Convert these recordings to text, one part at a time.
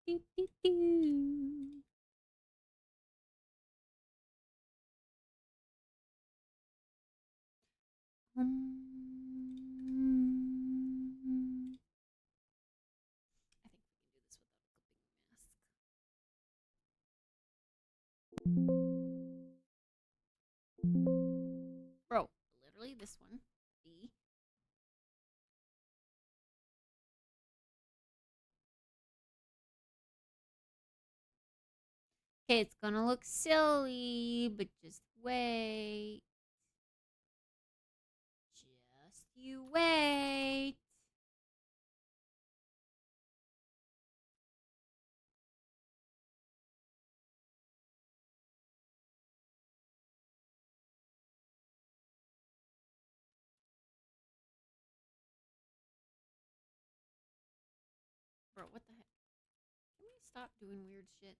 do, do, do. I think we can do this without a clipping mask. Bro, literally this one. B. Okay, it's gonna look silly, but just wait. Just you wait. Bro, what the heck? Can we stop doing weird shit?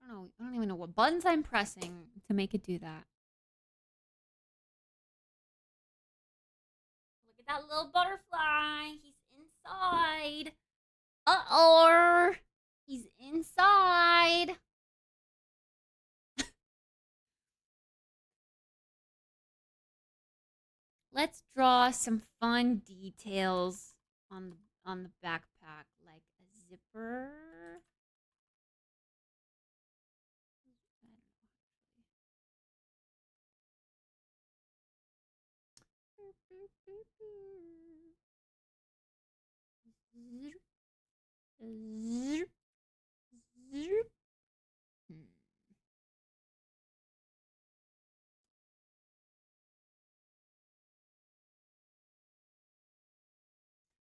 I don't know. I don't even know what buttons I'm pressing to make it do that. Look at that little butterfly. He's inside. Uh-oh. He's inside. Let's draw some fun details on the backpack, like a zipper.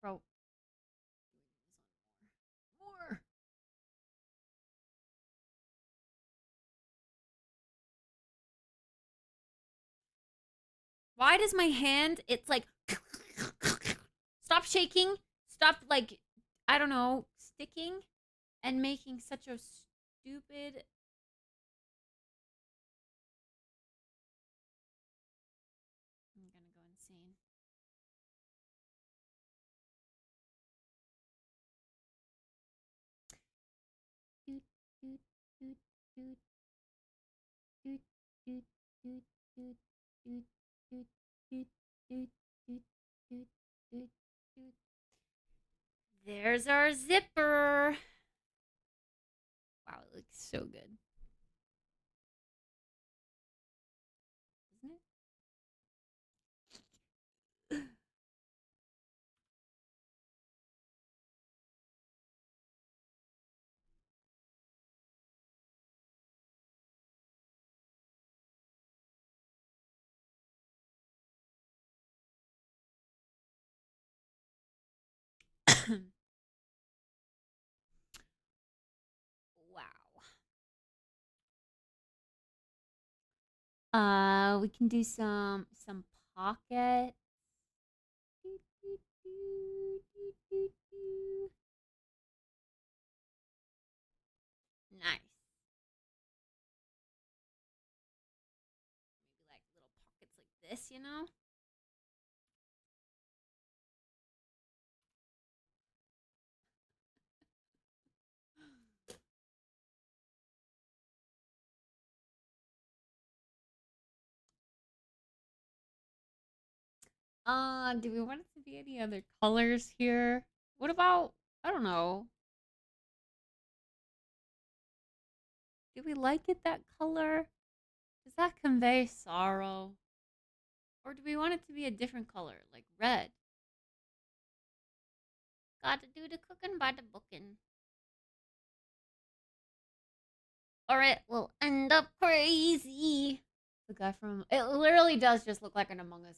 Bro, more. Why does my hand? It's like stop shaking. Stop like I don't know, sticking and making such a stupid. I'm gonna go insane. Doot, doot, doot, doot. Doot, doot, doot, doot, doot, doot, doot, doot, doot, doot, doot, doot. There's our zipper. Wow, it looks so good. Isn't it? Wow. We can do some pockets. Nice. Maybe like little pockets like this, you know? Do we want it to be any other colors here? What about, I don't know. Do we like it that color? Does that convey sorrow? Or do we want it to be a different color, like red? Gotta do the cooking by the booking. Or it will end up crazy. The guy from it literally does just look like an Among Us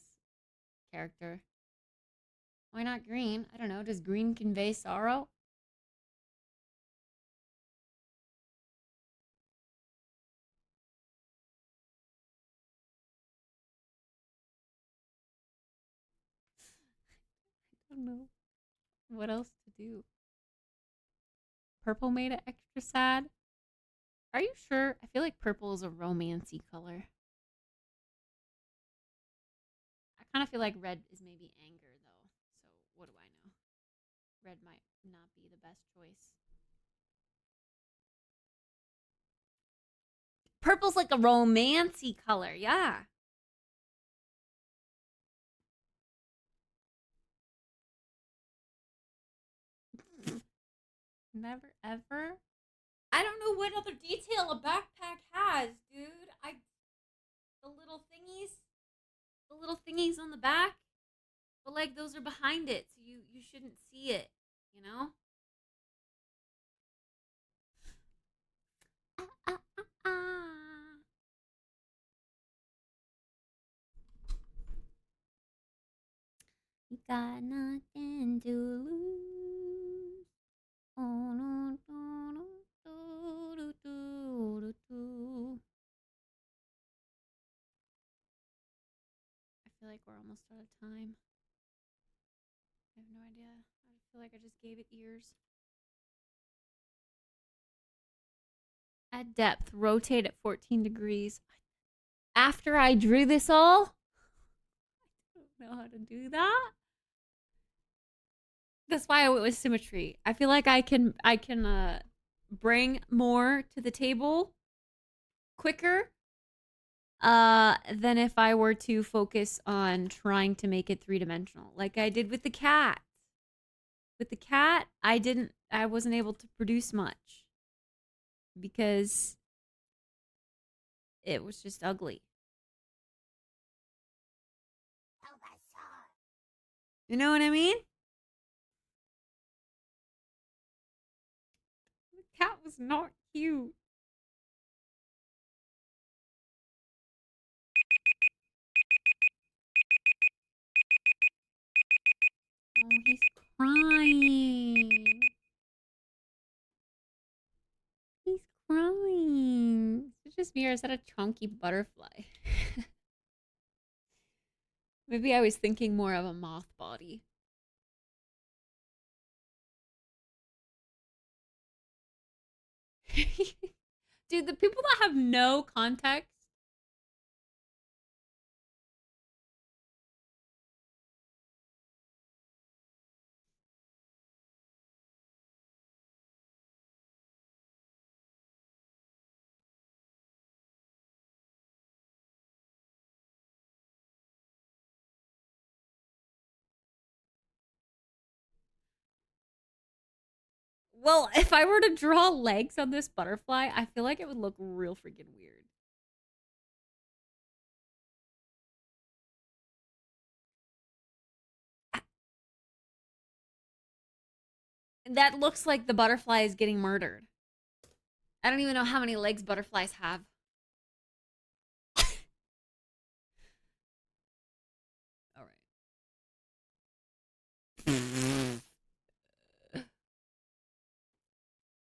character. Why not green? I don't know. Does green convey sorrow? I don't know what else to do. Purple made it extra sad. Are you sure? I feel like purple is a romancy color. I kind of feel like red is maybe anger though. So what do I know? Red might not be the best choice. Purple's like a romancy color, yeah. Never ever. I don't know what other detail a backpack has, dude. The little thingies on the back, but like those are behind it, so you shouldn't see it, you know? Ah, ah, ah, ah. You got nothing to lose. Oh, no, no, no, do, do, do, do. I feel like we're almost out of time. I have no idea. I feel like I just gave it ears. At depth, rotate at 14 degrees. After I drew this all, I don't know how to do that. That's why I went with symmetry. I feel like I can bring more to the table quicker than if I were to focus on trying to make it three-dimensional, like I did with the cat. With the cat, I wasn't able to produce much because it was just ugly. You know what I mean? The cat was not cute. Oh, he's crying. He's crying. It's just me, or is that a chunky butterfly? Maybe I was thinking more of a moth body. Dude, the people that have no context. Well, if I were to draw legs on this butterfly, I feel like it would look real freaking weird. That looks like the butterfly is getting murdered. I don't even know how many legs butterflies have. All right.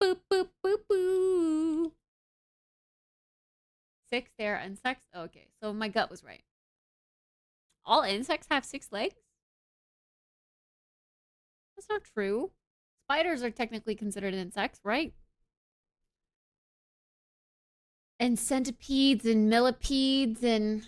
Boop, boop, boop, boo. 6 there, insects. Okay, so my gut was right. All insects have 6 legs? That's not true. Spiders are technically considered insects, right? And centipedes and millipedes and...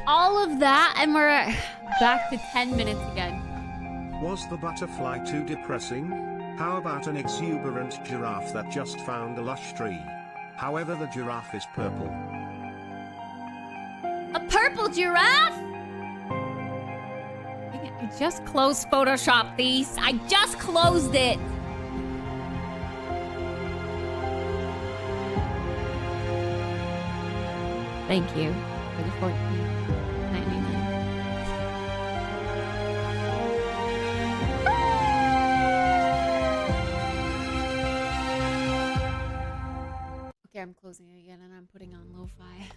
all of that, and we're back to 10 minutes again. Was the butterfly too depressing? How about an exuberant giraffe that just found a lush tree? However, the giraffe is purple. A purple giraffe? I just closed Photoshop these. I just closed it. Thank you for the 14.99. Okay, I'm closing it again and I'm putting on lo-fi.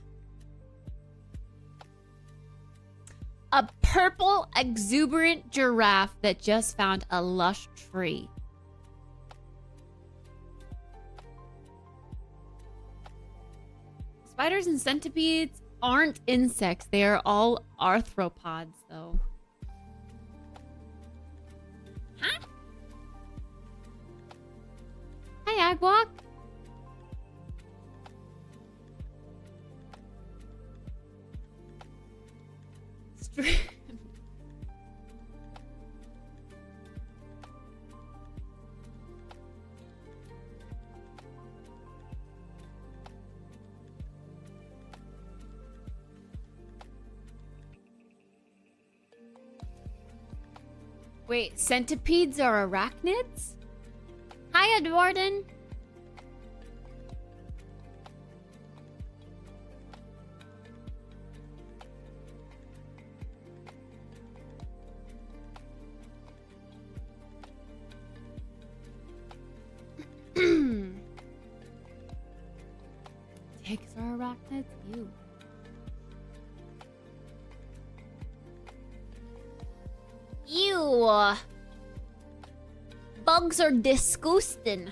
A purple exuberant giraffe that just found a lush tree. Spiders and centipedes aren't insects. They are all arthropods, though. Huh? Hi, Agwalk. Wait, centipedes are arachnids? Hi, Edwarden. Ticks are arachnids? Ew. Ew. Bugs are disgusting.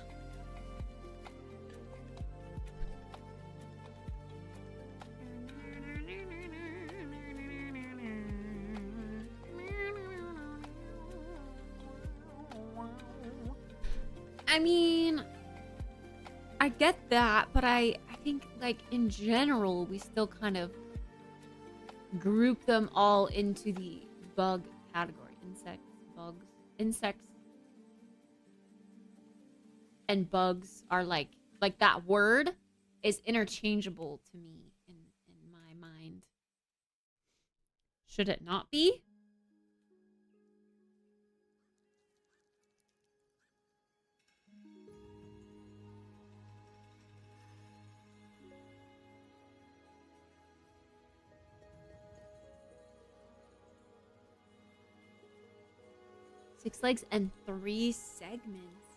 I mean, I get that, but I think, like, in general, we still kind of group them all into the bug category. Insects, bugs. Insects and bugs are like that word is interchangeable to me in my mind. Should it not be? Six legs and 3 segments.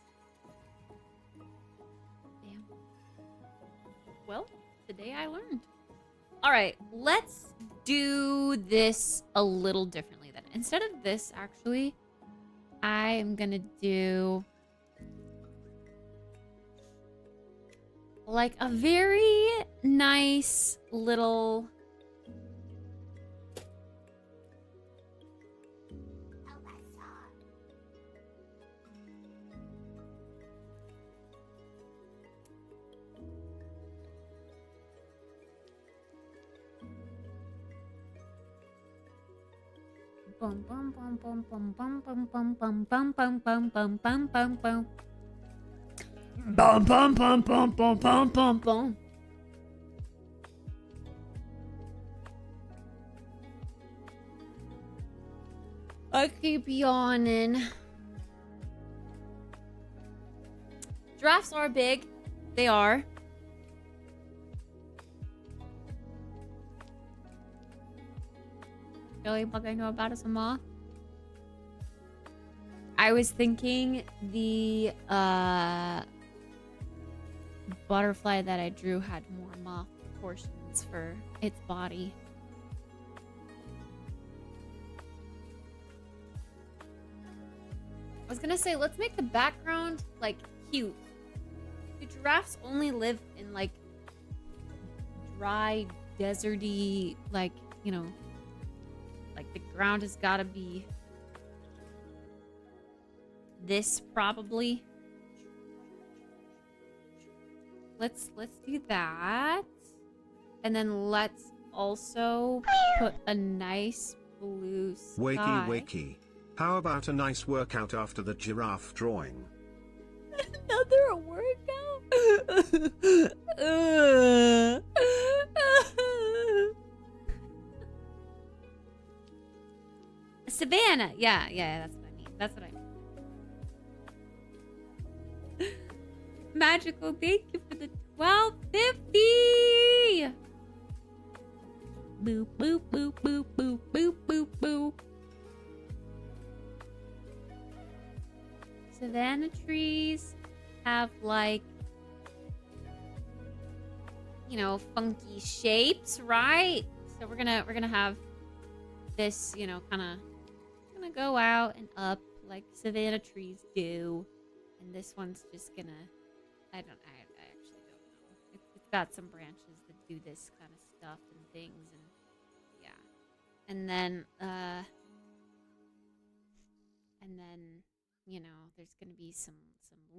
Damn. Well, today I learned. All right, let's do this a little differently then. Instead of this, actually, I am gonna do like a very nice little... Bum bum bum bum bum bum bum bum bum bum bum bum bum bum bum bum. Bum bum bum bum bum bum bum bum. I keep yawning. Giraffes are big. They are. The only bug I know about is a moth. I was thinking the butterfly that I drew had more moth proportions for its body. I was gonna say, let's make the background like cute. Do giraffes only live in like dry, deserty, like, you know, like the ground has gotta be this probably. Let's do that. And then let's also put a nice blue sky. Wakey wakey. How about a nice workout after the giraffe drawing? Another workout? Savannah. Yeah, that's what I mean. That's what I mean. Magical, thank you for the 12.50. Boop, boop, boop, boop, boop, boop, boop, boop. Savannah trees have, like, you know, funky shapes, right? So we're gonna have this, you know, kind of gonna go out and up like Savannah trees do, and this one's just gonna, I actually don't know. It's got some branches places that do this kind of stuff and things, and yeah. And then, you know, there's gonna be some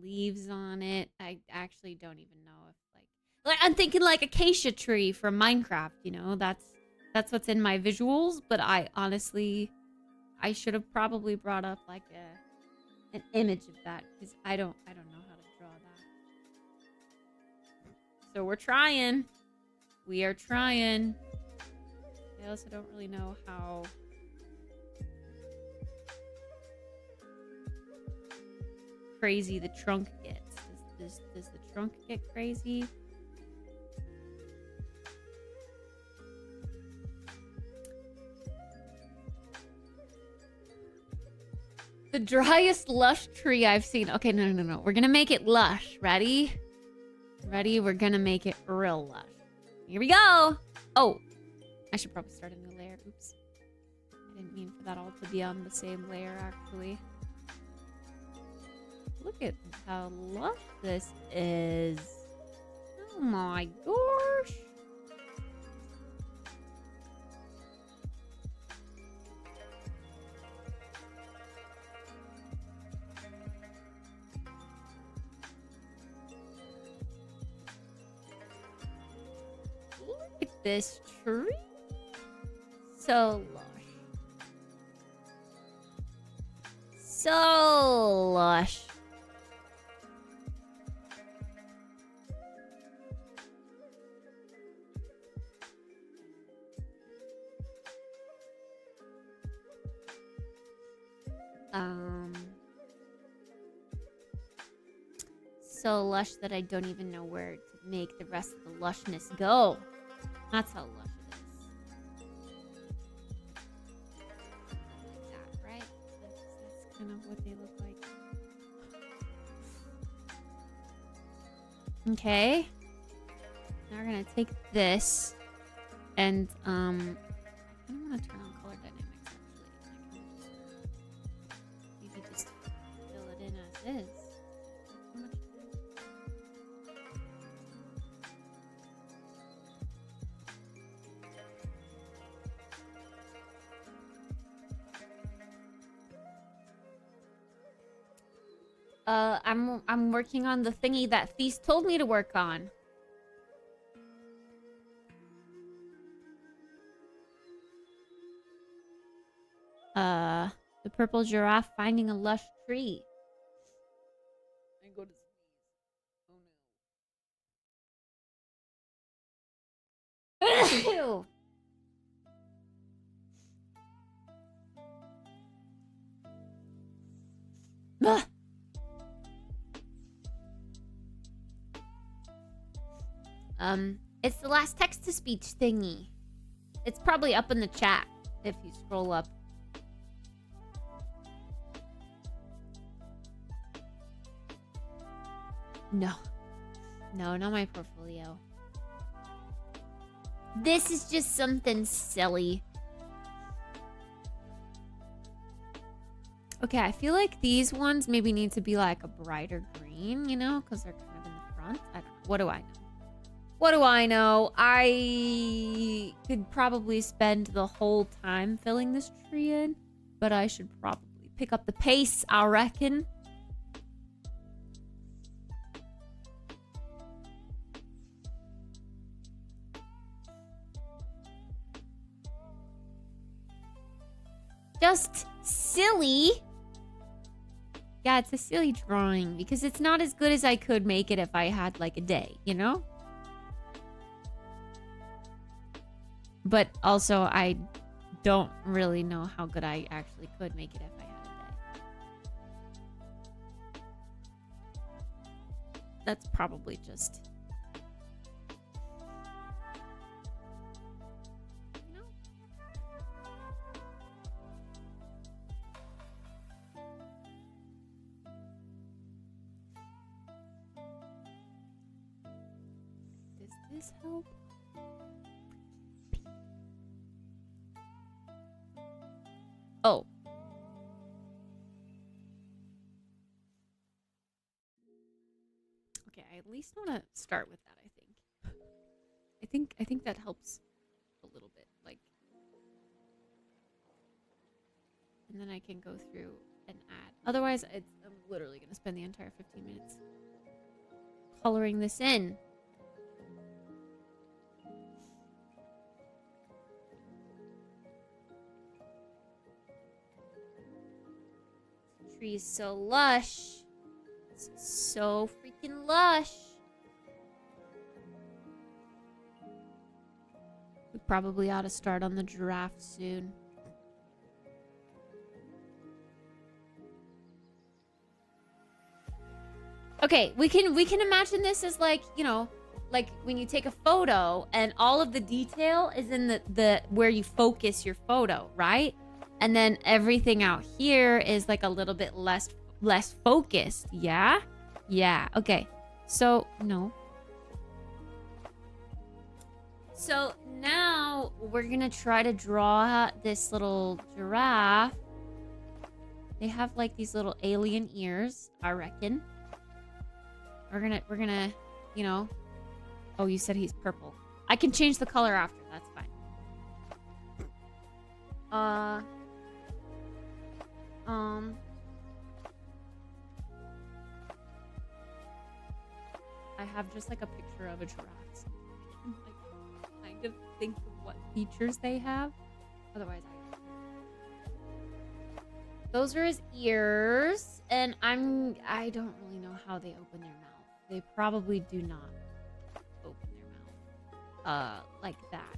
leaves on it. I actually don't even know if like I'm thinking like acacia tree from Minecraft. You know, that's what's in my visuals. But I honestly, I should have probably brought up like an image of that because I don't know how to draw that. So we're trying. We are trying. I also don't really know how. Crazy the trunk gets. Does the trunk get crazy? The driest lush tree I've seen. Okay, no. We're gonna make it lush. Ready? Ready? We're gonna make it real lush. Here we go. Oh, I should probably start a new layer. Oops. I didn't mean for that all to be on the same layer, actually. Look at how lush this is. Oh my gosh. Look at this tree. So lush. So lush. So lush that I don't even know where to make the rest of the lushness go. That's how lush it is. Like that, right? That's kind of what they look like. Okay. Now we're gonna take this and I don't want to turn on color dynamics actually. Maybe just fill it in as is. I'm working on the thingy that Feast told me to work on. The purple giraffe finding a lush tree. I go to sneeze. Oh no. Ew. It's the last text-to-speech thingy. It's probably up in the chat if you scroll up. No. No, not my portfolio. This is just something silly. Okay, I feel like these ones maybe need to be like a brighter green, you know? Because they're kind of in the front. I don't know. What do I know? What do I know? I could probably spend the whole time filling this tree in. But I should probably pick up the pace, I reckon. Just silly. Yeah, it's a silly drawing because it's not as good as I could make it if I had like a day, you know? But also I don't really know how good I actually could make it if I had a day. That's probably just... This help? Oh. Okay, I at least want to start with that, I think. I I think that helps a little bit. Like, and then I can go through and add. Otherwise, I'm literally gonna spend the entire 15 minutes coloring this in. The tree is so lush. It's so freaking lush. We probably ought to start on the giraffe soon. Okay, we can imagine this as like, you know, like when you take a photo and all of the detail is in the where you focus your photo, right? And then everything out here is like a little bit less focused. Yeah? Yeah. Okay. So, no. So now we're gonna try to draw this little giraffe. They have like these little alien ears, I reckon. We're gonna, you know. Oh, you said he's purple. I can change the color after. That's fine. I have just like a picture of a giraffe. So I can like kind of think of what features they have. Otherwise, those are his ears, and I don't really know how they open their mouth. They probably do not open their mouth like that.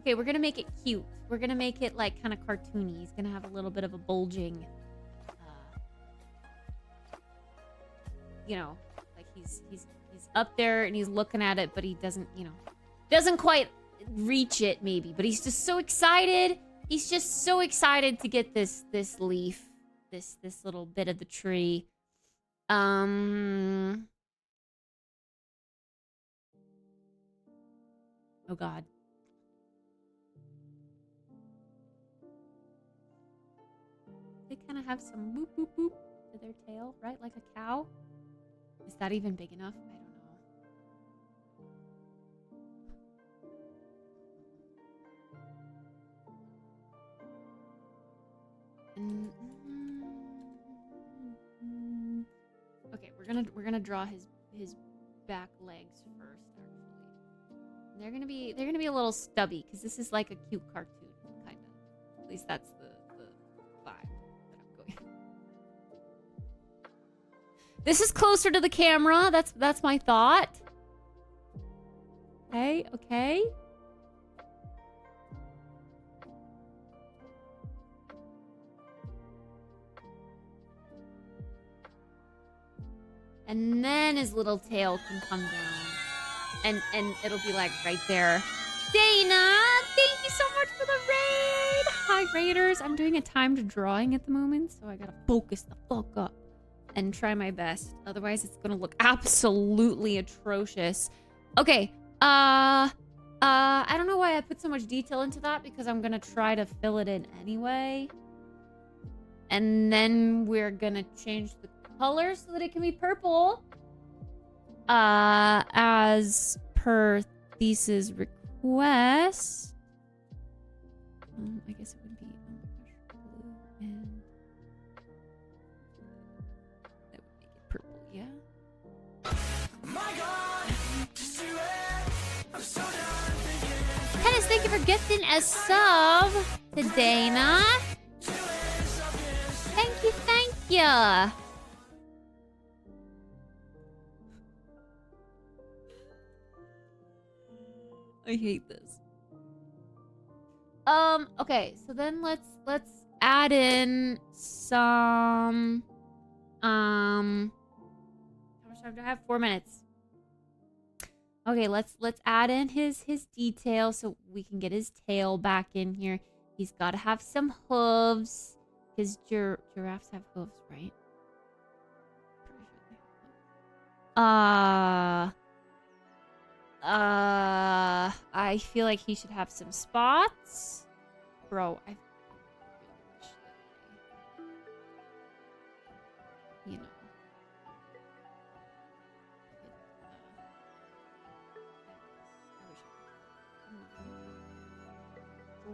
Okay, we're gonna make it cute. We're gonna make it like kind of cartoony. He's gonna have a little bit of a bulging, you know, like he's up there and he's looking at it, but he doesn't, you know, doesn't quite reach it maybe. But he's just so excited. He's just so excited to get this leaf, this little bit of the tree. Oh God. They kind of have some boop boop boop to their tail, right? Like a cow. Is that even big enough? I don't know. Okay, we're gonna draw his back legs first. Actually, they're gonna be a little stubby because this is like a cute cartoon, kind of. At least that's the vibe that I'm going. This is closer to the camera. That's my thought. Okay, okay. And then his little tail can come down. And it'll be like right there. Dana, thank you so much for the raid. Hi, raiders. I'm doing a timed drawing at the moment, so I gotta focus the fuck up and try my best. Otherwise, it's gonna look absolutely atrocious. Okay. I don't know why I put so much detail into that because I'm gonna try to fill it in anyway. And then we're gonna change the color so that it can be purple. As per Thesis request. I guess it would be, oh my gosh, blue and that would make it purple, yeah? My God, just do it. I'm so done thinking. Dennis, thank you for gifting a sub to Dana. Thank you, thank you. I hate this. Okay, so then let's add in some how much time do I have? 4 minutes. Okay, let's add in his detail so we can get his tail back in here. He's got to have some hooves because giraffes have hooves, right? Pretty sure they have hooves. I feel like he should have some spots. Bro, I really wish that you know.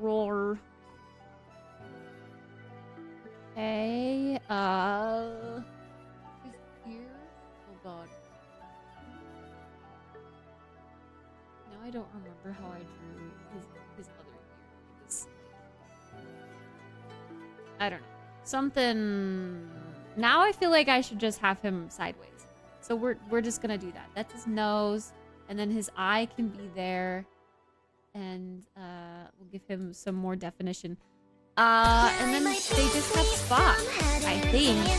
roar. Okay, his ear? Oh god. Now I don't remember how I drew his other ear. It was like, I don't know. Something... Now I feel like I should just have him sideways. So we're just gonna do that. That's his nose, and then his eye can be there. And we'll give him some more definition. And then they just have spots, I think. I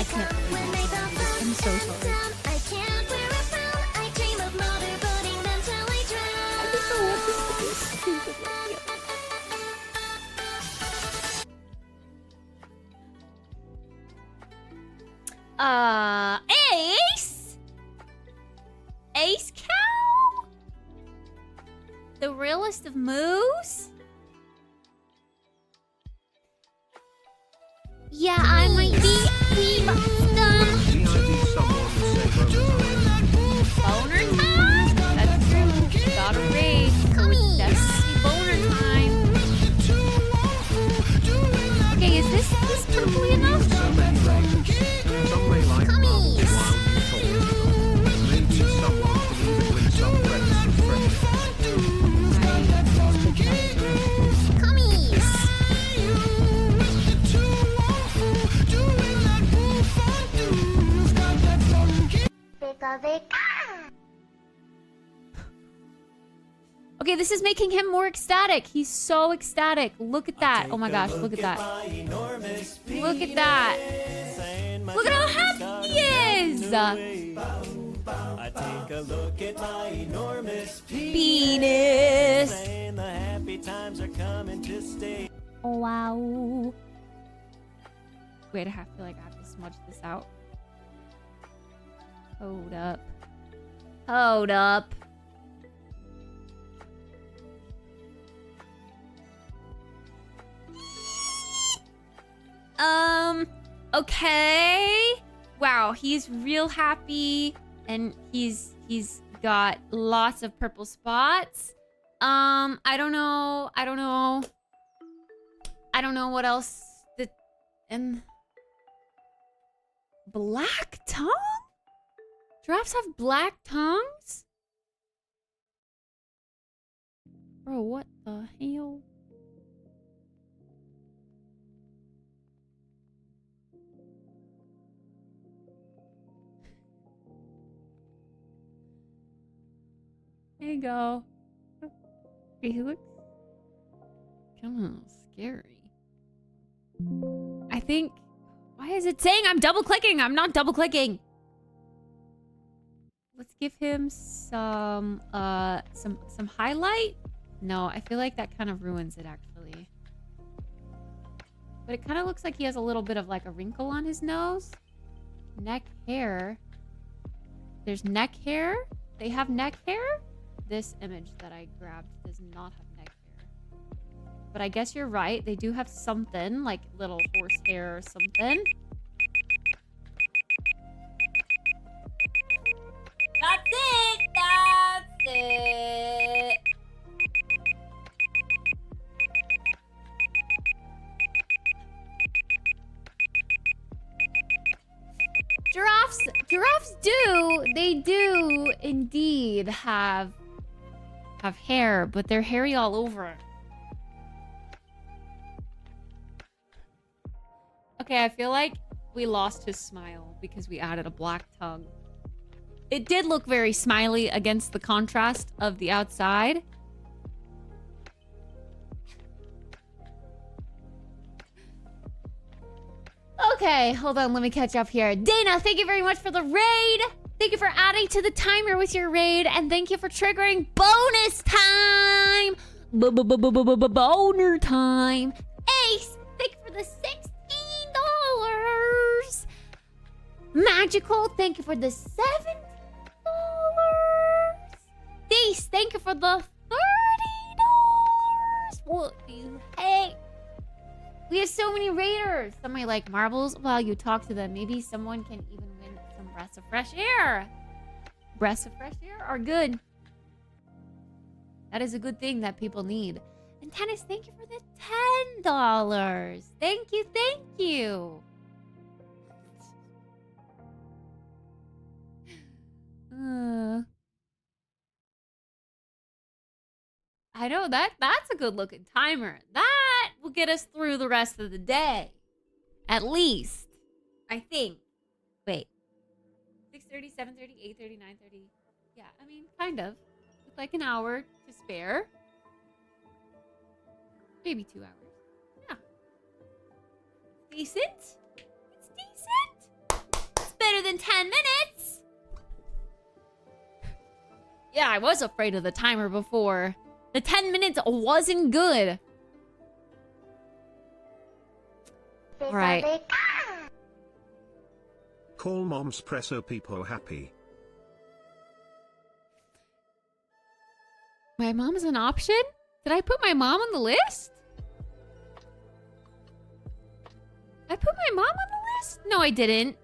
can't believe this. I'm so sorry. I just don't want this to be stupid. Ace? Ace Cow? The realest of moose? Yeah, I might be done. Boner time? That's true. Gotta raid. So it's definitely boner time. Okay, is this perfectly enough? Okay, this is making him more ecstatic. He's so ecstatic. Look at that. Oh my gosh, look at that. Look at that. Look at how happy he is. I take a look at my enormous penis. The happy times are coming to stay. Oh wow. Wait, I feel like I have to smudge this out. Hold up. Hold up. Okay. Wow, he's real happy and he's got lots of purple spots. I don't know what else and black tongue? Giraffes have black tongues? Bro, what the hell? There you go. Okay, he looks kind of scary. I think... Why is it saying I'm double clicking? I'm not double clicking. Let's give him some highlight. No, I feel like that kind of ruins it actually. But it kind of looks like he has a little bit of like a wrinkle on his nose. Neck hair. There's neck hair. They have neck hair. This image that I grabbed does not have neck hair. But I guess you're right. They do have something like little horse hair or something. That's it! That's it! Giraffes they do indeed have hair, but they're hairy all over. Okay, I feel like we lost his smile because we added a black tongue. It did look very smiley against the contrast of the outside. Okay, hold on. Let me catch up here. Dana, thank you very much for the raid. Thank you for adding to the timer with your raid. And thank you for triggering bonus time. Boner time. Ace, thank you for the $16. Magical, thank you for the $17. Ace, thank you for the $30. What do you hate? We have so many raiders. Somebody like marbles while you talk to them. Maybe someone can even win some breaths of fresh air. Breaths of fresh air are good. That is a good thing that people need. And Tennis, thank you for the $10. Thank you, thank you. I know that's a good looking timer. That will get us through the rest of the day. At least. I think. Wait. 6:30, 7:30, 8:30, 9:30. Yeah, I mean, kind of. With like an hour to spare. Maybe 2 hours. Yeah. Decent. It's decent. It's better than 10 minutes. Yeah, I was afraid of the timer before. The 10 minutes wasn't good. All right. Call Mom's Presso People happy. My mom's an option? Did I put my mom on the list? I put my mom on the list? No, I didn't.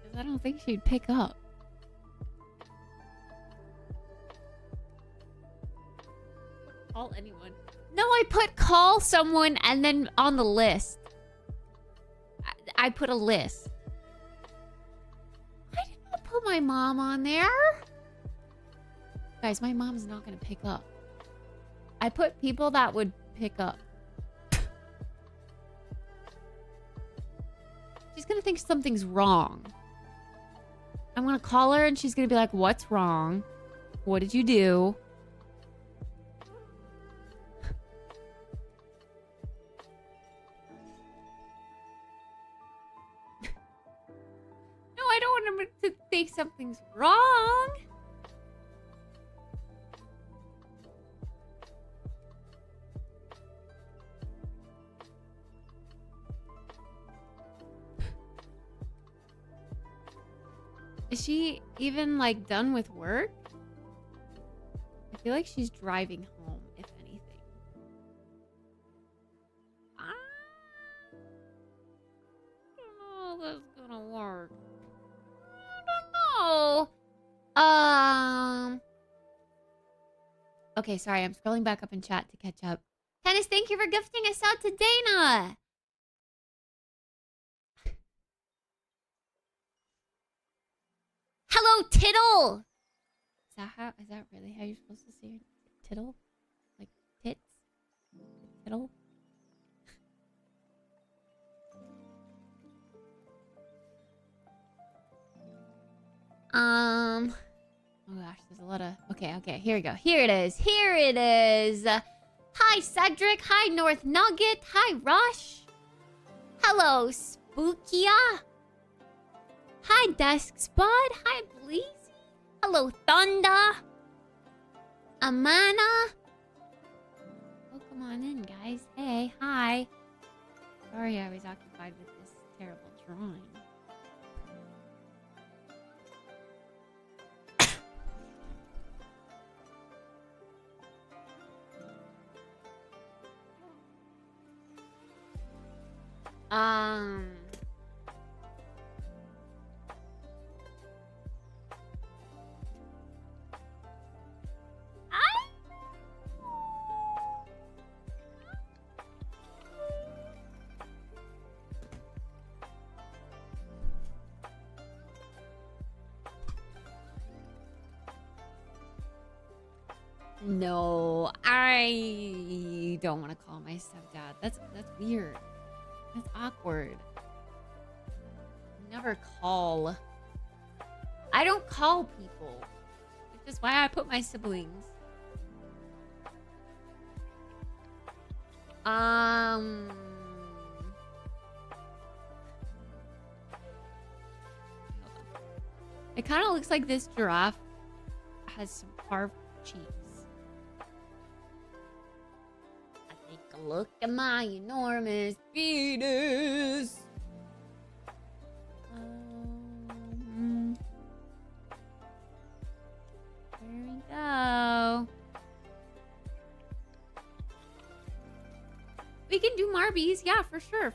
Because I don't think she'd pick up. Call anyone. No, I put call someone and then on the list. I put a list. I did not put my mom on there. Guys, my mom's not going to pick up. I put people that would pick up. She's going to think something's wrong. I'm going to call her and she's going to be like, what's wrong? What did you do? No, I don't want her to think something's wrong. Is she even, like, done with work? I feel like she's driving home, if anything. I don't know if that's gonna work. I don't know. Okay, sorry. I'm scrolling back up in chat to catch up. Tennis, thank you for gifting us out to Dana. Hello, Tittle. Is that really how you're supposed to say it? Tittle? Like tits? Tittle? Oh gosh, there's a lot of... Okay, here we go. Here it is. Hi, Cedric. Hi, North Nugget. Hi, Rush. Hello, Spookia. Hi, Desk Spud. Hi, Bleezy. Hello, Thunder. Amana. Oh, come on in, guys. Hey, hi. Sorry, I was occupied with this terrible drawing. No, I don't want to call my stepdad. That's weird. That's awkward. Never call. I don't call people. Which is why I put my siblings. It kind of looks like this giraffe has some carved cheeks. Take a look at my enormous penis. There we go. We can do Marbies, yeah, for sure.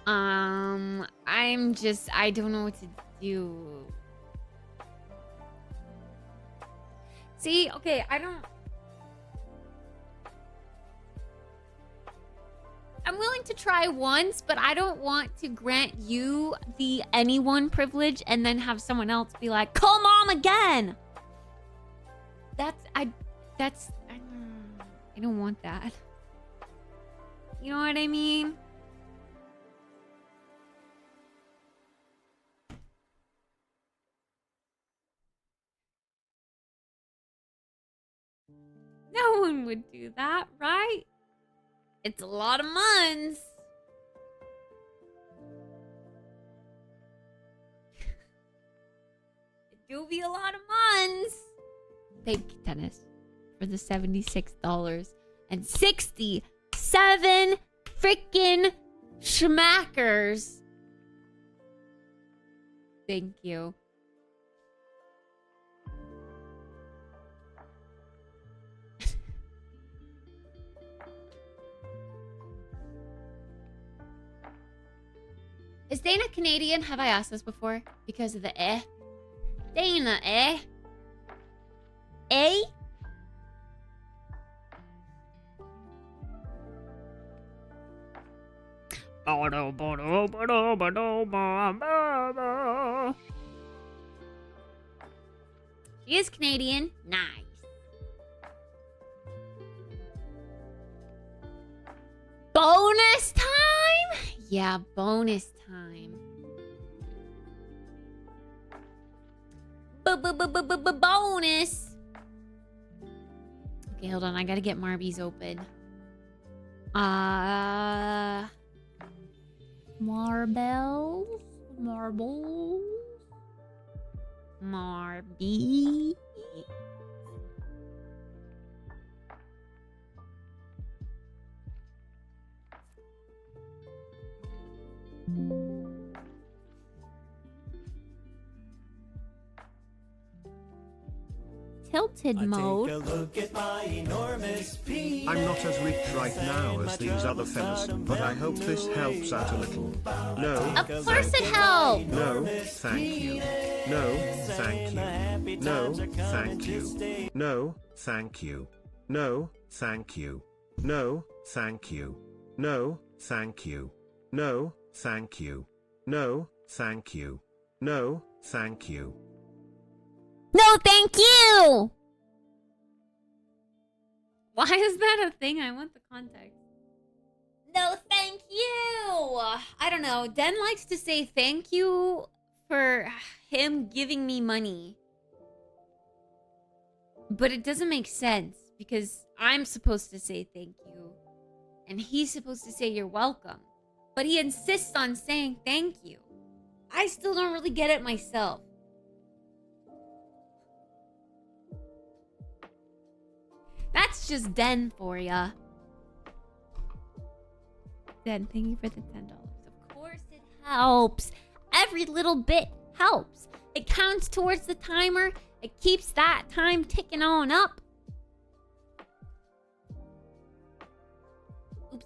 I don't know what to do. See, okay, I'm willing to try once, but I don't want to grant you the anyone privilege and then have someone else be like, call mom again. I don't want that. You know what I mean? No one would do that, right? It's a lot of months. It do be a lot of months. Thank you, Dennis, for the $76.67 freaking schmackers. Thank you. Is Dana Canadian? Have I asked this before? Because of the eh? Dana, eh? Eh? She is Canadian. Nice. Bonus time? Yeah, bonus time. Bonus. Okay, hold on. I gotta get Marby's open. Marbles. Marby. Tilted mode. Take a look at my enormous penis. I'm not as rich right now as these other fellas, but I hope this helps out a little. No, Of course it helps. no, thank you. No, thank you. No, thank you. No, thank you. No, thank you. No, thank you. No, thank you. No, thank you. No, thank you. No, thank you. No, thank you. Why is that a thing? I want the context. No, thank you. I don't know. Den likes to say thank you for him giving me money. But it doesn't make sense because I'm supposed to say thank you. And he's supposed to say you're welcome. But he insists on saying thank you. I still don't really get it myself. That's just Den for ya. Den, thank you for the $10. Of course it helps. Every little bit helps. It counts towards the timer. It keeps that time ticking on up. Oops.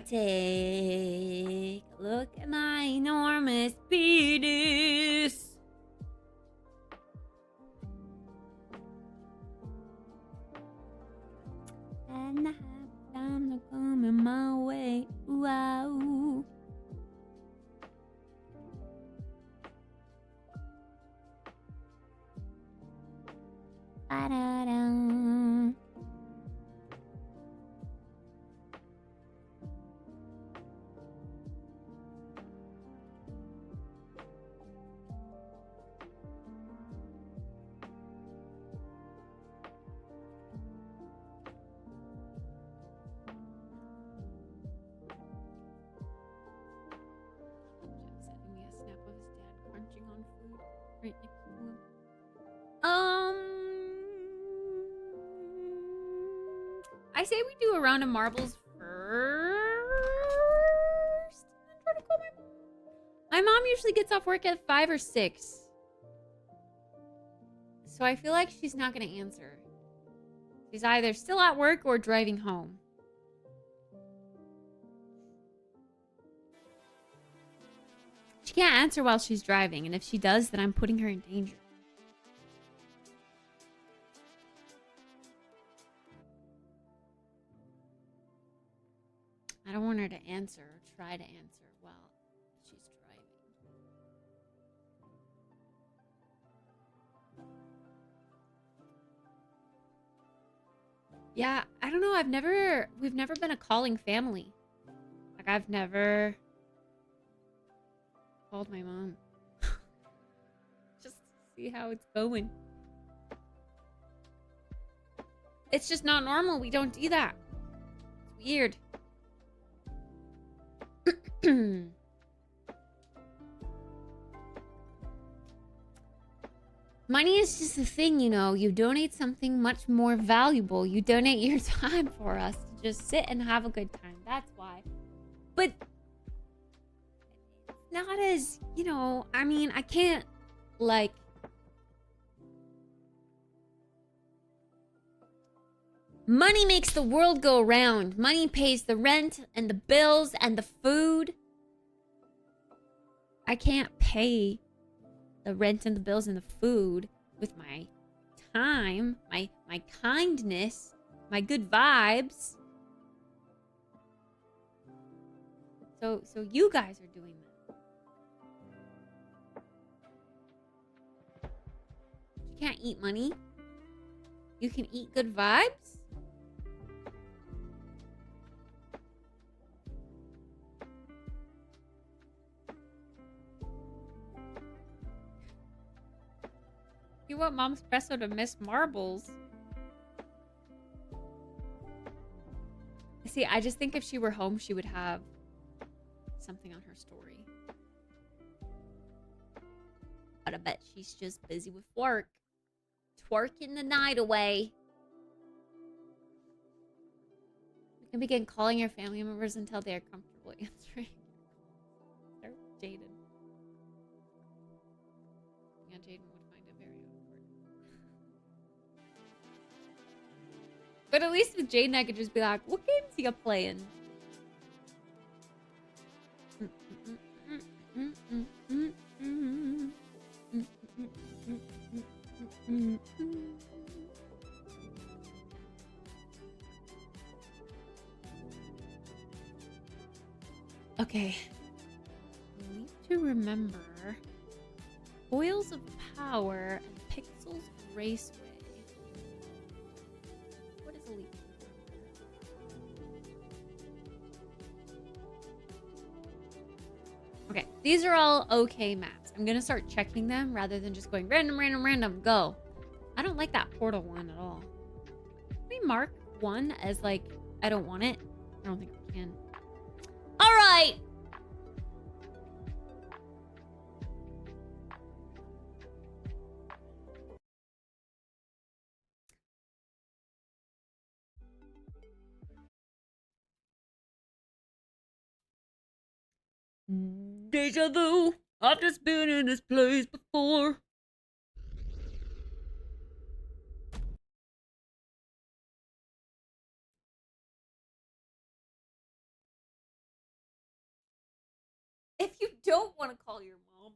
Take a look at my enormous penis. And I have time to come in my way. Wow. Ba-da-da. Sending me a snap of his dad crunching on food right next to him. I say we do a round of marbles first. I'm trying to call my mom. My mom usually gets off work at 5 or 6. So I feel like she's not going to answer. She's either still at work or driving home. can't answer while she's driving, and if she does, then I'm putting her in danger. I don't want her to answer or try to answer while she's driving. Yeah, I don't know. We've never been a calling family. Like, I've never called my mom. Just to see how it's going. It's just not normal. We don't do that. It's weird. Money is just a thing, you know. You donate something much more valuable. You donate your time for us to just sit and have a good time. That's why. But not as, you know, I mean, I can't, like... Money makes the world go round. Money pays the rent and the bills and the food. I can't pay the rent and the bills and the food with my time, my kindness, my good vibes. So you guys are doing that. You can't eat money. You can eat good vibes. You want Mom's Presso to miss marbles. See, I just think if she were home, she would have something on her story. But I bet she's just busy with work. Twerking the night away. You can begin calling your family members until they are comfortable answering. They're Jaden. Yeah, Jaden would find it very awkward. But at least with Jaden, I could just be like, what games are you playing? Okay. I need to remember Oils of Power and Pixels Raceway. What is a leap? Okay, these are all okay maps. I'm gonna start checking them rather than just going random, go. I don't like that portal one at all. Can we mark one as like, I don't want it? I don't think we can. All right. Deja vu. I've just been in this place before. If you don't want to call your mom,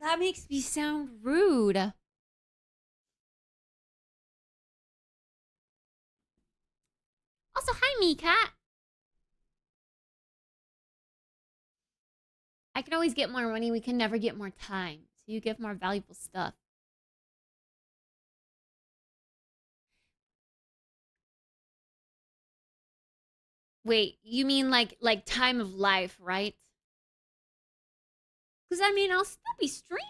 that makes me sound rude. Also, hi, Meekat. I can always get more money. We can never get more time. So you give more valuable stuff. Wait, you mean like time of life, right? Because I mean, I'll still be streaming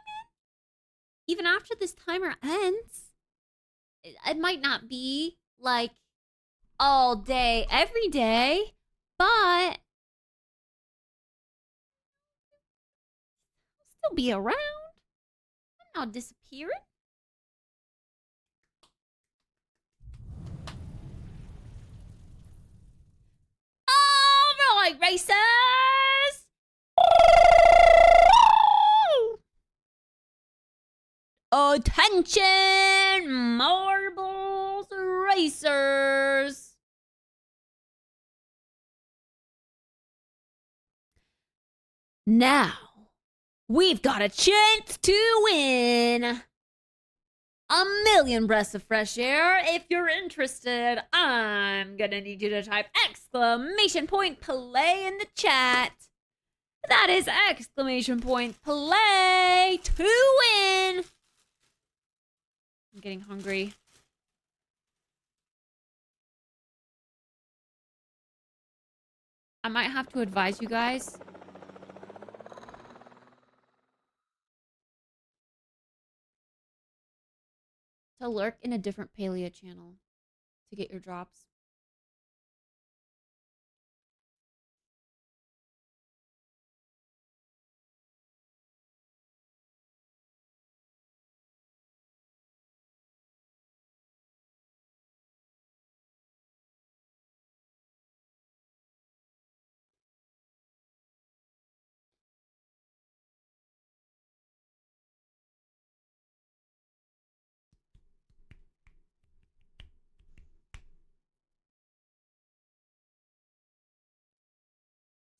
even after this timer ends. It might not be like all day, every day, but I'll still be around. I'm not disappearing. All right, racers! Attention, marbles racers! Now, we've got a chance to win 1,000,000 breaths of fresh air. If you're interested, I'm gonna need you to type exclamation point play in the chat. That is exclamation point play to win. I'm getting hungry. I might have to advise you guys. To lurk in a different Palia channel to get your drops.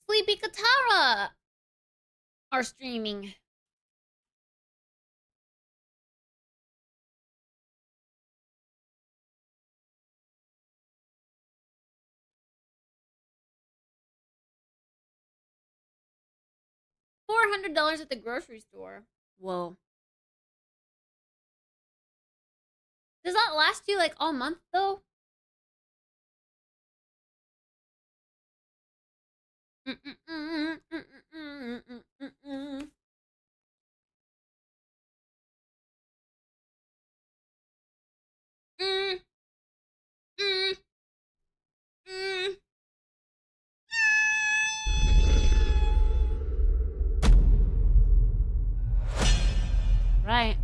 Sleepy Katara are streaming. $400 at the grocery store. Whoa. Does that last you like all month though? Right.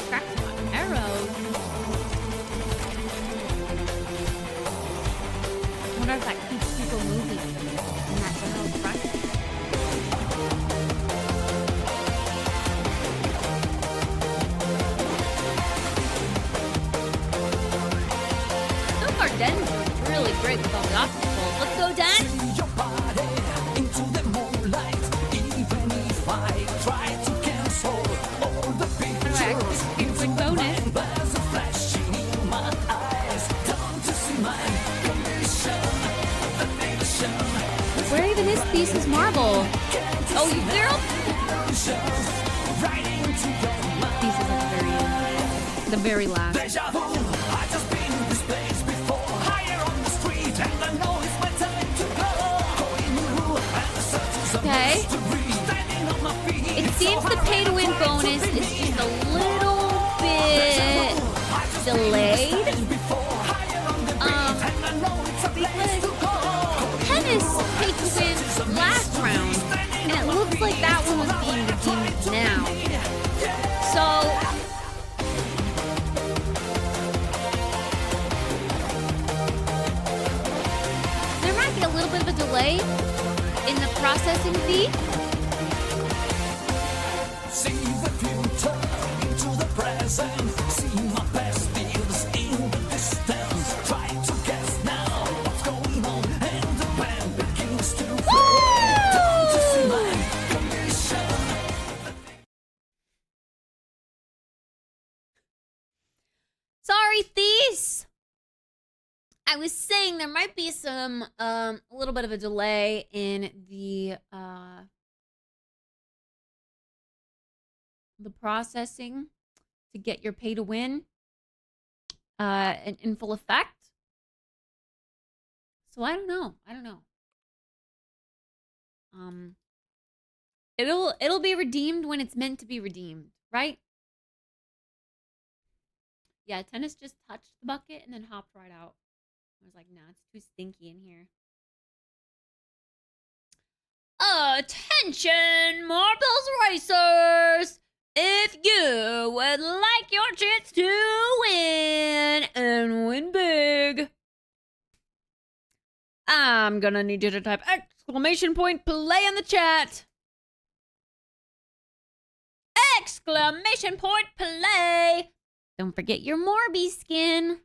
Cracking my arrows. I wonder if that keeps people moving in that general direction. So far, Den's really great with all the obstacles. Let's go, Den! Your body into the moonlight. Even if I try to cancel all the pictures Quick bonus. there's a flashing in my eyes. Don't you see my condition? The nation Where even is Thesis Marble? Oh, you girl? right into your mind. Thesis at the very last. Deja vu. I just been in this place before. Higher on the street, and I know it's my time to go. Going new and the search is a Okay. mystery. Standing on my feet. It seems the pay to win bonus is just a little bit delayed. Because tennis paid to win last round, and it looks like that one was being redeemed now. So there might be a little bit of a delay in the processing fee. See the future into the present. See my best deals in the distance. Try to guess now what's going on, and the band begins to play. Don't you see my condition? Sorry, Thies. I was saying there might be some a little bit of a delay in the processing to get your pay to win in full effect. So I don't know. It'll be redeemed when it's meant to be redeemed, right? Yeah, Tennis just touched the bucket and then hopped right out. I was like, nah, it's too stinky in here. Attention, Marbles Racers! If you would like your chance to win and win big, I'm I'm gonna need you to type exclamation point play in the chat. Exclamation point play. Don't forget your Morby skin.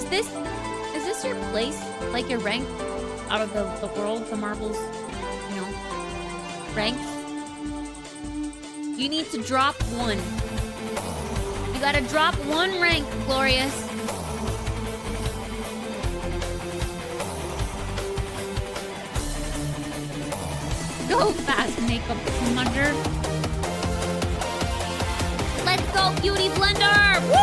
Is this your place? Like your rank out of the world, the marbles, you know, ranks? You need to drop one. You gotta drop one rank, Glorious. Go fast, makeup smudger. Let's go, Beauty Blender! Woo!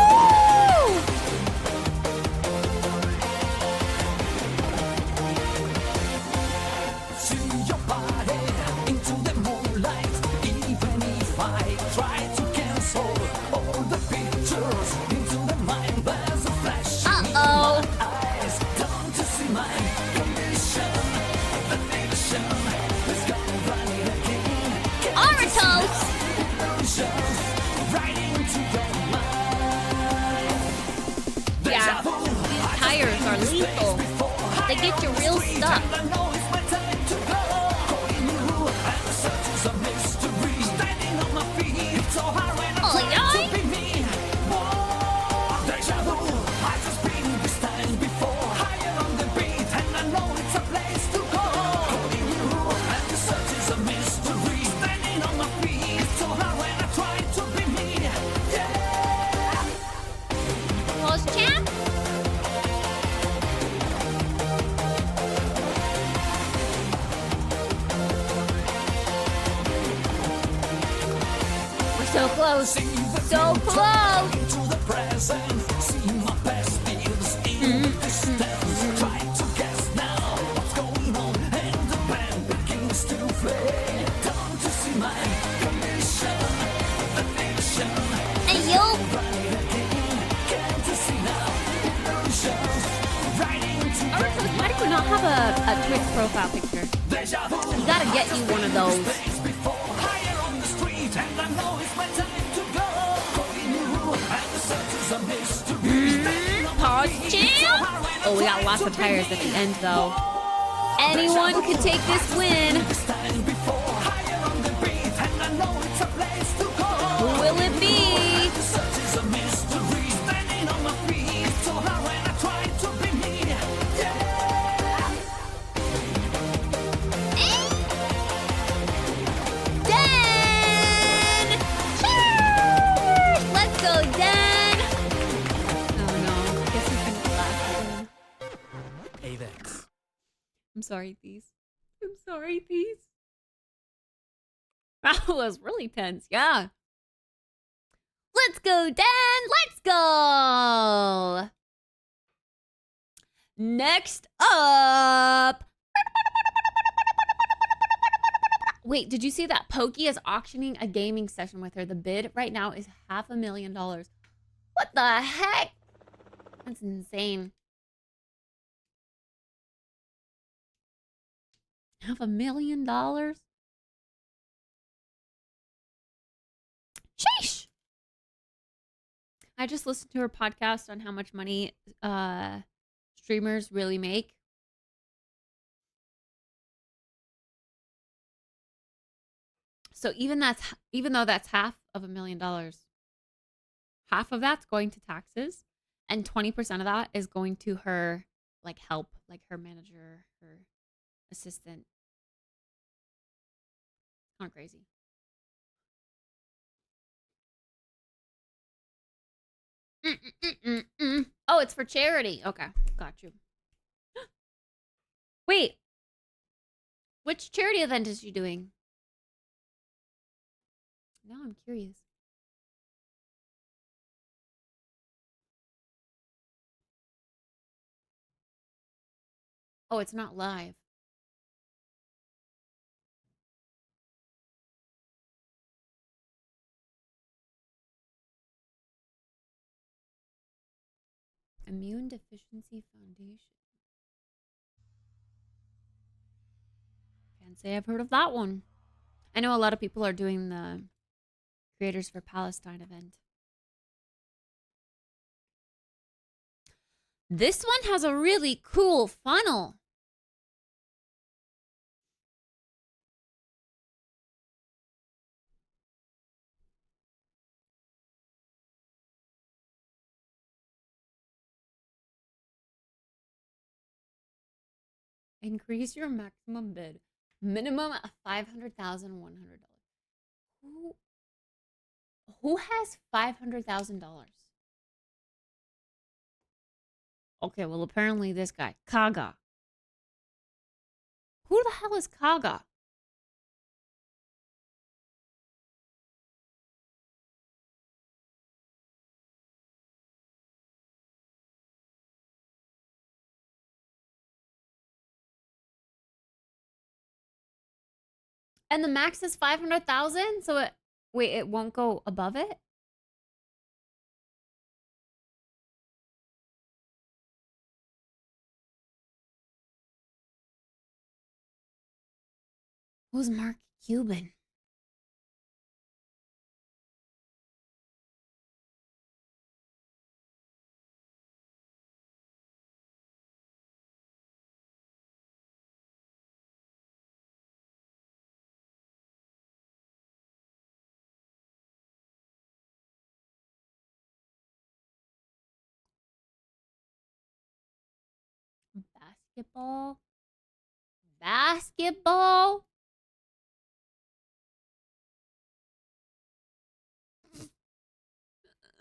See your body into the moonlight. Even if I try to cancel all the pictures into the mind, there's a flash in my eyes. Don't you see my condition? The nation is gone right again. Aratos! Illusions right into your mind. Yeah, these tires are lethal. They get you real stuck. I know it's my time to go. Calling you, and the search is a mystery. Standing on my feet, it's so hard when I'm trying to be me. Whoa, deja vu, I just been this time before. Higher on the beat, and I know it's a place to go. Calling you, and the search is a mystery. Standing on my feet, it's so hard when I try to be me. Yeah. Close champ? So close. So close. Into the present, see my past feels in the distance. Try to guess now what's going on, and the band begins to play. Don't you see my condition? The nation Hey, yo. right again. Can't you see now? Illusions right into Aratos, why do you not have a Twitch profile picture? deja vu. You gotta get you one of those. Days before, higher on the street, and I know it's my time to go. Calling you, and the search is a mystery. Standing on my Pause feet, champ. Oh, we got lots of tires at the end though. Anyone could take this win. this time before, higher on the beat, and I know it's a place to go. Who will it be? The search is a mystery. Standing on my feet, so hard when I try to be me. Yeah. Dan! Cheers! Let's go, Dan! Oh no, guess he's gonna get last again. Avex. I'm sorry, Thies. I'm sorry, Thies. That was really tense, yeah. Let's go, Dan! Let's go! Next up... Wait, did you see that Pokey is auctioning a gaming session with her? The bid right now is $500,000. What the heck? That's insane. $500,000? Sheesh! I just listened to her podcast on how much money streamers really make. So even though that's $500,000, half of that's going to taxes, and 20% of that is going to her like help, like her manager, her assistant. Kind of crazy. Oh, it's for charity. Okay, got you. Wait, which charity event is she doing? Now I'm curious. Oh, it's not live. Immune Deficiency Foundation. Can't say I've heard of that one. I know a lot of people are doing the Creators for Palestine event. This one has a really cool funnel. Increase your maximum bid. Minimum of $500,100. Who has $500,000? Okay, well apparently this guy, Kaga. Who the hell is Kaga? And the max is 500,000, so it won't go above it? Who's Mark Cuban? Basketball? Basketball?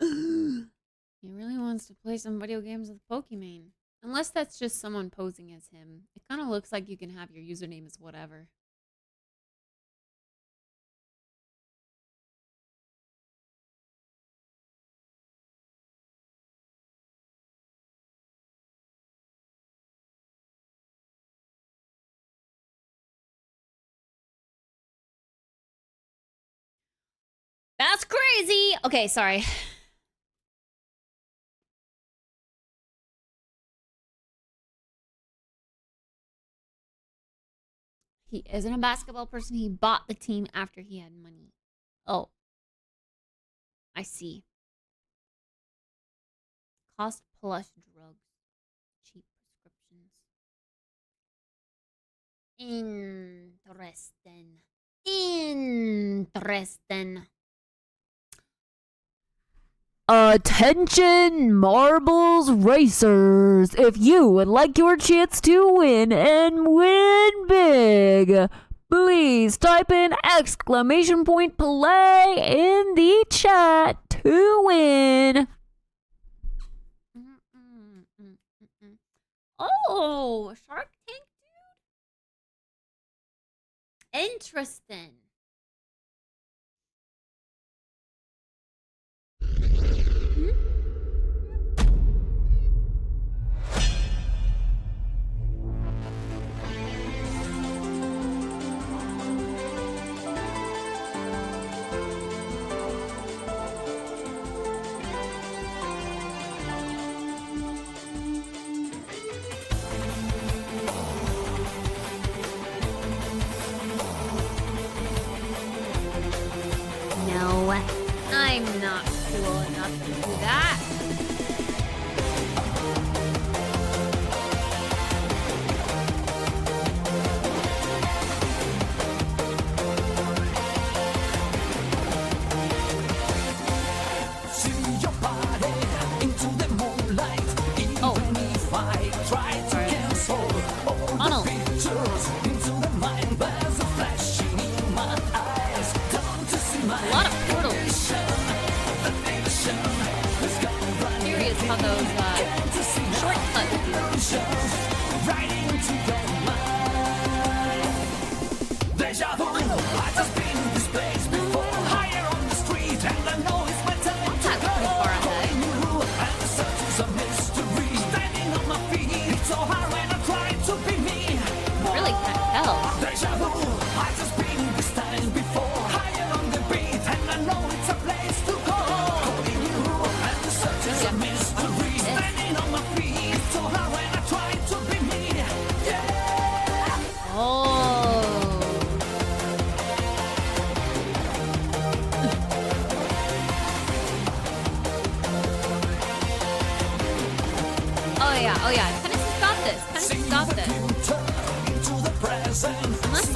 He really wants to play some video games with Pokemon. Unless that's just someone posing as him. It kind of looks like you can have your username as whatever. That's crazy! Okay, sorry. He isn't a basketball person. He bought the team after he had money. Oh. I see. Cost plus drugs. Cheap prescriptions. Interesting. Interesting. Attention, Marbles Racers! If you would like your chance to win and win big, please type in exclamation point play in the chat to win. Oh, Shark Tank dude? Interesting.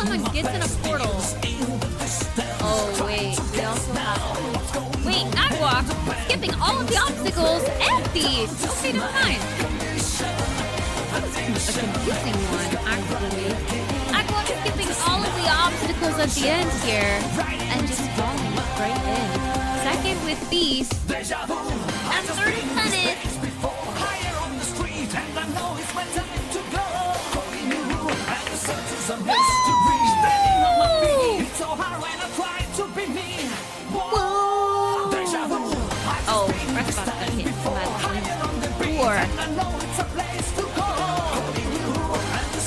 someone gets in a portal. Oh, wait. We also have... Wait, Aqua! Skipping all of the obstacles and these! Okay, never mind. That was a confusing one, actually. Aqua skipping all of the obstacles at the end here and just falling right in. Second with Beast. And third is Tennis. Oh, rest about that hit. Four.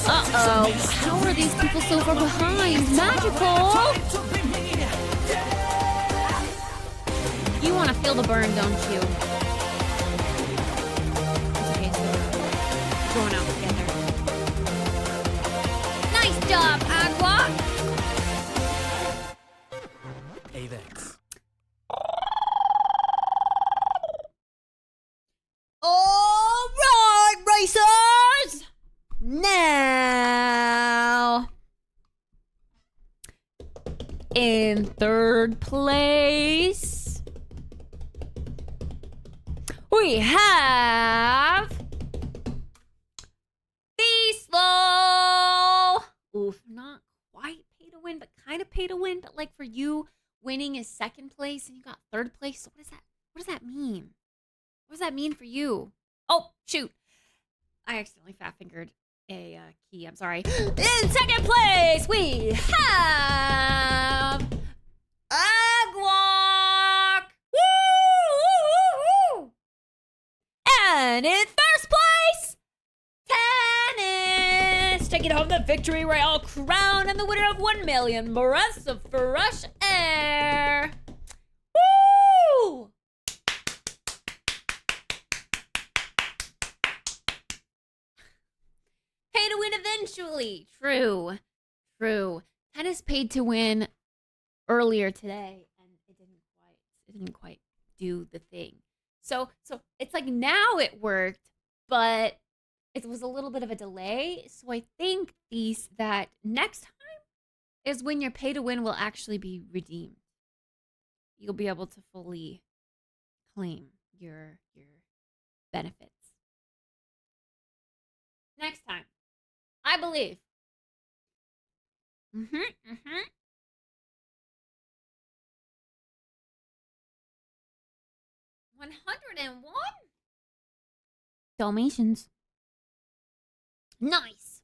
Uh-oh. How are these people so far behind? Magical! You want to feel the burn, don't you? Okay, so we're going out together. Nice job, Aqua! Avex. All right, racers! Now, in third place, we have Beastlo. Oof, not quite pay to win, but kind of pay to win. But like for you, winning is second place and you got third place. So what is that? What does that mean? What does that mean for you? Oh, shoot. I accidentally fat-fingered a key. I'm sorry. In second place, we have Agwalk. Woo, woo, woo, woo. And in first place, Tennis. Taking home the Victory Royale crown and the winner of 1 million breaths of fresh air. Woo! Pay to win eventually. True. True. Tennis paid to win earlier today and it didn't quite do the thing. So it's like now it worked, but it was a little bit of a delay. So I think that next time is when your pay to win will actually be redeemed. You'll be able to fully claim your benefits. Next time. I believe. 101 Dalmatians. Nice.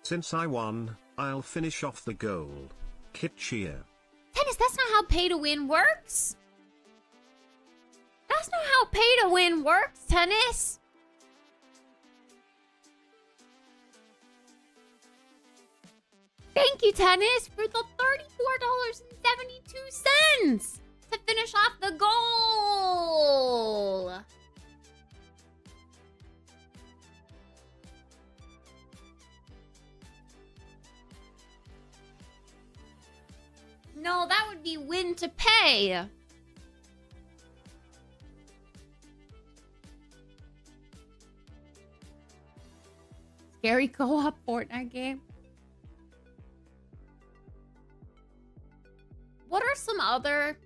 Since I won, I'll finish off the goal. Kit cheer. Tennis, that's not how pay to win works. That's not how pay to win works, Tennis. Thank you, Tennis, for the $34.72 to finish off the goal. No, that would be win to pay. Scary co-op Fortnite game. What are some other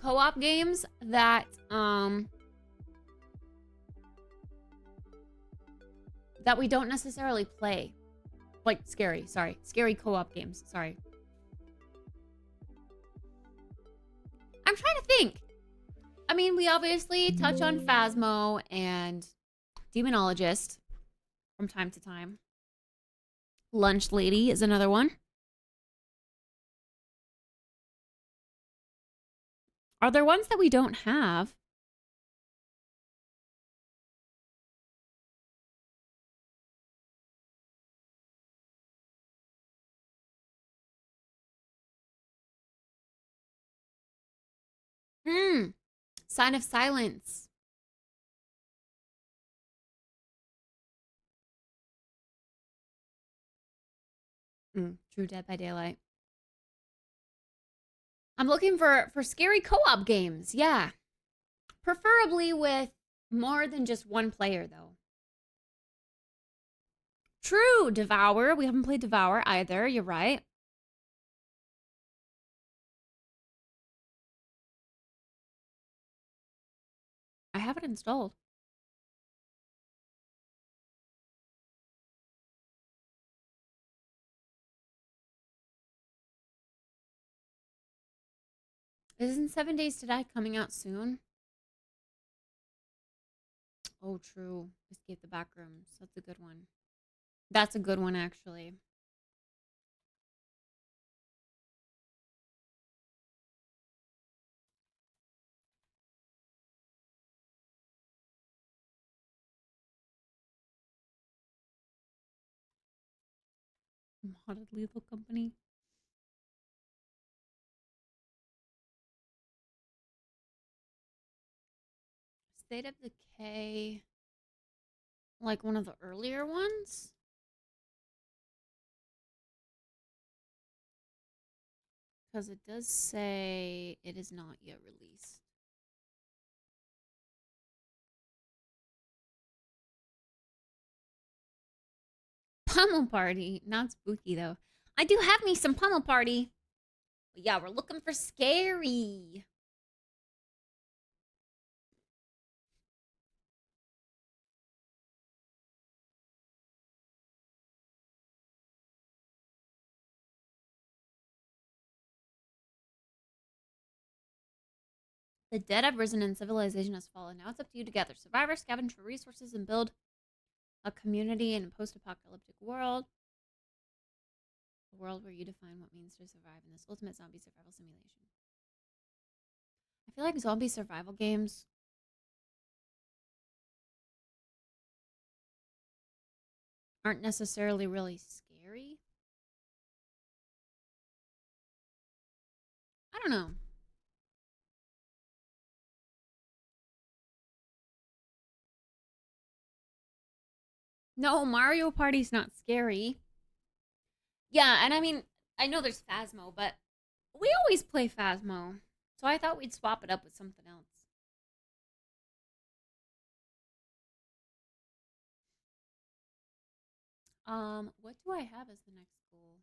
co-op games that that we don't necessarily play? Like scary co-op games, sorry. I'm trying to think. I mean, we obviously touch on Phasmo and Demonologist from time to time. Lunch Lady is another one. Are there ones that we don't have? Sign of Silence. True Dead by Daylight. I'm looking for scary co-op games. Yeah. Preferably with more than just one player, though. True, Devour. We haven't played Devour either. You're right. I have it installed. Isn't 7 Days to Die coming out soon? Oh, true. Escape the Backrooms. That's a good one. That's a good one, actually. Modded Lethal Company. State of Decay. Like one of the earlier ones? Because it does say it is not yet released. Pummel Party. Not spooky, though. I do have me some Pummel Party. But yeah, we're looking for scary. The dead have risen and civilization has fallen. Now it's up to you to gather survivors, scavenge for resources, and build a community in a post-apocalyptic world. A world where you define what means to survive in this ultimate zombie survival simulation. I feel like zombie survival games aren't necessarily really scary. I don't know. No, Mario Party's not scary. Yeah, and I mean, I know there's Phasmo, but we always play Phasmo. So I thought we'd swap it up with something else. What do I have as the next goal?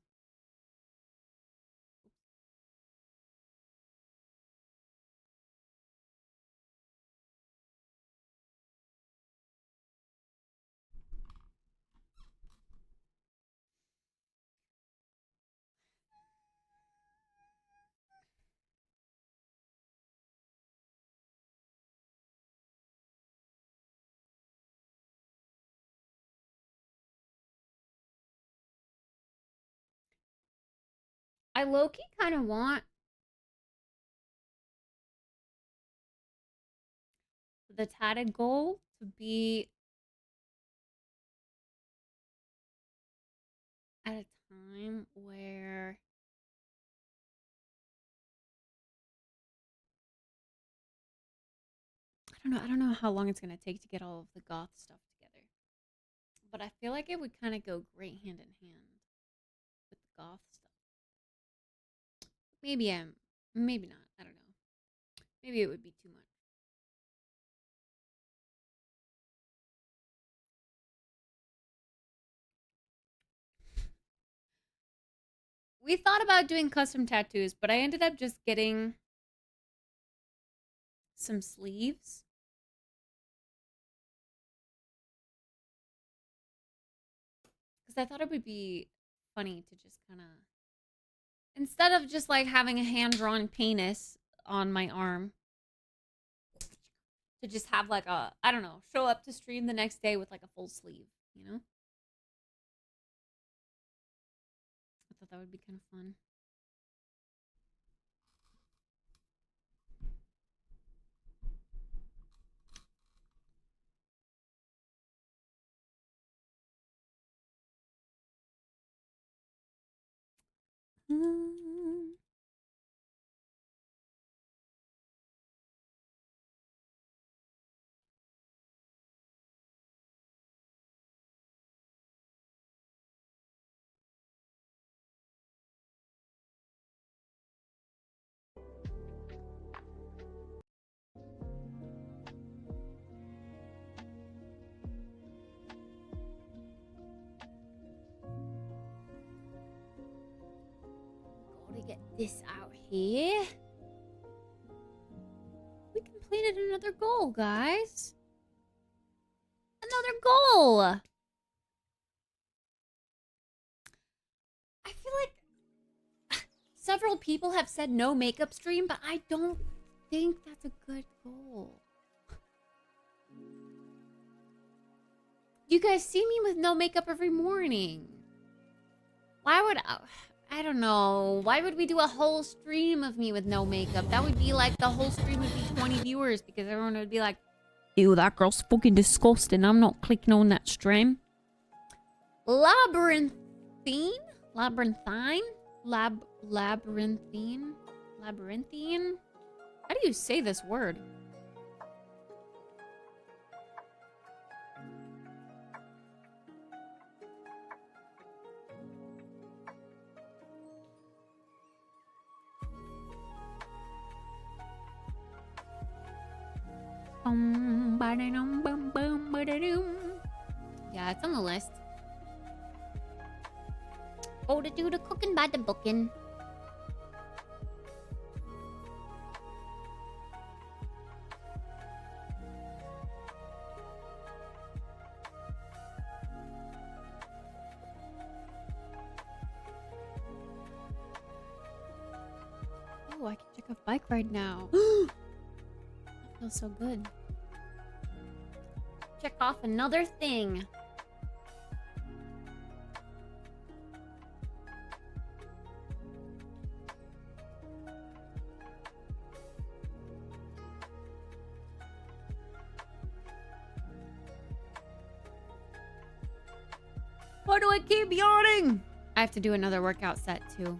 I low-key kind of want the tatted goal to be at a time where I don't know how long it's gonna take to get all of the goth stuff together. But I feel like it would kind of go great hand in hand with the goth stuff. Maybe not. I don't know. Maybe it would be too much. We thought about doing custom tattoos, but I ended up just getting some sleeves. Because I thought it would be funny to just kind of, instead of just like having a hand-drawn penis on my arm, to just have like a, I don't know, show up to stream the next day with like a full sleeve, you know? I thought that would be kind of fun. this out here. We completed another goal, guys. Another goal. I feel like several people have said no makeup stream, but I don't think that's a good goal. You guys see me with no makeup every morning. Why would I don't know. Why would we do a whole stream of me with no makeup? That would be like the whole stream would be 20 viewers because everyone would be like, ew, that girl's fucking disgusting. I'm not clicking on that stream. Labyrinthine? Labyrinthine? Labyrinthine? Labyrinthine? How do you say this word? Yeah, it's on the list. Oh, to do the cooking by the booking. Oh, I can check off bike ride now. That feels so good. Check off another thing. Why do I keep yawning? I have to do another workout set too.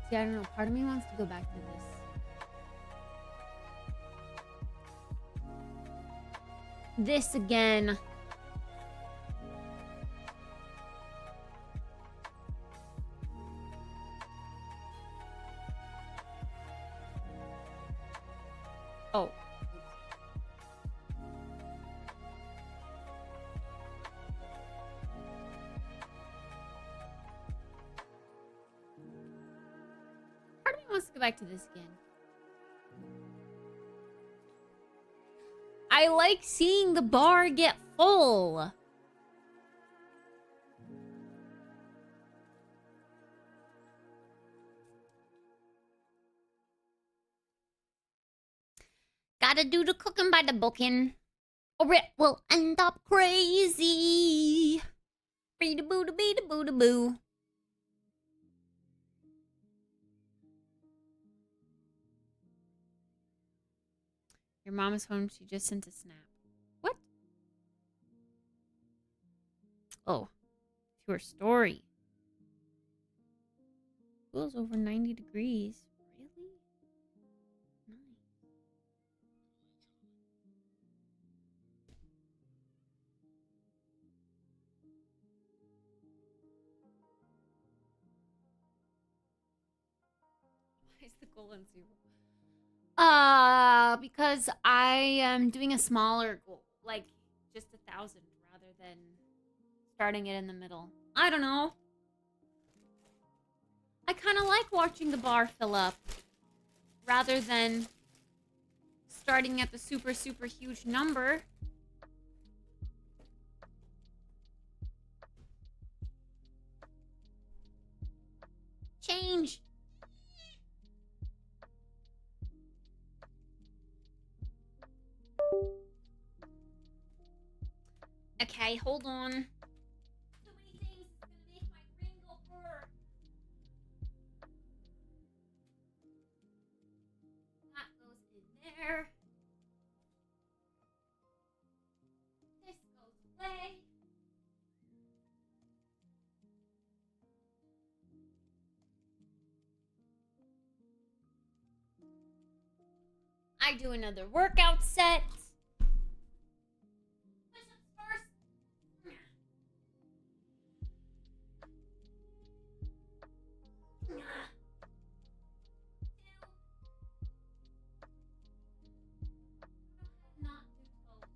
See, I don't know. Part of me wants to go back to this. This again. Oh. Part of me wants to go back to this again. I like seeing the bar get full. Gotta do the cooking by the booking, or it will end up crazy. Bee da boo da bee da boo da boo. Your mom is home. She just sent a snap. What? Oh, to her story. Feels over 90 degrees. Really? Nice. Why is the goal on 0? Because I am doing a smaller goal, like just 1,000 rather than starting it in the middle. I don't know. I kind of like watching the bar fill up rather than starting at the super, super huge number. Change. Okay, hold on. So many things. It's gonna make my brain go burr. That goes in there. I do another workout set. Push-ups first. Not do toe.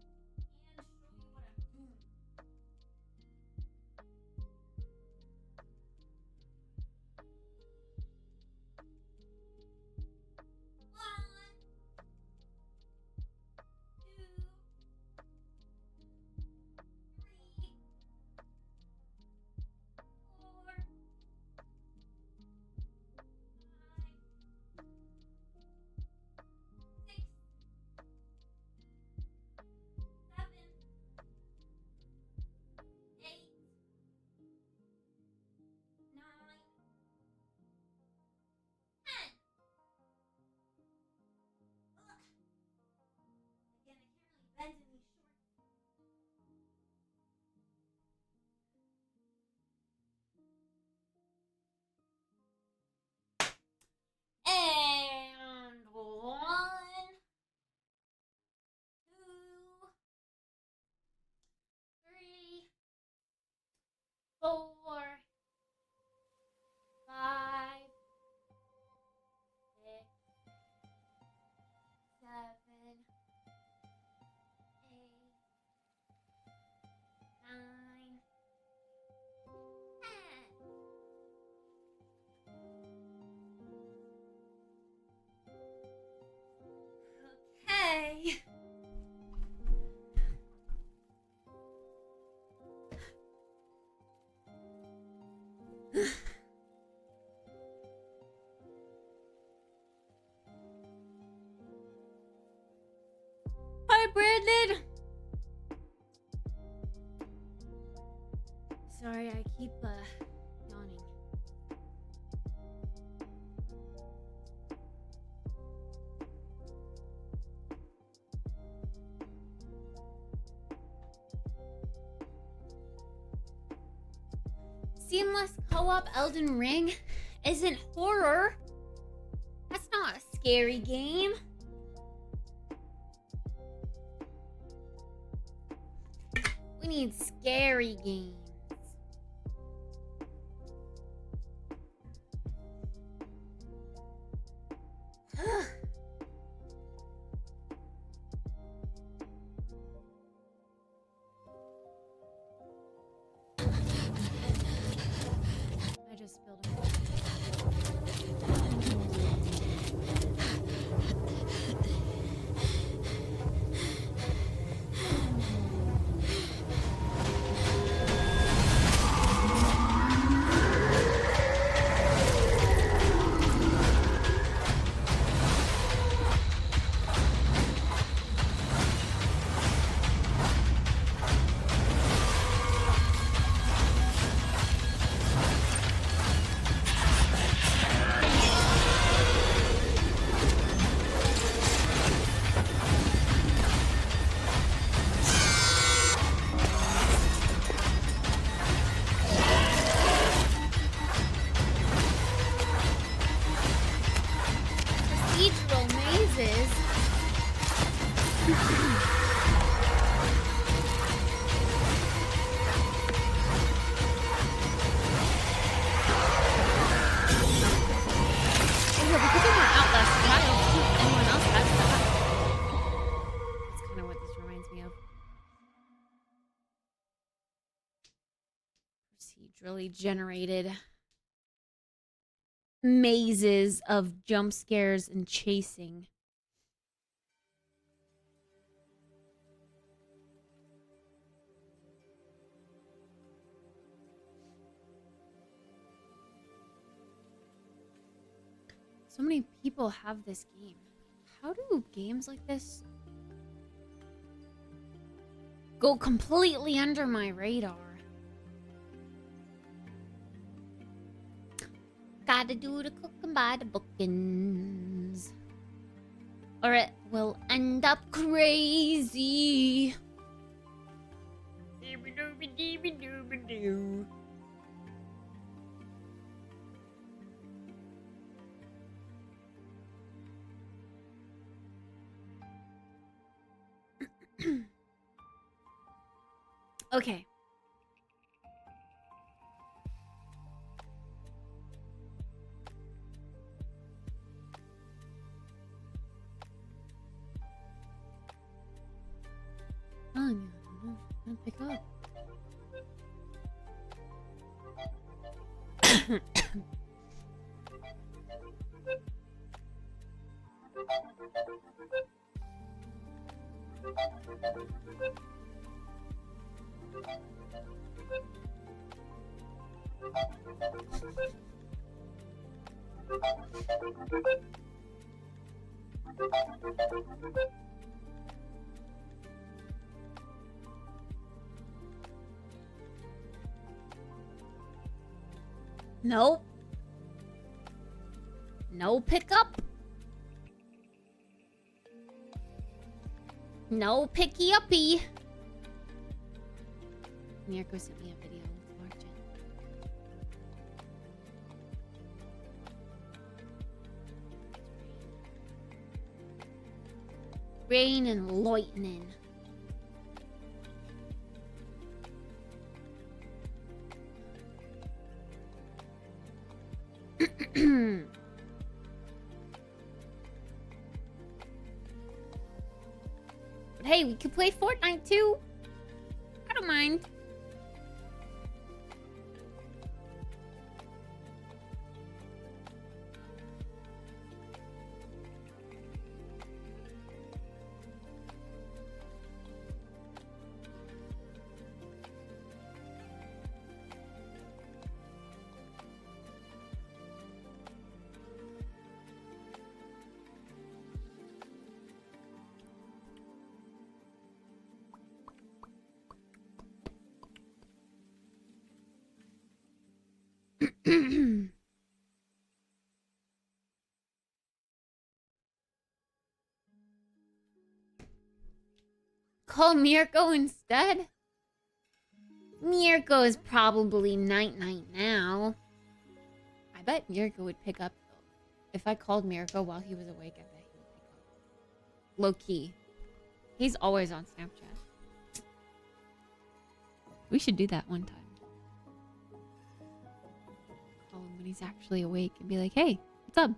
And show you what I'm doing. One, two, three, 4, 5, 6, 7, 8, 9, 10. Ugh. Again, I can't really bend in these shorts. And 1, 2, 3, 4, 5, 6, 7, 8, 9, 10. Okay. Hi, Brandon. Sorry, I keep yawning. Seamless co-op Elden Ring isn't horror. That's not a scary game. We need scary games. I just spilled a procedural mazes. Oh yeah, because we were Outlast Trials too. Anyone else has that? That's kind of what this reminds me of. Procedurally generated mazes of jump scares and chasing. So many people have this game. How do games like this go completely under my radar? Gotta do the cooking by the bookings, or it will end up crazy. Okay. Oh, no, no, pick up. Nope. No pickup. No picky uppy. Mirko sent me a video with Margin. Rain and lightning. But hey, we could play Fortnite too. I don't mind. Call Mirko instead? Mirko is probably night-night now. I bet Mirko would pick up, though. If I called Mirko while he was awake, I bet he would pick up. Low-key. He's always on Snapchat. We should do that one time. Call him when he's actually awake and be like, hey, what's up?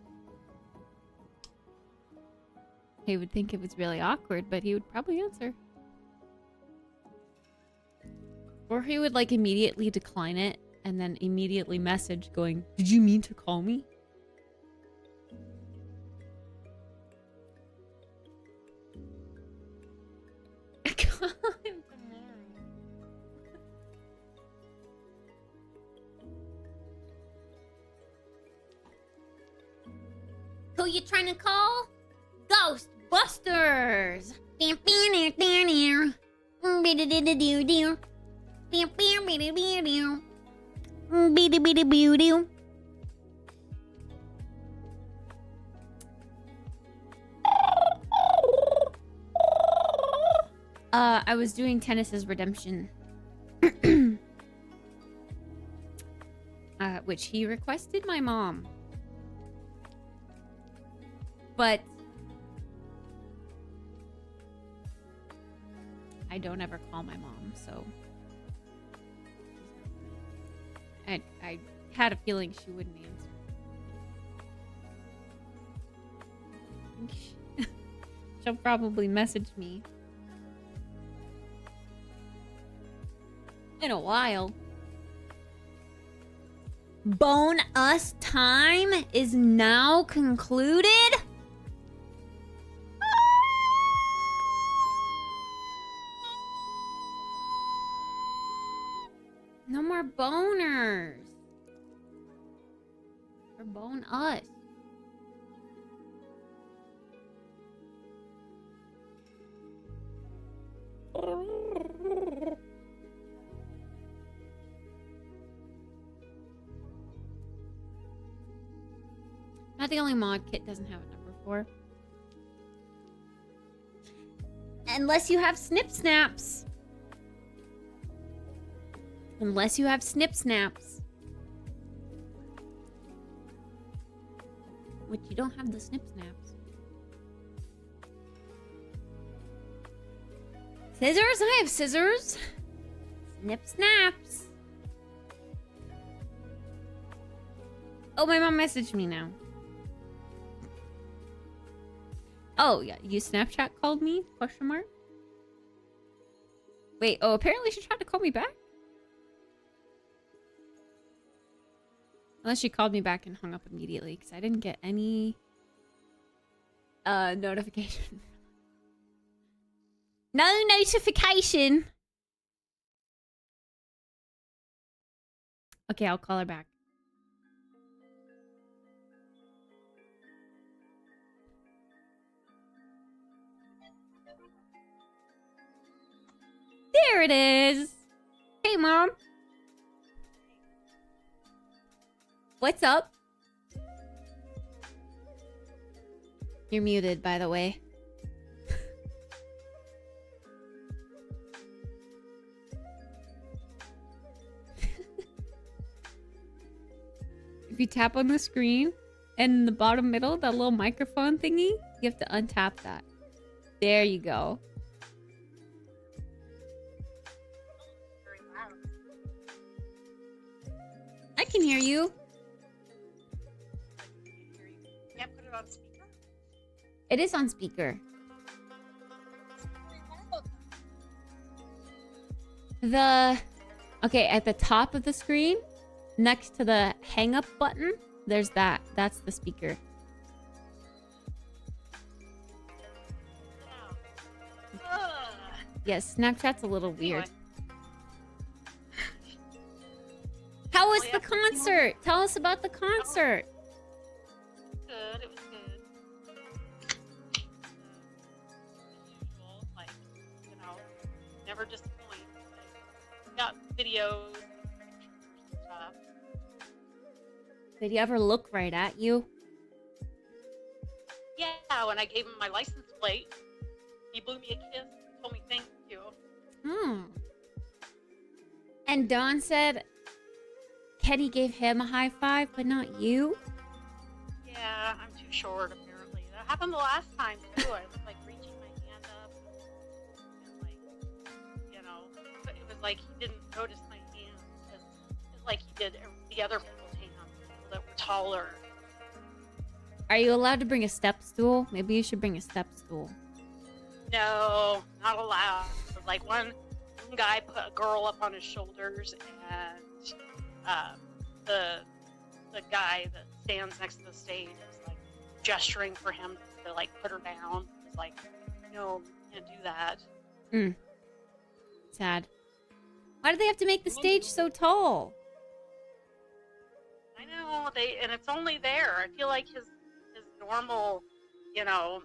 He would think it was really awkward, but he would probably answer. Or he would like immediately decline it and then immediately message going, did you mean to call me? Call him tomorrow. Who you trying to call? Ghostbusters! I was doing Tennis's Redemption. Which he requested my mom. But I don't ever call my mom, so I had a feeling she wouldn't answer. She'll probably message me in a while. Bone Us time is now concluded? No more boners. Or bone us. Not the only mod Kit doesn't have a number for. Unless you have snip snaps. Unless you have snip snaps. Which you don't have the snip snaps. Scissors? I have scissors. Snip snaps. Oh, my mom messaged me now. Oh, yeah. You Snapchat called me? Question mark. Wait, oh, apparently she tried to call me back? Unless she called me back and hung up immediately, because I didn't get any notification. No notification! Okay, I'll call her back. There it is! Hey, Mom! What's up? You're muted, by the way. If you tap on the screen and in the bottom middle, that little microphone thingy, you have to untap that. There you go. I can hear you. Can't put it on speaker? It is on speaker. Okay, at the top of the screen, next to the hang up button, there's that. That's the speaker. Yes, Snapchat's a little weird. How was the concert? Tell us about the concert. Good, it was good. Usual, like, you know, never disappoint. Like, got videos, pictures, and stuff. Did he ever look right at you? Yeah, when I gave him my license plate, he blew me a kiss and told me thank you. Hmm. And Dawn said Kenny gave him a high five, but not you? Yeah, I'm too short, apparently. That happened the last time, too. I was, like, reaching my hand up. And, like, you know, but it was like he didn't notice my hand. Like he did the other people's hands, people that were taller. Are you allowed to bring a step stool? Maybe you should bring a step stool. No, not allowed. Like, one guy put a girl up on his shoulders, and the guy that stands next to the stage is like gesturing for him to like put her down. It's like, no, you can't do that. Sad. Why do they have to make the stage so tall? I know, and it's only there. I feel like his normal, you know,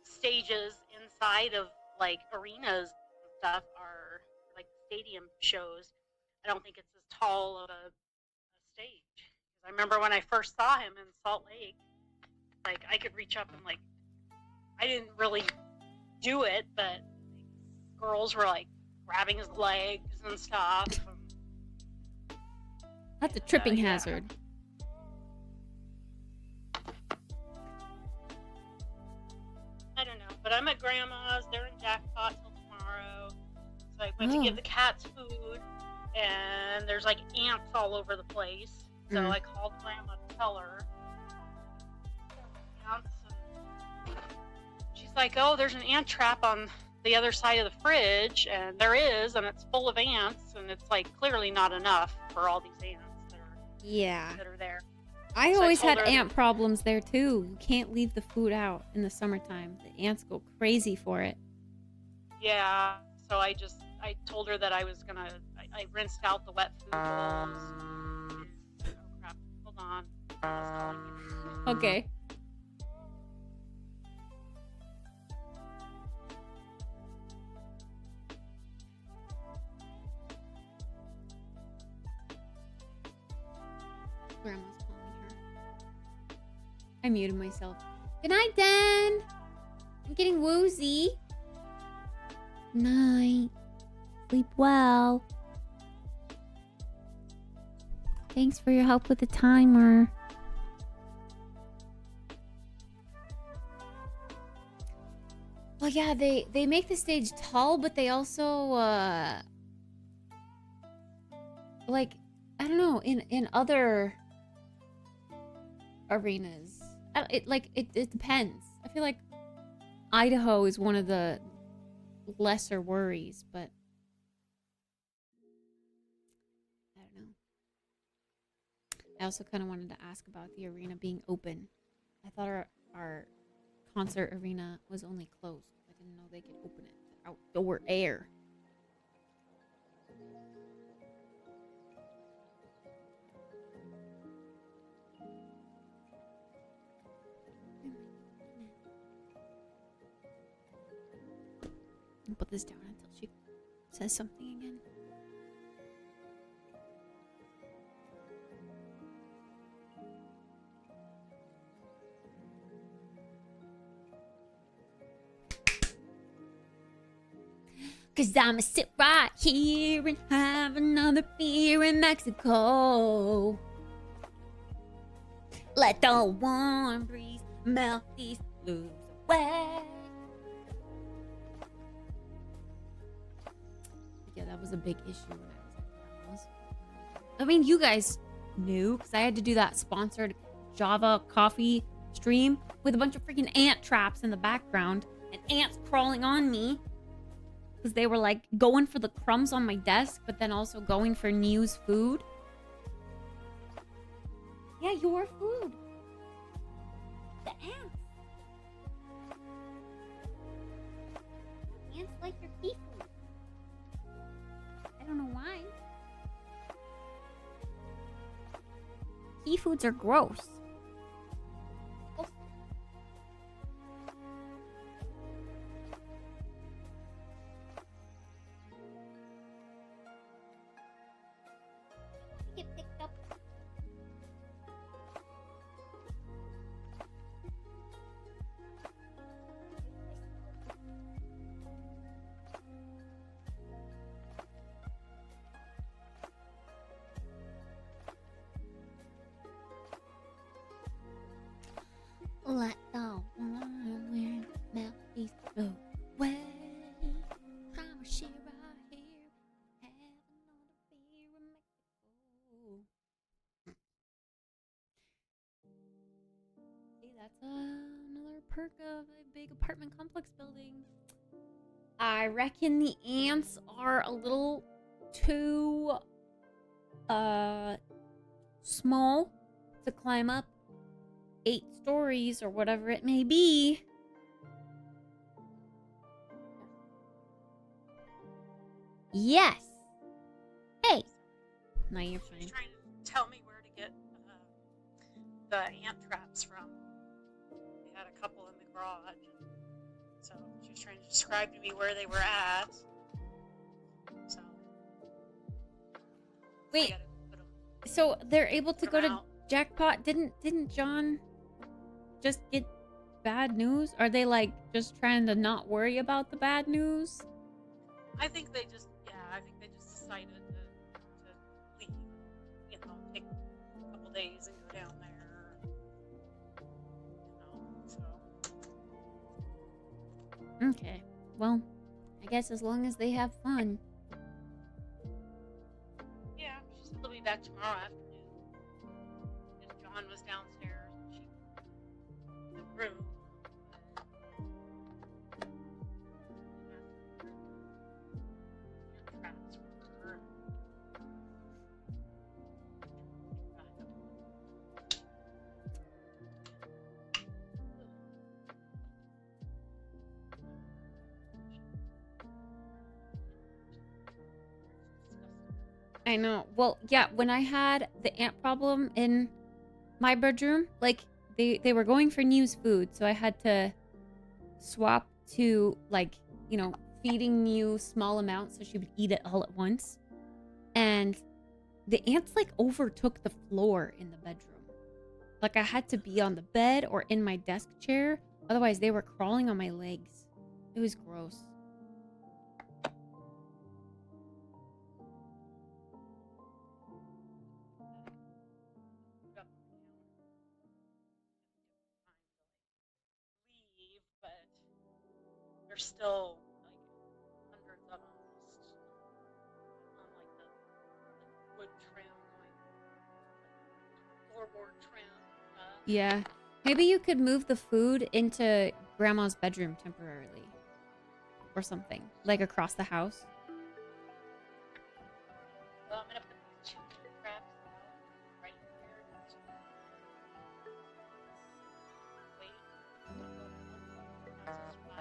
stages inside of like arenas and stuff are like stadium shows. I don't think it's as tall of a stage. I remember when I first saw him in Salt Lake, like I could reach up and like, I didn't really do it, but girls were like grabbing his legs and stuff. That's a tripping hazard. I don't know, but I'm at Grandma's. They're in Jackpot till tomorrow. So I went to give the cats food, and there's like ants all over the place. So I called Grandma to tell her. Ants, and she's like, "Oh, there's an ant trap on the other side of the fridge," and there is, and it's full of ants, and it's like clearly not enough for all these ants that are there. I So always told had her ant problems there too. You can't leave the food out in the summertime. The ants go crazy for it. Yeah, so I told her that I was gonna, I rinsed out the wet food bowls. Oh crap, hold on. Grandma's calling me. Okay. Grandma's calling her. I muted myself. Good night, Dan. I'm getting woozy. Night. Sleep well. Thanks for your help with the timer. Well, yeah, they make the stage tall, but they also like, I don't know, in other arenas, it depends. I feel like Idaho is one of the lesser worries, but I don't know. I also kind of wanted to ask about the arena being open. I thought our concert arena was only closed. I didn't know they could open it to outdoor air. I'll put this down until she says something again. Cause I'ma sit right here and have another beer in Mexico. Let the warm breeze melt these blues away. Yeah, that was a big issue when I was at Grandma's. I mean, you guys knew, because I had to do that sponsored Java coffee stream with a bunch of freaking ant traps in the background and ants crawling on me. Because they were like going for the crumbs on my desk, but then also going for New's food. Yeah, your food. The ants. Ants like your pea food. I don't know why. Pea foods are gross. Get picked up. Let the warm wind melt these blue away. Come share right here. Have another beer in Mexico. See, that's another perk of a big apartment complex building. I reckon the ants are a little too small to climb up 8 stories or whatever it may be. Yes. Hey. No, you're fine. She's trying to tell me where to get the ant traps from. We had a couple in the garage. So she was trying to describe to me where they were at. So. Wait. So they're able to go to Jackpot? Didn't John just get bad news? Are they like just trying to not worry about the bad news? I think they just decided to leave. You know, take a couple days and go down there. You know, so. Okay. Well, I guess as long as they have fun. Yeah, she said they'll be back tomorrow afternoon. Because John was downstairs and she in the room. I know. Well, yeah, when I had the ant problem in my bedroom, like they were going for New's food, so I had to swap to like, you know, feeding New small amounts so she would eat it all at once. And the ants like overtook the floor in the bedroom. Like I had to be on the bed or in my desk chair, otherwise they were crawling on my legs. It was gross. Leave, but there's still like hundreds of them just on like the wood for trim. Yeah. Maybe you could move the food into Grandma's bedroom temporarily. Or something. Like across the house. Well, I'm gonna put these two traps out right here. Wait. Process 5.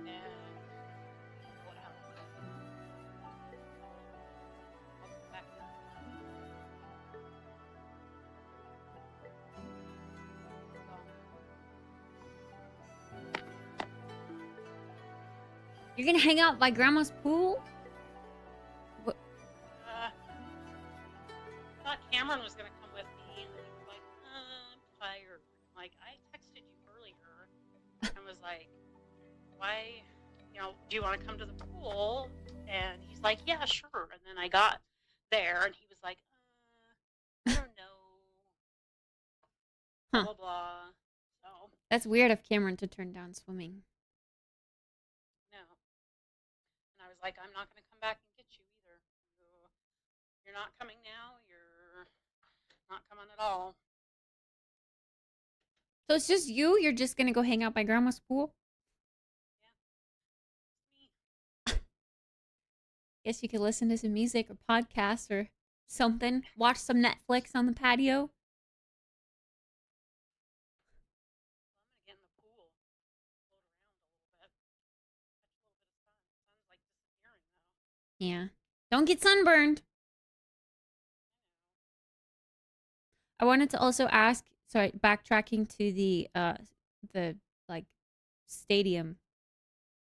And what else? I'll come back in. You're gonna hang out by Grandma's pool? What? I thought Cameron was gonna come with me, and he was like, I'm tired. Like, I texted you earlier and was like, why, do you want to come to the pool? And he's like, yeah, sure. And then I got there, and he was like, I don't know. Blah, Huh. blah, blah. So, That's weird of Cameron to turn down swimming. no. And I was like, I'm not going to come back and get you either. You're not coming now. You're not coming at all. So it's just you? You're just gonna go hang out by Grandma's pool? Me. Guess you could listen to some music or podcasts or something. Watch some Netflix on the patio. I'm gonna get in the pool, float around a little bit, catch a little bit of sun. The sun's like disappearing though. Yeah. Don't get sunburned. I wanted to also ask, sorry, backtracking to the like stadium.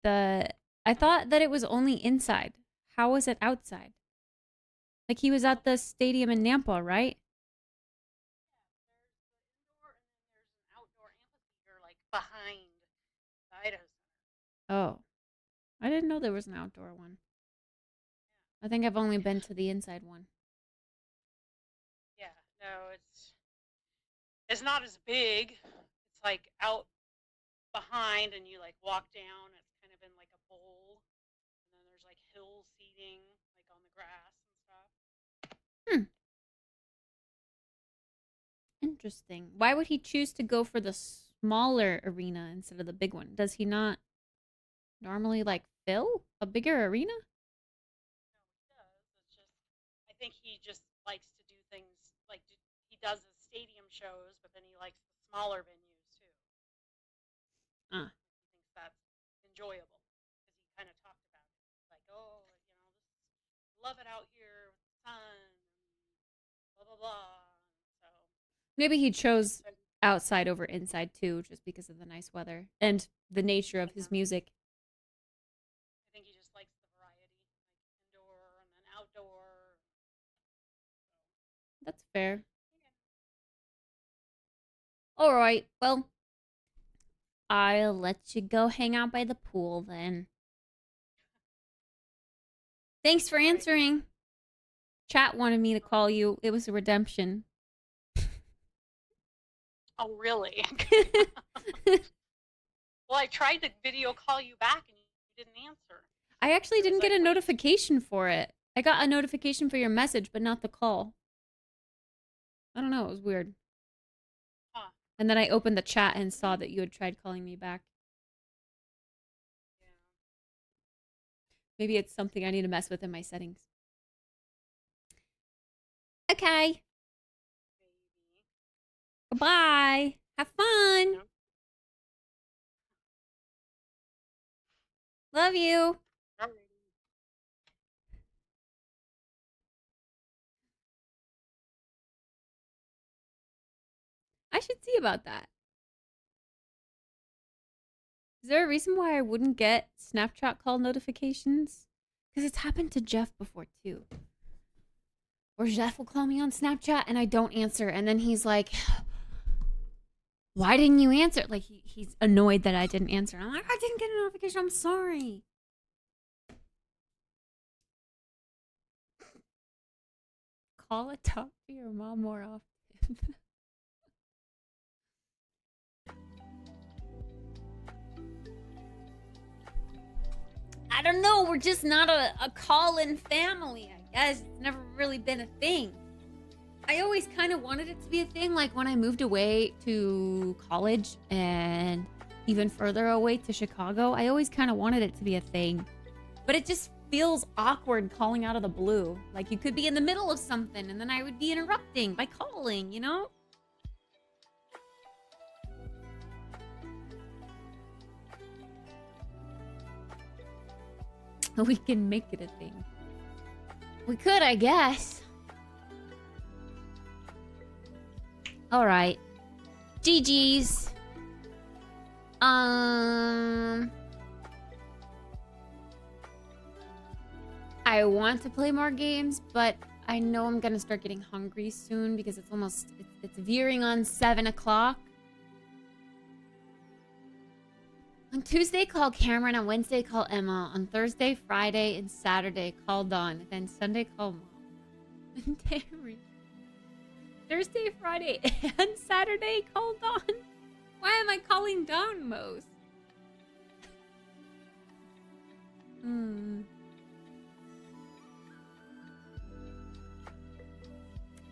I thought that it was only inside. How was it outside? Like he was at the stadium in Nampa, right? There's the indoor and then there's an outdoor amphitheater like behind the Idaho Center. Oh. I didn't know there was an outdoor one. I think I've only been to the inside one. Yeah, no, it's not as big. It's like out behind, and you like walk down. It's kind of in like a bowl, and then there's like hill seating, like on the grass and stuff. Interesting. Why would he choose to go for the smaller arena instead of the big one? Does he not normally like fill a bigger arena? No, he does. It's just, I think he just likes to do things like he does his stadium shows, but then he likes the smaller venues too. He thinks that's enjoyable because he kind of talked about it. Like, oh, love it out here with the sun, and blah blah blah. So Maybe he chose outside over inside too, just because of the nice weather and the nature of his music. I think he just likes the variety, like indoor and then outdoor. That's fair. Yeah. All right. Well, I'll let you go hang out by the pool then. Thanks for answering. Chat wanted me to call you. It was a redemption. Oh, really? Well, I tried to video call you back and you didn't answer. I actually didn't get a like, wait. notification for it. I got a notification for your message, but not the call. I don't know. It was weird. Huh. And then I opened the chat and saw that you had tried calling me back. Yeah. Maybe it's something I need to mess with in my settings. Okay. Baby. Goodbye. Have fun. Yep. Love you. Alrighty. I should see about that. Is there a reason why I wouldn't get Snapchat call notifications? Because it's happened to Jeff before too. Or Jeff will call me on Snapchat and I don't answer. And then he's like, why didn't you answer? Like he's annoyed that I didn't answer. I'm like, I didn't get a notification. I'm sorry. Call or talk to your mom more often. I don't know. We're just not a call-in family, I guess. It's never really been a thing. I always kind of wanted it to be a thing. Like when I moved away to college and even further away to Chicago, I always kind of wanted it to be a thing. But it just feels awkward calling out of the blue. Like you could be in the middle of something and then I would be interrupting by calling, you know? We can make it a thing. We could, I guess. Alright. GG's. I want to play more games, but I know I'm gonna start getting hungry soon because it's almost, it's veering on 7 o'clock. On Tuesday, call Cameron. On Wednesday, call Emma. On Thursday, Friday, and Saturday, call Dawn. Then Sunday, call Mom. And Terry. Thursday, Friday, and Saturday, call Dawn. Why am I calling Dawn most?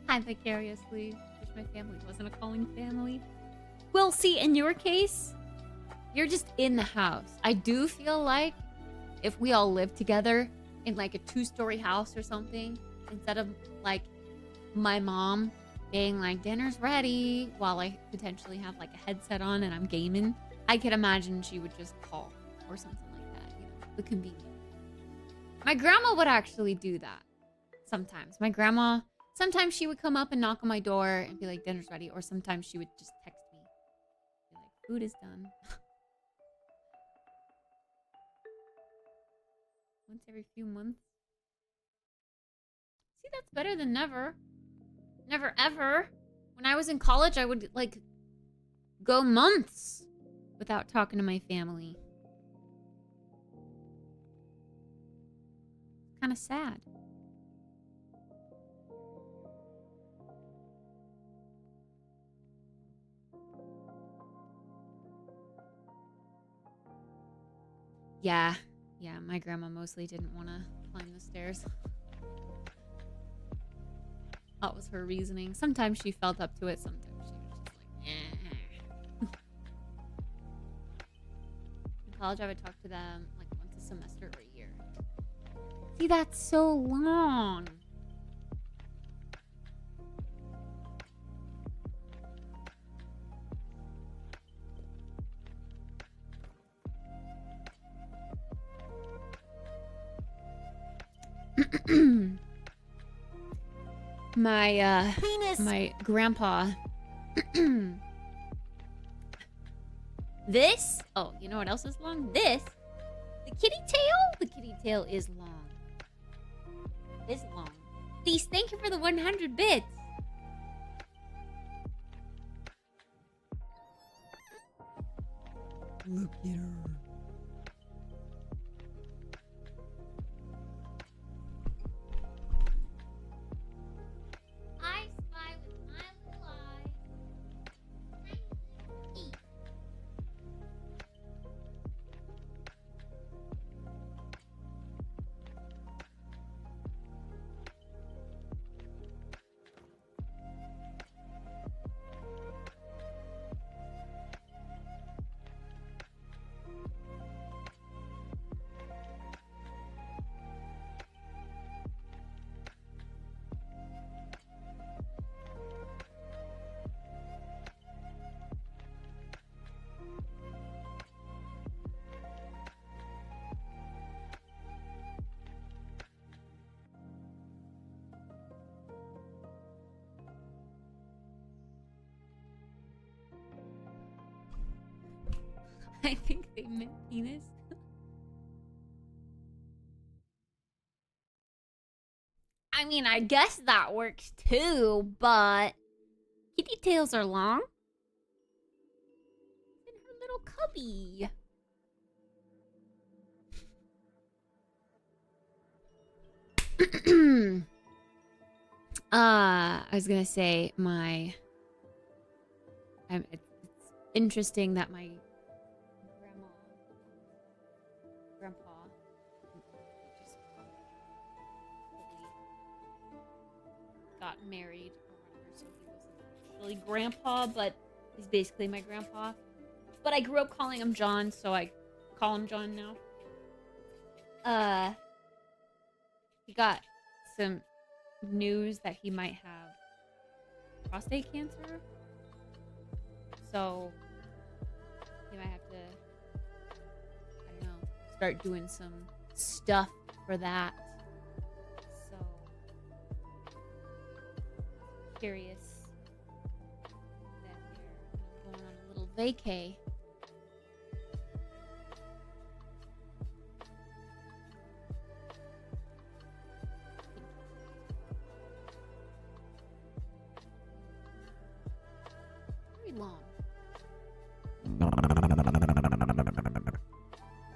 Hi, vicariously. Wish my family wasn't a calling family. Well, see, in your case, you're just in the house. I do feel like if we all lived together in like a 2-story house or something, instead of like my mom being like, dinner's ready, while I potentially have like a headset on and I'm gaming, I could imagine she would just call or something like that, you know, the convenience. My grandma would actually do that sometimes. My grandma, sometimes she would come up and knock on my door and be like, dinner's ready, or sometimes she would just text me, be like, food is done. Once every few months. See, that's better than never. Never ever. When I was in college, I would, like, go months without talking to my family. Kind of sad. Yeah, my grandma mostly didn't want to climb the stairs. That was her reasoning. Sometimes she felt up to it, sometimes she was just like, eh. In college, I would talk to them like once a semester or a year. See, that's so long. My grandpa. This? Oh, you know what else is long? This. The kitty tail? The kitty tail is long. This long. Please, thank you for the 100 bits. Look at her. I spy with my little eyes. Tiny. I think they meant penis. I mean, I guess that works too, but kitty tails are long. And her little cubby. I was gonna say it's interesting that my grandpa just got married or so he wasn't actually grandpa, but he's basically my grandpa. But I grew up calling him John, so I call him John now. He got some news that he might have prostate cancer. So he might have to, I don't know, start doing some stuff for that. So curious that they're going on a little vacay. Very long.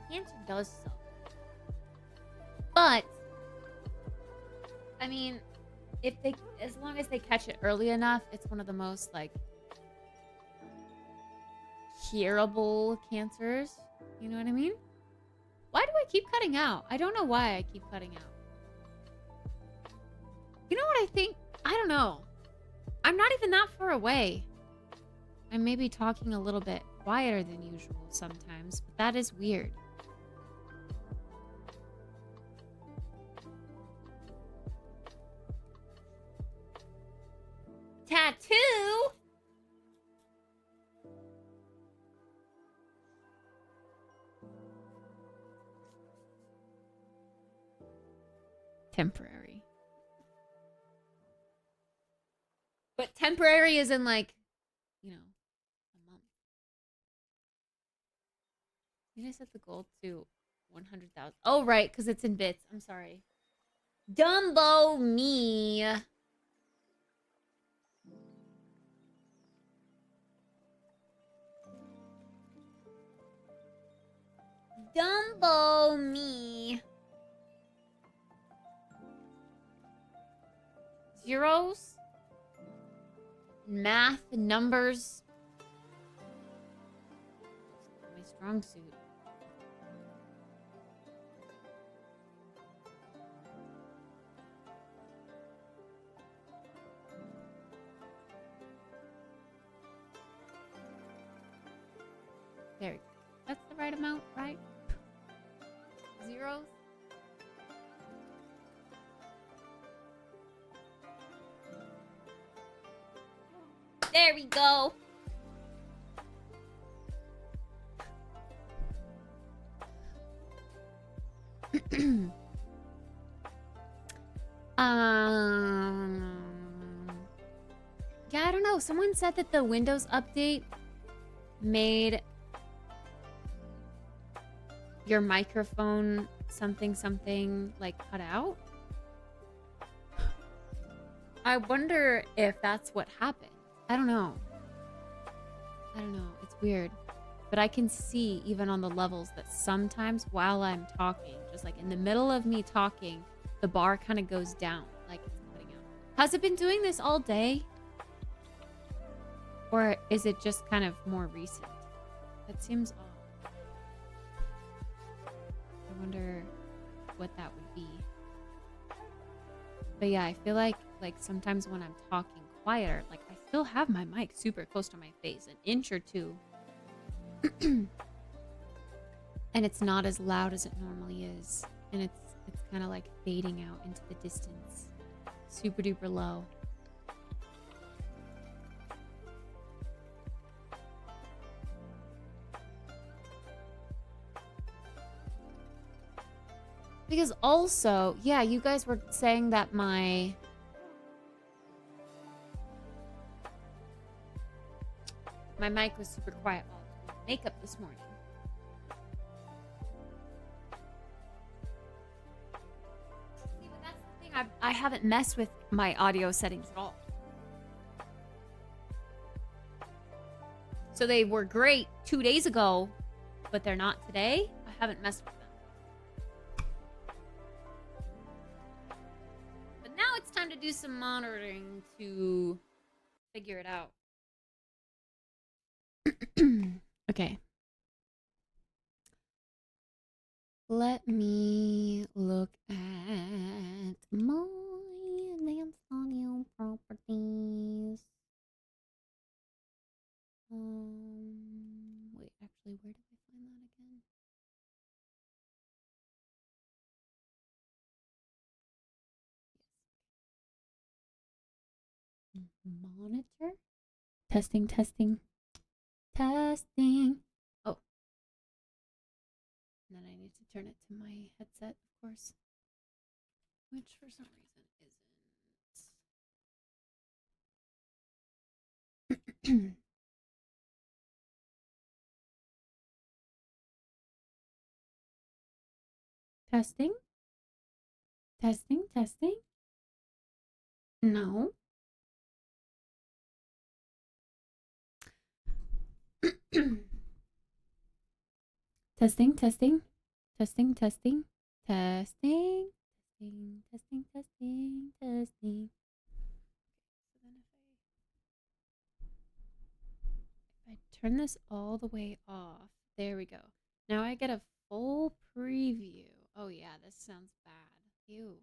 Cancer does so. But I mean, as long as they catch it early enough, it's one of the most like curable cancers. You know what I mean? Why do I keep cutting out? I don't know why I keep cutting out. You know what I think? I don't know. I'm not even that far away. I may be talking a little bit quieter than usual sometimes, but that is weird. Tattoo? Temporary. But temporary is in like, you know, a month. Did I set the goal to 100,000? Oh, right, because it's in bits. I'm sorry. Dumbo me. Dumbo me. Zeros. Math, numbers. My strong suit. There we go. That's the right amount, right? Zeros. There we go. Yeah, I don't know. Someone said that the Windows update made your microphone something like cut out. I wonder if that's what happened. I don't know. It's weird. But I can see even on the levels that sometimes while I'm talking, just like in the middle of me talking, the bar kind of goes down, like it's cutting out. Has it been doing this all day? Or is it just kind of more recent? That seems odd. I wonder what that would be. But yeah, I feel like sometimes when I'm talking quieter, like I still have my mic super close to my face, an inch or two. And it's not as loud as it normally is. And it's kind of like fading out into the distance. Super duper low. Because also, yeah, you guys were saying that my mic was super quiet while I was doing makeup this morning. See, but that's the thing. I haven't messed with my audio settings at all. So they were great 2 days ago, but they're not today. I haven't messed with them. But now it's time to do some monitoring to figure it out. Okay. Let me look at my advanced audio properties. monitor. Testing, testing, testing. Oh. And then I need to turn it to my headset, of course. Which for some reason isn't. Testing. Testing, testing. No. Testing, testing, testing, testing, testing, testing, testing, testing, testing. So then if I turn this all the way off, there we go. Now I get a full preview. Oh yeah, this sounds bad. Ew.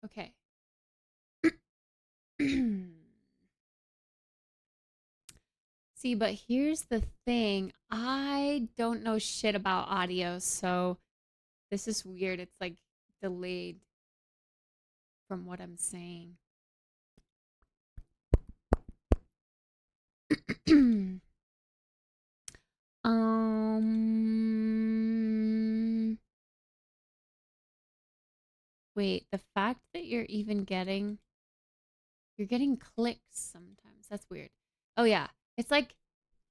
Okay. See, but here's the thing. I don't know shit about audio, so this is weird. It's like delayed from what I'm saying. Wait, the fact that you're getting clicks sometimes. That's weird. Oh yeah, it's like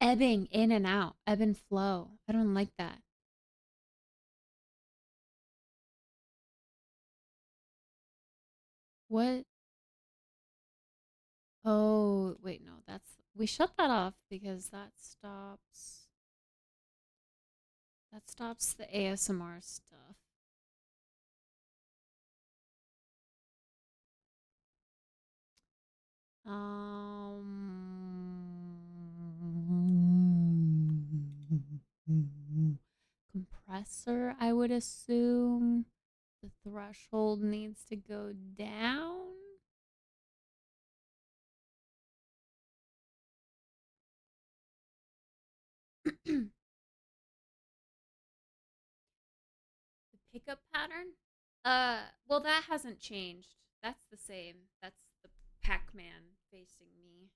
ebbing in and out, ebb and flow. I don't like that. What? Oh, wait, no, we shut that off because that stops the ASMR stuff. Compressor, I would assume. The threshold needs to go down. The pickup pattern? Well, that hasn't changed. That's the same. That's the Pac-Man facing me.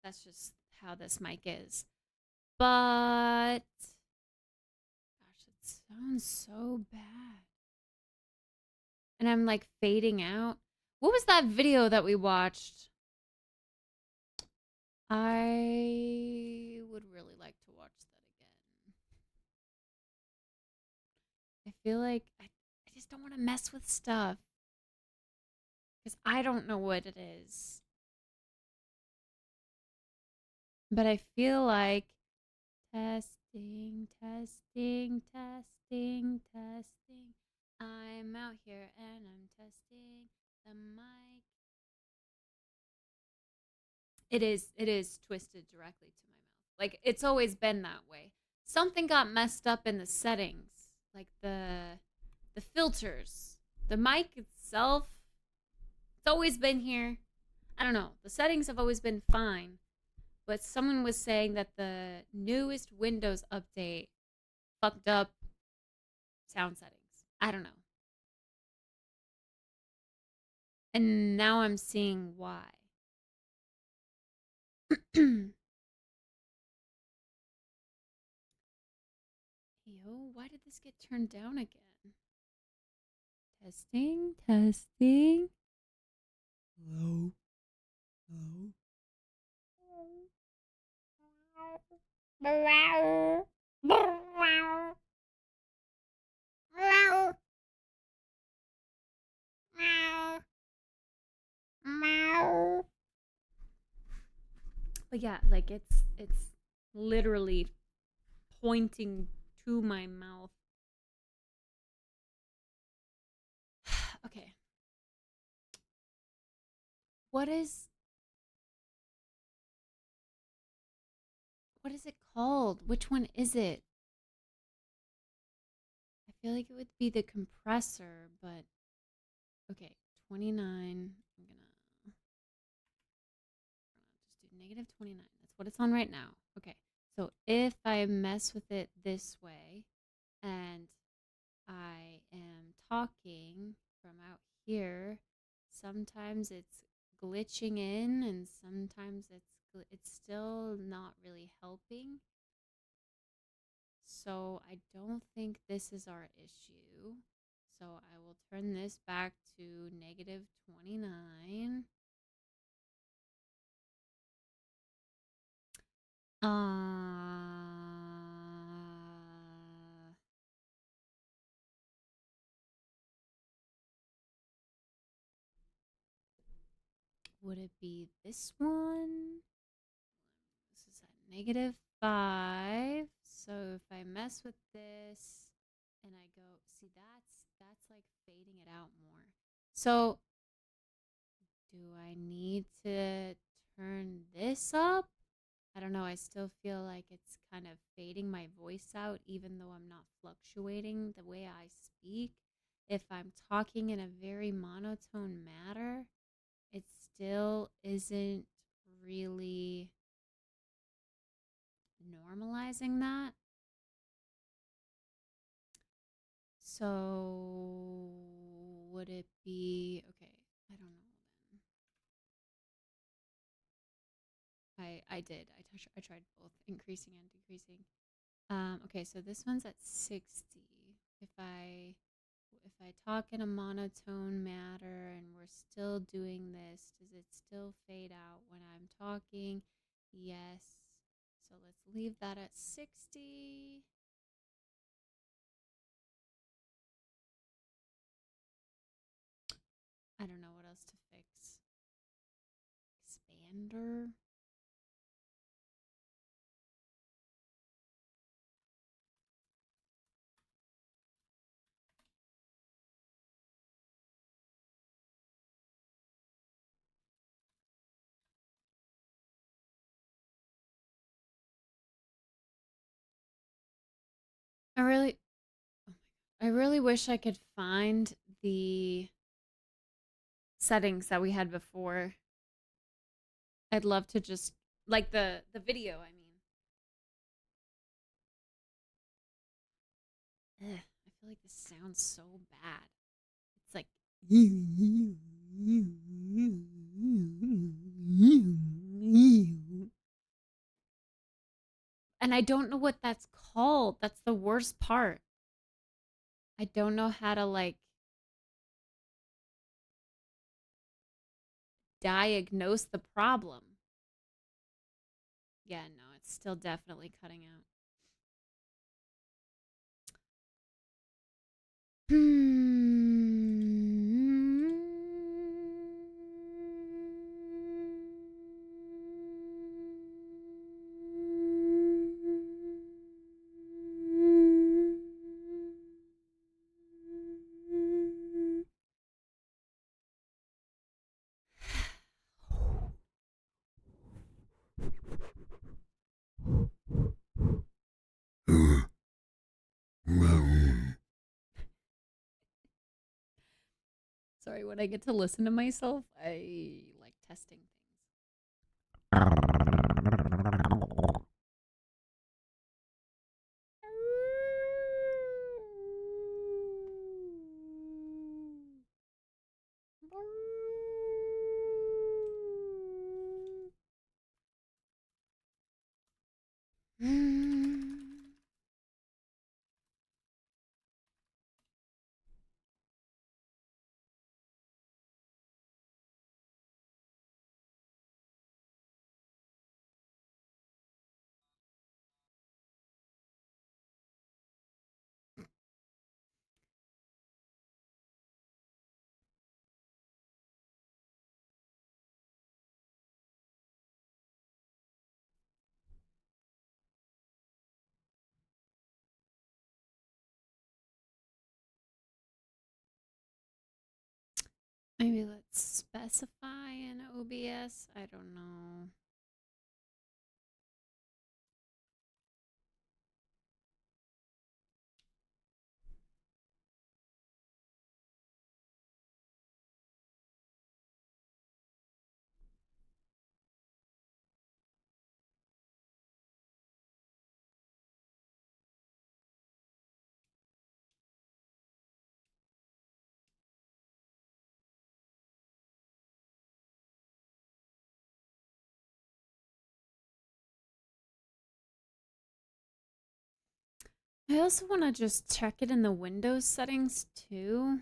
That's just how this mic is. But gosh, it sounds so bad. And I'm like fading out. What was that video that we watched? I would really like to watch that again. I feel like I just don't want to mess with stuff. Because I don't know what it is. But I feel like testing, testing, testing, testing. I'm out here and I'm testing the mic. It is twisted directly to my mouth. Like it's always been that way. Something got messed up in the settings, like the filters. The mic itself, it's always been here. I don't know. The settings have always been fine. But someone was saying that the newest Windows update fucked up sound settings. I don't know. And now I'm seeing why. Yo, why did this get turned down again? Testing, testing. Hello, hello. But yeah, like it's literally pointing to my mouth. Okay. What is it called? Which one is it? I feel like it would be the compressor, but okay, 29. I'm gonna just do negative 29. That's what it's on right now. Okay, so if I mess with it this way and I am talking from out here, sometimes it's glitching in and sometimes it's still not really helping. So I don't think this is our issue. So I will turn this back to -29. Would it be this one? This is at -5. So if I mess with this and I go, see, that's like fading it out more. So do I need to turn this up? I don't know. I still feel like it's kind of fading my voice out, even though I'm not fluctuating the way I speak. If I'm talking in a very monotone manner, it still isn't really normalizing that. So would it be okay? I don't know then. I did. I tried both increasing and decreasing. Okay, so this one's at 60. If I talk in a monotone manner and we're still doing this, does it still fade out when I'm talking? Yes. So let's leave that at 60. I don't know what else to fix. Expander. I really, oh my God. I really wish I could find the settings that we had before. I'd love to just like the video, I mean. Ugh, I feel like this sounds so bad. It's like and I don't know what that's called. That's the worst part. I don't know how to like diagnose the problem. Yeah, no, it's still definitely cutting out. Sorry, when I get to listen to myself, I like testing things. Maybe let's specify in OBS. I don't know. I also want to just check it in the Windows settings too.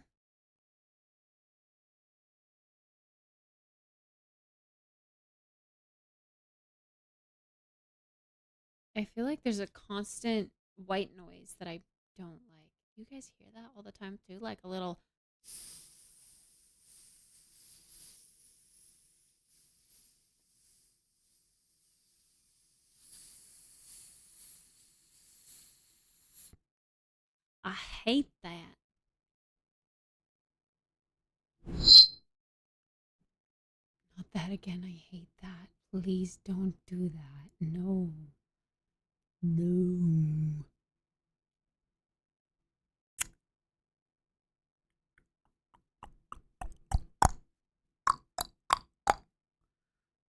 I feel like there's a constant white noise that I don't like. You guys hear that all the time too? Like a little. I hate that. Not that again. I hate that. Please don't do that. No. No.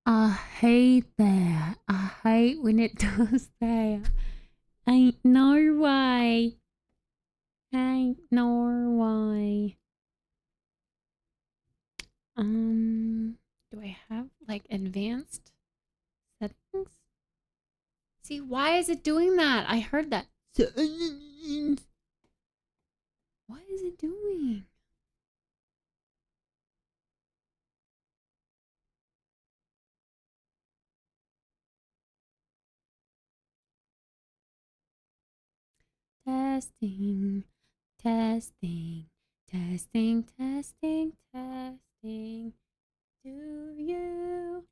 I hate that. I hate when it does that. Ain't no way. Ain't no way. Do I have like advanced settings? See, why is it doing that? I heard that. What is it doing? Testing, testing, testing, testing, testing. Do you?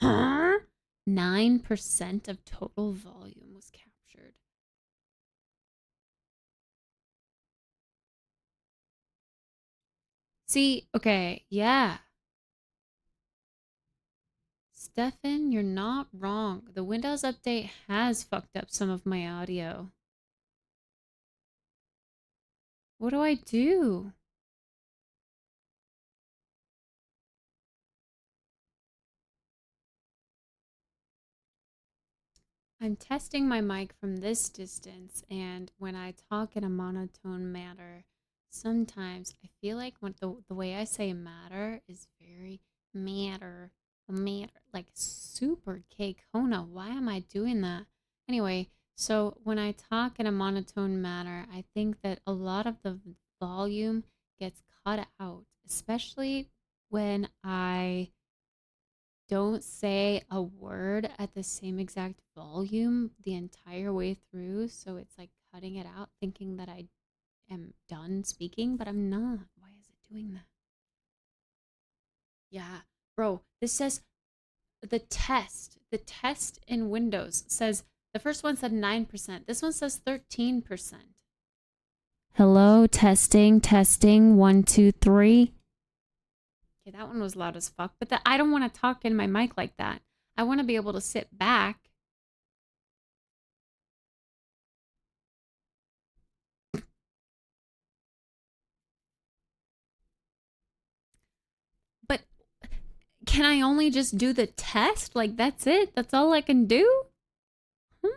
Huh? 9% of total volume was captured. See, okay, yeah. Stefan, you're not wrong. The Windows update has fucked up some of my audio. What do I do? I'm testing my mic from this distance, and when I talk in a monotone manner, sometimes I feel like when the way I say matter is very matter, like super K Kona. Why am I doing that? Anyway, so when I talk in a monotone manner, I think that a lot of the volume gets cut out, especially when I don't say a word at the same exact volume the entire way through. So it's like cutting it out, thinking that I am done speaking, but I'm not. Why is it doing that? Yeah, bro, this says the test in Windows says the first one said 9%. This one says 13%. Hello, testing, testing, 1, 2, 3. Okay, that one was loud as fuck, but I don't want to talk in my mic like that. I want to be able to sit back. But can I only just do the test? Like, that's it? That's all I can do? Hmm?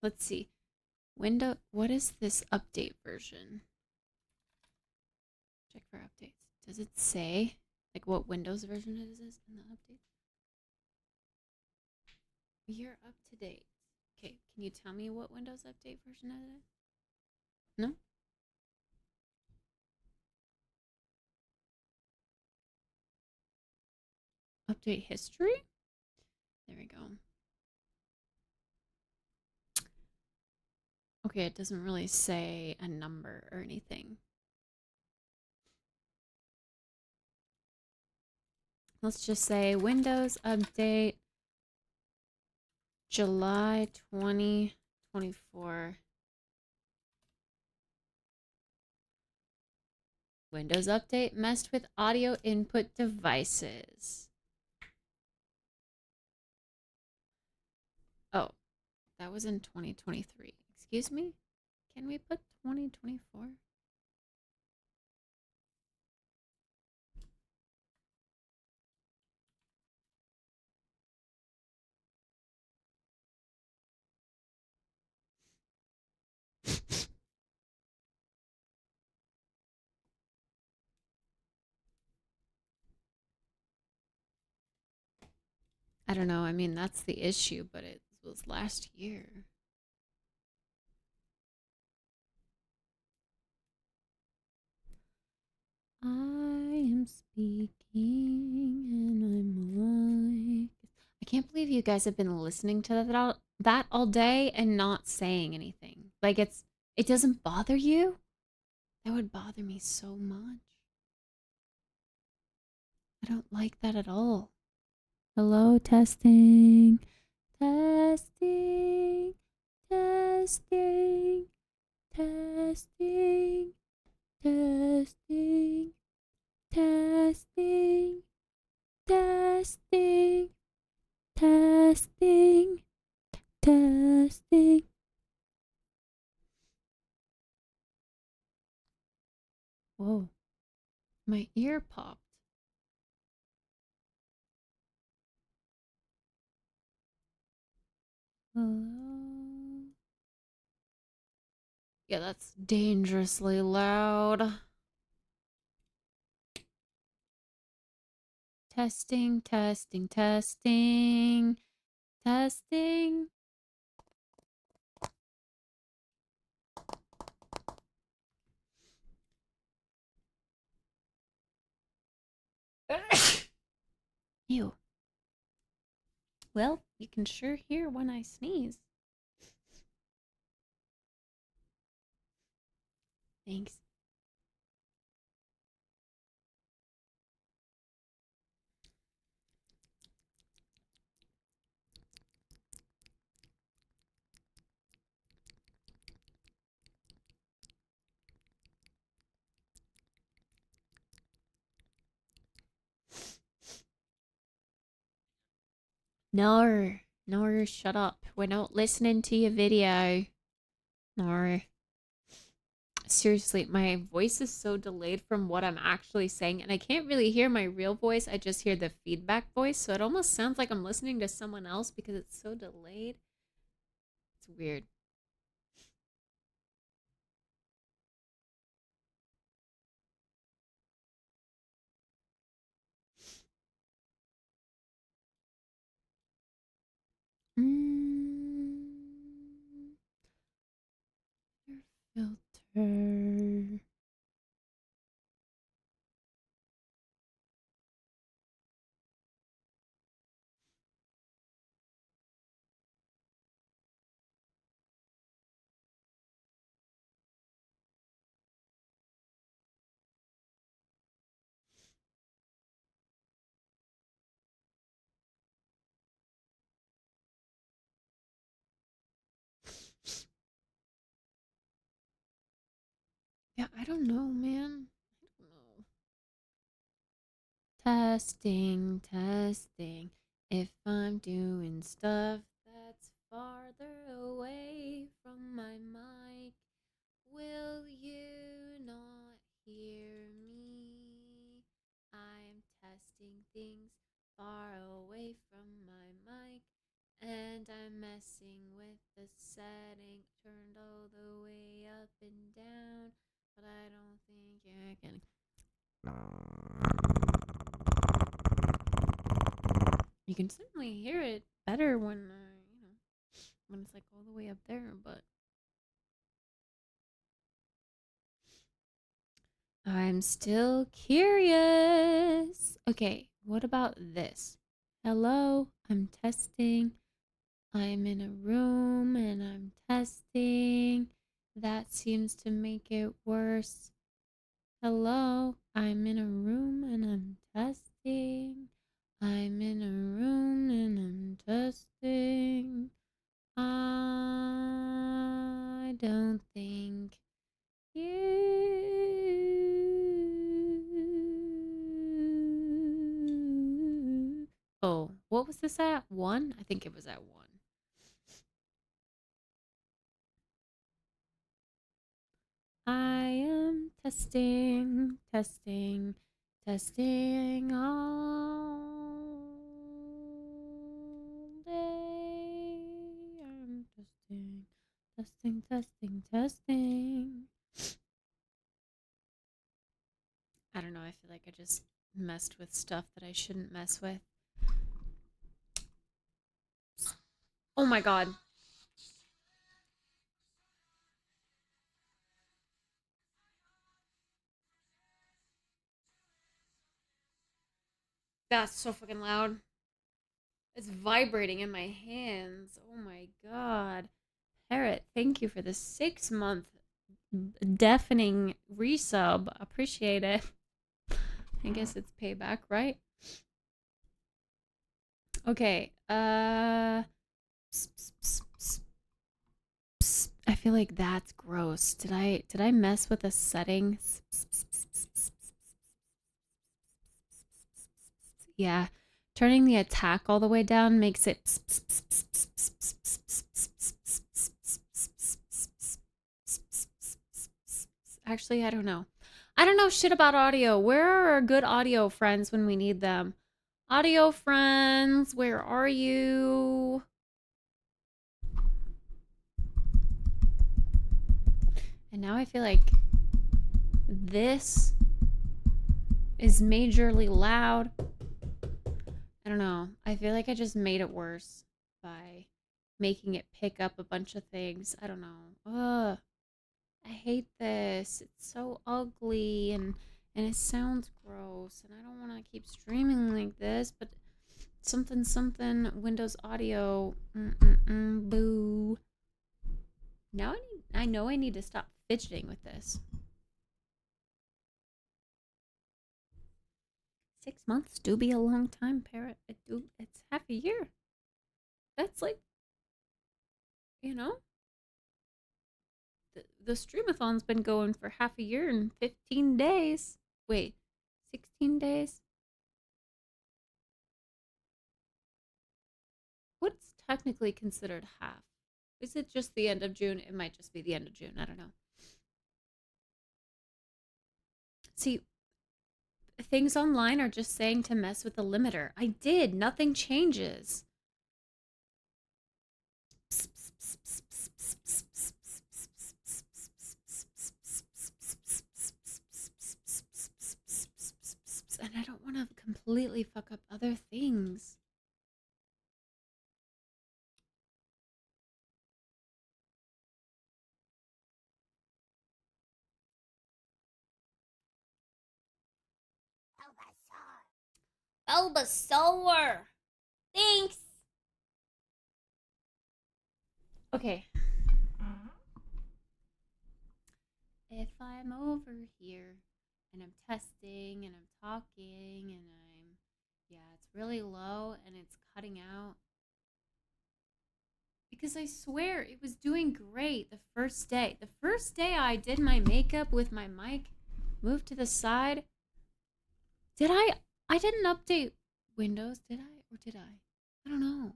Let's see. What is this update version? Check for updates. Does it say, like, what Windows version it is in the update? You're up to date. Okay, can you tell me what Windows update version it is? No? Update history? There we go. Okay, it doesn't really say a number or anything. Let's just say Windows Update July 2024. Windows Update messed with audio input devices. Oh, that was in 2023. Excuse me? Can we put 2024? I don't know. I mean, that's the issue, but it was last year. I am speaking and I'm like, I can't believe you guys have been listening to that all day and not saying anything. Like it doesn't bother you? That would bother me so much. I don't like that at all. Hello, testing. Testing. Testing. Testing. Testing. Testing. Testing. Testing. Testing. Whoa. My ear popped. Hello? Yeah, that's dangerously loud. Testing, testing, testing, testing. Ew. Well, you can sure hear when I sneeze. Thanks. No, no, shut up. We're not listening to your video. No. Seriously, my voice is so delayed from what I'm actually saying, and I can't really hear my real voice. I just hear the feedback voice, so it almost sounds like I'm listening to someone else because it's so delayed. It's weird. Your filter. Yeah, I don't know, man. I don't know. Testing, testing. If I'm doing stuff that's farther away from my mic, will you not hear me? I'm testing things far away from my mic, and I'm messing with the setting turned all the way up and down, but I don't think you're gonna. You can certainly hear it better when when it's like all the way up there, but I'm still curious. Okay, what about this? Hello, I'm testing. I'm in a room and I'm testing. That seems to make it worse. Hello, I'm in a room and I'm testing. I'm in a room and I'm testing. I don't think you. Oh, what was this at? 1? I think it was at 1. I am testing, testing, testing all day. I'm testing, testing, testing, testing. I don't know. I feel like I just messed with stuff that I shouldn't mess with. Oh my god. That's so fucking loud. It's vibrating in my hands. Oh my god. Parrot, thank you for the 6-month deafening resub. Appreciate it. I guess it's payback, right? Okay. I feel like that's gross. Did I mess with the settings? Yeah. Turning the attack all the way down makes it Actually, I don't know. I don't know shit about audio. Where are our good audio friends when we need them? Audio friends, where are you? And now I feel like this is majorly loud. I don't know. I feel like I just made it worse by making it pick up a bunch of things. I don't know. Ugh. I hate this. It's so ugly and it sounds gross and I don't want to keep streaming like this, but something Windows Audio boo. Now I know I need to stop fidgeting with this. 6 months do be a long time, Parrot. It's half a year. That's like, you know, the stream-a-thon's been going for half a year and 15 days. Wait, 16 days? What's technically considered half? Is it just the end of June? It might just be the end of June. I don't know. See, things online are just saying to mess with the limiter. I did. Nothing changes. And I don't want to completely fuck up other things. Bulbasaur! Thanks! Okay. If I'm over here and I'm testing and I'm talking and yeah, it's really low and it's cutting out. Because I swear it was doing great the first day. The first day I did my makeup with my mic moved to the side. Did I? I didn't update Windows, did I? Or did I? I don't know.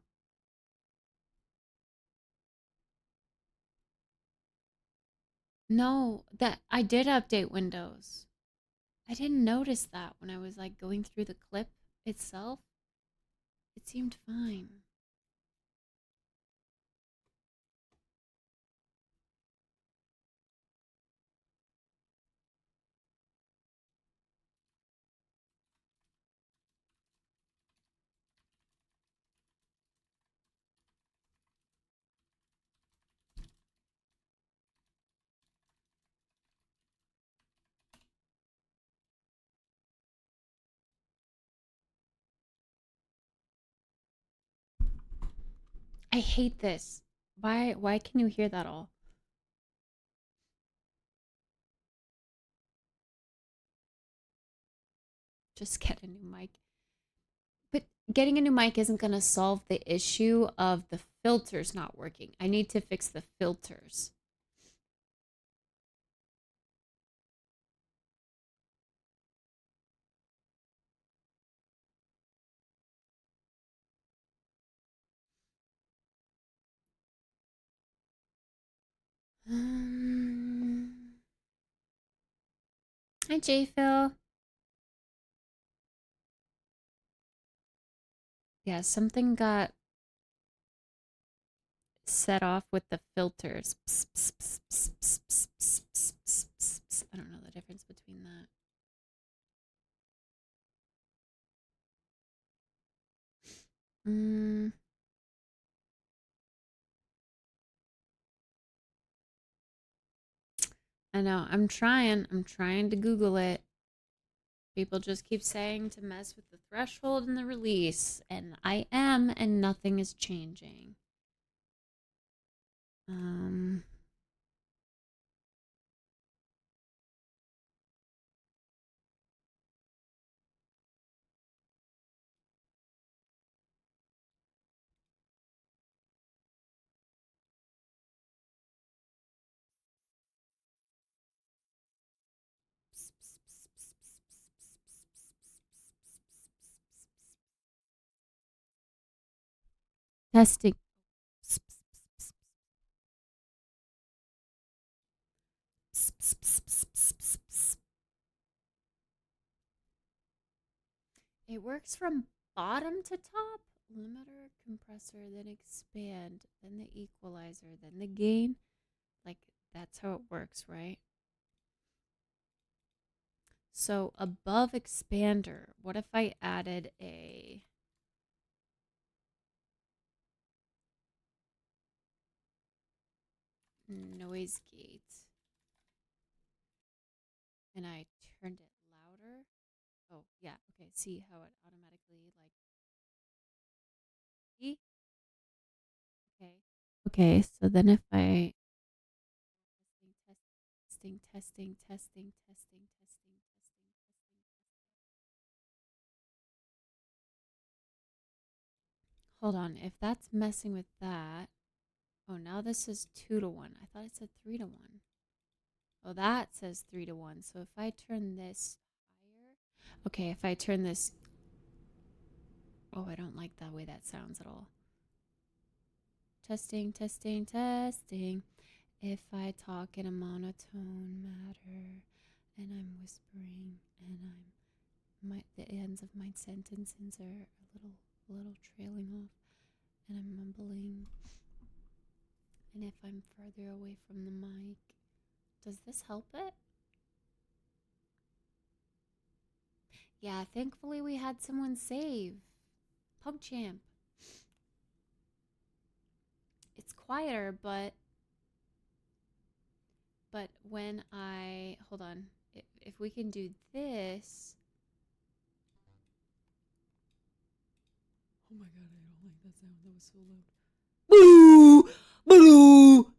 No, that I did update Windows. I didn't notice that when I was like going through the clip itself. It seemed fine. I hate this. Why can you hear that all? Just get a new mic. But getting a new mic isn't going to solve the issue of the filters not working. I need to fix the filters. Hi, J Phil. Yeah, something got set off with the filters. I don't know the difference between that. I know. I'm trying. I'm trying to Google it. People just keep saying to mess with the threshold and the release, and I am, and nothing is changing. Testing. It works from bottom to top. Limiter, compressor, then expand, then the equalizer, then the gain. Like, that's how it works, right? So above expander, what if I added a noise gate and I turned it louder? Oh, yeah. Okay. See how it automatically like. See? Okay. Okay. So then if I testing. Hold on. If that's messing with that. Oh, now this is 2-1. I thought it said 3-1. Oh, that says 3-1. So if I turn this higher. Okay, if I turn this. Oh, I don't like the way that sounds at all. Testing. If I talk in a monotone matter and I'm whispering and the ends of my sentences are a little trailing off and I'm mumbling. And if I'm further away from the mic, does this help it? Yeah, thankfully we had someone save. PugChamp. It's quieter, but when I hold on, if we can do this. Oh my god, I don't like that sound. That was so loud. Boo! Boo!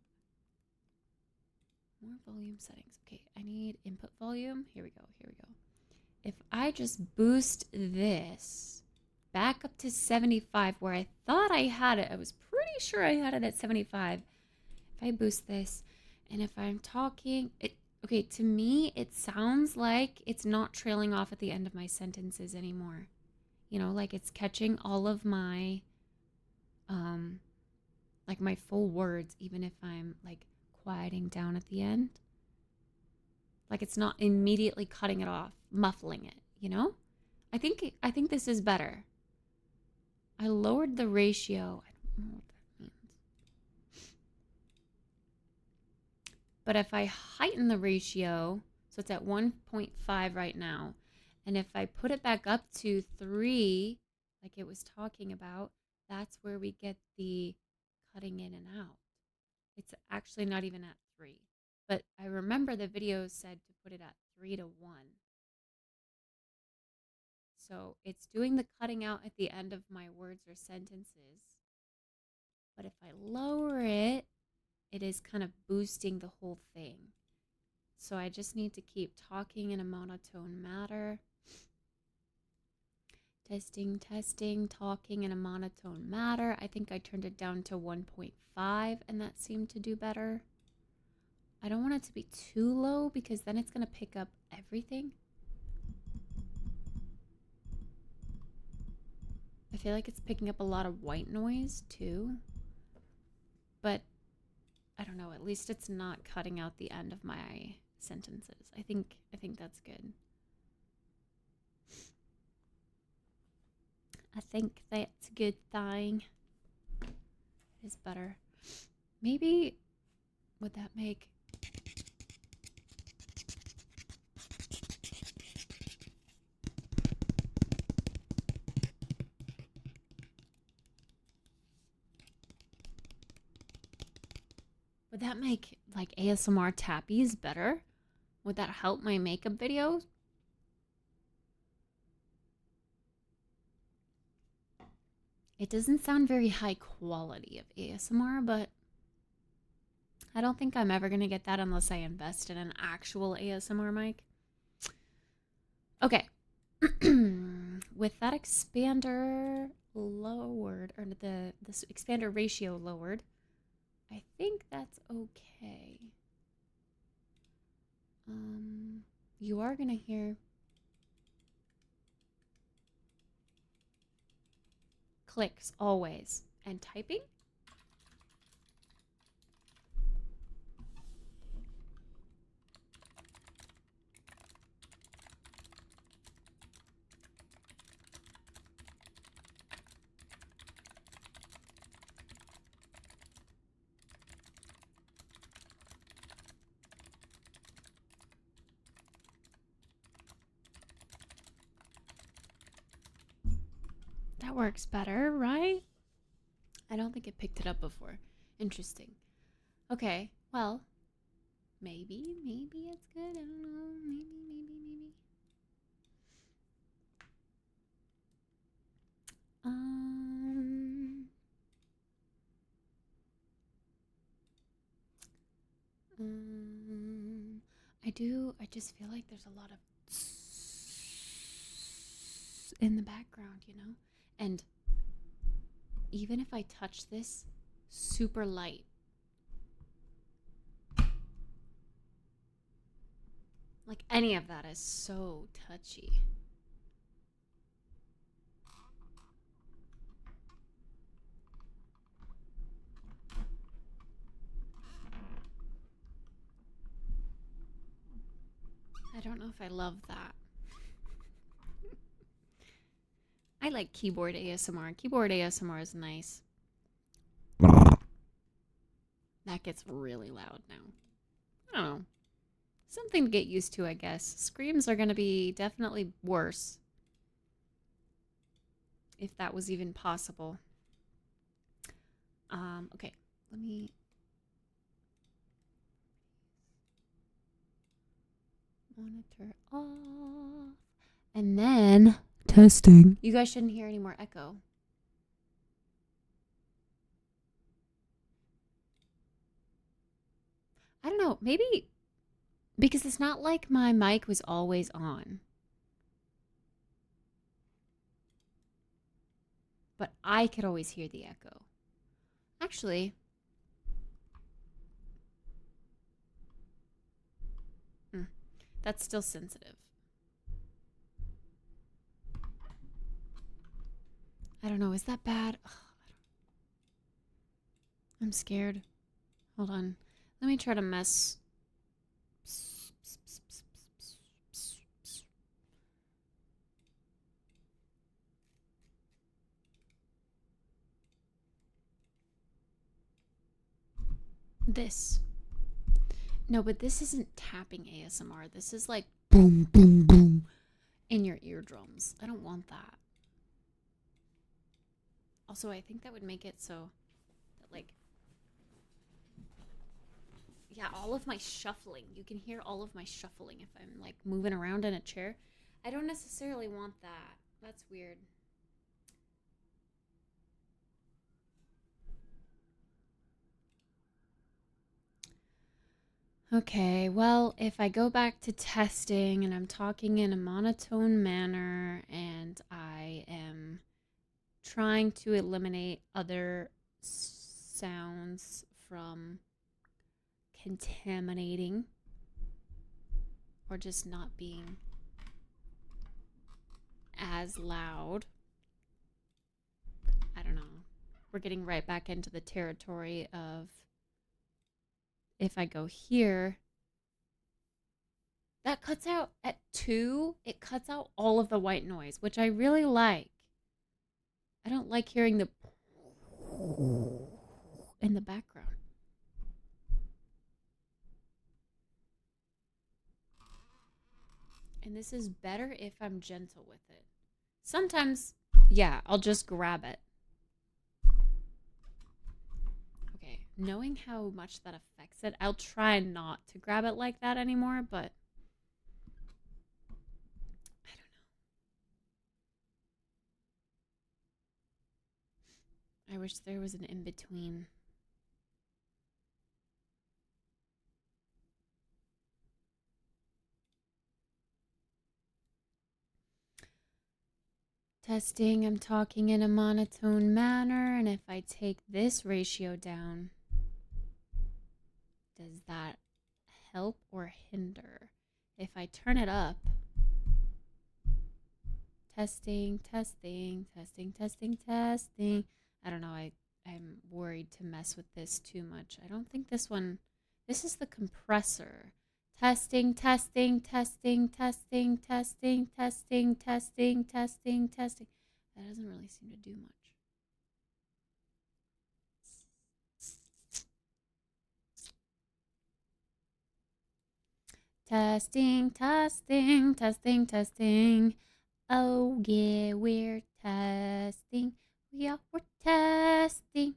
More volume settings. Okay, I need input volume. Here we go. If I just boost this back up to 75, where I thought I had it, I was pretty sure I had it at 75. If I boost this, and if I'm talking, okay, to me, it sounds like it's not trailing off at the end of my sentences anymore. You know, like it's catching all of my, like my full words, even if I'm like quieting down at the end. Like it's not immediately cutting it off, muffling it, you know? I think this is better. I lowered the ratio. I don't know what that means. But if I heighten the ratio, so it's at 1.5 right now, and if I put it back up to 3, like it was talking about, that's where we get the cutting in and out. It's actually not even at 3. But I remember the video said to put it at 3-1. So it's doing the cutting out at the end of my words or sentences. But if I lower it, it is kind of boosting the whole thing. So I just need to keep talking in a monotone matter. Testing, talking in a monotone matter. I think I turned it down to 1.5 and that seemed to do better. I don't want it to be too low because then it's going to pick up everything. I feel like it's picking up a lot of white noise too. But I don't know, at least it's not cutting out the end of my sentences. I think that's good. I think that's a good thing. Is better. Maybe would that make Would that make like ASMR tappies better? Would that help my makeup videos? It doesn't sound very high quality of ASMR, but I don't think I'm ever going to get that unless I invest in an actual ASMR mic. Okay. With that expander lowered, or this expander ratio lowered, I think that's okay. You are going to hear clicks always. And typing? That works better, right? I don't think it picked it up before. Interesting. Okay, well, maybe it's good. I don't know. Maybe. I just feel like there's a lot of in the background, you know? And even if I touch this super light, like any of that is so touchy. I don't know if I love that. I like keyboard ASMR. Keyboard ASMR is nice. That gets really loud now. I don't know. Something to get used to, I guess. Screams are going to be definitely worse. If that was even possible. Okay. Let me... Monitor off. And then... Testing. You guys shouldn't hear any more echo. I don't know. Maybe... Because it's not like my mic was always on. But I could always hear the echo. Actually... that's still sensitive. I don't know. Is that bad? Ugh, I'm scared. Hold on. Let me try to mess. This. No, but this isn't tapping ASMR. This is like boom, boom, boom in your eardrums. I don't want that. Also, I think that would make it so that, like, yeah, all of my shuffling. You can hear all of my shuffling if I'm, like, moving around in a chair. I don't necessarily want that. That's weird. Okay, well, if I go back to testing and I'm talking in a monotone manner and I am trying to eliminate other sounds from contaminating or just not being as loud. I don't know. We're getting right back into the territory of if I go here, that cuts out at 2, it cuts out all of the white noise, which I really like. I don't like hearing the in the background. And this is better if I'm gentle with it. Sometimes, yeah, I'll just grab it. Okay, knowing how much that affects it, I'll try not to grab it like that anymore, but I don't know. I wish there was an in-between. Testing, I'm talking in a monotone manner, and if I take this ratio down, does that help or hinder? If I turn it up, testing, testing, testing, testing, testing. I don't know, I'm worried to mess with this too much. I don't think this one, this is the compressor. Testing, testing, testing, testing, testing, testing, testing, testing, testing. That doesn't really seem to do much. Testing, testing, testing, testing. Oh yeah, we're testing. We're testing.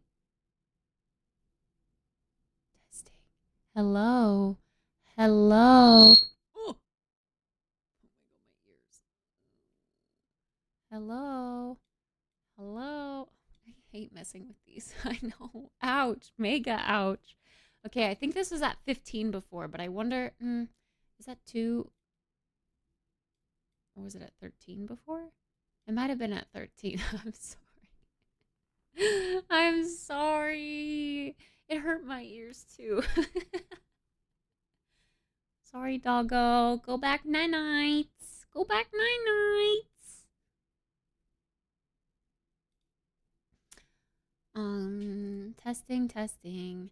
Testing. Hello. Hello. Oh my god, my ears. Hello. Hello. I hate messing with these. I know. Ouch. Mega ouch. Okay, I think this was at 15 before, but I wonder, is that too, or was it at 13 before? It might have been at 13. I'm sorry. I'm sorry. It hurt my ears too. Sorry, doggo. Go back nights. Go back nights. Testing, testing,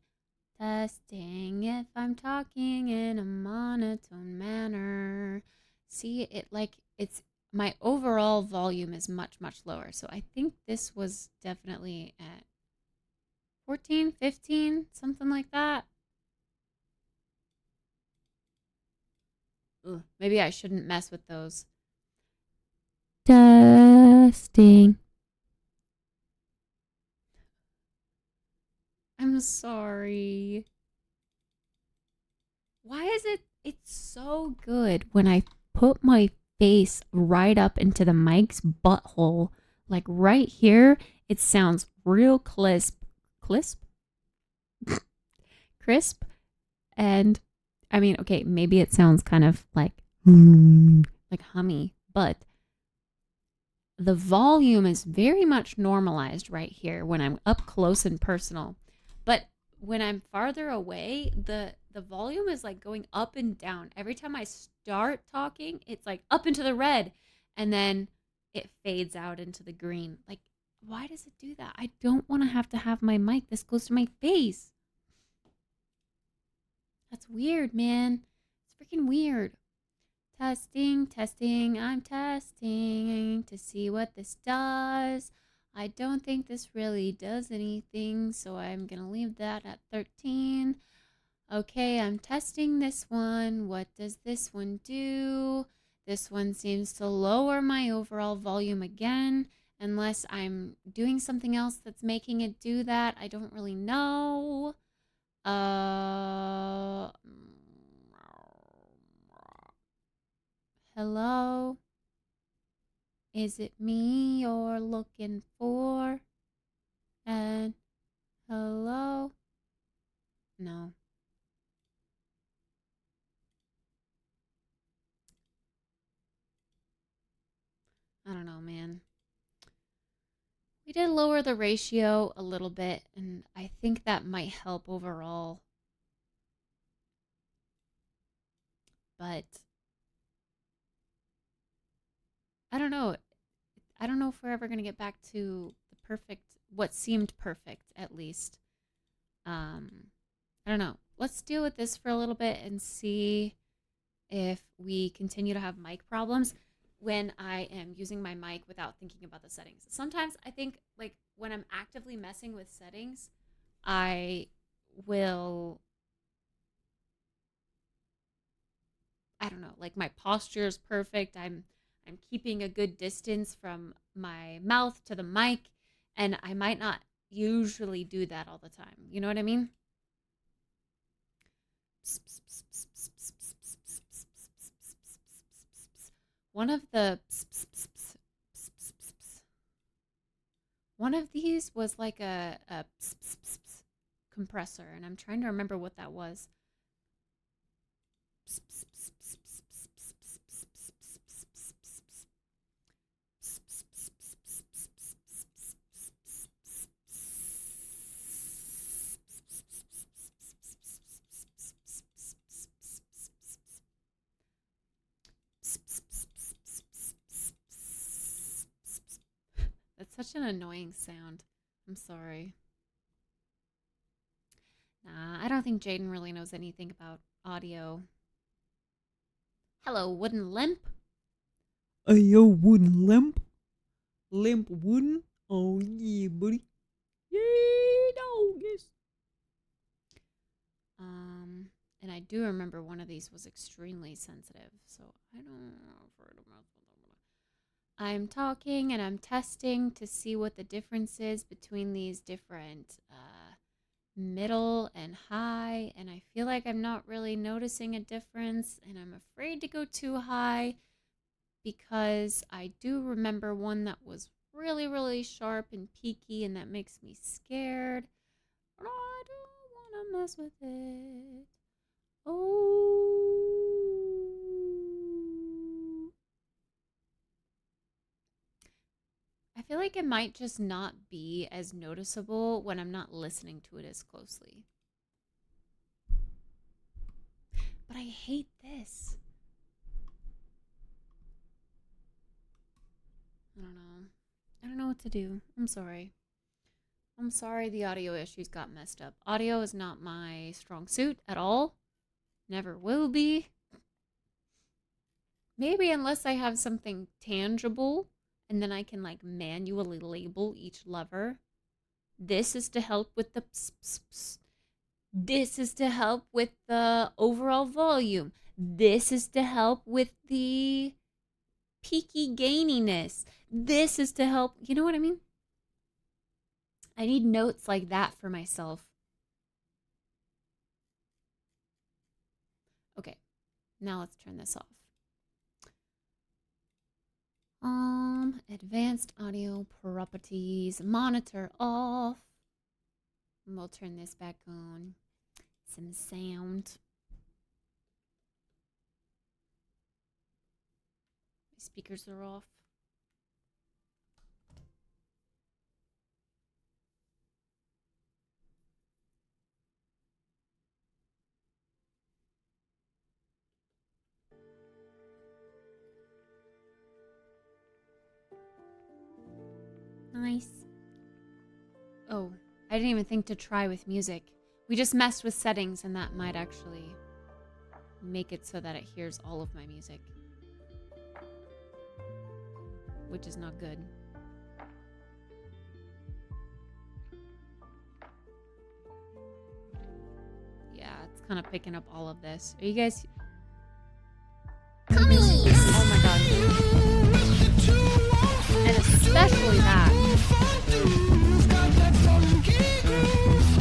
testing. If I'm talking in a monotone manner. See, it like it's my overall volume is much, much lower. So I think this was definitely at 14, 15, something like that. Ugh, maybe I shouldn't mess with those. Testing. I'm sorry. Why is it's so good when I put my face right up into the mic's butthole, like right here, it sounds real crisp, and I mean, okay, maybe it sounds kind of like hummy, but the volume is very much normalized right here when I'm up close and personal. But when I'm farther away, the volume is like going up and down. Every time I start talking, it's like up into the red and then it fades out into the green. Like, why does it do that? I don't want to have my mic this close to my face. That's weird, man. It's freaking weird. Testing, testing, I'm testing to see what this does. I don't think this really does anything, so I'm going to leave that at 13. Okay, I'm testing this one. What does this one do? This one seems to lower my overall volume again, unless I'm doing something else that's making it do that. I don't really know. Hello? Is it me you're looking for? And hello? No. I don't know, man. We did lower the ratio a little bit, and I think that might help overall. But I don't know. I don't know if we're ever going to get back to the perfect, what seemed perfect at least. I don't know. Let's deal with this for a little bit and see if we continue to have mic problems when I am using my mic without thinking about the settings. Sometimes I think like when I'm actively messing with settings, I will, I don't know, like my posture is perfect. I'm keeping a good distance from my mouth to the mic, and I might not usually do that all the time. You know what I mean? One of these was like a compressor, and I'm trying to remember what that was. That's such an annoying sound. I'm sorry. Nah, I don't think Jaden really knows anything about audio. Hello, wooden limp. Yo, wooden limp? Limp wooden? Oh, yeah, buddy. Yeah, doggies. And I do remember one of these was extremely sensitive, so I don't know. I'm talking and I'm testing to see what the difference is between these different middle and high, and I feel like I'm not really noticing a difference, and I'm afraid to go too high because I do remember one that was really, really sharp and peaky, and that makes me scared. But I don't want to mess with it. Oh. I feel like it might just not be as noticeable when I'm not listening to it as closely. But I hate this. I don't know. I don't know what to do. I'm sorry. I'm sorry the audio issues got messed up. Audio is not my strong suit at all. Never will be. Maybe unless I have something tangible and then I can like manually label each lever. This is to help with the pss, pss, pss. This is to help with the overall volume. This is to help with the peaky gaininess. This is to help, you know what I mean? I need notes like that for myself. Okay, now let's turn this off. Advanced audio properties, monitor off. And we'll turn this back on. Some sound. My speakers are off. Nice. Oh, I didn't even think to try with music. We just messed with settings, and that might actually make it so that it hears all of my music, which is not good. Yeah, it's kind of picking up all of this. Are you guys... Oh my god. And especially that.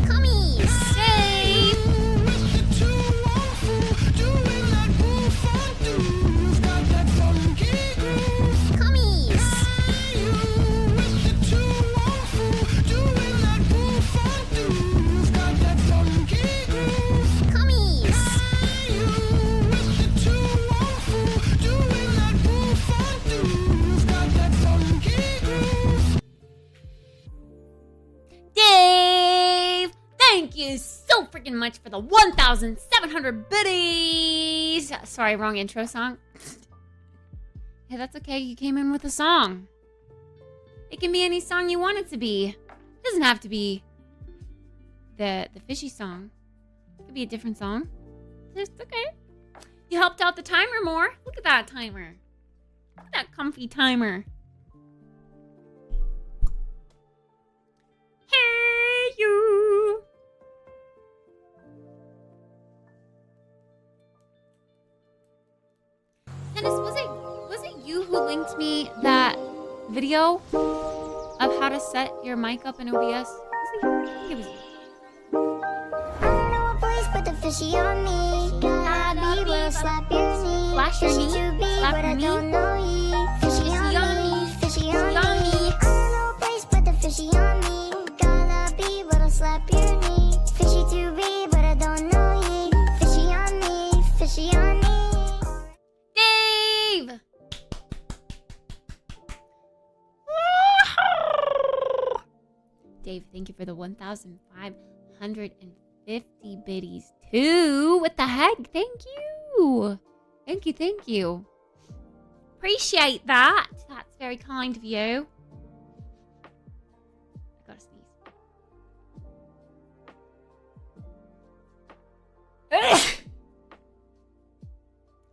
Cummies! Save! Cummies! Cummies! Dave! Thank you so freaking much for the 1,700 biddies! Sorry, wrong intro song. Hey, that's okay. You came in with a song. It can be any song you want it to be. It doesn't have to be the fishy song. It could be a different song. It's okay. You helped out the timer more. Look at that timer. Look at that comfy timer. Hey, you. Dennis, was it you who linked me that video of how to set your mic up in OBS? Was it you? I think it was you. I don't know what voice put the fishy on me. but slap your knee. Flash your Fishy knee. to be, Slap but your I knee. don't know ye. Fishy on me, fishy on on me. me. I don't know place, but the fishy on me. Gotta be, but I'll slap your knee. Fishy to be, but I don't know ye. Fishy on me, fishy on me. Dave! Dave, thank you for the 1,550 biddies too. What the heck? Thank you. Thank you, thank you. Appreciate that. That's very kind of you. I gotta sneeze.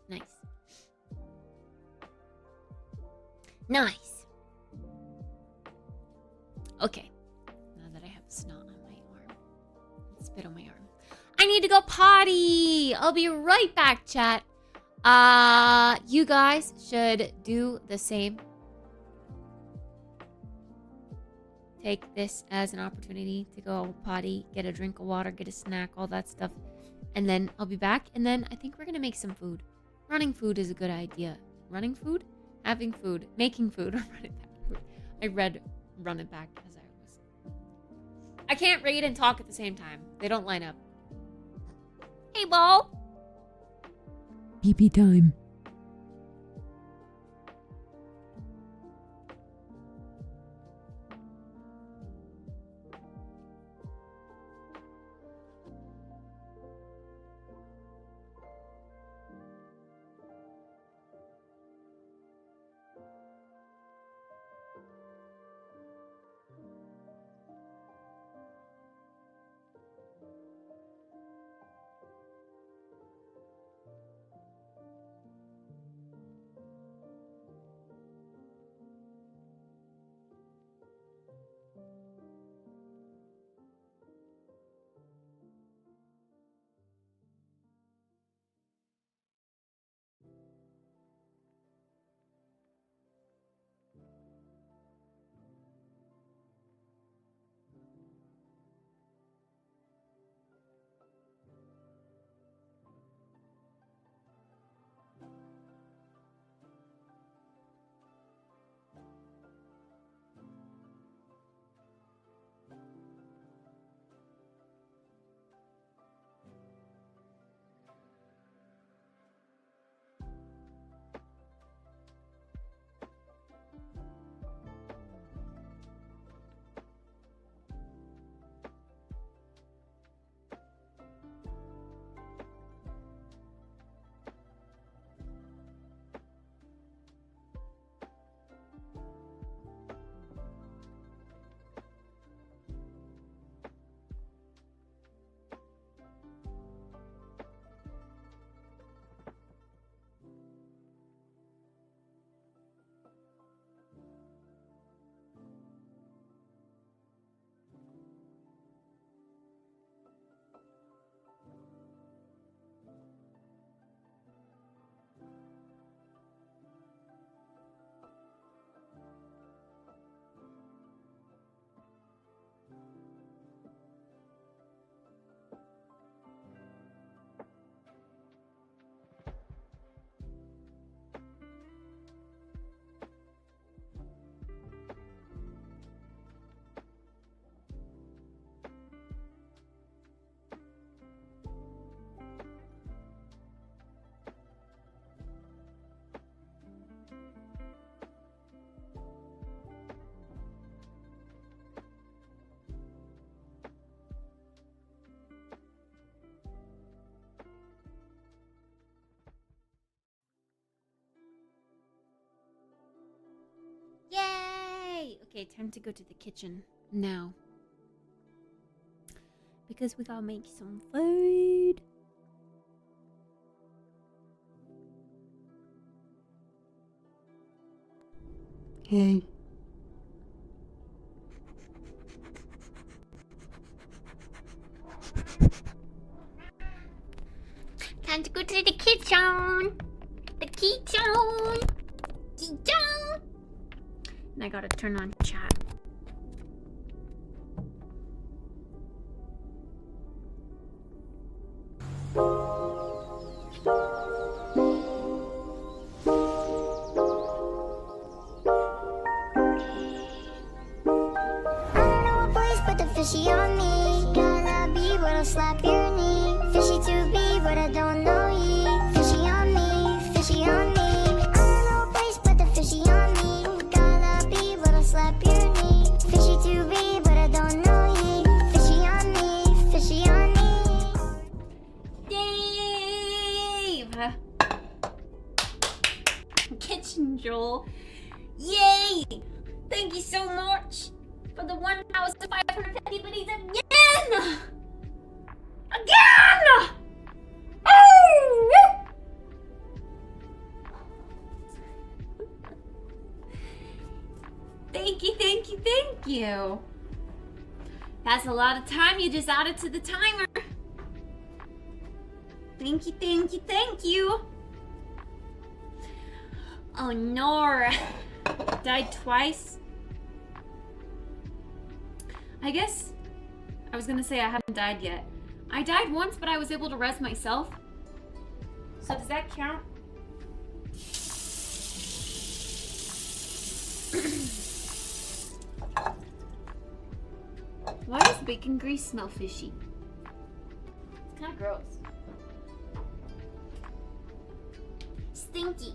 Nice. Nice. Okay. Now that I have snot on my arm. And spit on my arm. I need to go potty. I'll be right back, chat. You guys should do the same. Take this as an opportunity to go potty, get a drink of water, get a snack, all that stuff. And then I'll be back. And then I think we're going to make some food. Running food is a good idea. Running food? Having food. Making food. Or running back food. I read run it back as I was. I can't read and talk at the same time. They don't line up. Hey, Ball. Pee-pee time. Yay! Okay, time to go to the kitchen now. Because we gotta make some food. Hey. Time to go to the kitchen. The kitchen. Kitchen. And I gotta turn on chat. fishy on me. Gotta be, but I'll slap your knee. Fishy to be, but I don't know ye. Fishy on me, fishy on me. I don't know place, but the fishy on me. Gotta be, but I'll slap your knee. Fishy to be, but I don't know ye. Fishy on me, fishy on me. Dave! Kitchen Joel. Yay! Thank you so much for the 1,550 goodies again! Again! Oh! Thank you, thank you, thank you. That's a lot of time you just added to the timer. Thank you, thank you, thank you. Oh no. Died twice. I guess I was gonna say I haven't died yet. I died once, but I was able to res myself. So does that count? Why does bacon grease smell fishy? It's kind of gross. Stinky.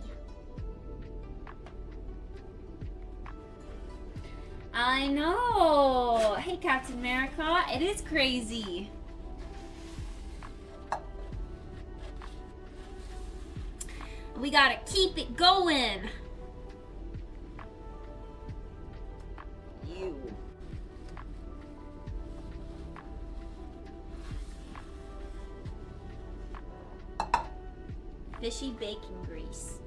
I know. Hey, Captain America. It is crazy. We gotta keep it going. You. Fishy bacon grease.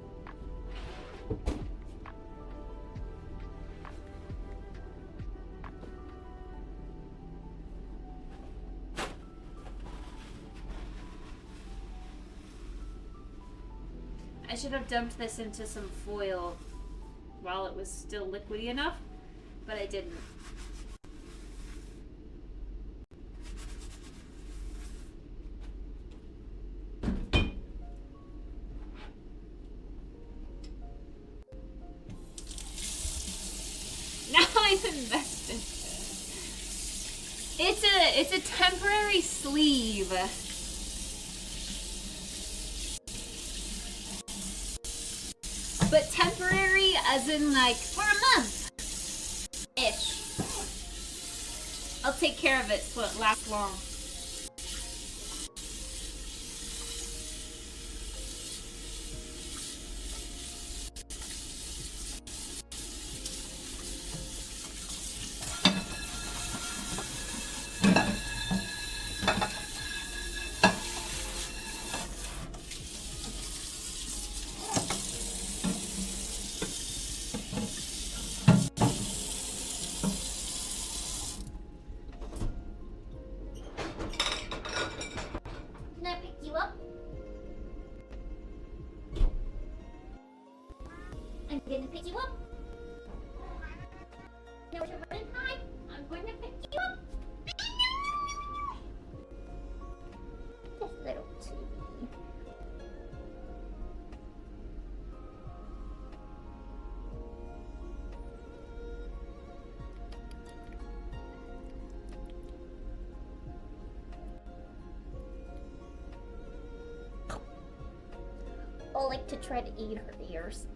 I should have dumped this into some foil while it was still liquidy enough, but I didn't. Now I'm invested. It's a temporary sleeve. But temporary as in like for a month-ish. I'll take care of it so it lasts long. Can I pick you up? I'm gonna pick you up. No, you're running high. I'm going to pick you up. This little kitty. I like to try to eat her ears.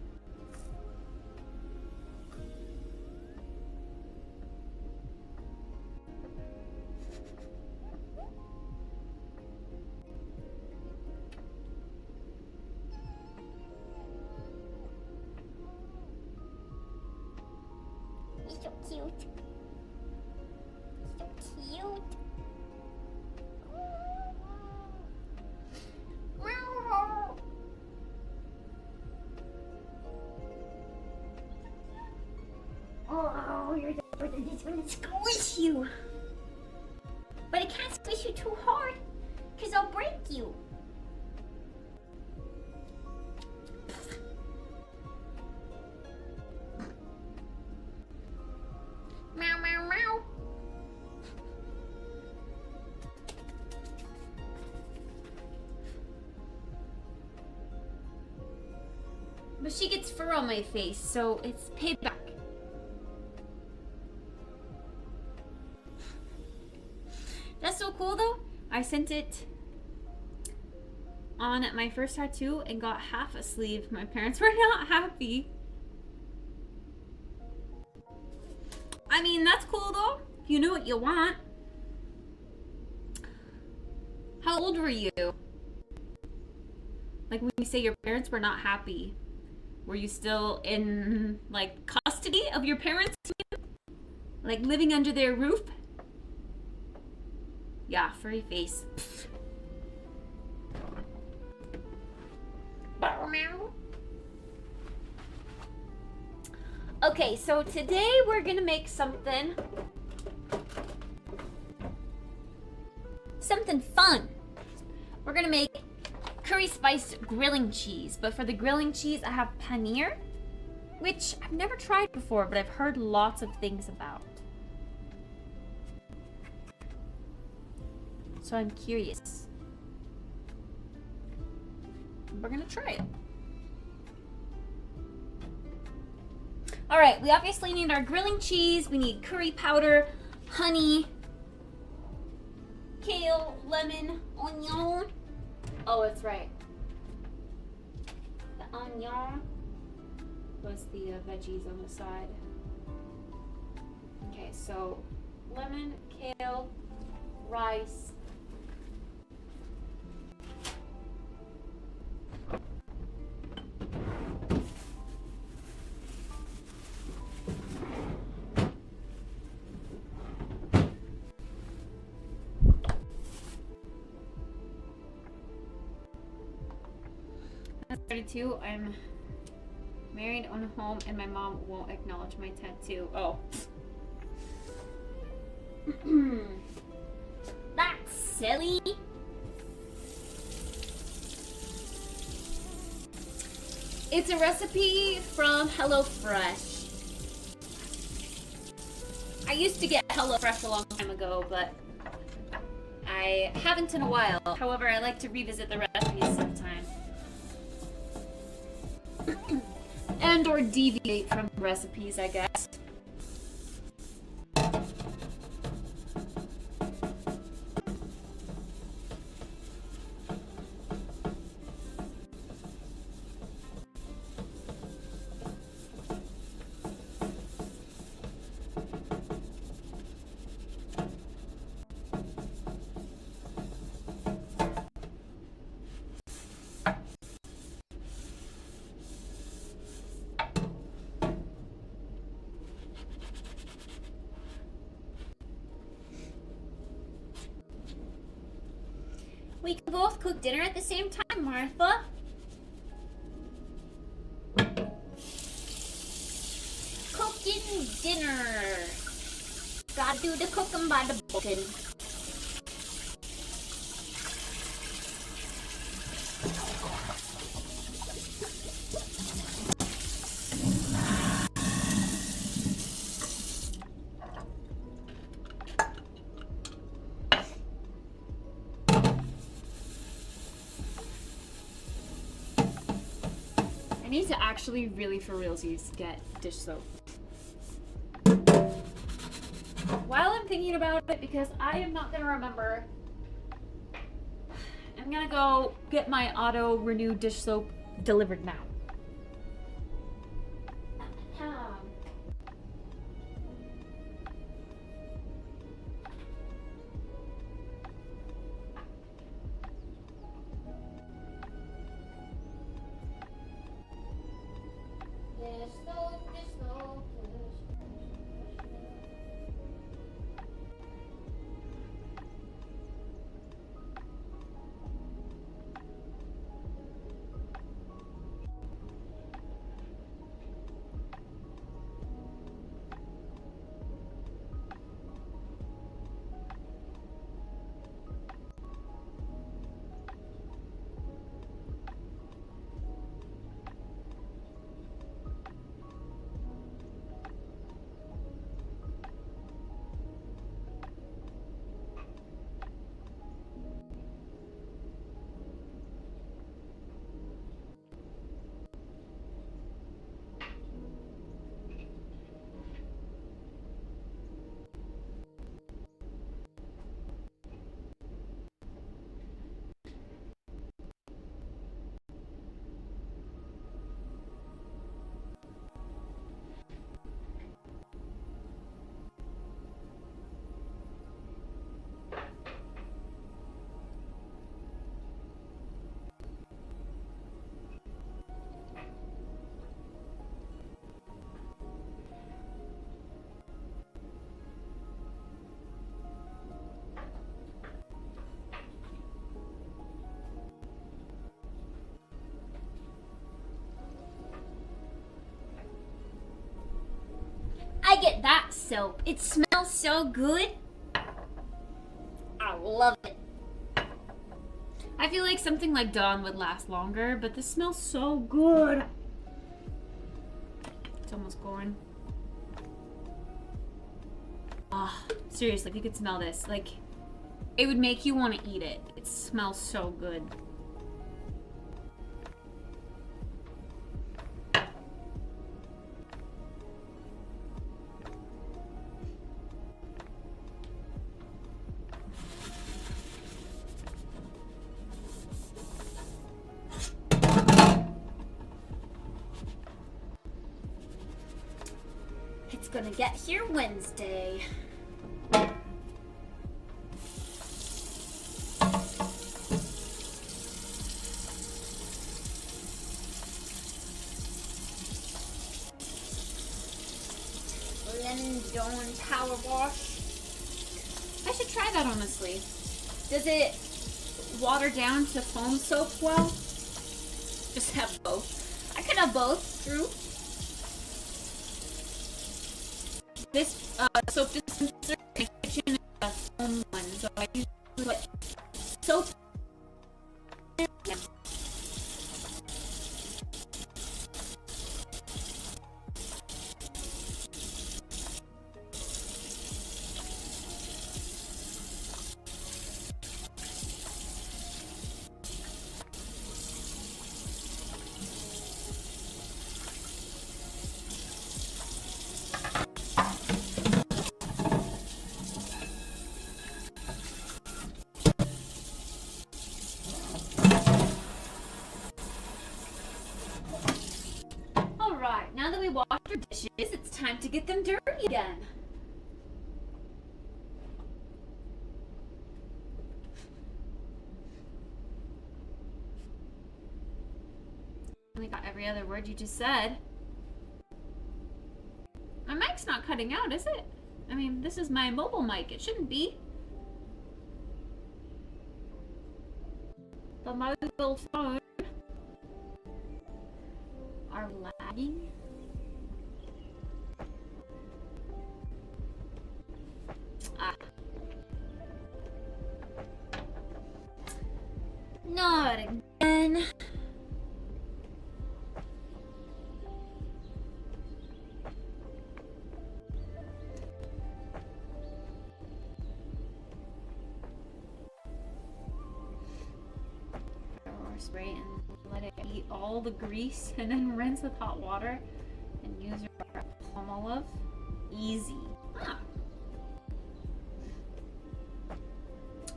He's so cute. So cute. Meow. Oh, you're the bird that just want to squish you. But I can't squish you too hard, because I'll break you. Meow, meow, meow. But she gets fur on my face, so it's payback. That's so cool though. I sent it on my first tattoo and got half a sleeve. My parents were not happy. I mean, that's cool though. If you knew what you want. How old were you? Like when you say your parents were not happy, were you still in like custody of your parents? Like living under their roof? Yeah, furry face. Okay, so today we're gonna make something fun. We're gonna make curry spiced grilling cheese, but for the grilling cheese I have paneer, which I've never tried before, but I've heard lots of things about. So I'm curious. We're gonna try it. All right, we obviously need our grilling cheese. We need curry powder, honey, kale, lemon, onion. Oh, that's right. The onion was the veggies on the side. Okay, so lemon, kale, rice. At 32, I'm married, own a home, and my mom won't acknowledge my tattoo. Oh. That's silly. It's a recipe from HelloFresh. I used to get HelloFresh a long time ago, but I haven't in a while. However, I like to revisit the recipes sometime. And or deviate from recipes, I guess. We can both cook dinner at the same time, Martha. Cooking dinner. Gotta do the cooking by the booking. I need to actually really for realsies get dish soap. While I'm thinking about it, because I am not gonna remember, I'm gonna go get my auto renew dish soap delivered now. get that soap. It smells so good. I love it. I feel like something like Dawn would last longer, but this smells so good. It's almost gone. Ah, seriously, if you could smell this, like, it would make you want to eat it. It smells so good. It's gonna get here Wednesday. Dawn Power Wash. I should try that, honestly. Does it water down to foam soap well? Just have both. I could have both, true. This soap dispenser in the kitchen is a foam one, so I usually put soap in. Alright, now that we washed our dishes, it's time to get them dirty again. We got every other word you just said. My mic's not cutting out, is it? I mean, this is my mobile mic. It shouldn't be. But my mobile phone are lagging. Ah. Not again. Spray and let it eat all the grease, and then rinse with hot water and use your palm olive. Easy. Huh.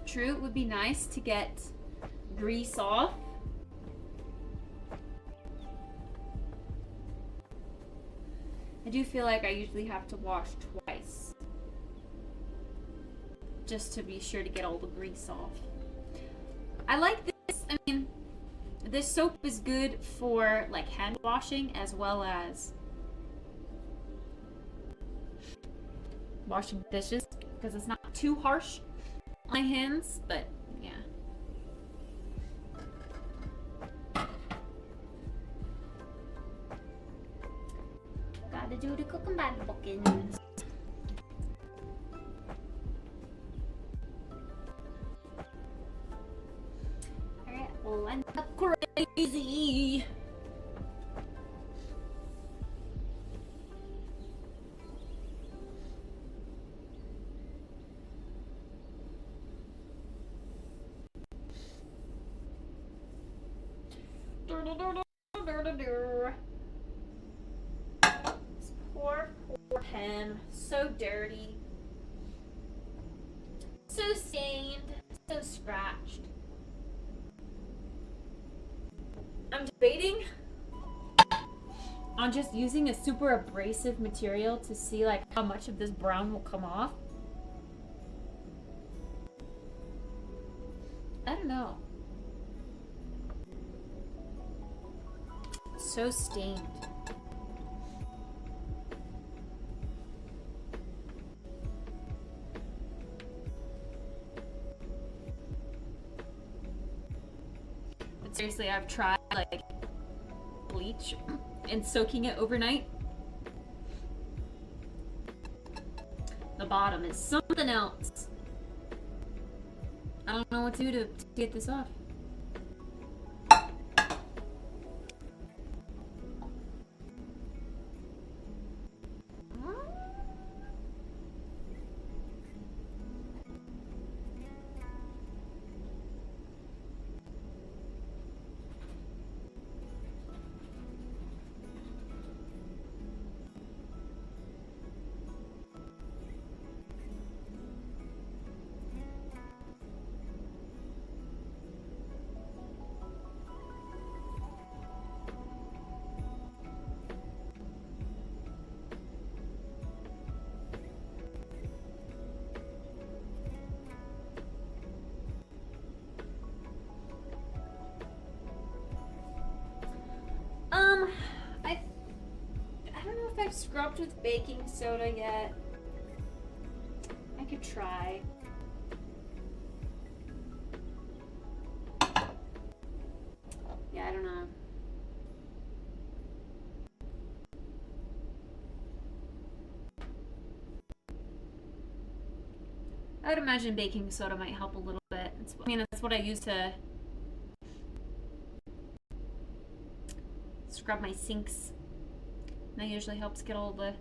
True, it would be nice to get grease off. I do feel like I usually have to wash twice just to be sure to get all the grease off. I like this. I mean, this soap is good for like hand washing as well as washing dishes because it's not too harsh on my hands, but yeah. Gotta do the cooking by the bookings. Alright, we'll end up crazy. This poor pen, so dirty, so stained, so scratched. I'm debating on just using a super abrasive material to see like how much of this brown will come off. I don't know. So stained. But seriously, I've tried like bleach and soaking it overnight. bottom is something else. I don't know what to do to get this off. I don't know if I've scrubbed with baking soda yet. I could try. Yeah, I don't know. I would imagine baking soda might help a little bit. I mean, that's what I use to scrub my sinks. That usually helps get all the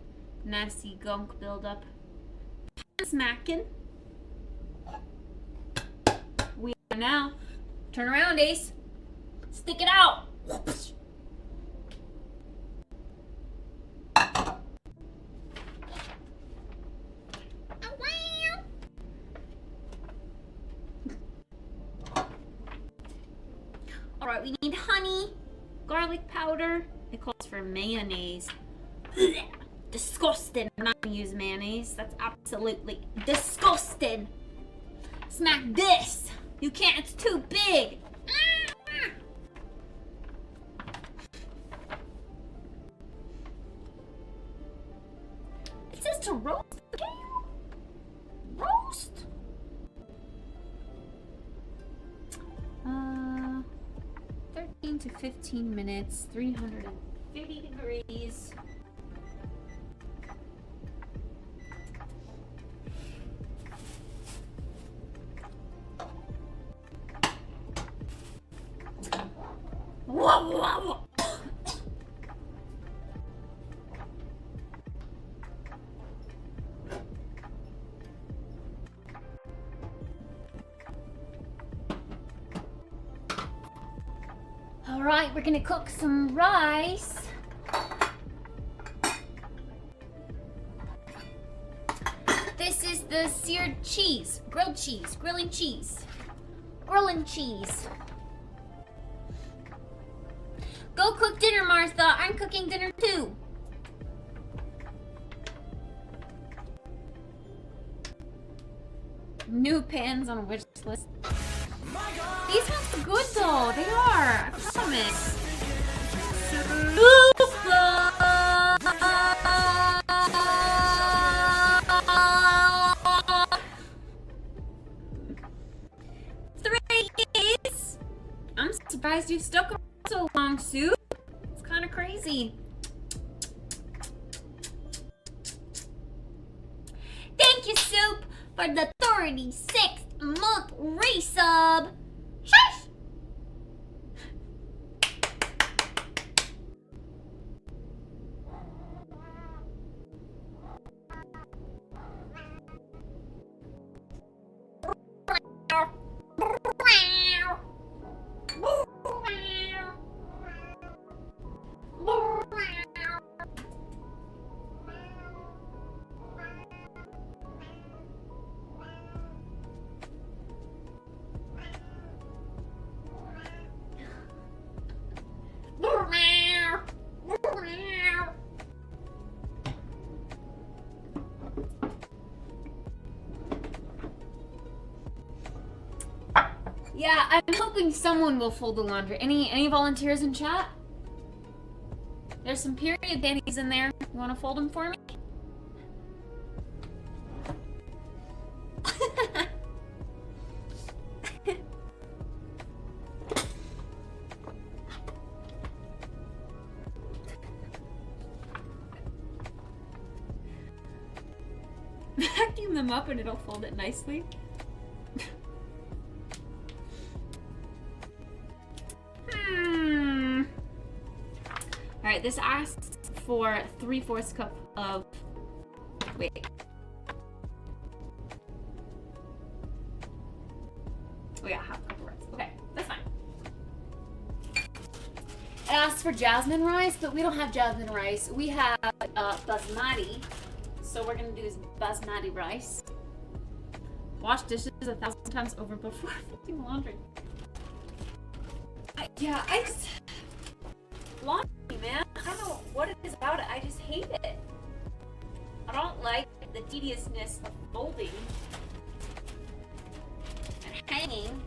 nasty gunk buildup. Smacking. We are now. Turn around, Ace. Stick it out. All right, we need honey, garlic powder. It calls for mayonnaise. Disgusting. I'm not gonna use mayonnaise. That's absolutely disgusting. Smack this. You can't. It's too big. It says to roast. Roast. 13 to 15 minutes, 350 degrees. Whoa, whoa. All right, we're gonna cook some rice. This is the seared cheese, grilling cheese. Go cook dinner, Martha. I'm cooking dinner too. New pans on a wish list. These ones are good though. They are. I promise. Threes. I'm surprised you stuck around so long, Soup. It's kind of crazy. Thank you, Soup, for the 36th month resub. Shush! Yeah, I'm hoping someone will fold the laundry. Any volunteers in chat? There's some period panties in there. You want to fold them for me? Vacuum up and it'll fold it nicely. Alright, this asks for 3/4 cup of... Wait. Oh yeah, half cup of rice. Okay, that's fine. It asks for jasmine rice, but we don't have jasmine rice. We have basmati. So we're gonna do is basmati rice. Wash dishes 1,000 times over before folding laundry. I just... Laundry, man. I don't know what it is about it. I just hate it. I don't like the tediousness of folding and hanging.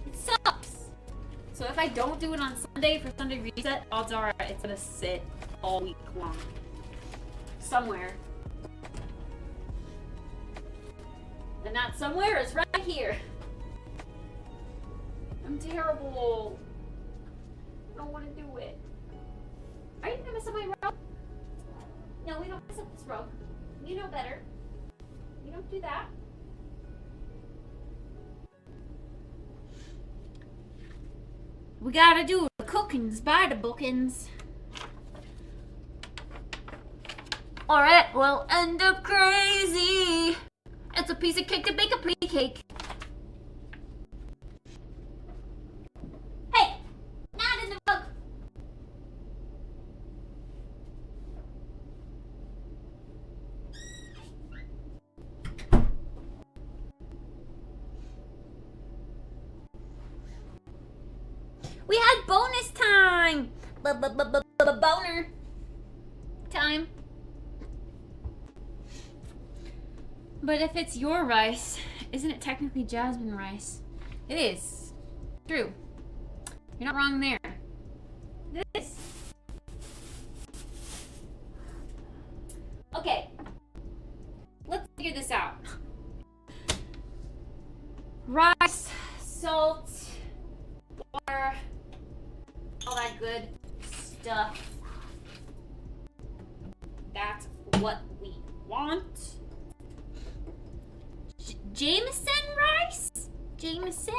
It sucks. So if I don't do it on Sunday for Sunday reset, odds are it's gonna sit all week long. Somewhere. And that somewhere is right here. I'm terrible. I don't want to do it. Are you gonna mess up my rug? No, we don't mess up this rug. You know better. You don't do that. We gotta do the cookings by the bookings. Alright, we'll end up crazy. It's a piece of cake to bake a plea cake. Hey! Not in the rug! We had bonus time! Boner time. But if it's your rice, isn't it technically jasmine rice? It is. True. You're not wrong there. This. Okay. Let's figure this out. Rice, salt, water, all that good stuff. That's what we want. Jameson rice? Jameson?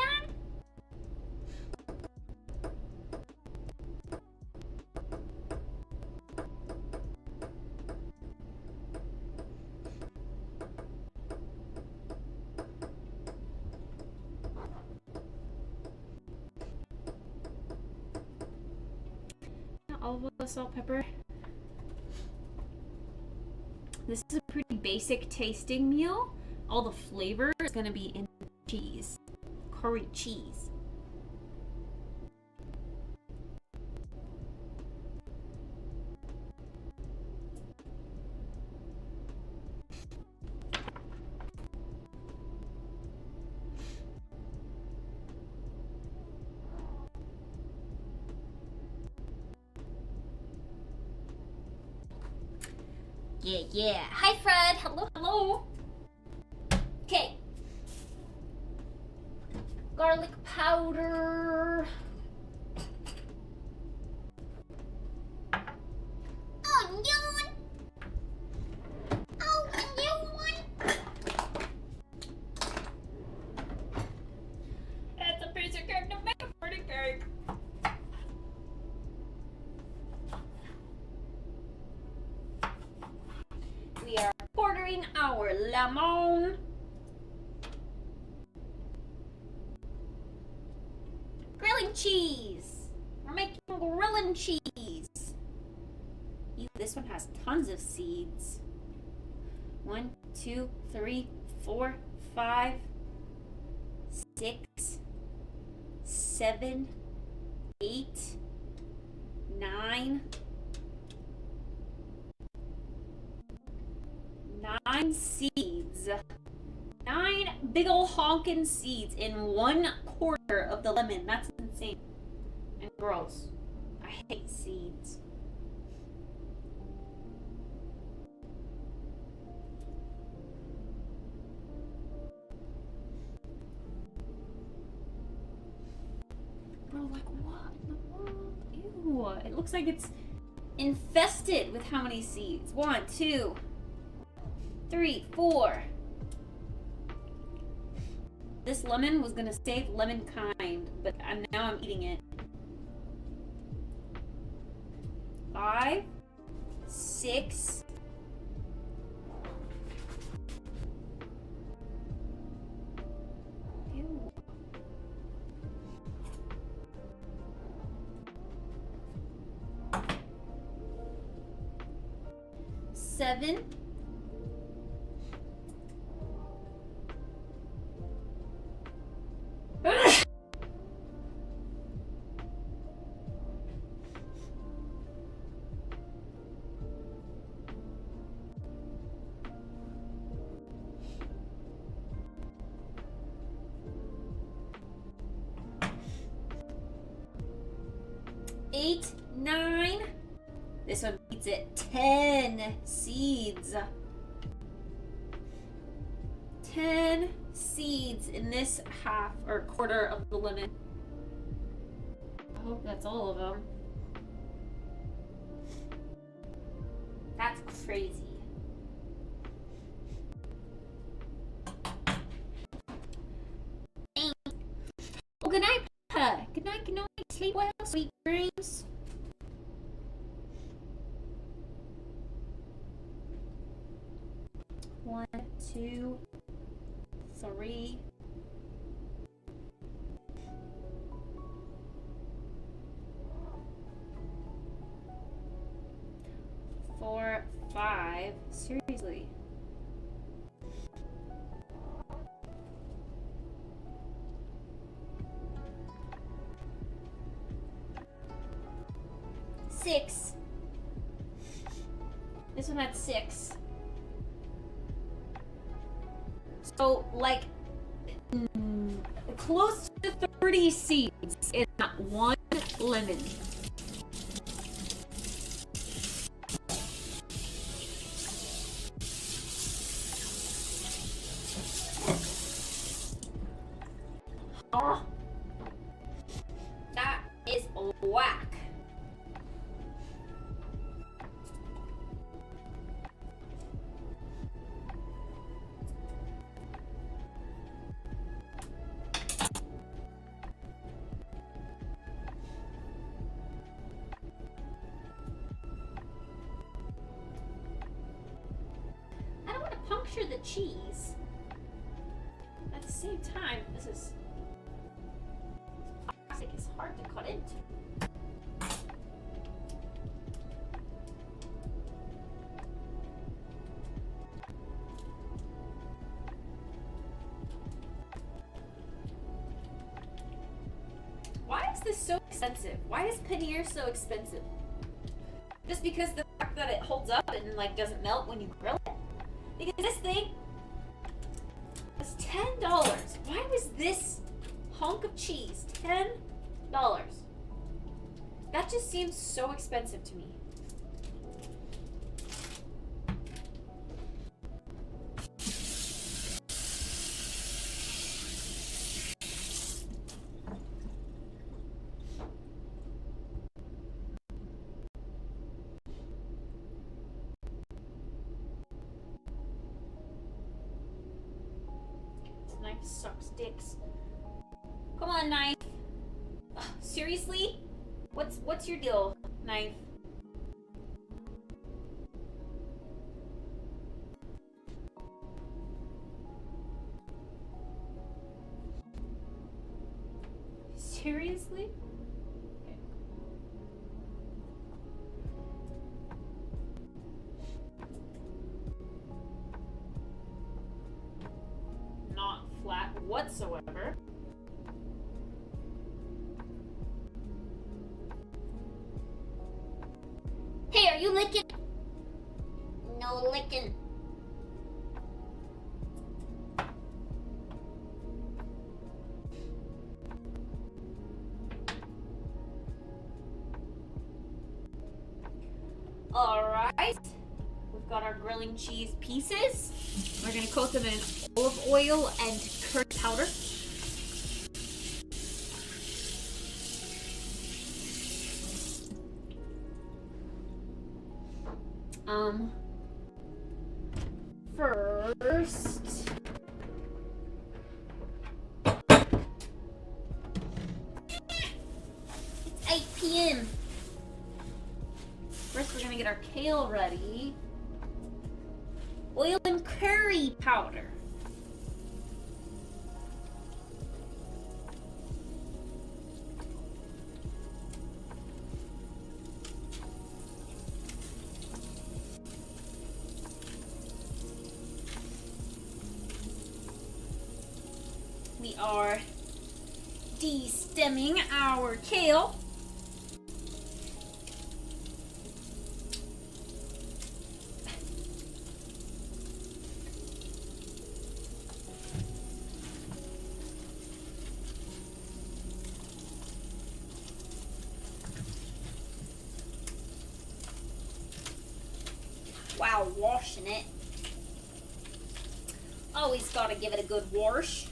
Olive oil, salt, pepper. This is a pretty basic tasting meal. All the flavor is gonna be in cheese. Curry cheese. Yeah. Hi, Fred. Hello. Okay. Garlic powder. Onion. That's a piece of cake to make a pretty cake. We are ordering our lemon. Grilling cheese. We're making grilling cheese. Ew, this one has tons of seeds. 1, 2, 3, 4, 5, 6, 7, 8, 9. 9 seeds. 9 big ol' honkin' seeds in 1/4 of the lemon. That's insane. And gross. I hate seeds. Bro, like what in the world? Ew. It looks like it's infested with how many seeds? 1, 2, 3, 4, This lemon was gonna save lemonkind, but now I'm eating it. 5, 6. Ew. 7. 8, 9. This one beats it. 10 seeds. 10 seeds in this half or quarter of the lemon. I hope that's all of them. That's crazy. Well, good night, Papa. Good night, good night. Sleep well, sweet dreams. One, 2, 3. 4, 5. Seriously. Six. This one had 6. So, like, close to 30 seeds in that one lemon. Oh, that is whack. I don't want to puncture the cheese. At the same time, this plastic is hard to cut into. Why is this so expensive? Why is paneer so expensive? Just because the fact that it holds up and like doesn't melt when you grill it? Because this thing was $10. Why was this hunk of cheese $10? That just seems so expensive to me. This knife sucks dicks. Come on, knife. Ugh, seriously? What's your deal, knife? Seriously? Okay. Not flat whatsoever. Hey, are you licking? No licking. Alright. We've got our grilling cheese pieces. We're gonna coat them in olive oil and curry powder. First, p.m. First, we're gonna get our kale ready. Oil and curry powder. We are de-stemming our kale. While washing it. Always gotta give it a good wash.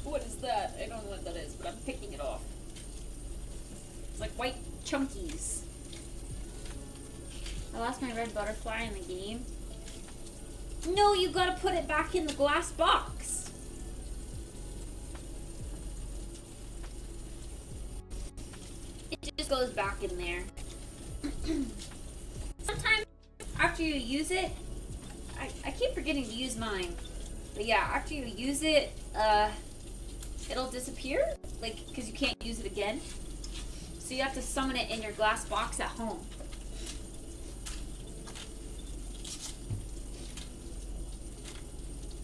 What is that? I don't know what that is, but I'm picking it off. It's like white chunkies. I lost my red butterfly in the game. No, you gotta put it back in the glass box. It just goes back in there. Sometimes after you use it, I keep forgetting to use mine. But yeah, after you use it, it'll disappear, like, because you can't use it again. So you have to summon it in your glass box at home.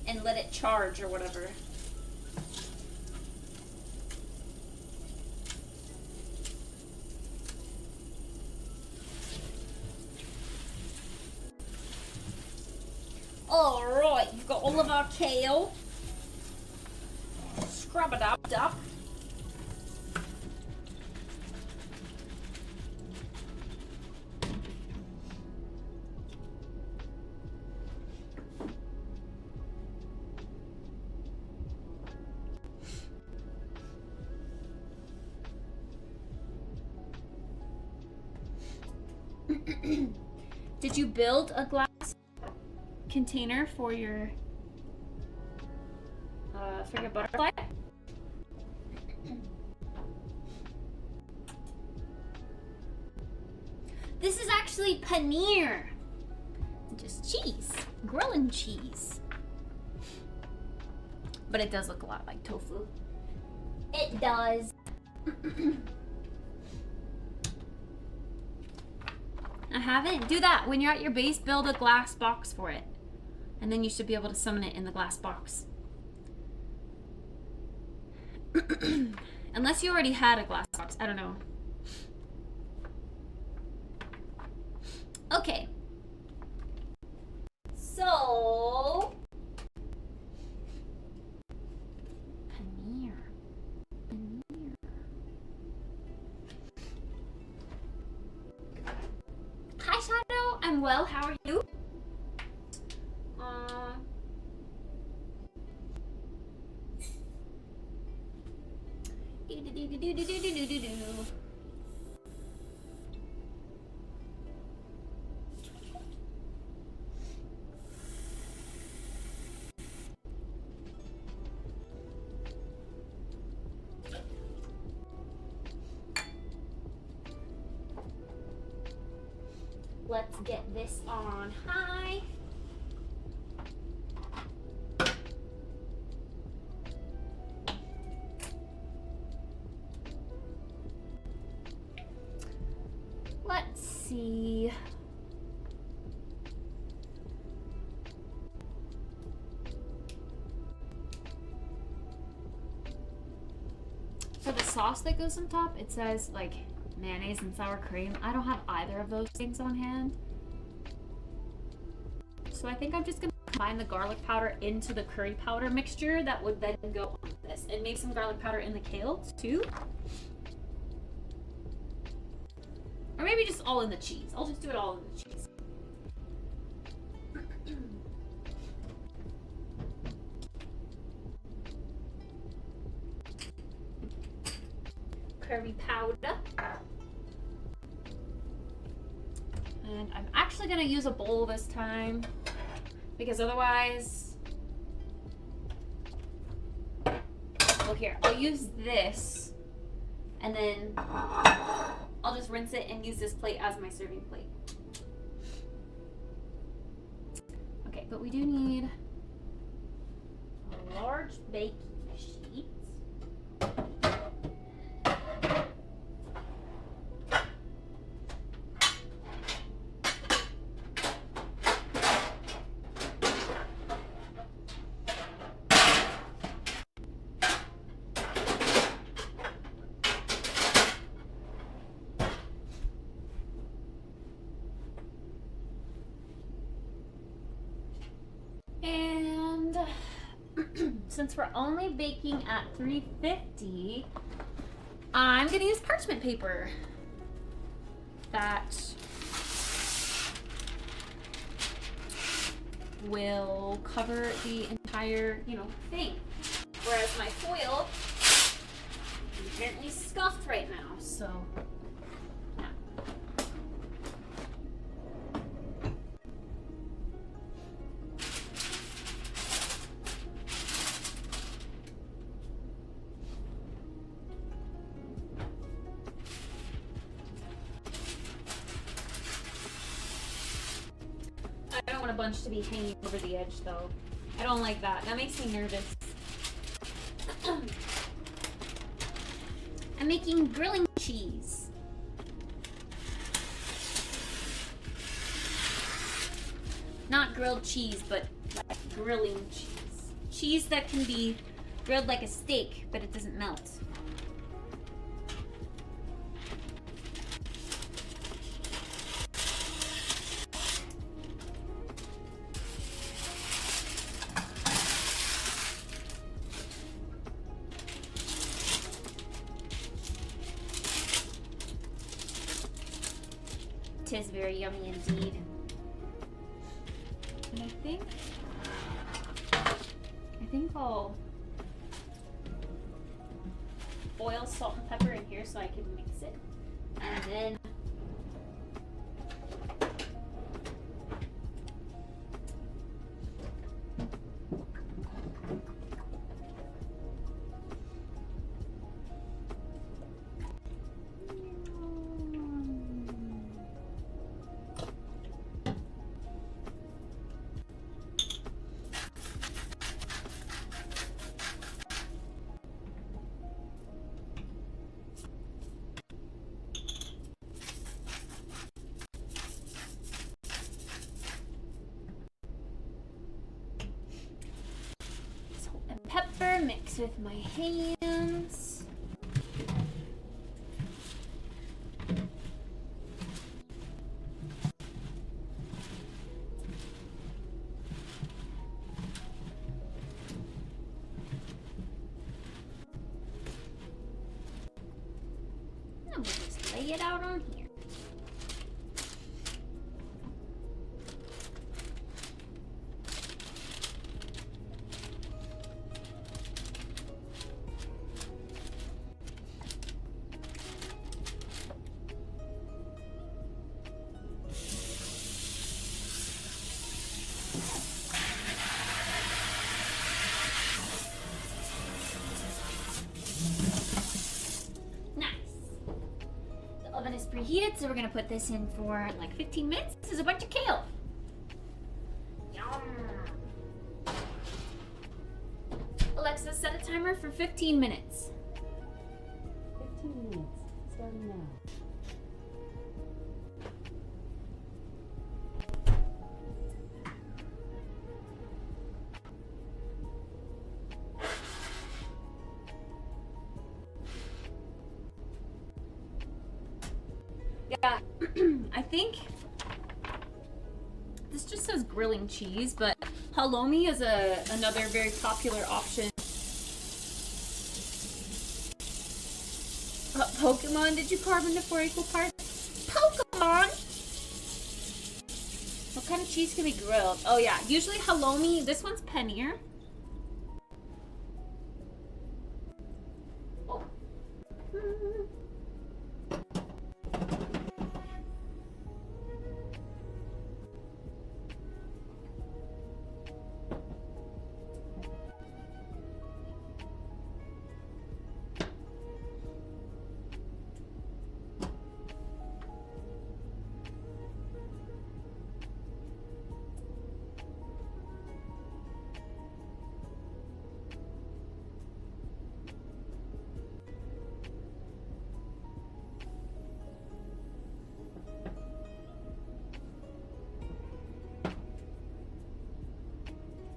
And let it charge or whatever. Alright, you've got all of our kale. Scrub it up. Did you build a glass container for your butterfly? This is actually paneer. Just cheese. Grilling cheese. But it does look a lot like tofu. It does. I haven't. Do that. When you're at your base, build a glass box for it. And then you should be able to summon it in the glass box. Unless you already had a glass box. I don't know. Okay. So... Paneer. Hi, Shadow. I'm well. How are you? Let's get this on high. Let's see. the sauce that goes on top, it says like mayonnaise and sour cream. I don't have either of those things on hand. So I think I'm just gonna combine the garlic powder into the curry powder mixture that would then go on this. And make some garlic powder in the kale too. Or maybe just all in the cheese. I'll just do it all in the cheese. Curry powder. And I'm actually gonna use a bowl this time because otherwise, well, here, I'll use this and then I'll just rinse it and use this plate as my serving plate. Okay, but we do need a large baking sheet. And since we're only baking at 350, I'm gonna use parchment paper that will cover the entire, thing. Whereas my foil is apparently scuffed right now, so. I don't want a bunch to be hanging over the edge though. I don't like that. That makes me nervous. I'm making grilling cheese. Not grilled cheese, but like grilling cheese. Cheese that can be grilled like a steak, but it doesn't melt. It is very yummy indeed. And I think I'll boil salt and pepper in here so I can mix it. And then pepper, mix with my hands. And we'll just lay it out on here. Preheated, so we're gonna put this in for like 15 minutes. This is a bunch of kale. Yum. Alexa, set a timer for 15 minutes. 15 minutes, starting now. Yeah, I think this just says grilling cheese, but halloumi is another very popular option. Pokemon, did you carve into 4 equal parts? Pokemon! What kind of cheese can be grilled? Oh yeah, usually halloumi. This one's paneer. Oh.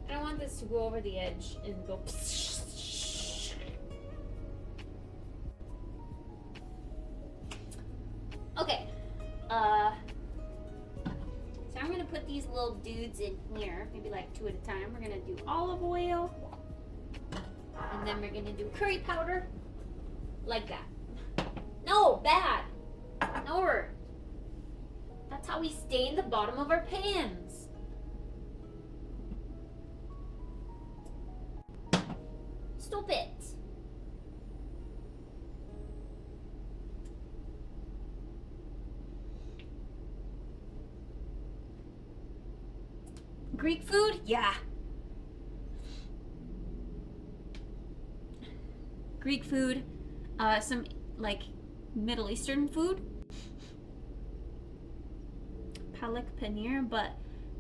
I don't want this to go over the edge and go. Okay. So I'm gonna put these little dudes in here, maybe like 2 at a time. We're gonna do olive oil, and then we're gonna do curry powder, like that. No, bad. No. That's how we stain the bottom of our pans. Stop it. Greek food? Yeah. Greek food, some like Middle Eastern food. Palak paneer, but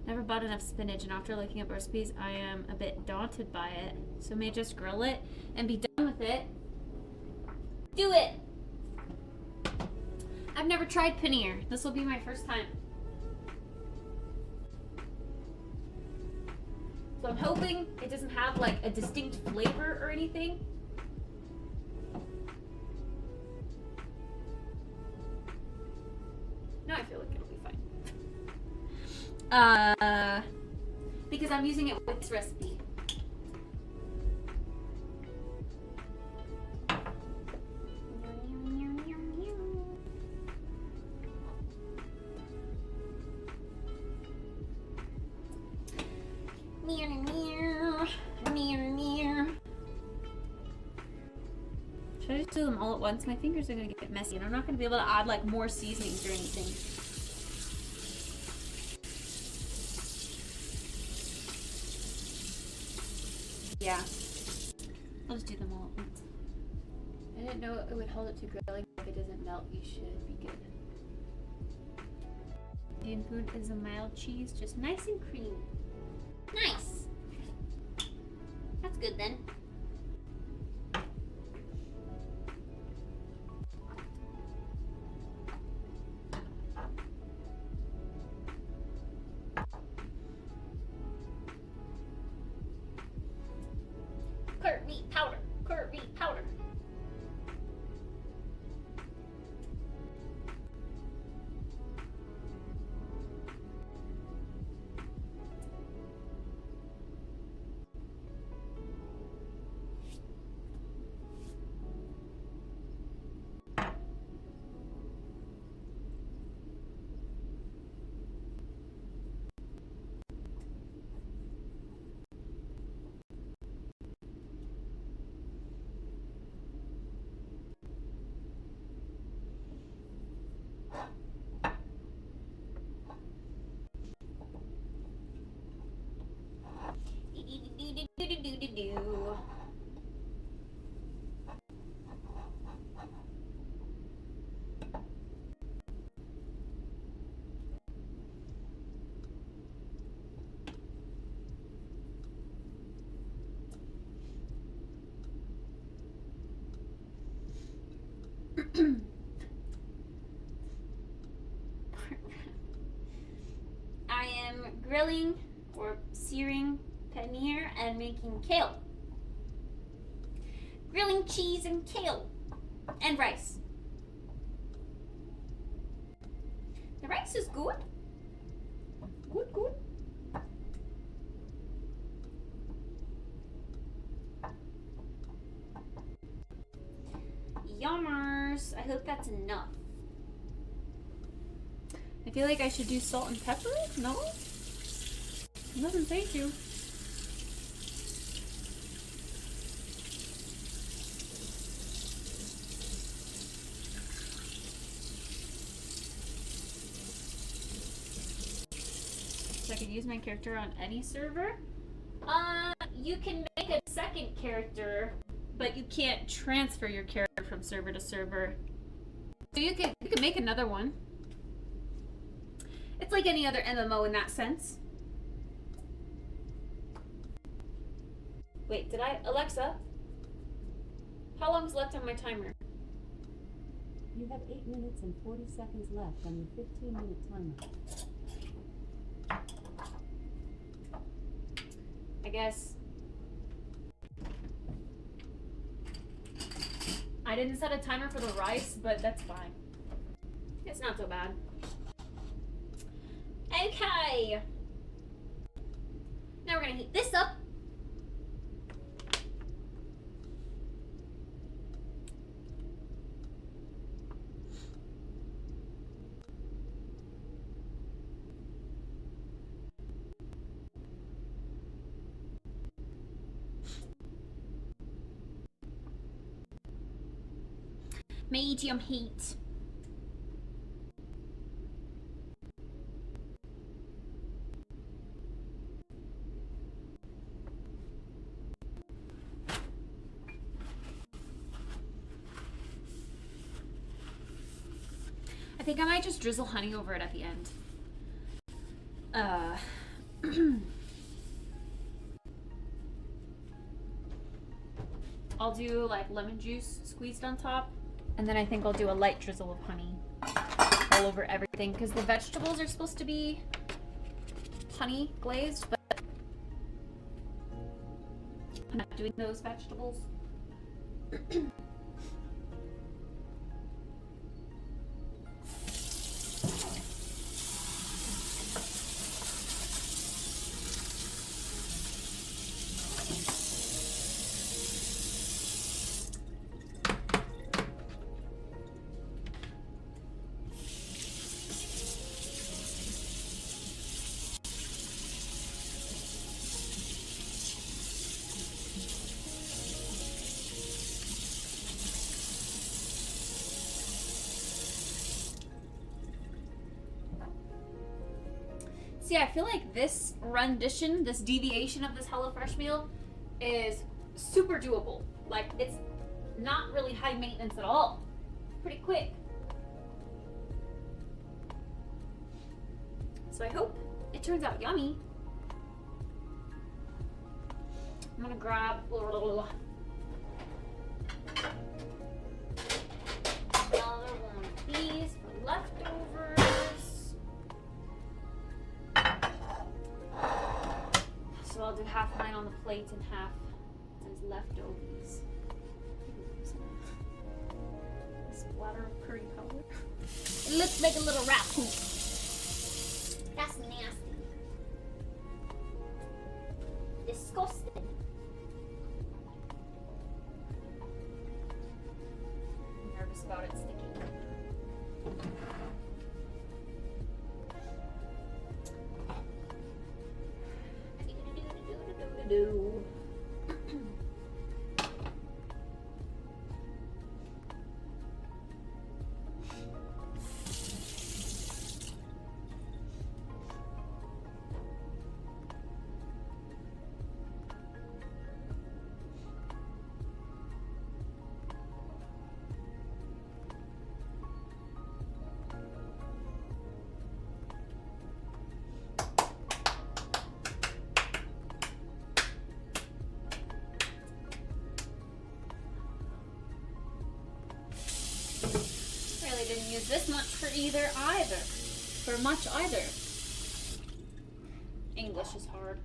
never bought enough spinach, and after looking up recipes, I am a bit daunted by it. So may just grill it and be done with it. Do it! I've never tried paneer. This will be my first time. So I'm hoping it doesn't have like a distinct flavor or anything. No, I feel like it'll be fine. Because I'm using it with this recipe. Should I just do them all at once? My fingers are gonna get messy, and I'm not gonna be able to add like more seasonings or anything. Yeah, I'll just do them all at once. I didn't know it would hold it to grilling. If it doesn't melt, you should be good. Indian food is a mild cheese, just nice and creamy. Nice. That's good then. Curry powder, curry powder. Do. I am grilling or searing paneer and making kale. Grilling cheese and kale and rice. The rice is good. Good, good. Yummers. I hope that's enough. I feel like I should do salt and pepper? No? It doesn't say to. So I can use my character on any server? You can make a second character, but you can't transfer your character from server to server. So you can make another one. It's like any other MMO in that sense. Wait, Alexa? How long's left on my timer? You have 8 minutes and 40 seconds left on your 15-minute timer. I guess. I didn't set a timer for the rice, but that's fine. It's not so bad. Okay. Now we're gonna heat this up. Medium heat. I think I might just drizzle honey over it at the end. I'll do like lemon juice squeezed on top, and then I think I'll do a light drizzle of honey all over everything, because the vegetables are supposed to be honey glazed, but I'm not doing those vegetables. See, I feel like this rendition, this deviation of this HelloFresh meal is super doable. Like, it's not really high maintenance at all. Pretty quick. So I hope it turns out yummy. I'm gonna grab another one of these for leftovers. So I'll do half mine on the plate and half as leftovers. Splatter of curry powder. It looks like a little rat poop. That's nasty. Disgusting. I'm nervous about it sticking. Do. Really didn't use this much for much either. English is hard.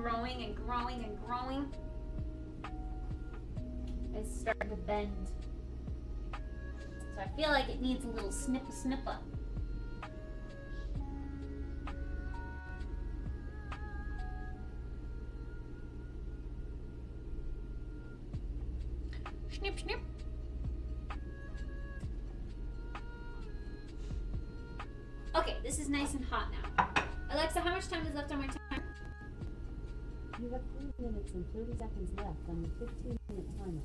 growing and growing and growing. It's starting to bend. So I feel like it needs a little snippa. Snip, snip. Okay, this is nice and hot now. Alexa, how much time is left on my timer? You have 3 minutes and 30 seconds left on your 15-minute timer.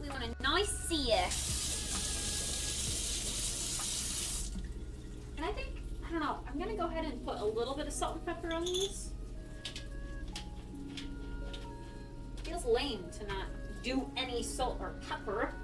We want a nice sear. And I think, I don't know, I'm gonna go ahead and put a little bit of salt and pepper on these. Feels lame to not do any salt or pepper.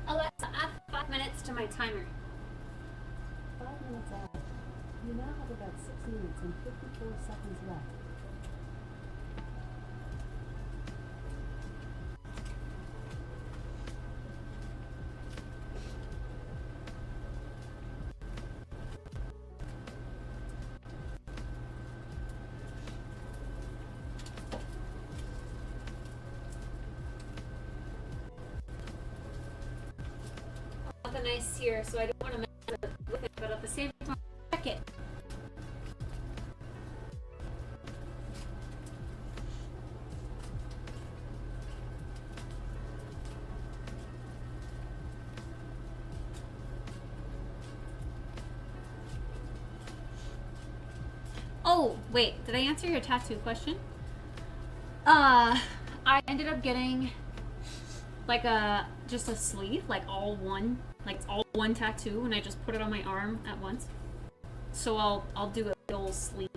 Alexa, add 5 minutes to my timer. 5 minutes out. You now have about 6 minutes and 54 seconds left. I want the nice sear, so I don't want to mess with it, but at the same time, check it. Oh, wait, did I answer your tattoo question? I ended up getting like just a sleeve, like all one tattoo, and I just put it on my arm at once. So I'll do a whole sleeve.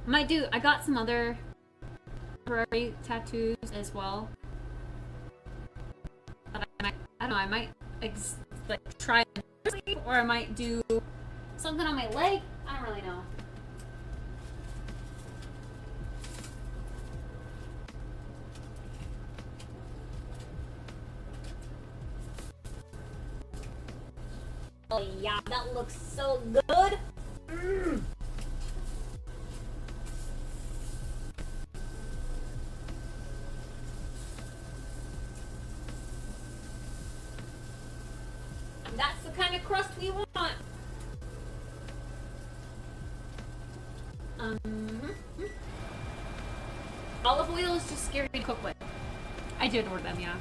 I got some other temporary tattoos as well. But I don't know, I might like try a sleeve, or I might do something on my leg. I don't really know. Oh yeah, that looks so good. Mm. That's the kind of crust we want. Olive oil is just scary to cook with. I did order them, yeah.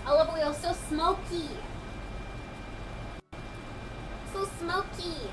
Olive oil, so smoky. So smoky.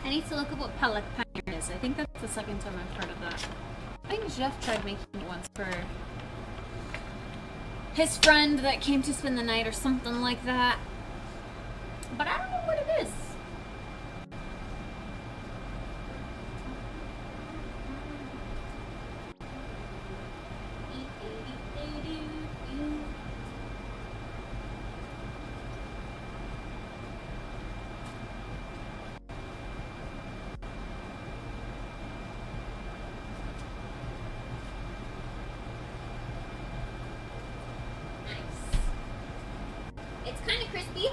I need to look up what pellet pioneer is. I think that's the second time I've heard of that. I think Jeff tried making it once for his friend that came to spend the night or something like that. But I don't know what it is. It's kind of crispy.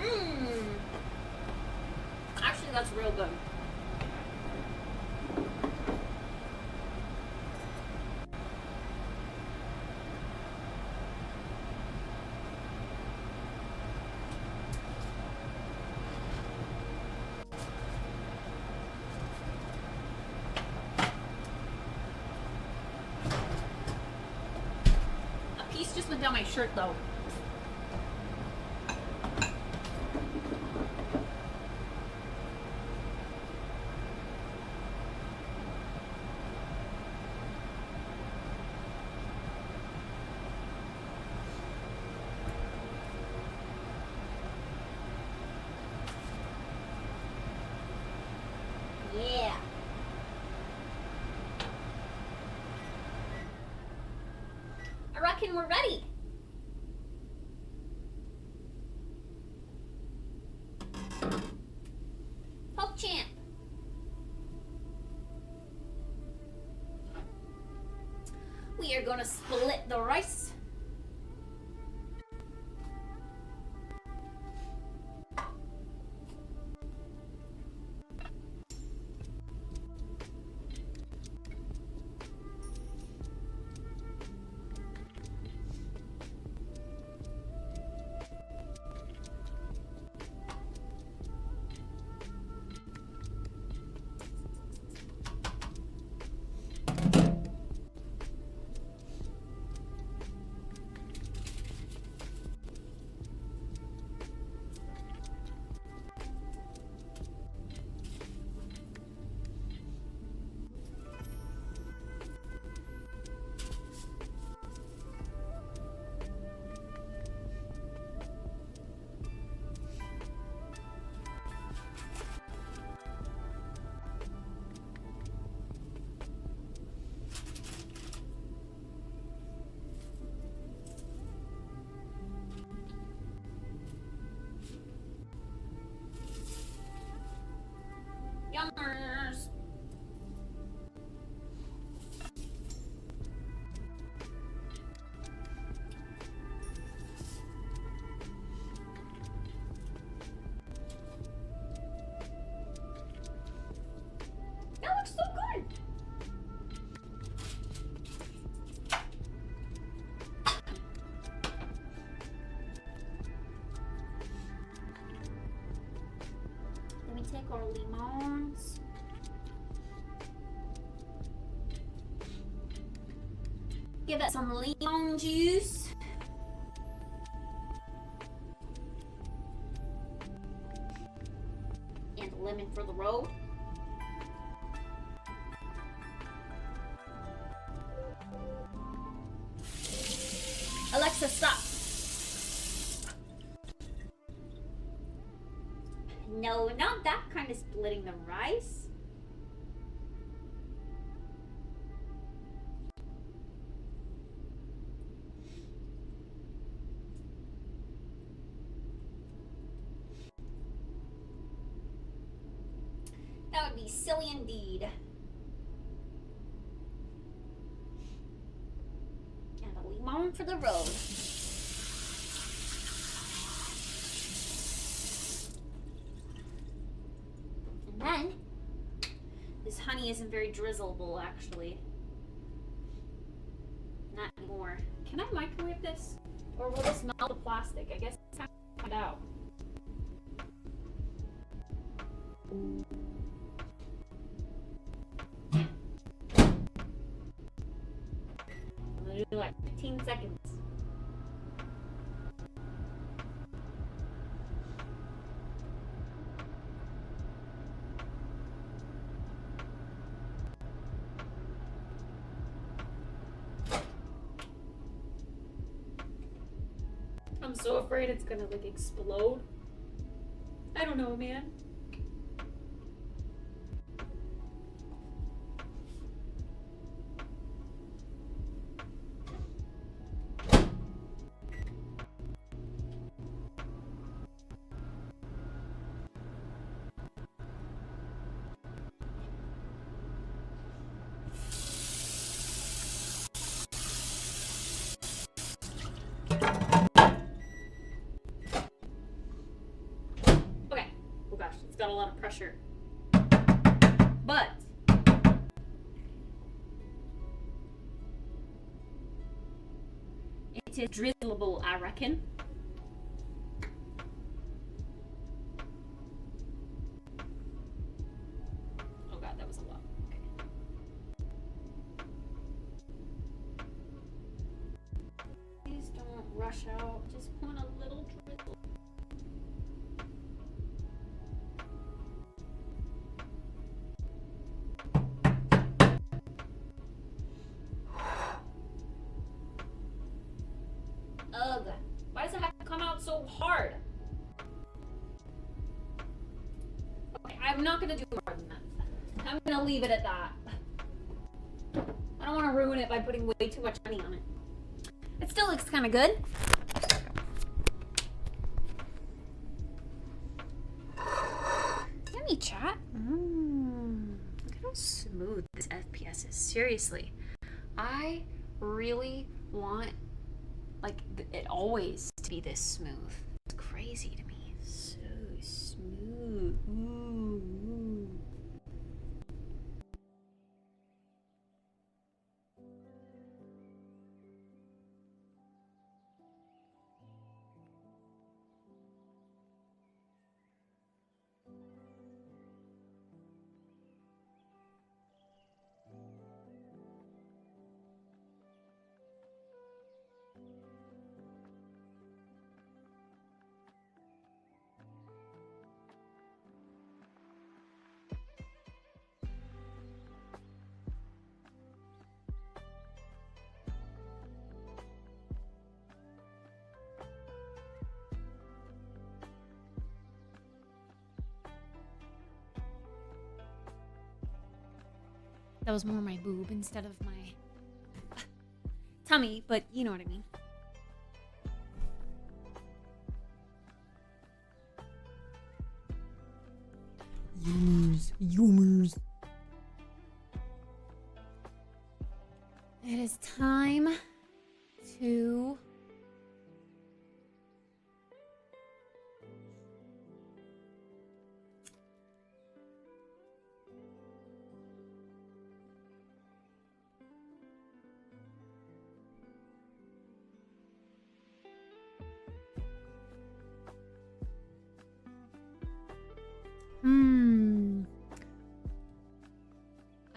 Mmm. Actually, that's real good. A piece just went down my shirt, though. Yeah. I reckon we're ready. Poke champ. We are gonna split the rice. Yummers. That looks so good. Let me take our limons. Give it some lemon juice. And a lemon for the road. Alexa, stop. No, not that kind of splitting the rice. That would be silly indeed. And a lemon for the road. And then, this honey isn't very drizzleable actually. Not anymore. Can I microwave this? Or will this melt the plastic? I guess it's time to find out. I'm gonna do like 15 seconds. so afraid it's gonna like explode. I don't know, man. Okay. Oh gosh, it's got a lot of pressure. But it is drizzleable, I reckon. Oh god, that was a lot. Okay. Please don't rush out. Just want a little drizzle. Ugh. Why does it have to come out so hard? Okay, I'm not gonna do more than that. I'm gonna leave it at that. I don't want to ruin it by putting way too much honey on it. It still looks kind of good. Yummy, chat. Look at how smooth this FPS is. Seriously. I really want like it always to be this smooth. It's crazy to me. So smooth. Ooh. That was more my boob instead of my tummy, but you know what I mean. Yummers. It is time to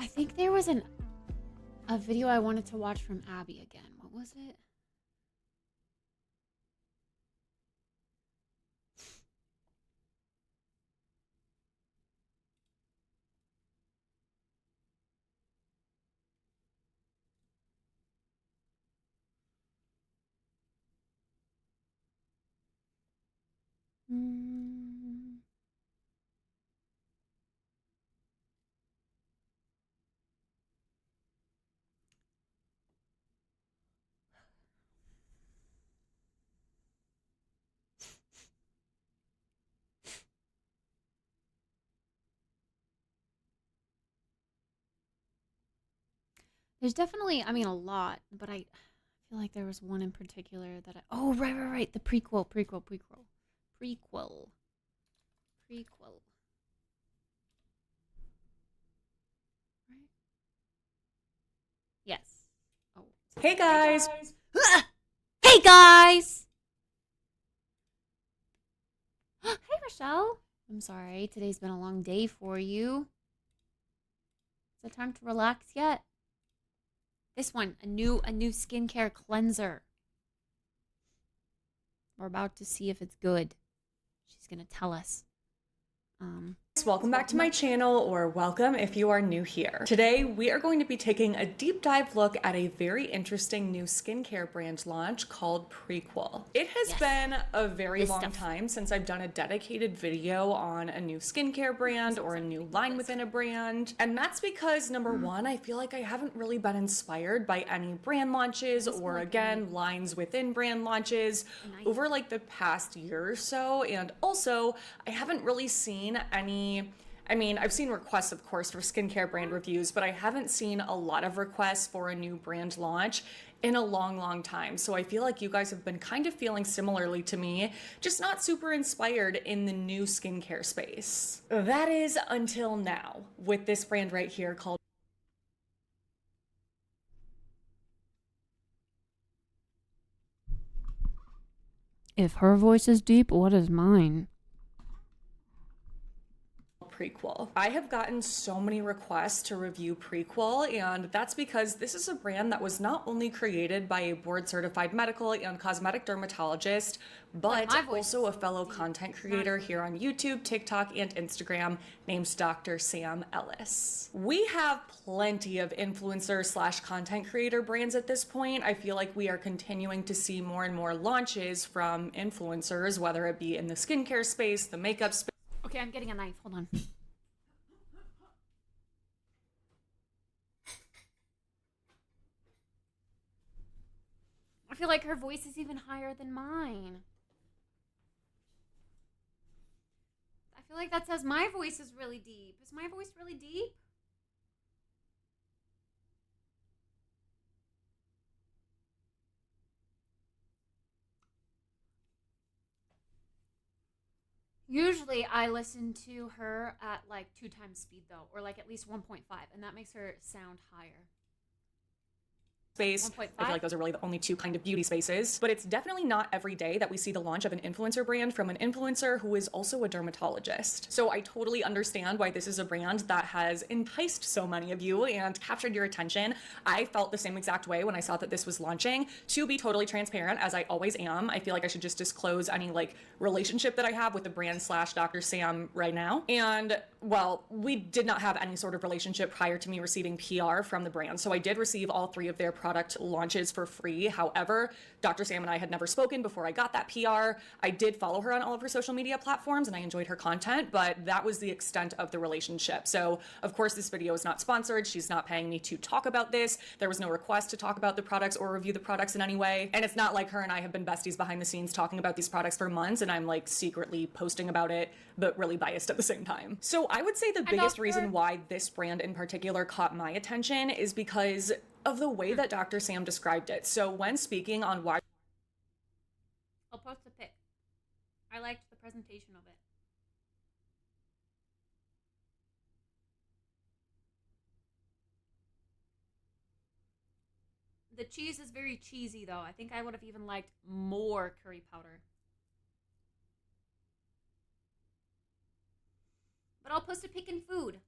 I think there was a video I wanted to watch from Abby again. What was it? There's definitely, I mean, a lot, but I feel like there was one in particular that oh, right. The prequel. Right? Yes. Oh. Hey guys! Hey guys! Hey Rochelle. I'm sorry, today's been a long day for you. Is it time to relax yet? This one, a new skincare cleanser. We're about to see if it's good. She's gonna tell us. Welcome back to my channel, or welcome if you are new here. Today, we are going to be taking a deep dive look at a very interesting new skincare brand launch called Prequel. It has been a very long time since I've done a dedicated video on a new skincare brand or a new line within a brand. And that's because, number one, I feel like I haven't really been inspired by any brand launches or, again, lines within brand launches over like the past year or so. And also, I haven't really seen any. I mean, I've seen requests, of course, for skincare brand reviews, but I haven't seen a lot of requests for a new brand launch in a long time. So I feel like you guys have been kind of feeling similarly to me, just not super inspired in the new skincare space. That is until now, with this brand right here called If her voice is deep, what is mine? Prequel. I have gotten so many requests to review Prequel, and that's because this is a brand that was not only created by a board-certified medical and cosmetic dermatologist, but also a fellow content creator here on YouTube, TikTok, and Instagram named Dr. Sam Ellis. We have plenty of influencer / content creator brands at this point. I feel like we are continuing to see more and more launches from influencers, whether it be in the skincare space, the makeup space. Okay, I'm getting a knife. Hold on. I feel like her voice is even higher than mine. I feel like that says my voice is really deep. Is my voice really deep? Usually I listen to her at like 2 times speed though, or like at least 1.5, and that makes her sound higher. Space. I feel like those are really the only two kind of beauty spaces, but it's definitely not every day that we see the launch of an influencer brand from an influencer who is also a dermatologist. So I totally understand why this is a brand that has enticed so many of you and captured your attention. I felt the same exact way when I saw that this was launching. To be totally transparent, as I always am, I feel like I should just disclose any like relationship that I have with the brand / Dr. Sam right now. And well, we did not have any sort of relationship prior to me receiving PR from the brand. So I did receive all 3 of their product launches for free. However, Dr. Sam and I had never spoken before I got that PR. I did follow her on all of her social media platforms and I enjoyed her content, but that was the extent of the relationship. So of course this video is not sponsored. She's not paying me to talk about this. There was no request to talk about the products or review the products in any way. And it's not like her and I have been besties behind the scenes talking about these products for months and I'm like secretly posting about it, but really biased at the same time. So I would say the biggest reason why this brand in particular caught my attention is because of the way that Dr. Sam described it. So when speaking on why I'll post a pic. I liked the presentation of it. The cheese is very cheesy though. I think I would have even liked more curry powder. But I'll post a pic in food.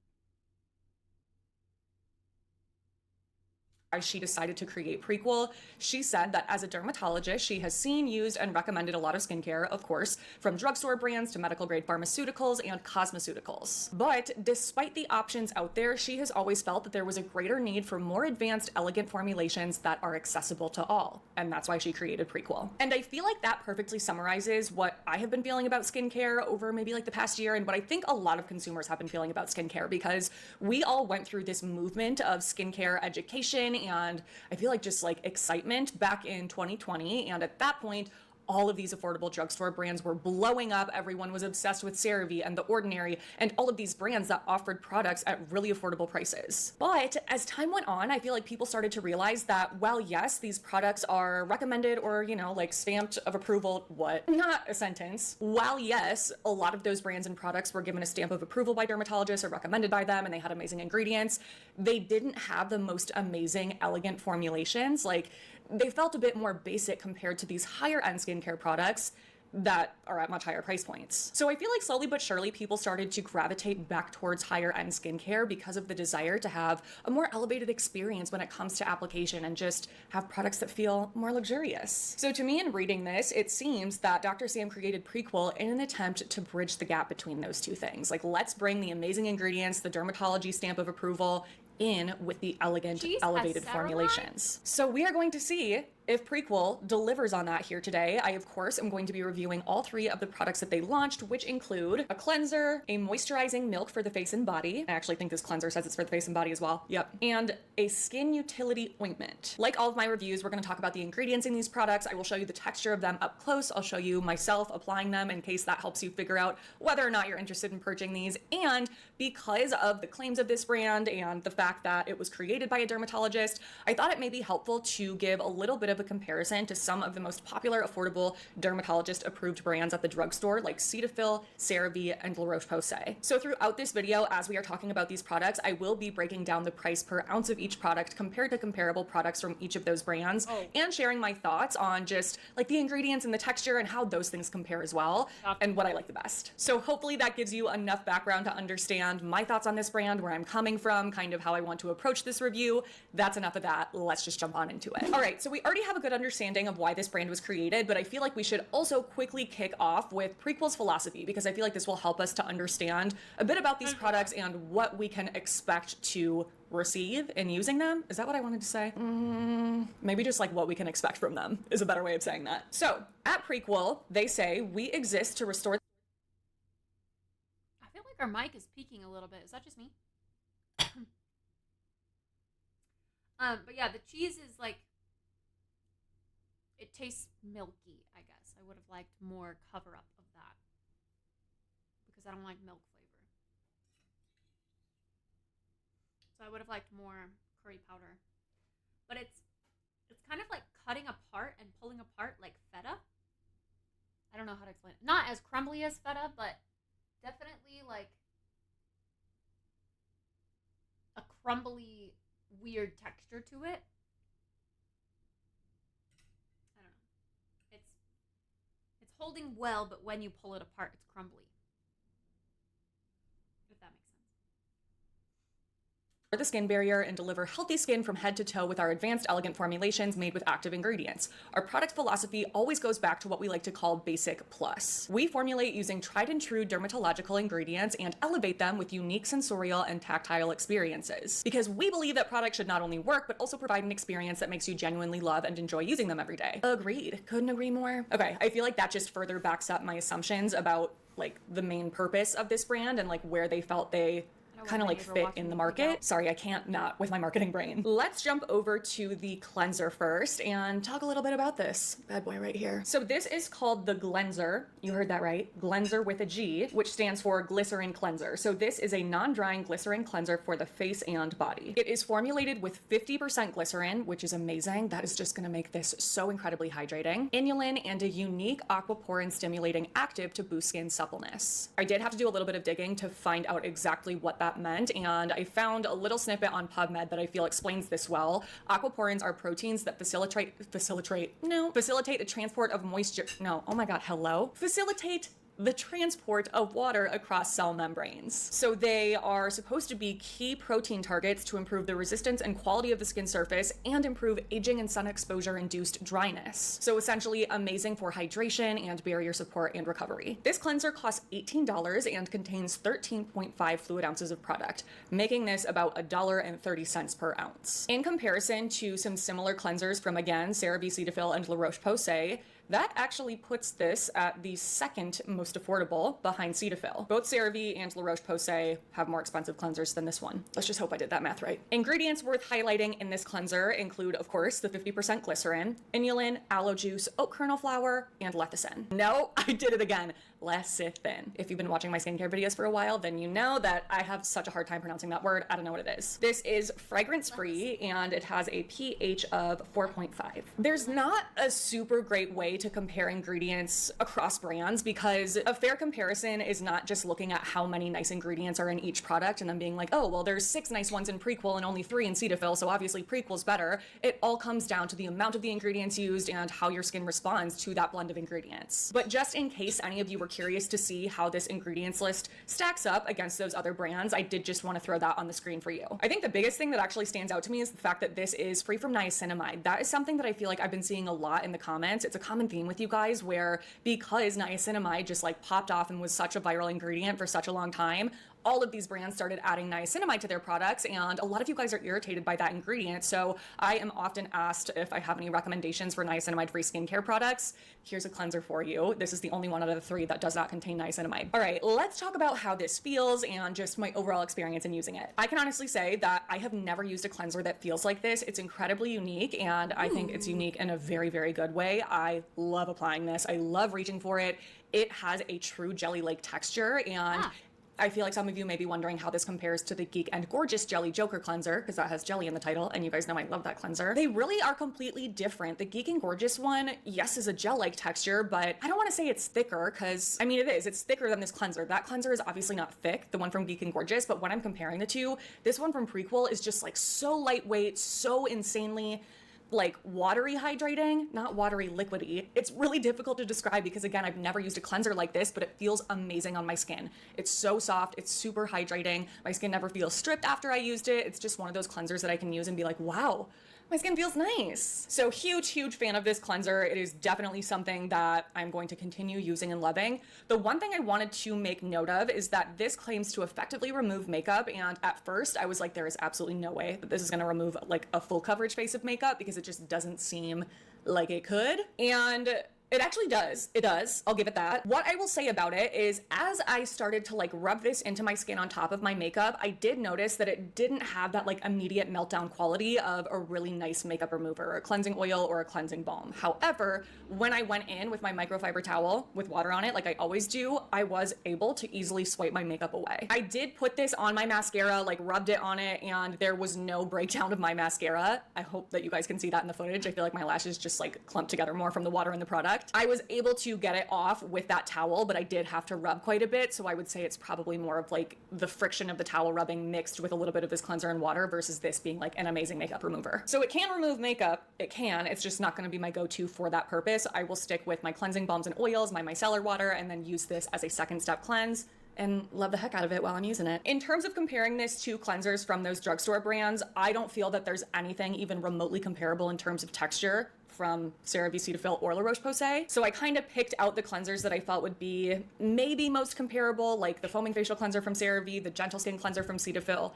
she decided to create Prequel. She said that as a dermatologist, she has seen, used, and recommended a lot of skincare, of course, from drugstore brands to medical grade pharmaceuticals and cosmeceuticals. But despite the options out there, she has always felt that there was a greater need for more advanced, elegant formulations that are accessible to all. And that's why she created Prequel. And I feel like that perfectly summarizes what I have been feeling about skincare over maybe like the past year, and what I think a lot of consumers have been feeling about skincare, because we all went through this movement of skincare education and I feel like just like excitement back in 2020. And at that point, all of these affordable drugstore brands were blowing up. Everyone was obsessed with CeraVe and The Ordinary and all of these brands that offered products at really affordable prices. But as time went on, I feel like people started to realize that while yes, these products are recommended or, you know, like stamped of approval, not a sentence. While yes, a lot of those brands and products were given a stamp of approval by dermatologists or recommended by them and they had amazing ingredients, they didn't have the most amazing, elegant formulations. Like, they felt a bit more basic compared to these higher end skincare products. that are at much higher price points. So I feel like slowly but surely people started to gravitate back towards higher end skincare because of the desire to have a more elevated experience when it comes to application and just have products that feel more luxurious. So to me, in reading this, it seems that Dr. Sam created Prequel in an attempt to bridge the gap between those two things. Like, let's bring the amazing ingredients, the dermatology stamp of approval, in with the elegant, elevated formulations. So we are going to see if Prequel delivers on that here today. I, of course, am going to be reviewing all 3 of the products that they launched, which include a cleanser, a moisturizing milk for the face and body. I actually think this cleanser says it's for the face and body as well. Yep. And a skin utility ointment. Like all of my reviews, we're going to talk about the ingredients in these products. I will show you the texture of them up close. I'll show you myself applying them in case that helps you figure out whether or not you're interested in purchasing these. And because of the claims of this brand and the fact that it was created by a dermatologist, I thought it may be helpful to give a little bit of a comparison to some of the most popular, affordable, dermatologist-approved brands at the drugstore, like Cetaphil, CeraVe, and La Roche-Posay. So throughout this video, as we are talking about these products, I will be breaking down the price per ounce of each product compared to comparable products from each of those brands, and sharing my thoughts on just like the ingredients and the texture and how those things compare as well, and what I like the best. So hopefully that gives you enough background to understand my thoughts on this brand, where I'm coming from, kind of how I want to approach this review. That's enough of that. Let's just jump on into it. All right, so we already have a good understanding of why this brand was created, but I feel like we should also quickly kick off with Prequel's philosophy, because I feel like this will help us to understand a bit about these products and what we can expect to receive in using them. Is that what I wanted to say? Maybe just like what we can expect from them is a better way of saying that. So at Prequel, they say, we exist to restore. I feel like our mic is peaking a little bit. Is that just me? But yeah, the cheese is like, it tastes milky, I guess. I would have liked more cover up of that, because I don't like milk flavor. So I would have liked more curry powder. But it's kind of like cutting apart and pulling apart like feta. I don't know how to explain it. Not as crumbly as feta, but definitely like a crumbly, weird texture to it. I don't know. It's holding well, but when you pull it apart, it's crumbly. If that makes sense. The skin barrier and deliver healthy skin from head to toe with our advanced, elegant formulations made with active ingredients. Our product philosophy always goes back to what we like to call basic plus. We formulate using tried and true dermatological ingredients and elevate them with unique sensorial and tactile experiences. Because we believe that products should not only work, but also provide an experience that makes you genuinely love and enjoy using them every day. Agreed. Couldn't agree more. Okay, I feel like that just further backs up my assumptions about like the main purpose of this brand and like where they felt they kind of like fit in the market. Sorry, I can't not with my marketing brain. Let's jump over to the cleanser first and talk a little bit about this bad boy right here. So this is called the Glenser. You heard that right. Glenser with a G, which stands for glycerin cleanser. So this is a non-drying glycerin cleanser for the face and body. It is formulated with 50% glycerin, which is amazing. That is just gonna make this so incredibly hydrating. Inulin and a unique aquaporin stimulating active to boost skin suppleness. I did have to do a little bit of digging to find out exactly what that meant, and I found a little snippet on PubMed that I feel explains this well. Aquaporins are proteins that facilitate the transport of moisture. Facilitate the transport of water across cell membranes. So they are supposed to be key protein targets to improve the resistance and quality of the skin surface and improve aging and sun exposure induced dryness. So essentially amazing for hydration and barrier support and recovery. This cleanser costs $18 and contains 13.5 fluid ounces of product, making this about $1.30 per ounce. In comparison to some similar cleansers from, again, CeraVe, Cetaphil, and La Roche-Posay, that actually puts this at the second most affordable behind Cetaphil. Both CeraVe and La Roche-Posay have more expensive cleansers than this one. Let's just hope I did that math right. Ingredients worth highlighting in this cleanser include, of course, the 50% glycerin, inulin, aloe juice, oat kernel flour, and lecithin. No, I did it again. lecithin. If you've been watching my skincare videos for a while, then you know that I have such a hard time pronouncing that word. I don't know what it is. This is fragrance-free and it has a pH of 4.5. There's not a super great way to compare ingredients across brands because a fair comparison is not just looking at how many nice ingredients are in each product and then being like, oh, well, there's 6 nice ones in Prequel and only 3 in Cetaphil, so obviously Prequel's better. It all comes down to the amount of the ingredients used and how your skin responds to that blend of ingredients. But just in case any of you were curious to see how this ingredients list stacks up against those other brands, I did just want to throw that on the screen for you. I think the biggest thing that actually stands out to me is the fact that this is free from niacinamide. That is something that I feel like I've been seeing a lot in the comments. It's a common theme with you guys where because niacinamide just like popped off and was such a viral ingredient for such a long time, all of these brands started adding niacinamide to their products, and a lot of you guys are irritated by that ingredient. So I am often asked if I have any recommendations for niacinamide-free skincare products. Here's a cleanser for you. This is the only one out of the 3 that does not contain niacinamide. All right, let's talk about how this feels and just my overall experience in using it. I can honestly say that I have never used a cleanser that feels like this. It's incredibly unique, and I think it's unique in a very, very good way. I love applying this. I love reaching for it. It has a true jelly-like texture, and I feel like some of you may be wondering how this compares to the Geek and Gorgeous Jelly Joker Cleanser, because that has jelly in the title, and you guys know I love that cleanser. They really are completely different. The Geek and Gorgeous one, yes, is a gel-like texture, but I don't want to say it's thicker, because, I mean, it is. It's thicker than this cleanser. That cleanser is obviously not thick, the one from Geek and Gorgeous, but when I'm comparing the two, this one from Prequel is just, like, so lightweight, so insanely like watery hydrating, not watery liquidy. It's really difficult to describe because again, I've never used a cleanser like this, but it feels amazing on my skin. It's so soft, it's super hydrating. My skin never feels stripped after I used it. It's just one of those cleansers that I can use and be like, wow, my skin feels nice. So huge fan of this cleanser. It is definitely something that I'm going to continue using and loving. The one thing I wanted to make note of is that this claims to effectively remove makeup, and at first I was like, there is absolutely no way that this is gonna remove like a full coverage face of makeup because it just doesn't seem like it could. And it actually does. It does. I'll give it that. What I will say about it is as I started to like rub this into my skin on top of my makeup, I did notice that it didn't have that like immediate meltdown quality of a really nice makeup remover, a cleansing oil or a cleansing balm. However, when I went in with my microfiber towel with water on it, like I always do, I was able to easily swipe my makeup away. I did put this on my mascara, like rubbed it on it, and there was no breakdown of my mascara. I hope that you guys can see that in the footage. I feel like my lashes just like clumped together more from the water in the product. I was able to get it off with that towel, but I did have to rub quite a bit, so I would say it's probably more of like the friction of the towel rubbing mixed with a little bit of this cleanser and water versus this being like an amazing makeup remover. So it can remove makeup, it can, it's just not gonna be my go-to for that purpose. I will stick with my cleansing balms and oils, my micellar water, and then use this as a second step cleanse and love the heck out of it while I'm using it. In terms of comparing this to cleansers from those drugstore brands, I don't feel that there's anything even remotely comparable in terms of texture from CeraVe, Cetaphil, or La Roche-Posay. So I kind of picked out the cleansers that I felt would be maybe most comparable, like the foaming facial cleanser from CeraVe, the gentle skin cleanser from Cetaphil,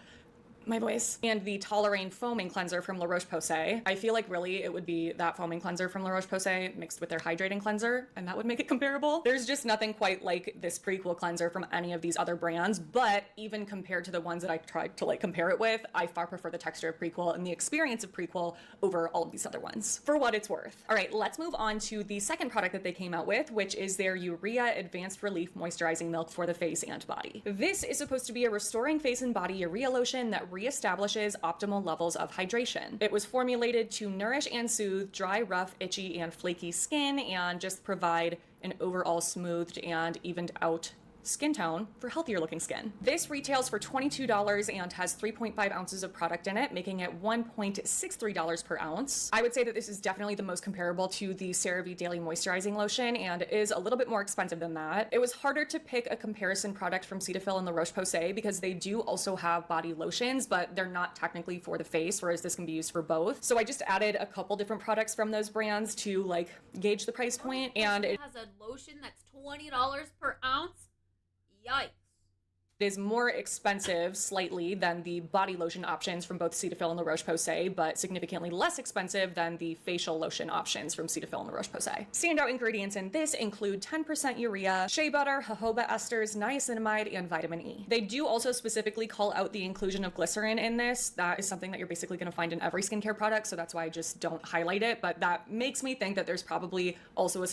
my voice, and the Toleraine foaming cleanser from La Roche-Posay. I feel like really it would be that foaming cleanser from La Roche-Posay mixed with their hydrating cleanser, and that would make it comparable. There's just nothing quite like this Prequel cleanser from any of these other brands, but even compared to the ones that I tried to like compare it with, I far prefer the texture of Prequel and the experience of Prequel over all of these other ones, for what it's worth. All right, let's move on to the second product that they came out with, which is their Urea Advanced Relief Moisturizing Milk for the face and body. This is supposed to be a restoring face and body urea lotion that reestablishes optimal levels of hydration. It was formulated to nourish and soothe dry, rough, itchy, and flaky skin and just provide an overall smoothed and evened out skin tone for healthier looking skin. This retails for $22 and has 3.5 ounces of product in it, making it $1.63 per ounce. I would say that this is definitely the most comparable to the CeraVe Daily Moisturizing Lotion and is a little bit more expensive than that. It was harder to pick a comparison product from Cetaphil and La Roche-Posay because they do also have body lotions, but they're not technically for the face, whereas this can be used for both. So I just added a couple different products from those brands to like gauge the price point, and it has a lotion that's $20 per ounce. Yikes. is more expensive slightly than the body lotion options from both Cetaphil and La Roche-Posay, but significantly less expensive than the facial lotion options from Cetaphil and La Roche-Posay. Standout ingredients in this include 10% urea, shea butter, jojoba esters, niacinamide, and vitamin E. They do also specifically call out the inclusion of glycerin in this. That is something that you're basically going to find in every skincare product, so that's why I just don't highlight it, but that makes me think that there's probably also a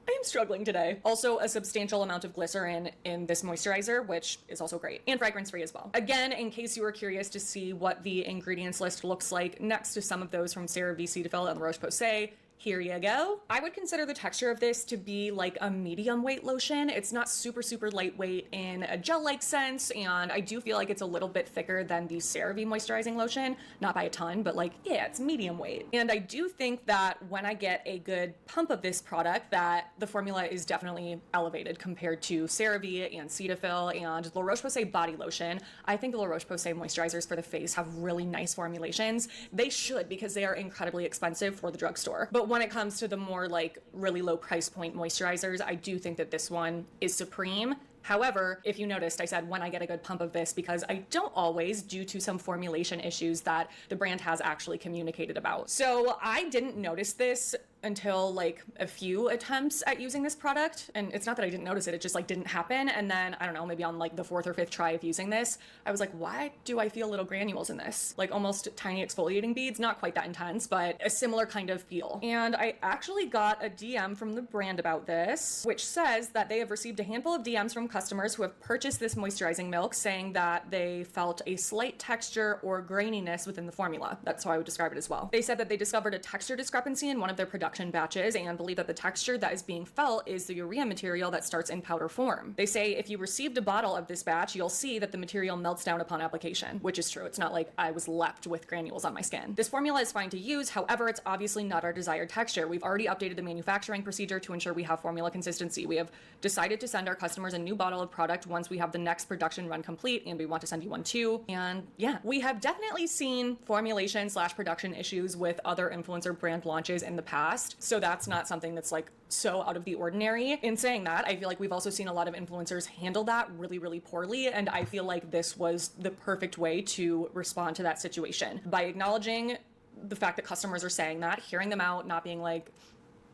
I am struggling today. Also, a substantial amount of glycerin in this moisturizer, which is also great, and fragrance free as well. Again, in case you were curious to see what the ingredients list looks like next to some of those from CeraVe, Cetaphil, and La Roche-Posay, here you go. I would consider the texture of this to be like a medium weight lotion. It's not super, super lightweight in a gel-like sense, and I do feel like it's a little bit thicker than the CeraVe moisturizing lotion. Not by a ton, but like, yeah, it's medium weight. And I do think that when I get a good pump of this product, that the formula is definitely elevated compared to CeraVe and Cetaphil and La Roche-Posay body lotion. I think the La Roche-Posay moisturizers for the face have really nice formulations. They should, because they are incredibly expensive for the drugstore. But when it comes to the more like really low price point moisturizers, I do think that this one is supreme. However, if you noticed, I said when I get a good pump of this, because I don't always, due to some formulation issues that the brand has actually communicated about. So I didn't notice this until like a few attempts at using this product, and it's not that I didn't notice it, it just like didn't happen. And then I don't know, maybe on like the 4th or 5th try of using this, I was like, why do I feel little granules in this? Like almost tiny exfoliating beads, not quite that intense, but a similar kind of feel. And I actually got a DM from the brand about this, which says that they have received a handful of DMs from customers who have purchased this moisturizing milk, saying that they felt a slight texture or graininess within the formula. That's how I would describe it as well. They said that they discovered a texture discrepancy in one of their production batches and believe that the texture that is being felt is the urea material that starts in powder form. They say if you received a bottle of this batch, you'll see that the material melts down upon application, which is true. It's not like I was left with granules on my skin. This formula is fine to use, however, it's obviously not our desired texture. We've already updated the manufacturing procedure to ensure we have formula consistency. We have decided to send our customers a new bottle of product once we have the next production run complete, and we want to send you one too. And yeah, we have definitely seen formulation / production issues with other influencer brand launches in the past. So that's not something that's like so out of the ordinary. In saying that, I feel like we've also seen a lot of influencers handle that really, really poorly. And I feel like this was the perfect way to respond to that situation by acknowledging the fact that customers are saying that, hearing them out, not being like,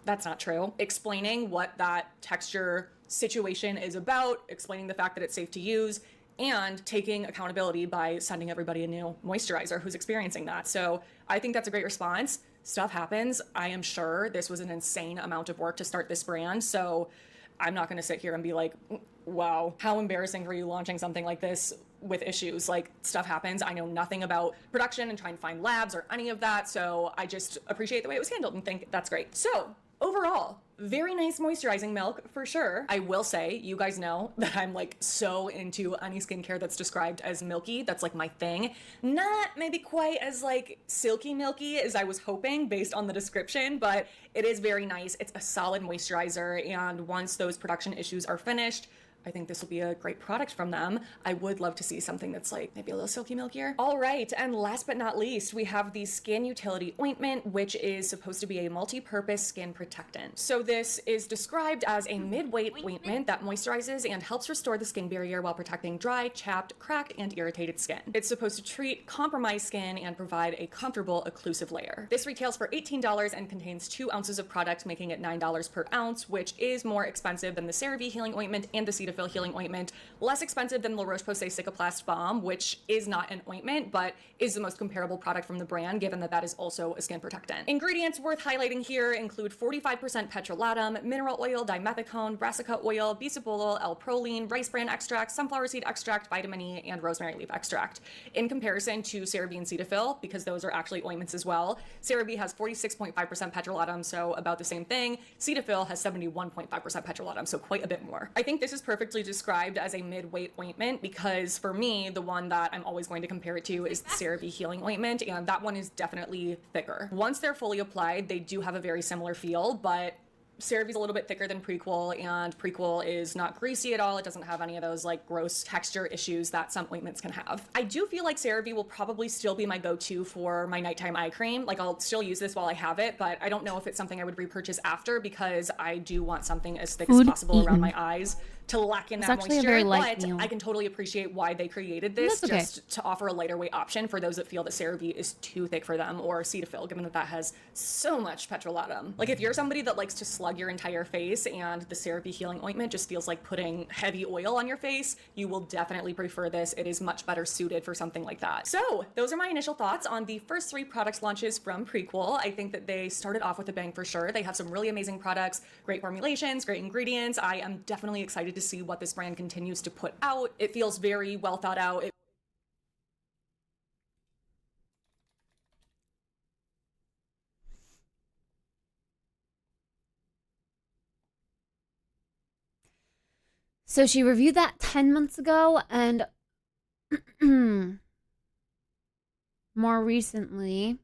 that's not true, explaining what that texture situation is about, explaining the fact that it's safe to use, and taking accountability by sending everybody a new moisturizer who's experiencing that. So I think that's a great response. Stuff happens. I am sure this was an insane amount of work to start this brand. So I'm not going to sit here and be like, wow, how embarrassing for you launching something like this with issues. Like, stuff happens. I know nothing about production and trying to find labs or any of that. So I just appreciate the way it was handled and think that's great. So overall, very nice moisturizing milk for sure. I will say, you guys know that I'm like so into any skincare that's described as milky. That's like my thing. Not maybe quite as like silky milky as I was hoping based on the description, but it is very nice. It's a solid moisturizer, and once those production issues are finished, I think this will be a great product from them. I would love to see something that's like maybe a little silky milkier. All right, and last but not least, we have the Skin Utility Ointment, which is supposed to be a multi-purpose skin protectant. So this is described as a mid-weight ointment that moisturizes and helps restore the skin barrier while protecting dry, chapped, cracked, and irritated skin. It's supposed to treat compromised skin and provide a comfortable, occlusive layer. This retails for $18 and contains 2 ounces of product, making it $9 per ounce, which is more expensive than the CeraVe Healing Ointment and the Cetaphil Healing Ointment, less expensive than La Roche-Posay Cicaplast Balm, which is not an ointment, but is the most comparable product from the brand, given that that is also a skin protectant. Ingredients worth highlighting here include 45% petrolatum, mineral oil, dimethicone, brassica oil, bisabolol, L-proline, rice bran extract, sunflower seed extract, vitamin E, and rosemary leaf extract. In comparison to CeraVe and Cetaphil, because those are actually ointments as well, CeraVe has 46.5% petrolatum, so about the same thing. Cetaphil has 71.5% petrolatum, so quite a bit more. I think this is perfectly described as a mid-weight ointment because for me, the one that I'm always going to compare it to is the CeraVe Healing Ointment, and that one is definitely thicker. Once they're fully applied, they do have a very similar feel, but CeraVe's a little bit thicker than Prequel, and Prequel is not greasy at all. It doesn't have any of those like gross texture issues that some ointments can have. I do feel like CeraVe will probably still be my go-to for my nighttime eye cream. Like, I'll still use this while I have it, but I don't know if it's something I would repurchase after because I do want something as thick as possible around my eyes to lack in It's that actually a moisture, very light but meal. I can totally appreciate why they created this, That's okay. just to offer a lighter weight option for those that feel that CeraVe is too thick for them, or Cetaphil, given that that has so much petrolatum. Like if you're somebody that likes to slug your entire face and the CeraVe healing ointment just feels like putting heavy oil on your face, you will definitely prefer this. It is much better suited for something like that. So those are my initial thoughts on the first 3 product launches from Prequel. I think that they started off with a bang for sure. They have some really amazing products, great formulations, great ingredients. I am definitely excited to see what this brand continues to put out. It feels very well thought out. So she reviewed that 10 months ago, and more recently,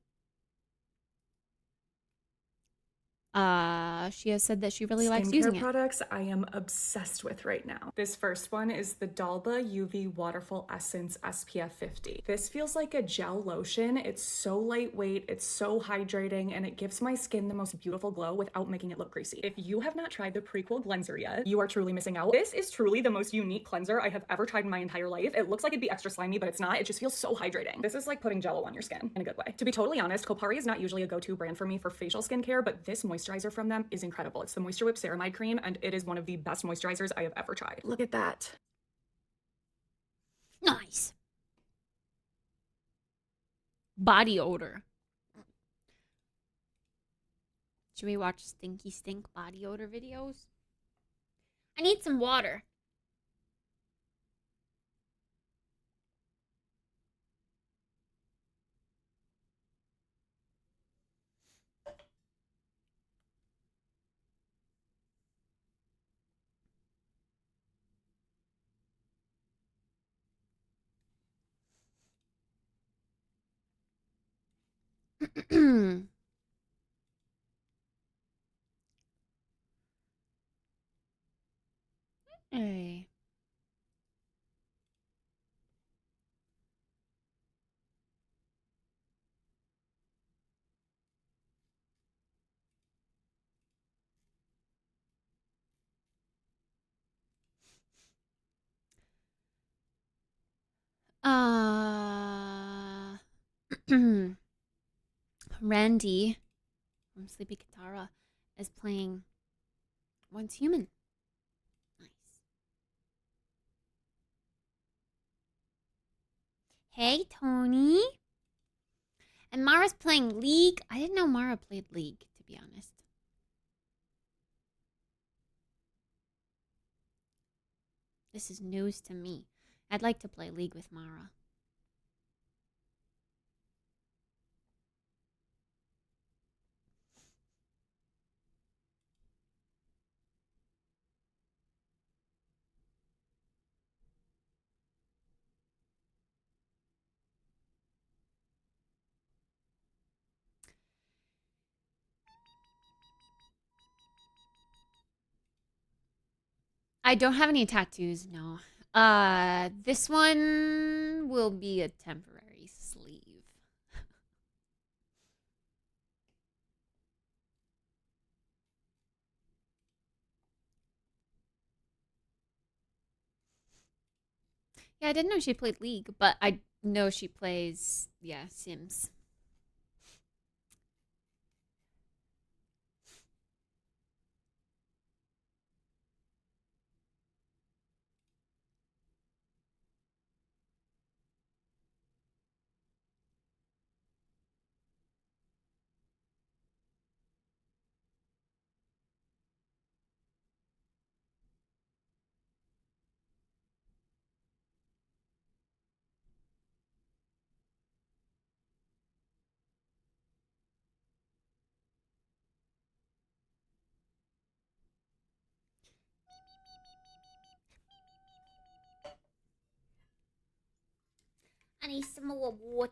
she has said that she really likes using it. Products I am obsessed with right now. This first one is the Dalba UV Waterful Essence SPF 50. This feels like a gel lotion. It's so lightweight, it's so hydrating, and it gives my skin the most beautiful glow without making it look greasy. If you have not tried the Prequel cleanser yet, you are truly missing out. This is truly the most unique cleanser I have ever tried in my entire life. It looks like it'd be extra slimy, but it's not. It just feels so hydrating. This is like putting Jello on your skin in a good way. To be totally honest, Kopari is not usually a go-to brand for me for facial skincare, but this moisturizer from them is incredible. It's the Moisture Whip Ceramide Cream, and it is one of the best moisturizers I have ever tried. Look at that. Nice. Body odor. Should we watch Stinky Stink body odor videos? I need some water. Hey. Randy from Sleepy Katara is playing Once Human. Nice. Hey, Tony. And Mara's playing League. I didn't know Mara played League, to be honest. This is news to me. I'd like to play League with Mara. I don't have any tattoos, no. This one will be a temporary sleeve. Yeah, I didn't know she played League, but I know she plays, yeah, Sims. I need some more water.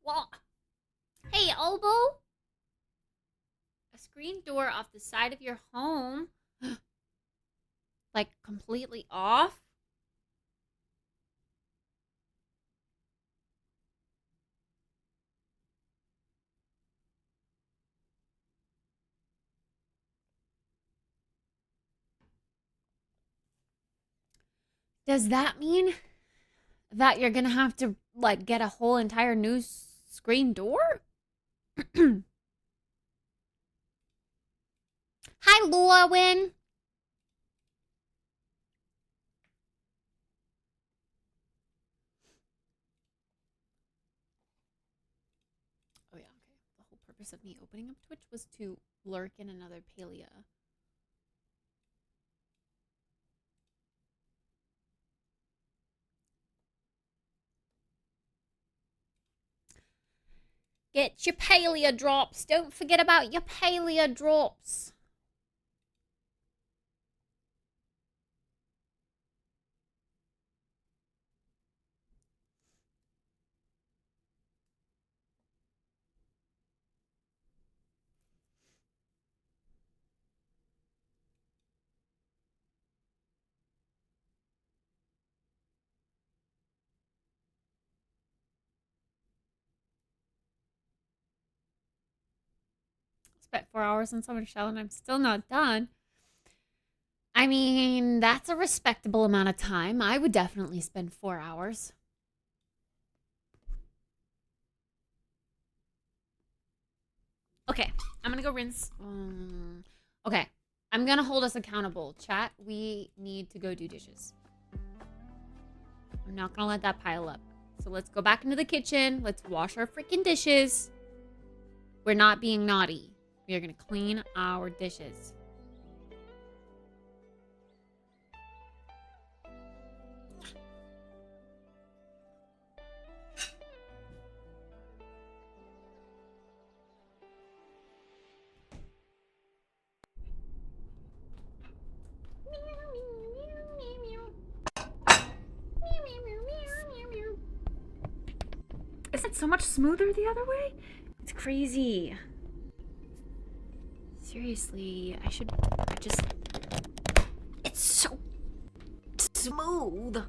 What? Hey, Elbow? A screen door off the side of your home? Like, completely off? Does that mean that you're gonna have to, like, get a whole entire new screen door? Hi, Lorwyn. Oh, yeah, okay. The whole purpose of me opening up Twitch was to lurk in another Palia. Get your Palia drops. Don't forget about your Palia drops. Spent 4 hours on Summer Shell and I'm still not done. I mean, that's a respectable amount of time. I would definitely spend 4 hours. Okay, I'm gonna go rinse. Okay, I'm gonna hold us accountable. Chat, we need to go do dishes. I'm not gonna let that pile up. So let's go back into the kitchen. Let's wash our freaking dishes. We're not being naughty. We are gonna clean our dishes. Is it so much smoother the other way? It's crazy. Seriously, it's so smooth.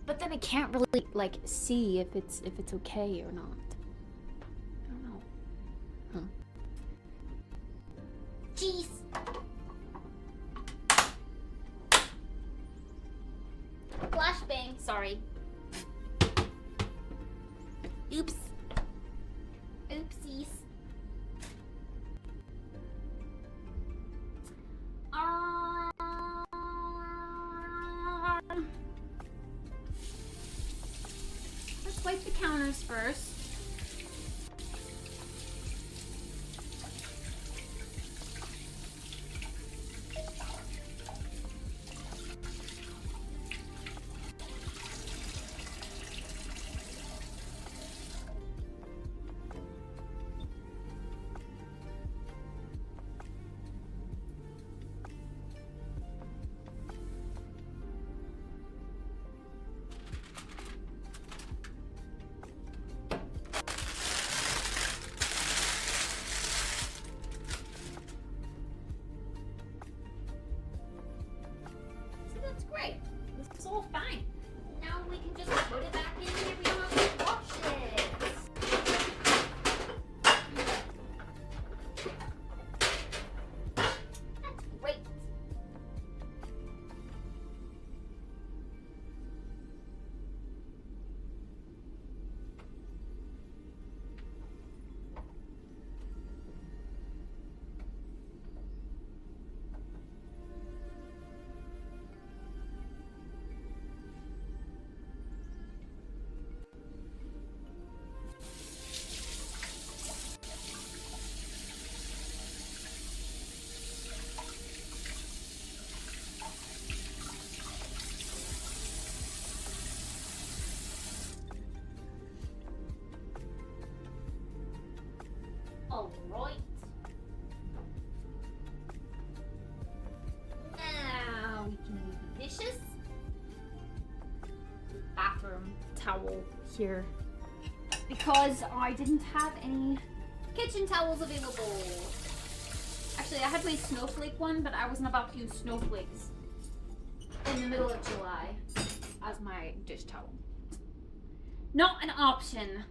But then I can't really, like, see if it's okay or not. I don't know. Huh. Jeez. Flashbang, sorry. Oops. Oopsies. Let's wipe the counters first. That's great. This is all fine. Now we can just put it back in here. We don't have to wash it. That's great. All right. Now we can do the dishes. Bathroom towel here. Because I didn't have any kitchen towels available. Actually, I had my snowflake one, but I wasn't about to use snowflakes in the middle of July as my dish towel. Not an option.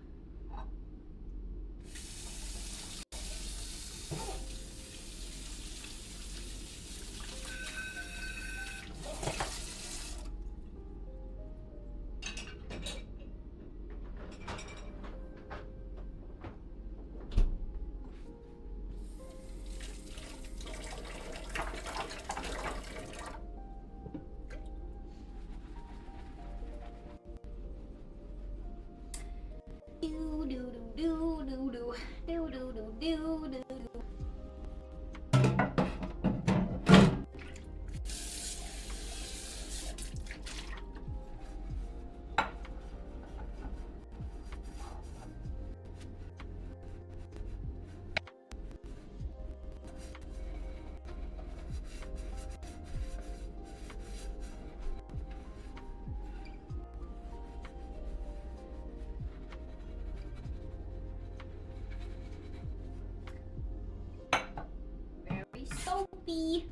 coffee.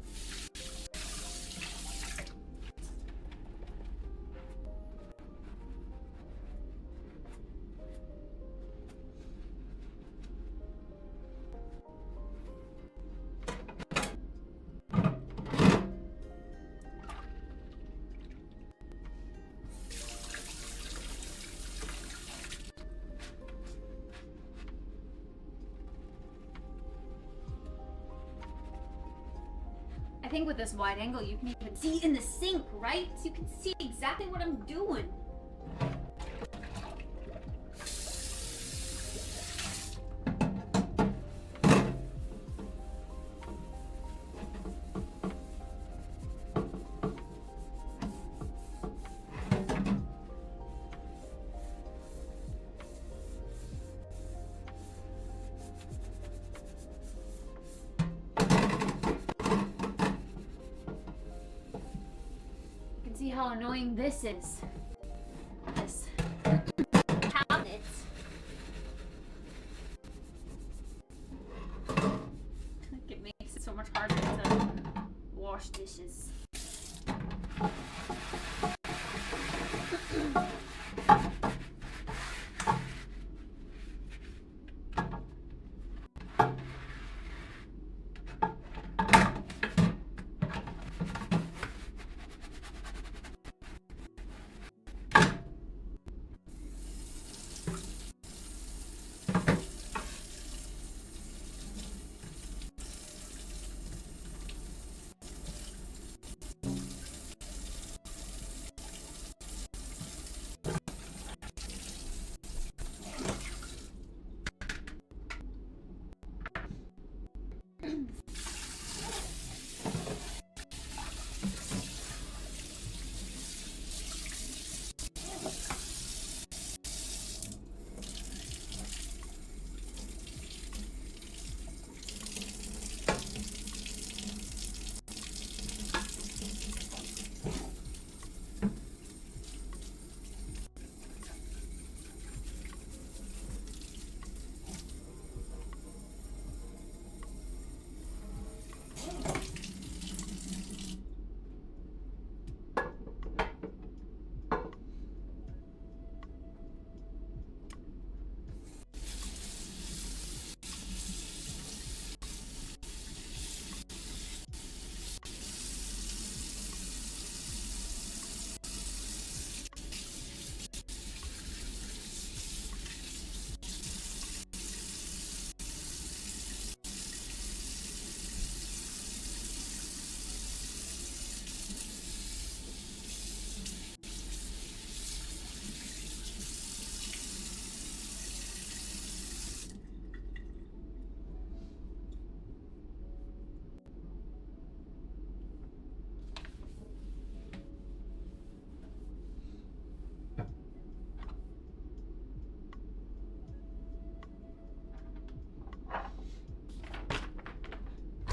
I think with this wide angle, you can even see in the sink, right? So you can see exactly what I'm doing. See how annoying this is. This cabinet. It makes it so much harder to wash dishes.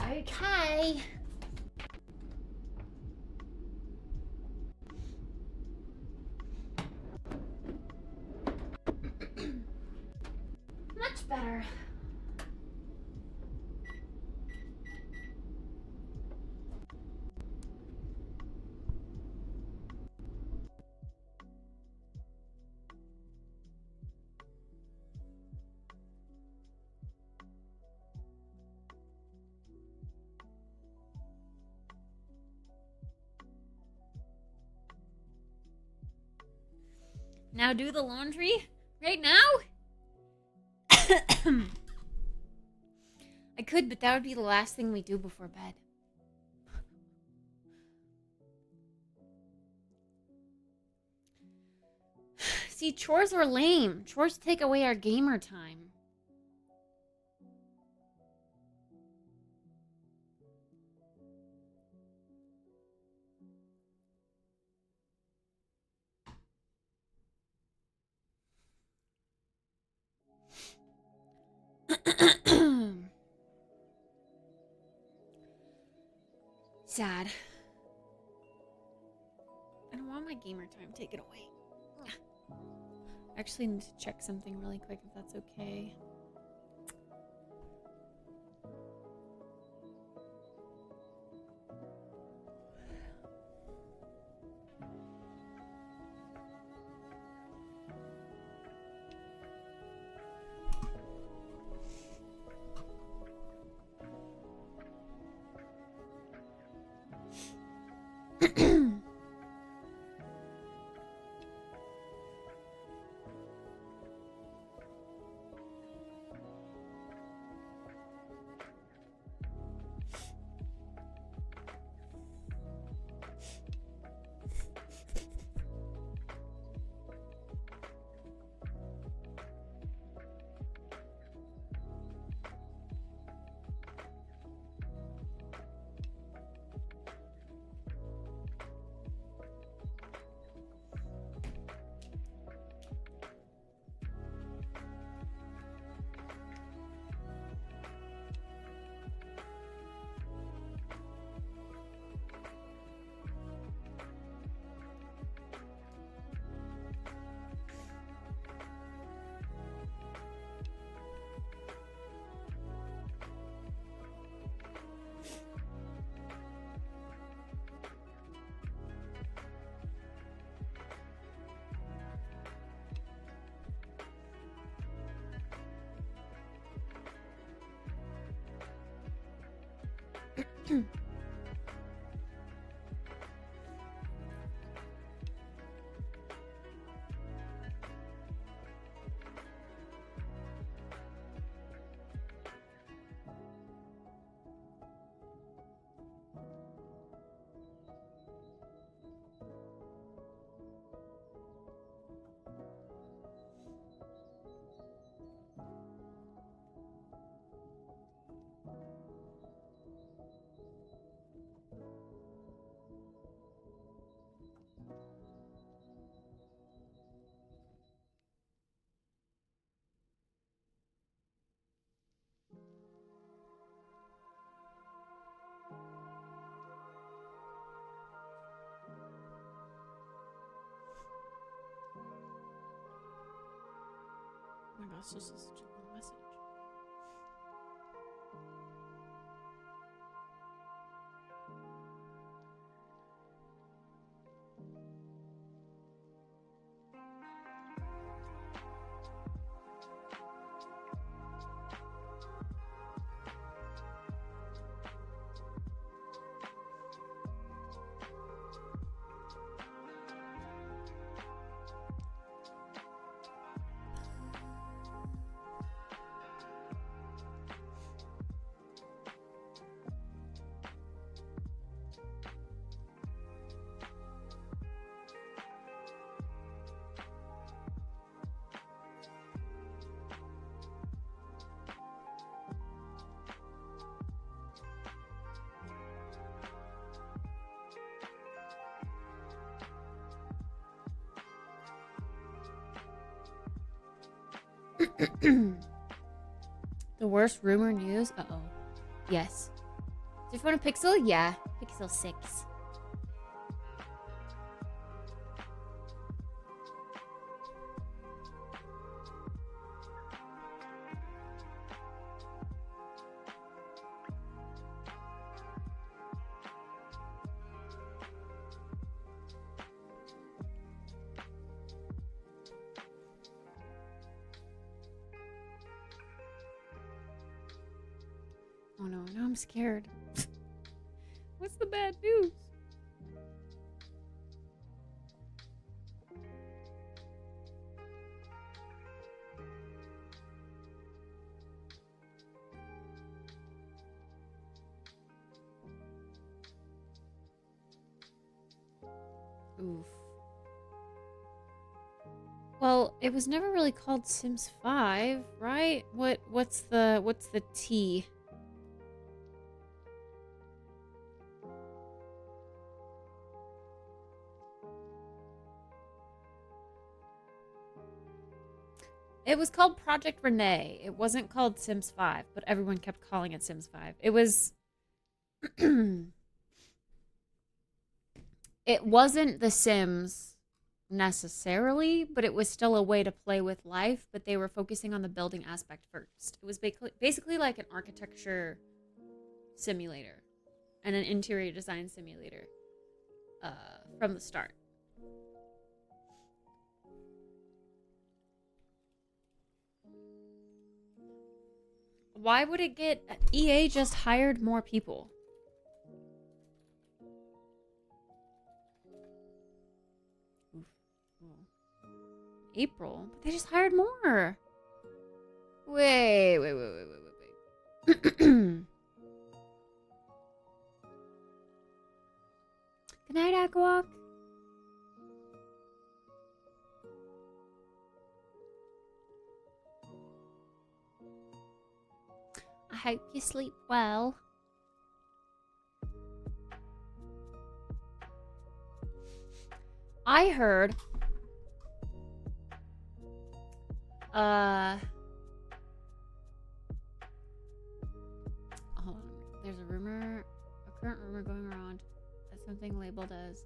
Okay. Much better. Now do the laundry right now? I could, but that would be the last thing we do before bed. See, chores are lame. Chores take away our gamer time. Sad. I don't want my gamer time taken away. I actually need to check something really quick if that's okay. Oh my gosh, this is such a long message. The worst rumor news? Uh-oh. Yes. Is your phone a Pixel? Yeah. Pixel 6. Oh no, now I'm scared. What's the bad news? Oof. Well, it was never really called Sims 5, right? What's the T? It was called Project Renee. It wasn't called Sims 5, but everyone kept calling it Sims 5. It was it wasn't The Sims necessarily, but it was still a way to play with life, but they were focusing on the building aspect first. It was basically like an architecture simulator and an interior design simulator from the start. Why would it get... EA just hired more people. April? But they just hired more. Wait. Good night, Aquawalk. I hope you sleep well. I heard hold on. There's a current rumor going around that something labeled as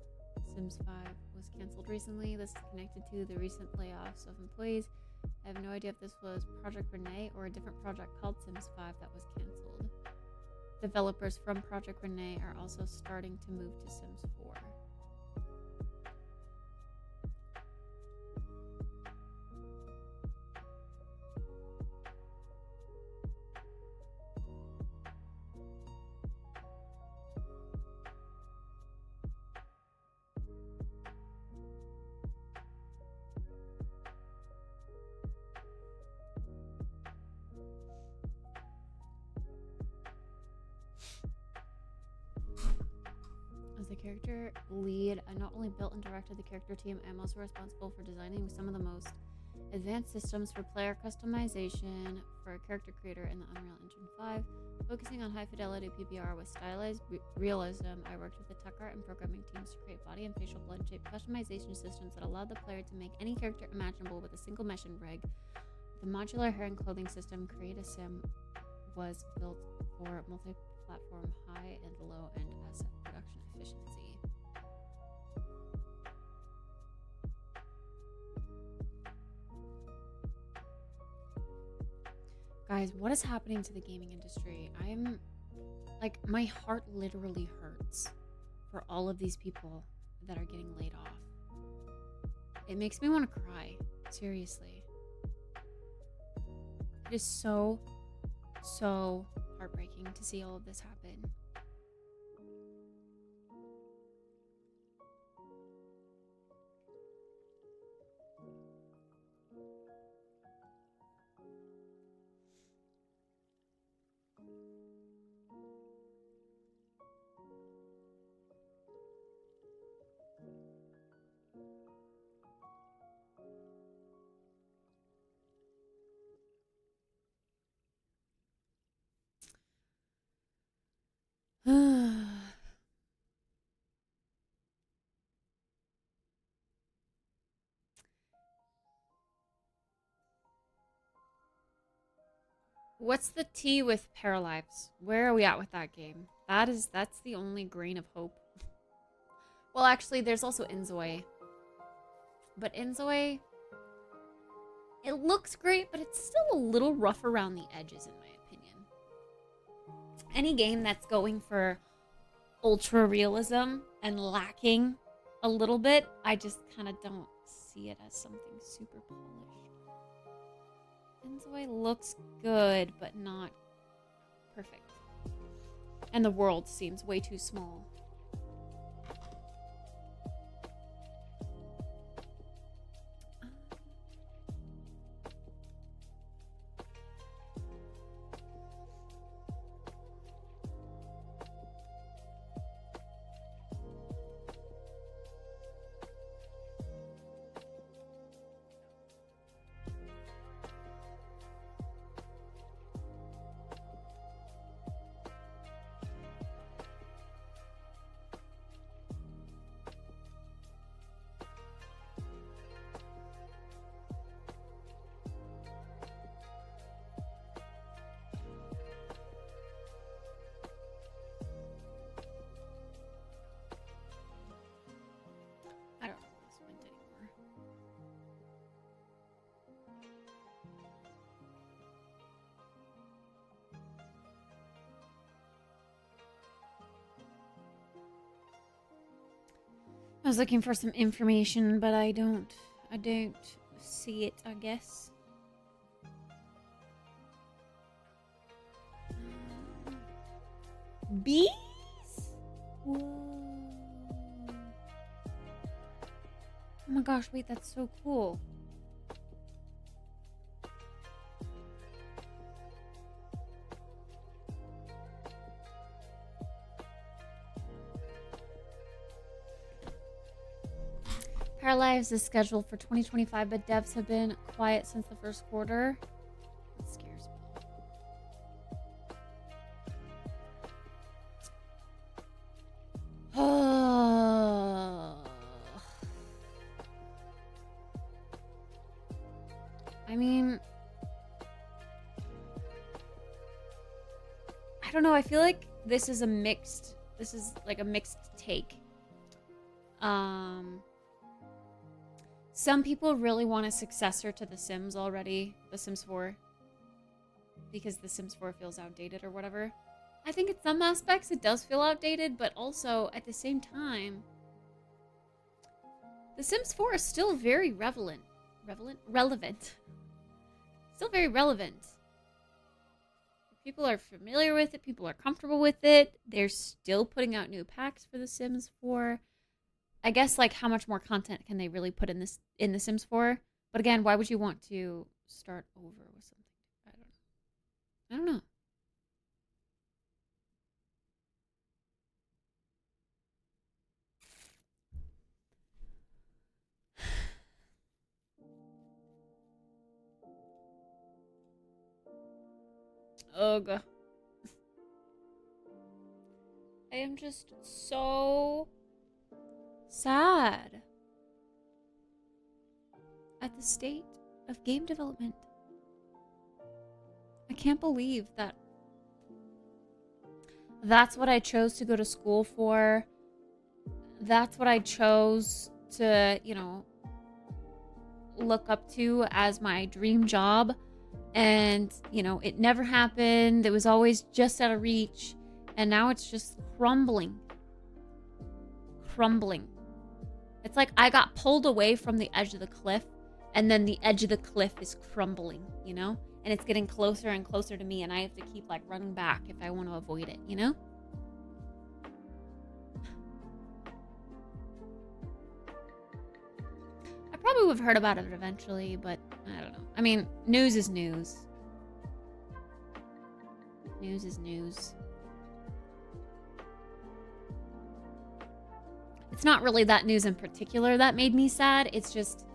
Sims 5 was canceled recently. This is connected to the recent layoffs of employees. I have no idea if this was Project Renee or a different project called Sims 5 that was canceled. Developers from Project Renee are also starting to move to Sims 4. character lead. I not only built and directed the character team, I'm also responsible for designing some of the most advanced systems for player customization for a character creator in the Unreal Engine 5. Focusing on high fidelity PBR with stylized realism, I worked with the tech art and programming teams to create body and facial blend shape customization systems that allowed the player to make any character imaginable with a single mesh and rig. The modular hair and clothing system, Create a Sim, was built for multi-platform high and low-end asset production efficiency. Guys, what is happening to the gaming industry? I'm like, my heart literally hurts for all of these people that are getting laid off. It makes me want to cry, seriously. It is so heartbreaking to see all of this happen. What's the tea with Paralives? Where are we at with that game? That's the only grain of hope. Well, actually, there's also Inzoi. But Inzoi, it looks great, but it's still a little rough around the edges, in my opinion. Any game that's going for ultra realism and lacking a little bit, I just kind of don't see it as something super polished. Inzoi looks good, but not perfect. And the world seems way too small. I don't know where this went anymore. I was looking for some information, but I don't see it, I guess. Bees? Whoa. Oh my gosh, wait, that's so cool. Paralives is scheduled for 2025, but devs have been quiet since the first quarter. That scares me. I mean, I don't know. I feel like this is like a mixed take. Some people really want a successor to The Sims already, The Sims 4, because The Sims 4 feels outdated or whatever. I think in some aspects it does feel outdated, but also at the same time, The Sims 4 is still very relevant. Still very relevant. People are familiar with it. People are comfortable with it. They're still putting out new packs for The Sims 4. I guess, like, how much more content can they really put in The Sims 4? But again, why would you want to start over with something? I don't know. Ugh. I am just so sad at the state of game development. I can't believe that that's what I chose to go to school for. That's what I chose to, you know, look up to as my dream job. And, you know, it never happened. It was always just out of reach. And now it's just crumbling. Crumbling. It's like I got pulled away from the edge of the cliff, and then the edge of the cliff is crumbling, you know? And it's getting closer and closer to me, and I have to keep, like, running back if I want to avoid it, you know? I probably would have heard about it eventually, but I don't know. I mean, news is news. News is news. It's not really that news in particular that made me sad. It's just,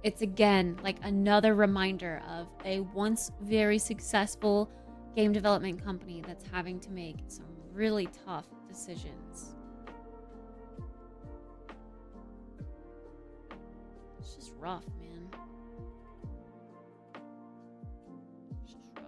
it's again, like another reminder of a once very successful game development company that's having to make some really tough decisions. It's just rough, man. It's just rough.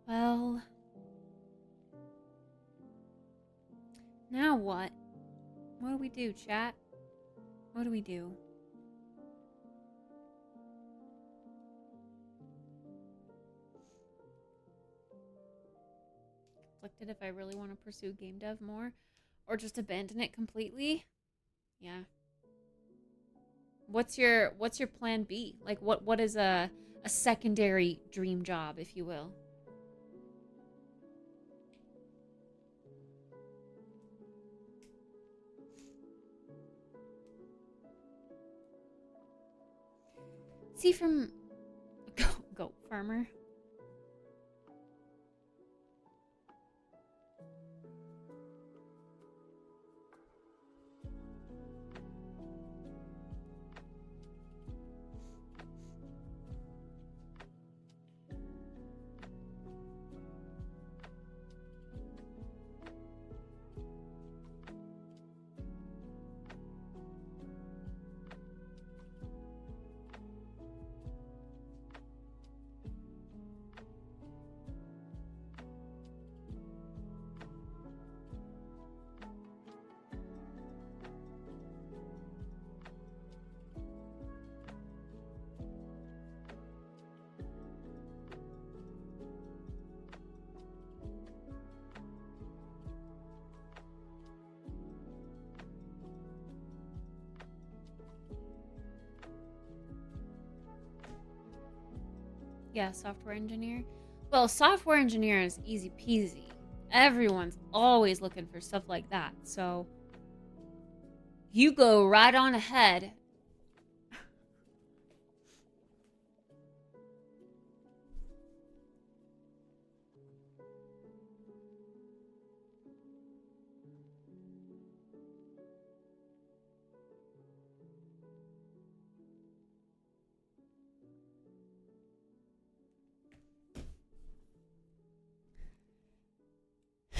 Well, now what? What do we do, chat? What do we do? Conflicted if I really want to pursue game dev more, or just abandon it completely. Yeah. What's your plan B? Like what is a secondary dream job, if you will? Is he from Goat Farmer? Yeah, software engineer. Well, software engineer is easy peasy. Everyone's always looking for stuff like that. So you go right on ahead.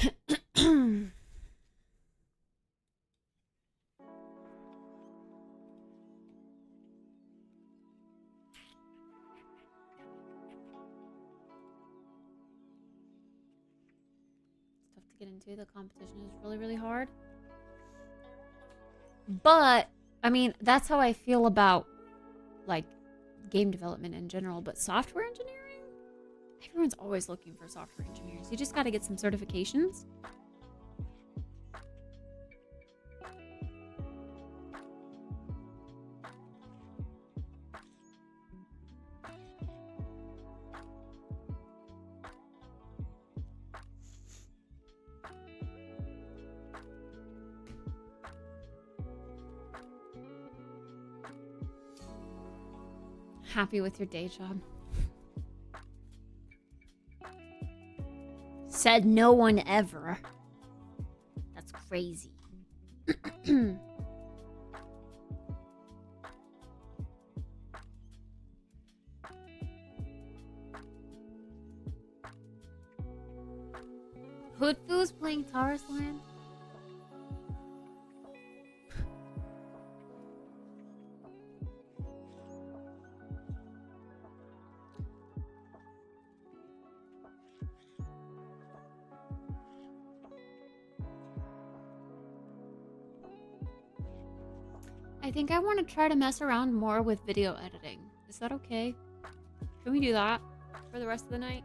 Tough to get into. The competition is really, really hard. But, I mean, that's how I feel about, like, game development in general. But software engineering? Everyone's always looking for software engineers. You just got to get some certifications. Happy with your day job. Said no one ever. That's crazy. Hutu's playing Taurus Land? I think I want to try to mess around more with video editing. Is that okay? Can we do that for the rest of the night?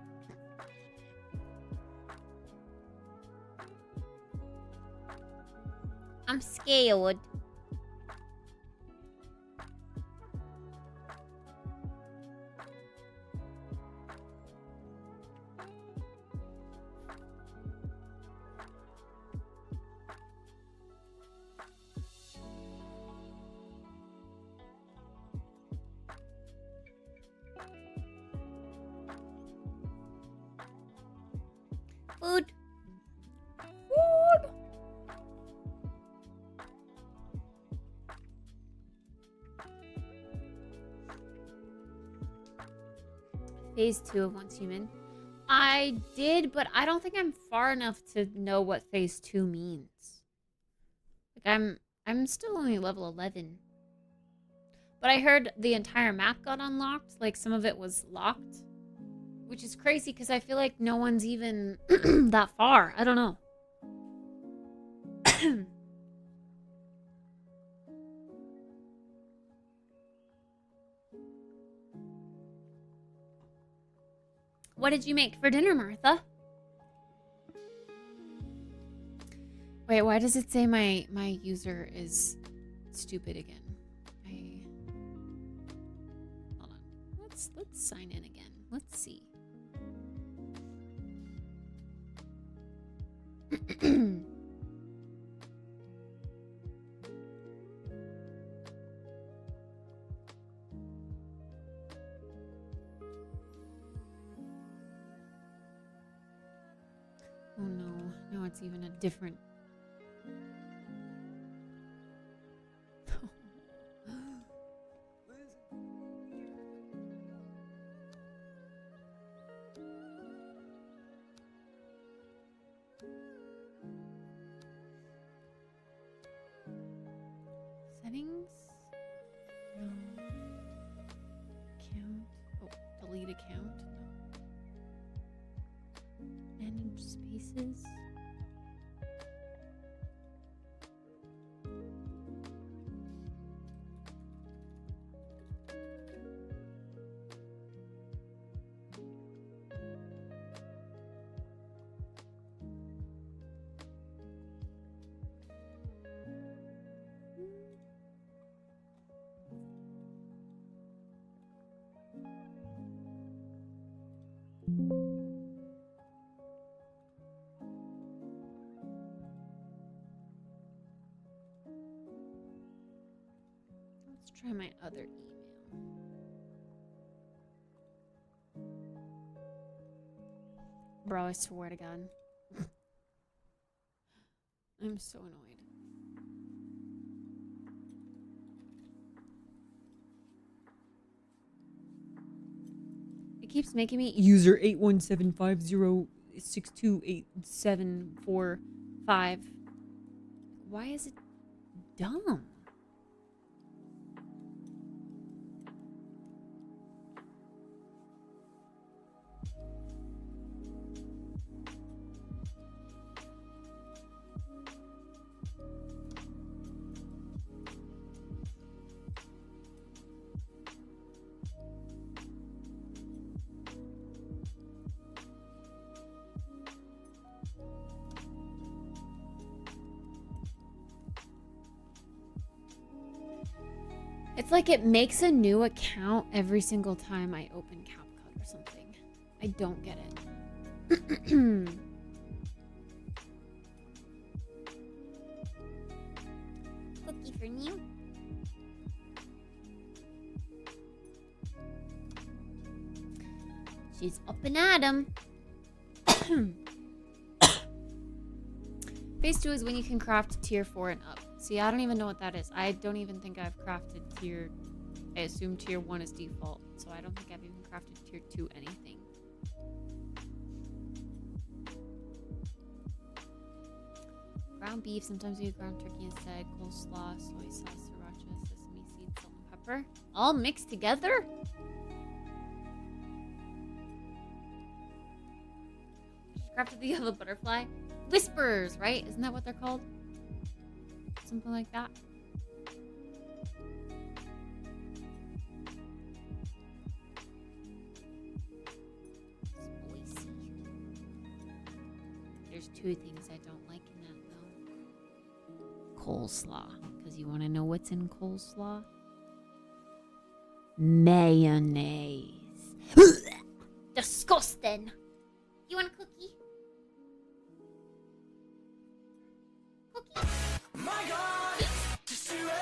I'm scared. Food. Food. Phase 2 of Once Human. I did, but I don't think I'm far enough to know what phase 2 means. Like I'm still only level 11. But I heard the entire map got unlocked, like some of it was locked. Which is crazy because I feel like no one's even that far. I don't know. What did you make for dinner, Martha? Wait, why does it say my user is stupid again? Hold on. Let's sign in again. Let's see. Oh no, now it's even a different. Settings? No. Account. Oh, delete account. No. Manage spaces. Let's try my other email. Bro, I swear to God. I'm so annoyed. It keeps making me user 81750628745. Why is it dumb? It's like it makes a new account every single time I open CapCut or something. I don't get it. Cookie for you. She's up and at 'em. Phase 2 is when you can craft tier 4 and up. See, I don't even know what that is. I don't even think I've crafted tier... I assume tier 1 is default, so I don't think I've even crafted tier 2 anything. Ground beef, sometimes we use ground turkey instead. Coleslaw, soy sauce, sriracha, sesame seeds, salt and pepper. All mixed together? Crafted the yellow butterfly. Whispers, right? Isn't that what they're called? Something like that. Spicy. There's two things I don't like in that though. Coleslaw. Because you want to know what's in coleslaw? Mayonnaise. Disgusting. You want a cookie? My God, just do it.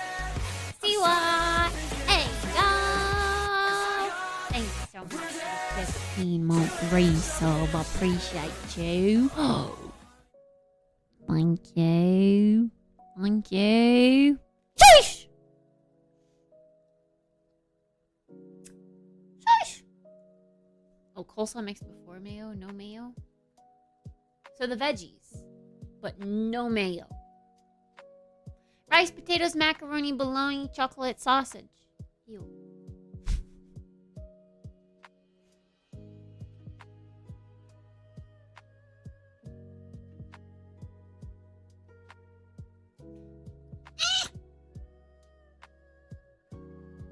See what? Hey, yo! Thanks so much for the 15-month resub. I appreciate you. Thank you. Thank you. Sheesh! Sheesh! Oh, coleslaw mixed before mayo? No mayo? So the veggies, but no mayo. Rice, potatoes, macaroni, bologna, chocolate, sausage. Ew.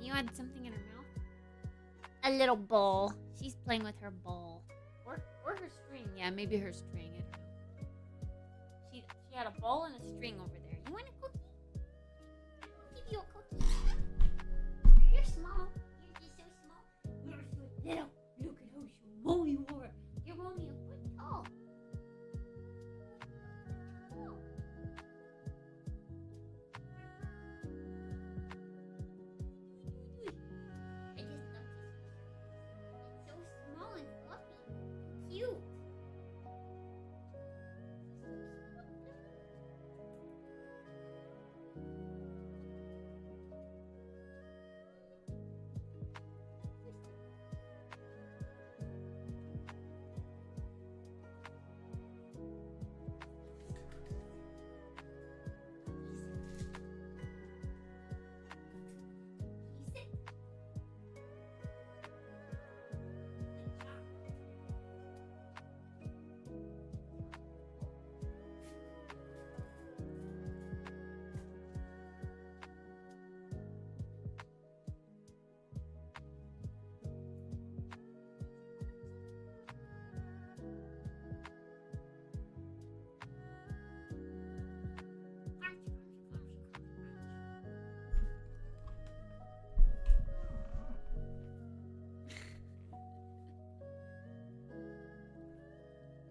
You had something in her mouth? A little ball. She's playing with her ball. Or her string. Yeah, maybe her string. I don't know. She had a ball and a string over there. You want a cookie? Give you a cookie. You're small. You're just so small. You're so little. Look at how small you are. You're only a foot tall. Oh. I just love this. It's so small and fluffy. Cute.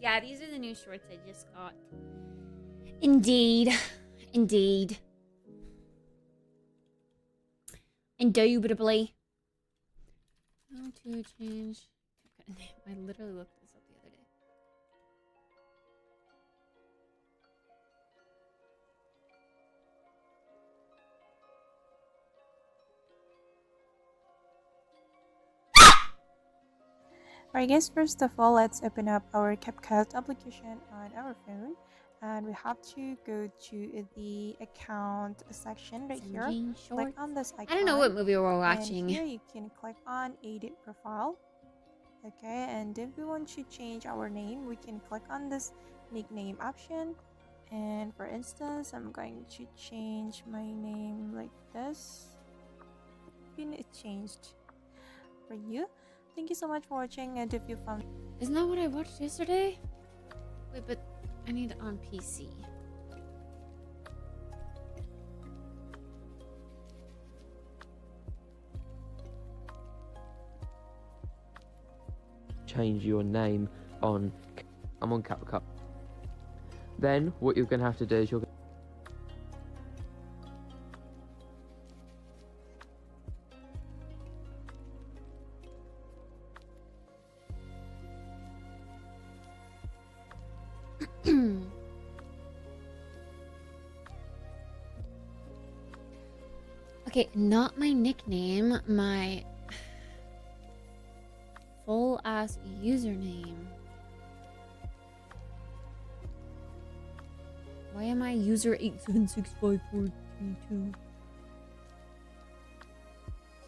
Yeah, these are the new shorts I just got. Indeed. Indeed. Indubitably. How to change... I literally looked this up the other day. Alright guys, first of all, let's open up our CapCut application on our phone, and we have to go to the account section right here. Click on this icon. I don't know what movie we're watching. And here you can click on edit profile. Okay, and if we want to change our name, we can click on this nickname option. And for instance, I'm going to change my name like this. It changed for you. Thank you so much for watching, and if you found... Isn't that what I watched yesterday? Wait, but I need it on PC. Change your name on... I'm on CapCut. Then what you're going to have to do is you're Okay, not my nickname, my full ass username. Why am I user 8765432?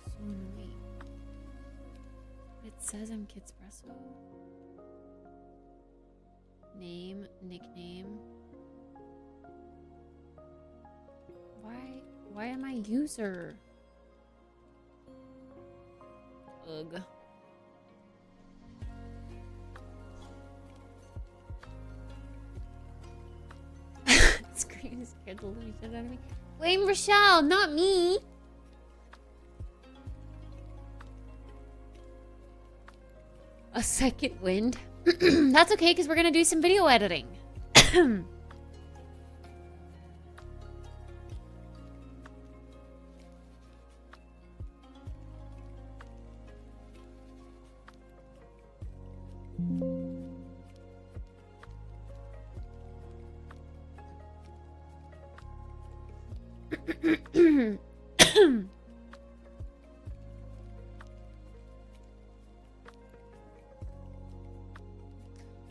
So annoying. It says I'm Kittspresso. Name, nickname. Why am I user? Ugh. Screen is scared the living shit out of me. Blame Rochelle, not me. A second wind. That's okay, because we're gonna do some video editing.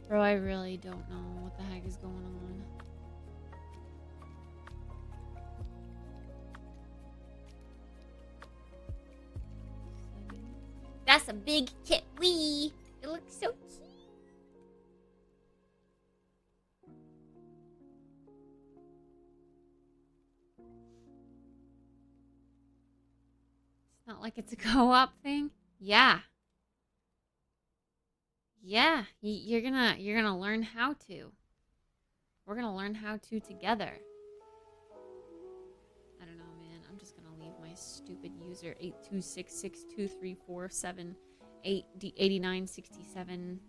Bro, I really don't know what the heck is going on. That's a big kit wee. It looks so cute. It's not like it's a co-op thing. Yeah. Yeah, you're gonna learn how to. We're gonna learn how to together. I don't know, man. I'm just gonna leave my stupid user 826623478967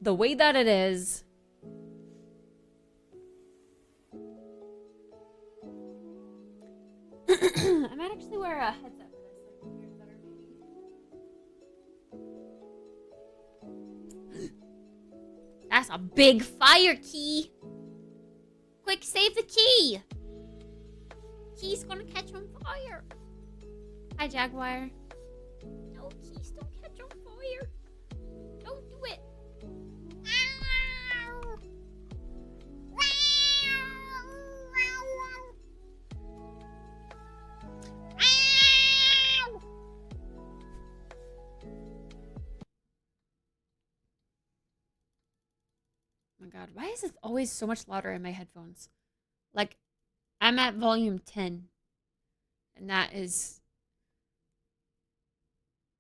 the way that it is. I might actually wear a headset for this. So I can hear it better, maybe. That's a big fire key. Quick, save the key. Key's gonna catch on fire. Hi, Jaguar. No, keys don't catch on fire. Don't do it. Oh my god, why is it always so much louder in my headphones? Like, I'm at volume 10. And that is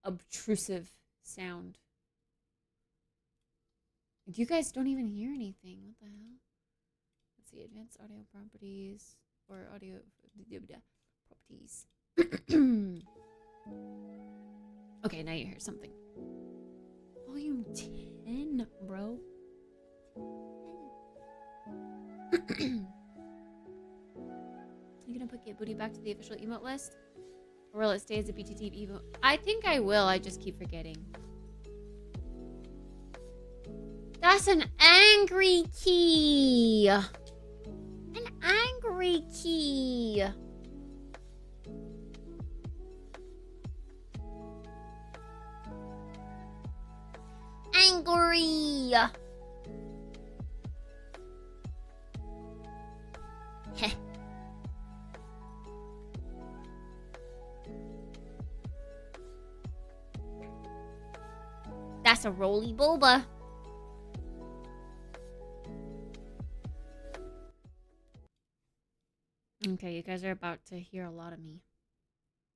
obtrusive sound. You guys don't even hear anything. What the hell? Let's see, advanced audio properties or audio properties. Okay, now you hear something. Volume 10, bro. You gonna put Get Booty back to the official emote list? Or will it stay as a BTT emote? I think I will, I just keep forgetting. That's an angry key! An angry key! Angry! Heh. That's a roly boba. Okay, you guys are about to hear a lot of me.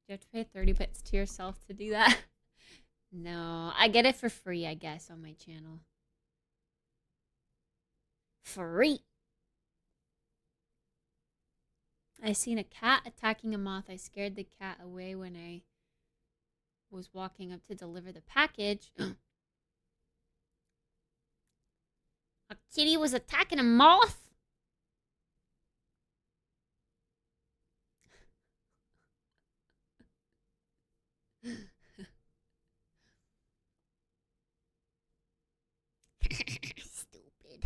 Do you have to pay 30 bits to yourself to do that? No, I get it for free, I guess, on my channel. Free. I seen a cat attacking a moth. I scared the cat away when I was walking up to deliver the package. A kitty was attacking a moth? Stupid.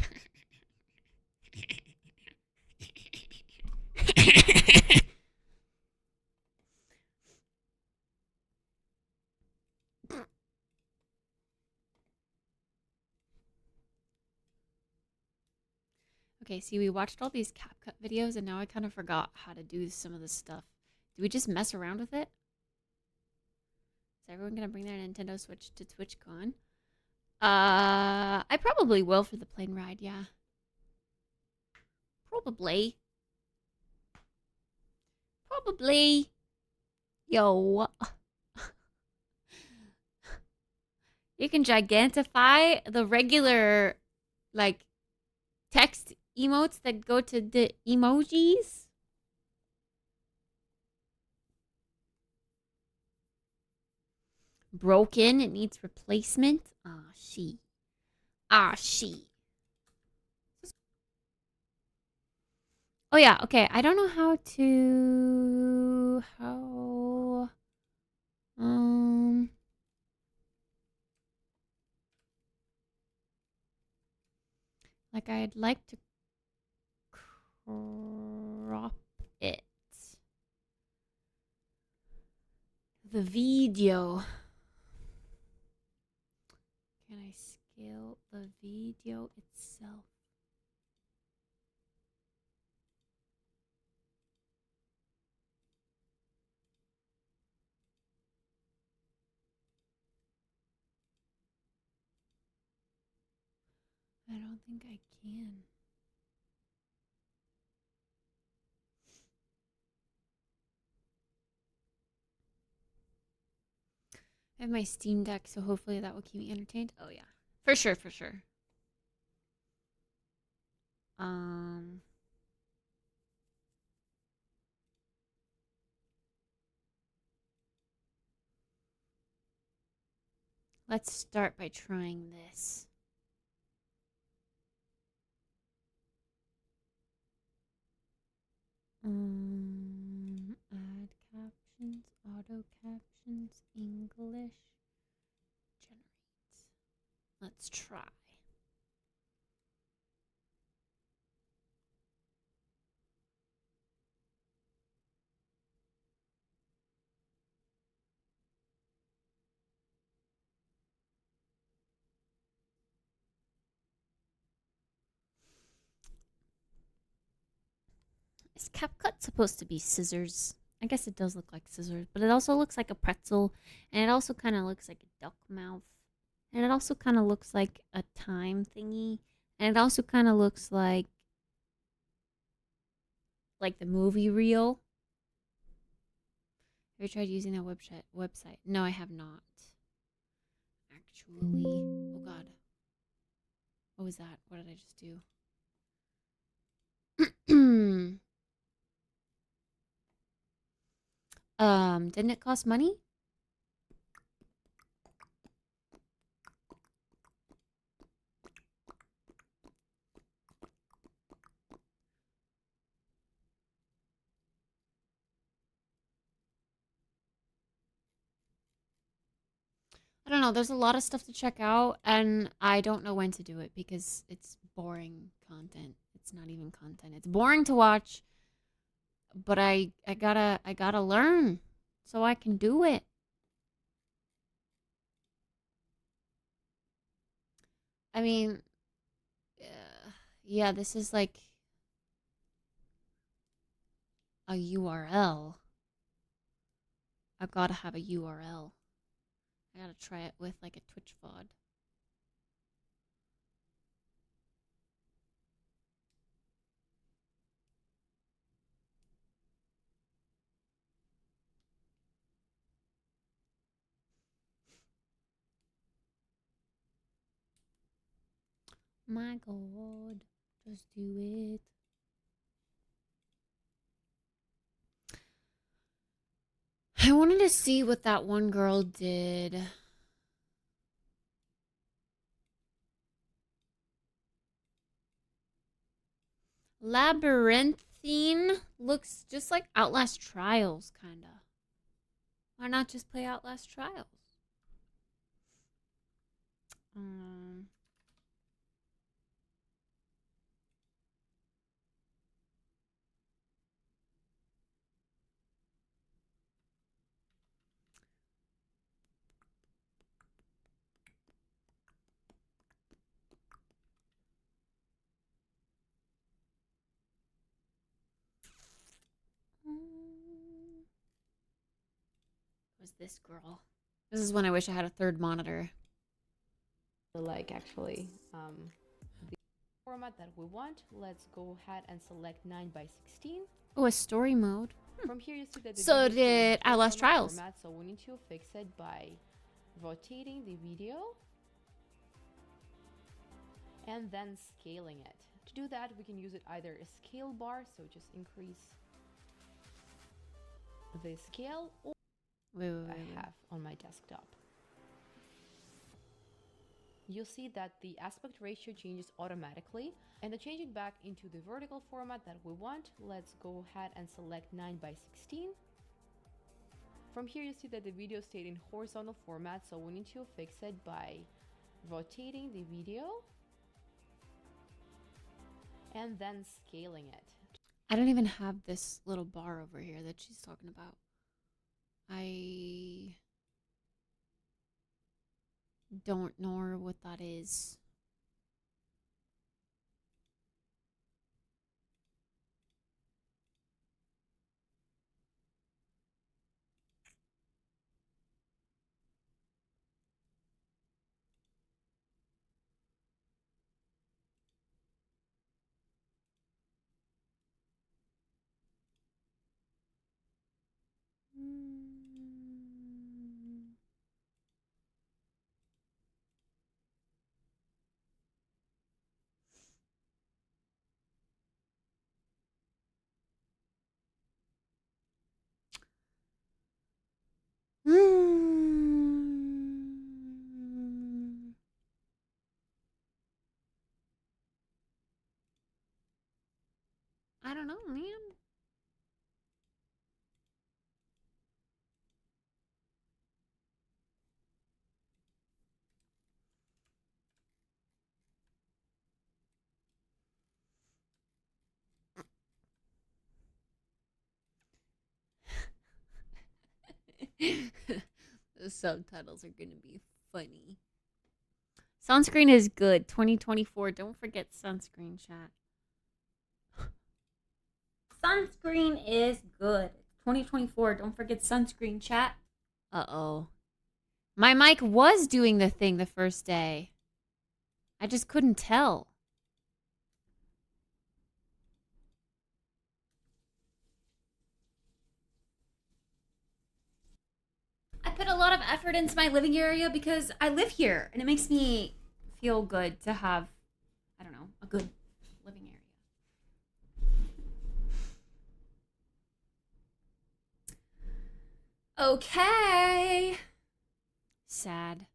Okay, see, we watched all these CapCut videos, and now I kind of forgot how to do some of this stuff. Do we just mess around with it? Is everyone gonna bring their Nintendo Switch to TwitchCon? I probably will for the plane ride, yeah. Probably. Probably. Yo. You can gigantify the regular, like, text emotes that go to the emojis. Broken. It needs replacement. Ah, she. Ah, she. Oh, yeah. Okay. I don't know how to... How... Like, I'd like to crop it. The video. Can I scale the video itself? I don't think I can. I have my Steam Deck, so hopefully that will keep me entertained. Oh yeah. For sure, for sure. Let's start by trying this. Add captions, auto captions, English, generate. Let's try. Is CapCut supposed to be scissors? I guess it does look like scissors, but it also looks like a pretzel, and it also kind of looks like a duck mouth, and it also kind of looks like a time thingy, and it also kind of looks like the movie reel. Have you tried using that website? No, I have not. Actually, oh god, what was that? What did I just do? Didn't it cost money? I don't know. There's a lot of stuff to check out, and I don't know when to do it because it's boring content. It's not even content. It's boring to watch, but I gotta learn so I can do it. I mean, yeah, this is like a URL. I've got to have a URL. I gotta try it with like a Twitch VOD. My god, just do it. I wanted to see what that one girl did. Labyrinthine looks just like Outlast Trials, kinda. Why not just play Outlast Trials? is this girl? This is when I wish I had a third monitor. Like actually the format that we want. Let's go ahead and select 9 by 16. Oh, a story mode. From here you see that the So video is in did Outlast horizontal Trials. format, so we need to fix it by rotating the video and then scaling it. To do that, we can use it either a scale bar, so just increase the scale, or I have on my desktop. You'll see that the aspect ratio changes automatically, and to change it back into the vertical format that we want, let's go ahead and select 9 by 16. From here you see that the video stayed in horizontal format, so we need to fix it by rotating the video and then scaling it. I don't even have this little bar over here that she's talking about. I don't know what that is. I don't know, man. The subtitles are gonna be funny. Sunscreen is good. 2024. Don't forget sunscreen, chat. Sunscreen is good. 2024. Don't forget sunscreen, chat. Uh-oh. My mic was doing the thing the first day. I just couldn't tell. I put a lot of effort into my living area because I live here and it makes me feel good to have, I don't know, a good living area. Okay. Sad.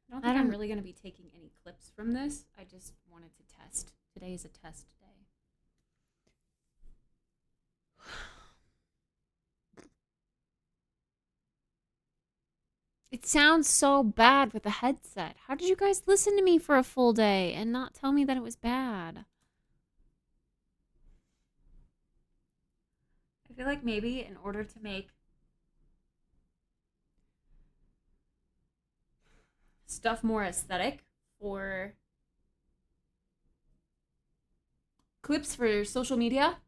I don't think I'm really going to be taking any clips from this. I just wanted to test. Today is a test day. It sounds so bad with the headset. How did you guys listen to me for a full day and not tell me that it was bad? I feel like maybe in order to make stuff more aesthetic for clips for social media,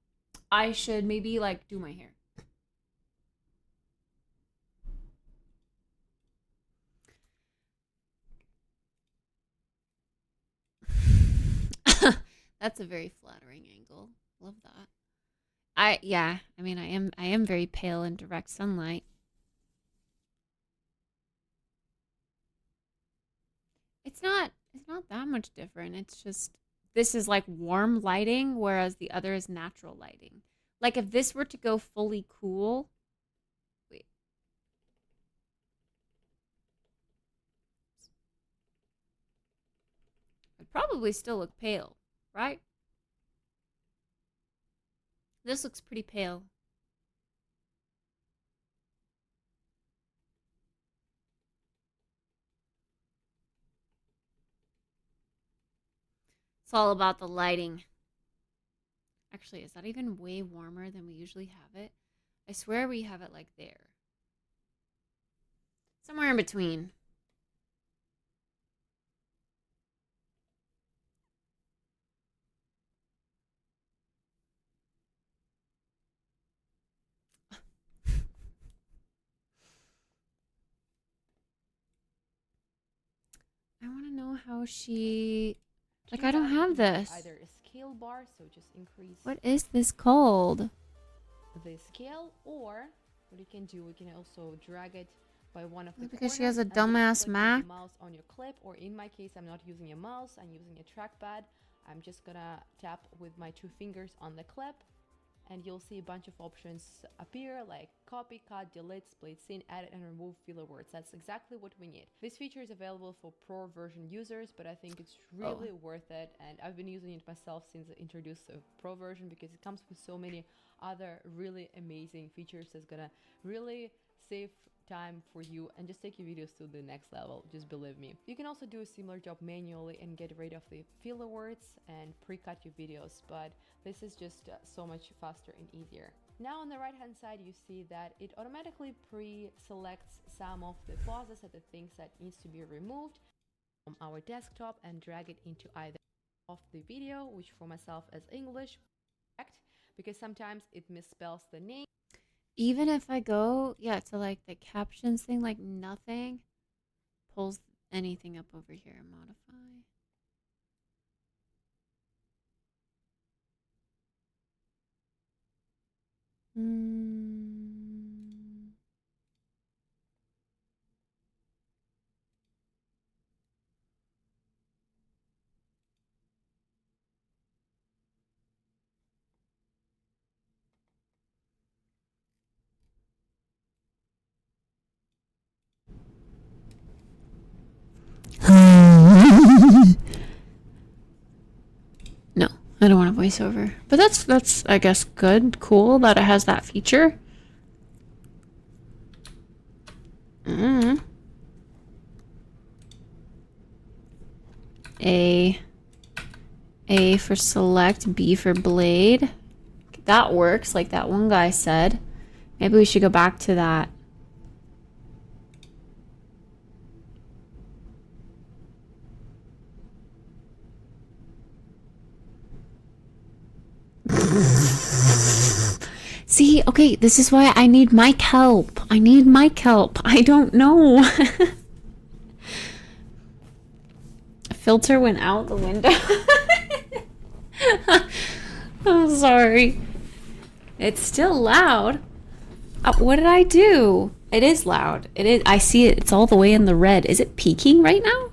I should maybe like do my hair. That's a very flattering angle. Love that. I mean I am very pale in direct sunlight. It's not that much different. It's just this is like warm lighting whereas the other is natural lighting. Like if this were to go fully cool, wait. I'd probably still look pale, right? This looks pretty pale. It's all about the lighting. Actually, is that even way warmer than we usually have it? I swear we have it like there. Somewhere in between. know how she... To Like, do I don't that, you have can use this. Either a scale bar, so just increase What is this called? the scale, or what you can do, we can also drag it by one of the Because she corners has a and just dumbass click with Mac. the mouse on your clip, or in my case, I'm not using a mouse, I'm using a trackpad. I'm just gonna tap with my 2 fingers on the clip, and you'll see a bunch of options appear, like copy, cut, delete, split scene, edit, and remove filler words. That's exactly what we need. This feature is available for pro version users, but I think it's really worth it, and I've been using it myself since I introduced the pro version, because it comes with so many other really amazing features that's gonna really save time for you and just take your videos to the next level, just believe me. You can also do a similar job manually and get rid of the filler words and pre-cut your videos, but this is just so much faster and easier. Now on the right hand side you see that it automatically pre-selects some of the pauses and the things that needs to be removed from our desktop and drag it into either of the video, which for myself is English, because sometimes it misspells the name. Even if I go, yeah, to like the captions thing, like nothing pulls anything up over here. Modify. No, I don't want a voiceover. But that's I guess good, cool that it has that feature. A for select, B for blade. That works, like that one guy said. Maybe we should go back to that. See, okay, this is why I need mic help. I need mic help. I don't know. Filter went out the window. I'm sorry. It's still loud. What did I do? It is loud. It is. I see it. It's all the way in the red. Is it peaking right now?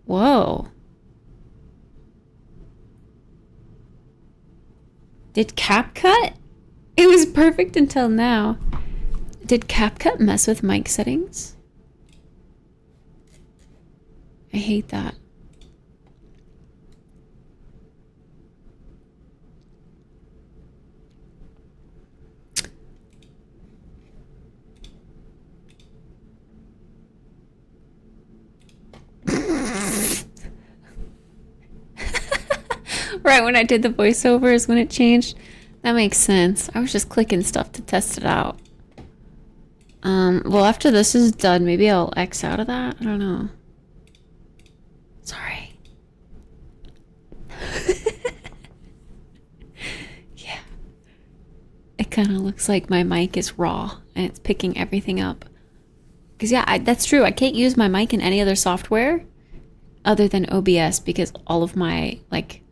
Whoa. Did CapCut? It was perfect until now. Did CapCut mess with mic settings? I hate that. Right when I did the voiceover is when it changed. That makes sense. I was just clicking stuff to test it out. Well, after this is done, maybe I'll X out of that. I don't know. Sorry. Yeah. It kind of looks like my mic is raw and it's picking everything up. Because, yeah, that's true. I can't use my mic in any other software other than OBS because all of my, like,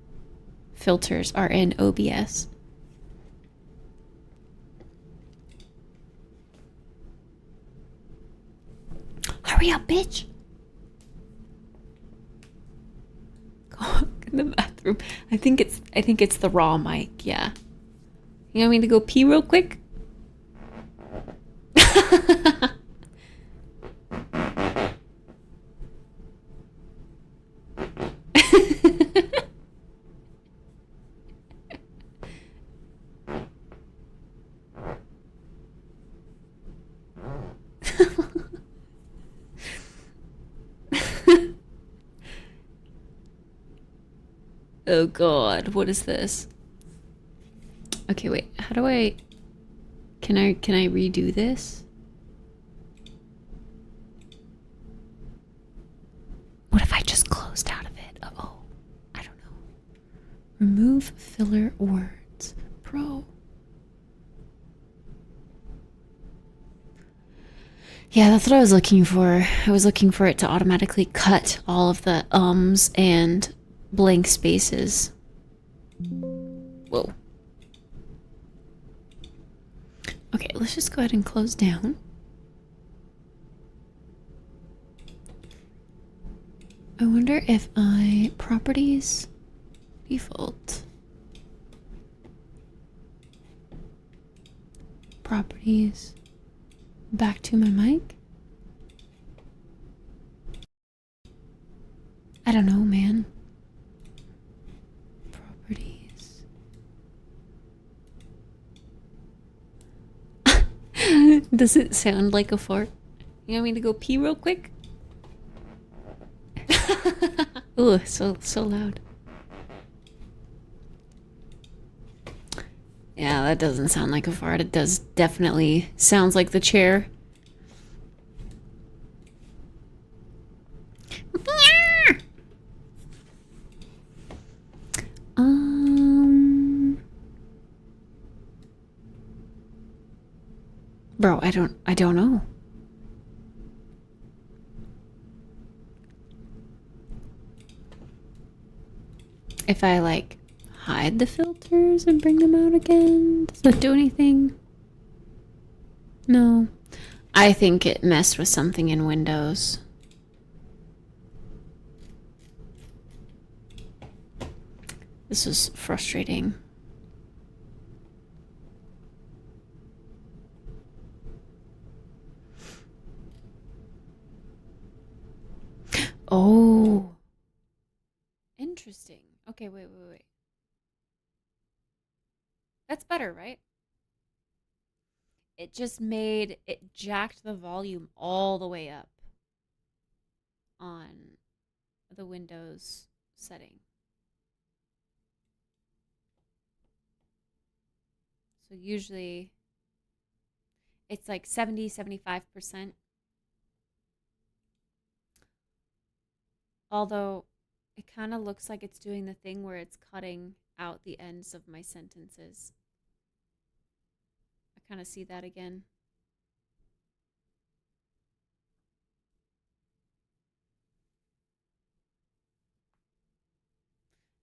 filters are in OBS. Hurry up, bitch! Go in the bathroom. I think it's the raw mic, yeah. You want me to go pee real quick? Oh god, what is this? Okay, wait. How do I can I redo this? What if I just closed out of it? Oh, I don't know. Remove filler words. Pro. Yeah, that's what I was looking for. I was looking for it to automatically cut all of the ums and blank spaces. Whoa. Okay, let's just go ahead and close down. I wonder if I properties default properties back to my mic. I don't know, man. Properties. Does it sound like a fart? You want me to go pee real quick? Ooh, so loud. Yeah, that doesn't sound like a fart. It does definitely sounds like the chair. Bro, I don't know. If I like hide the filters and bring them out again, does that do anything? No. I think it messed with something in Windows. This is frustrating. Oh. Interesting. Okay, wait. That's better, right? It just it jacked the volume all the way up on the Windows setting. So usually it's like 70-75%. Although it kind of looks like it's doing the thing where it's cutting out the ends of my sentences. I kind of see that again.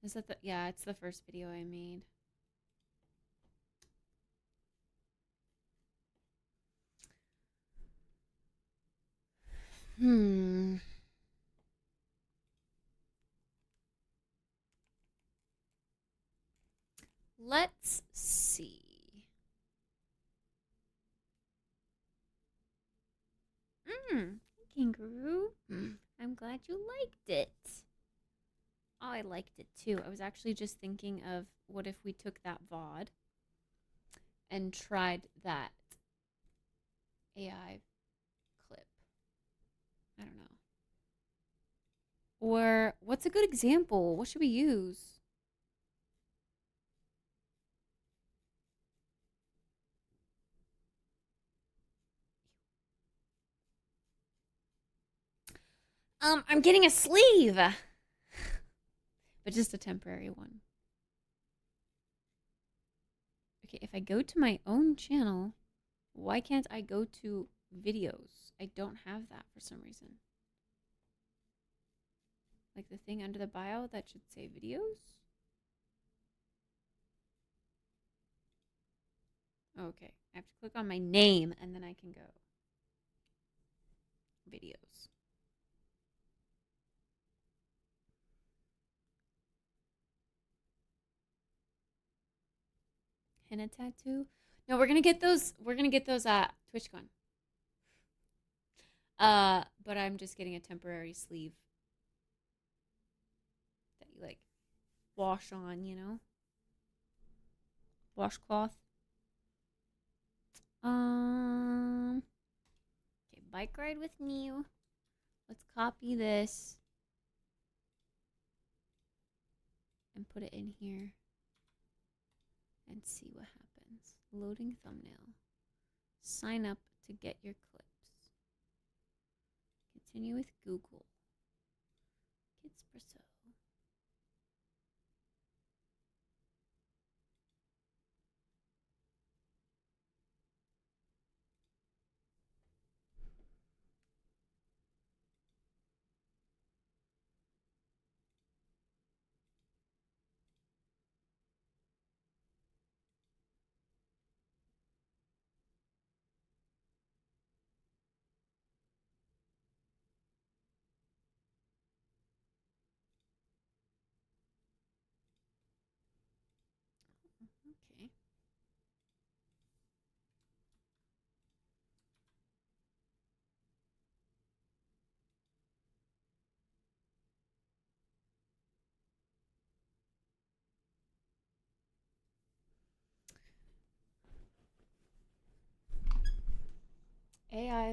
Is that the, yeah, it's the first video I made. Let's see. Kangaroo. I'm glad you liked it. Oh, I liked it too. I was actually just thinking of what if we took that VOD and tried that AI clip. I don't know. Or what's a good example? What should we use? I'm getting a sleeve. But just a temporary one. Okay, if I go to my own channel, why can't I go to videos? I don't have that for some reason. Like the thing under the bio that should say videos? Okay, I have to click on my name and then I can go. Videos. Henna tattoo? No, we're gonna get those at TwitchCon. But I'm just getting a temporary sleeve that you like wash on, you know? Washcloth. Okay, bike ride with Neo. Let's copy this and put it in here and see what happens. Loading thumbnail. Sign up to get your clips. Continue with Google. Kittspresso.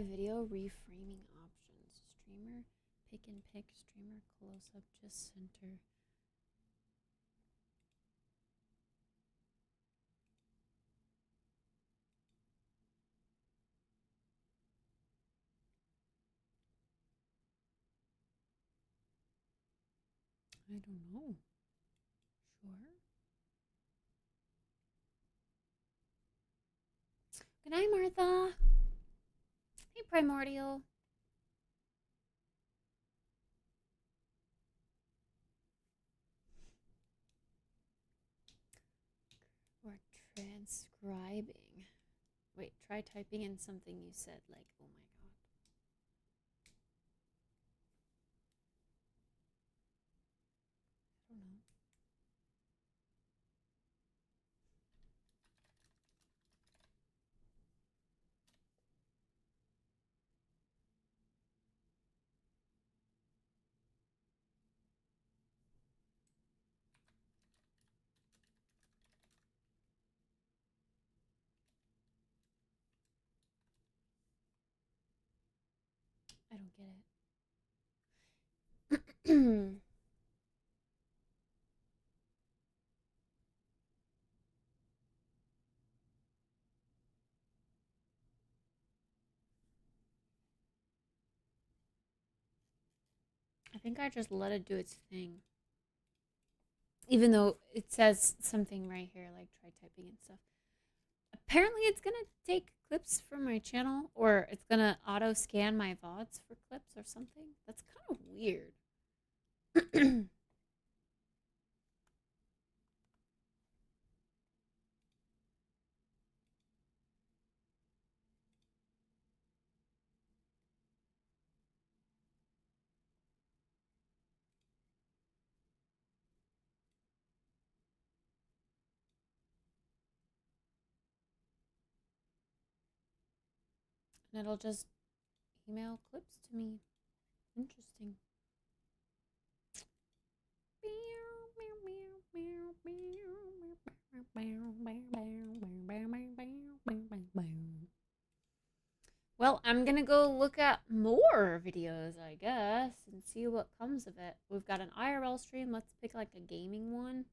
AI video reframing options. Streamer pick and pick, streamer close up, just center. I don't know. Sure. Good night, Martha. Hey, Primordial. We're transcribing. Wait, try typing in something you said, like, oh my god. I don't know. I don't get it. I think I just let it do its thing. Even though it says something right here, like try typing and stuff. Apparently it's gonna take clips from my channel, or it's gonna auto scan my VODs for clips or something. That's kind of weird. And it'll just email clips to me. Interesting. Well, I'm gonna go look at more videos, I guess, and see what comes of it. We've got an IRL stream. Let's pick like a gaming one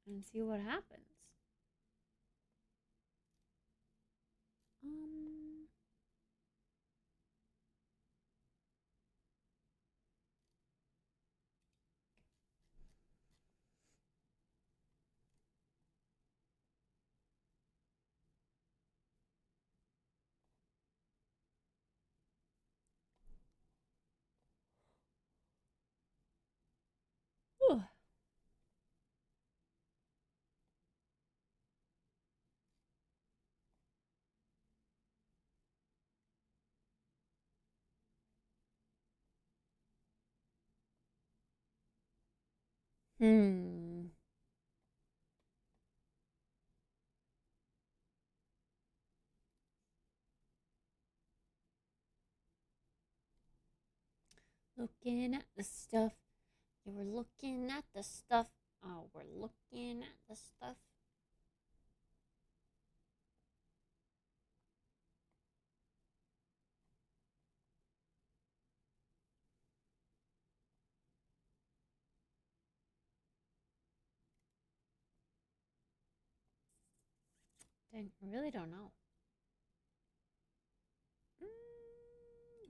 and see what happens. Whew. Looking at the stuff. Yeah, we're looking at the stuff. Oh, we're looking at the stuff. Dang, I really don't know.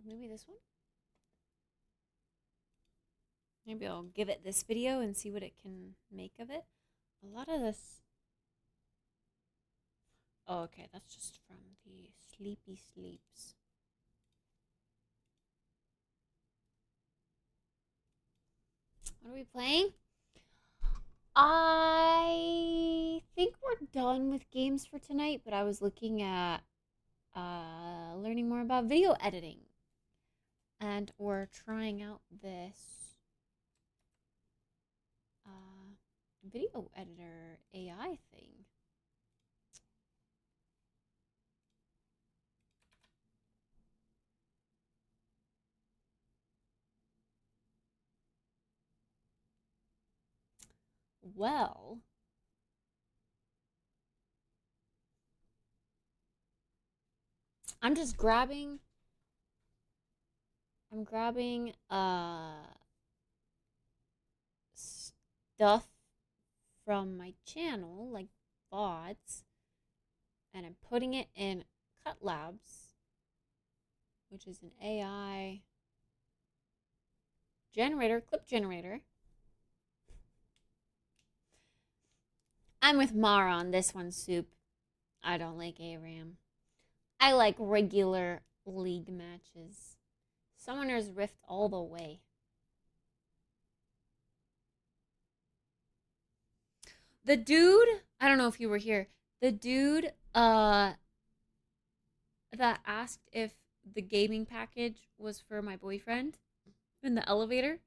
Maybe this one? Maybe I'll give it this video and see what it can make of it. A lot of this... Oh, okay, that's just from the Sleepy Sleeps. What are we playing? I think we're done with games for tonight, but I was looking at learning more about video editing. And we're trying out this video editor AI thing. Well, I'm just grabbing. I'm grabbing stuff from my channel, like VODs, and I'm putting it in Cut Labs, which is an AI generator, clip generator. I'm with Mara on this one, Soup. I don't like ARAM. I like regular League matches. Summoner's Rift all the way. The dude, I don't know if you were here. The dude that asked if the gaming package was for my boyfriend in the elevator.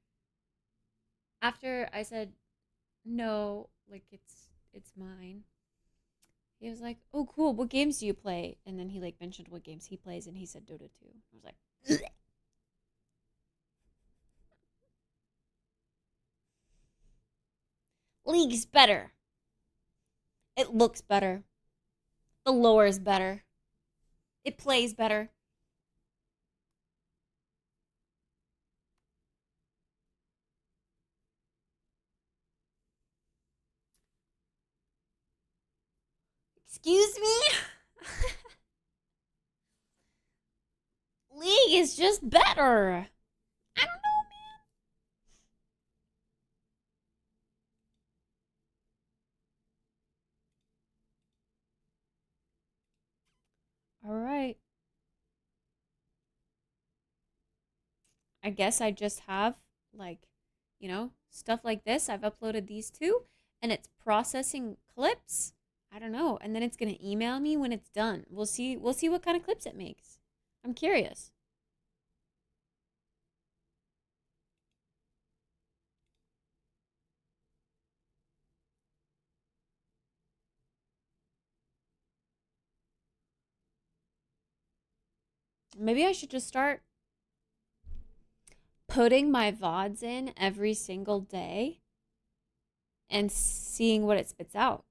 After I said no, like it's mine. He was like, "Oh, cool. What games do you play?" And then he like mentioned what games he plays, and he said Dota 2. I was like, "Ugh." League's better. It looks better. The lore is better. It plays better. Excuse me? League is just better. I don't know, man. All right. I guess I just have, like, you know, stuff like this. I've uploaded these two, and it's processing clips. I don't know. And then it's going to email me when it's done. We'll see what kind of clips it makes. I'm curious. Maybe I should just start putting my VODs in every single day and seeing what it spits out.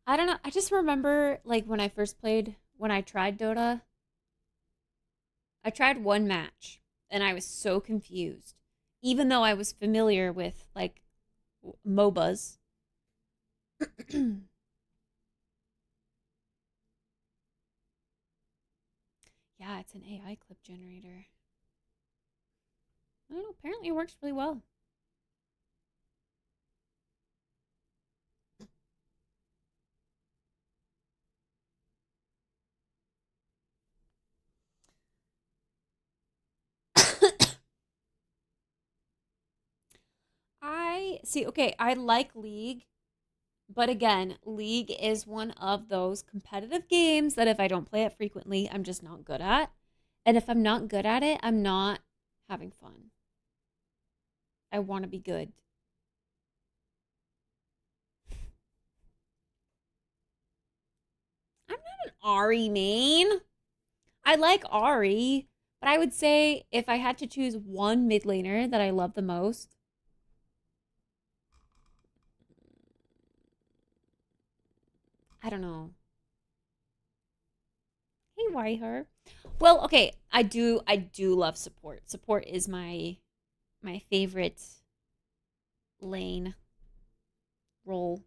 I don't know. I just remember like when I tried Dota, I tried one match and I was so confused. Even though I was familiar with like MOBAs. Yeah, it's an AI clip generator. I don't know. Apparently it works really well. I see. Okay, I like League, but again, League is one of those competitive games that if I don't play it frequently, I'm just not good at. And if I'm not good at it, I'm not having fun. I want to be good. I'm not an Ari main. I like Ari, but I would say if I had to choose one mid laner that I love the most, I don't know. Hey, Wyher. Well, okay, I do love support. Support is my favorite lane role.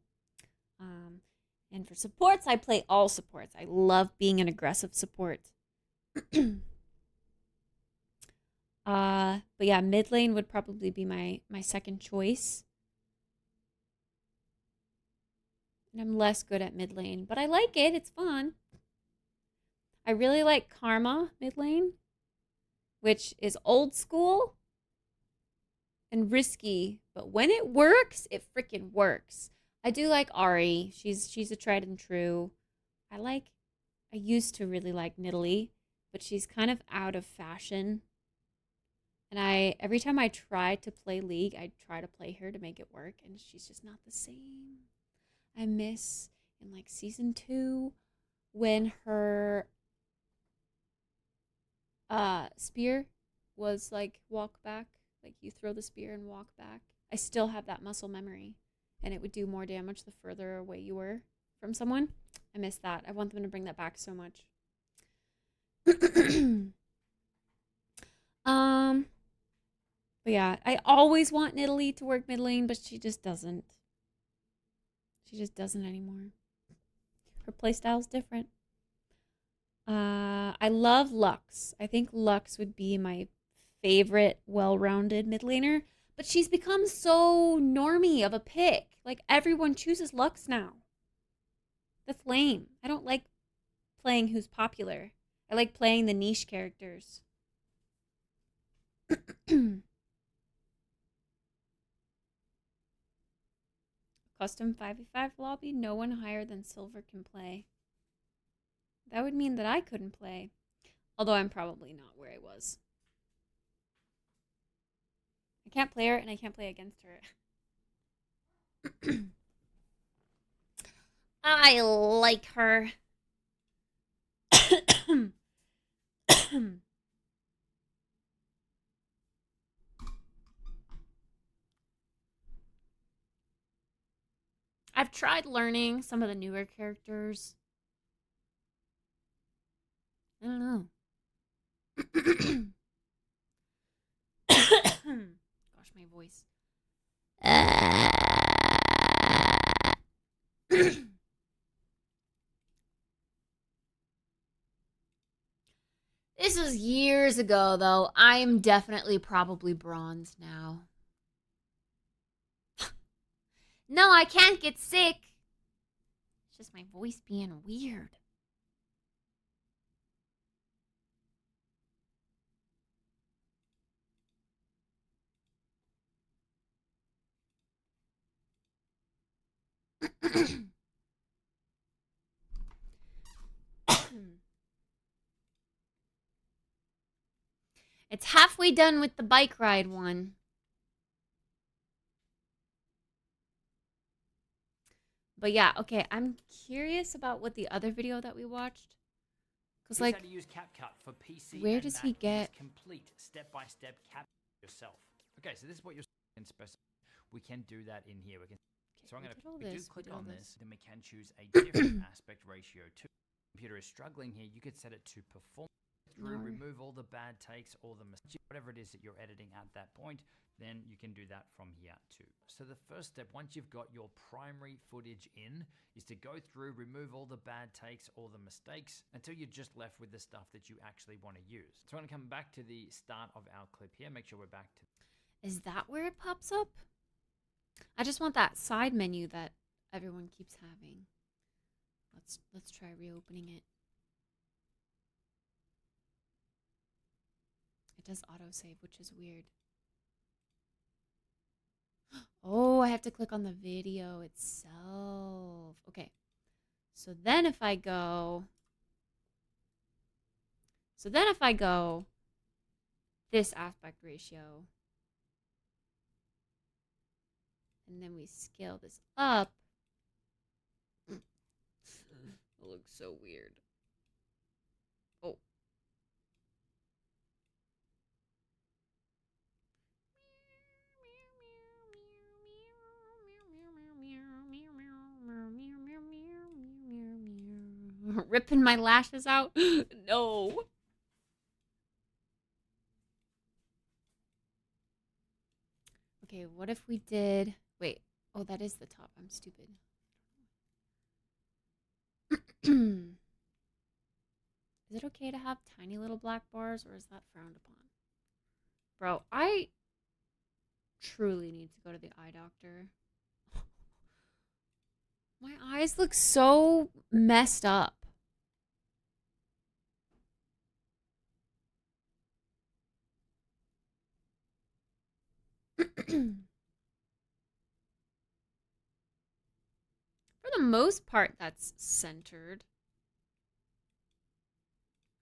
And for supports, I play all supports. I love being an aggressive support. But yeah, mid lane would probably be my second choice. And I'm less good at mid lane, but I like it. It's fun. I really like Karma mid lane, which is old school and risky, but when it works, it freaking works. I do like Ari. She's a tried and true. I used to really like Nidalee, but she's kind of out of fashion. And every time I try to play League, I try to play her to make it work, and she's just not the same. I miss in like season 2 when her spear was like walk back, like you throw the spear and walk back. I still have that muscle memory, and it would do more damage the further away you were from someone. I miss that. I want them to bring that back so much. But yeah, I always want Nidalee to work mid lane, but she just doesn't. She just doesn't anymore. Her playstyle's different. I love Lux. I think Lux would be my favorite well-rounded mid laner, but she's become so normie of a pick. Like everyone chooses Lux now. That's lame. I don't like playing who's popular. I like playing the niche characters. Custom 5v5 lobby, no one higher than silver can play. That would mean that I couldn't play. Although I'm probably not where I was. I can't play her and I can't play against her. I like her. I've tried learning some of the newer characters. I don't know. Gosh, my voice. This was years ago, though. I am definitely probably bronze now. No, I can't get sick. It's just my voice being weird. It's halfway done with the bike ride one. But yeah, okay, I'm curious about what the other video that we watched. Because, like, how to use CapCut for PC where and does Mac he get... complete step-by-step cap yourself. Okay, so this is what you're in Kittspresso. We can do that in here. We can. So I'm going to click on this, then we can choose a different aspect ratio too. Computer is struggling here. You could set it to perform through, remove all the bad takes, all the mistakes, whatever it is that you're editing at that point. Then you can do that from here too. So the first step, once you've got your primary footage in, is to go through, remove all the bad takes, all the mistakes, until you're just left with the stuff that you actually want to use. So I'm going to come back to the start of our clip here. Make sure we're back to... Is that where it pops up? I just want that side menu that everyone keeps having. Let's try reopening it. It does autosave, which is weird. Oh, I have to click on the video itself. Okay. So then if I go this aspect ratio, and then we scale this up, it looks so weird. Oh. Ripping my lashes out? No. Okay, what if we did... Wait. Oh, that is the top. I'm stupid. Is it okay to have tiny little black bars, or is that frowned upon? Bro, I truly need to go to the eye doctor. My eyes look so messed up. For the most part, that's centered.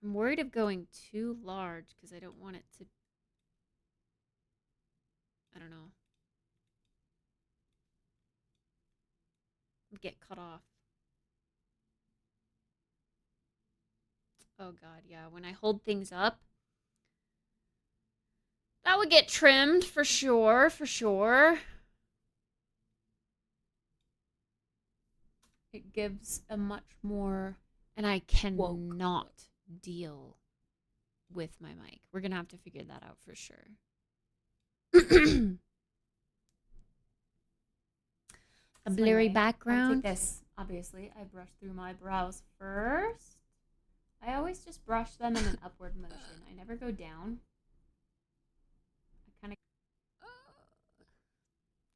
I'm worried of going too large because I don't want it to... I don't know. Get cut off. Oh god, yeah. When I hold things up, that would get trimmed for sure, for sure. It gives a much more, and I cannot deal with my mic. We're gonna have to figure that out for sure. A blurry Anyway, background. Take this. Obviously, I brush through my brows first. I always just brush them in an upward motion. I never go down.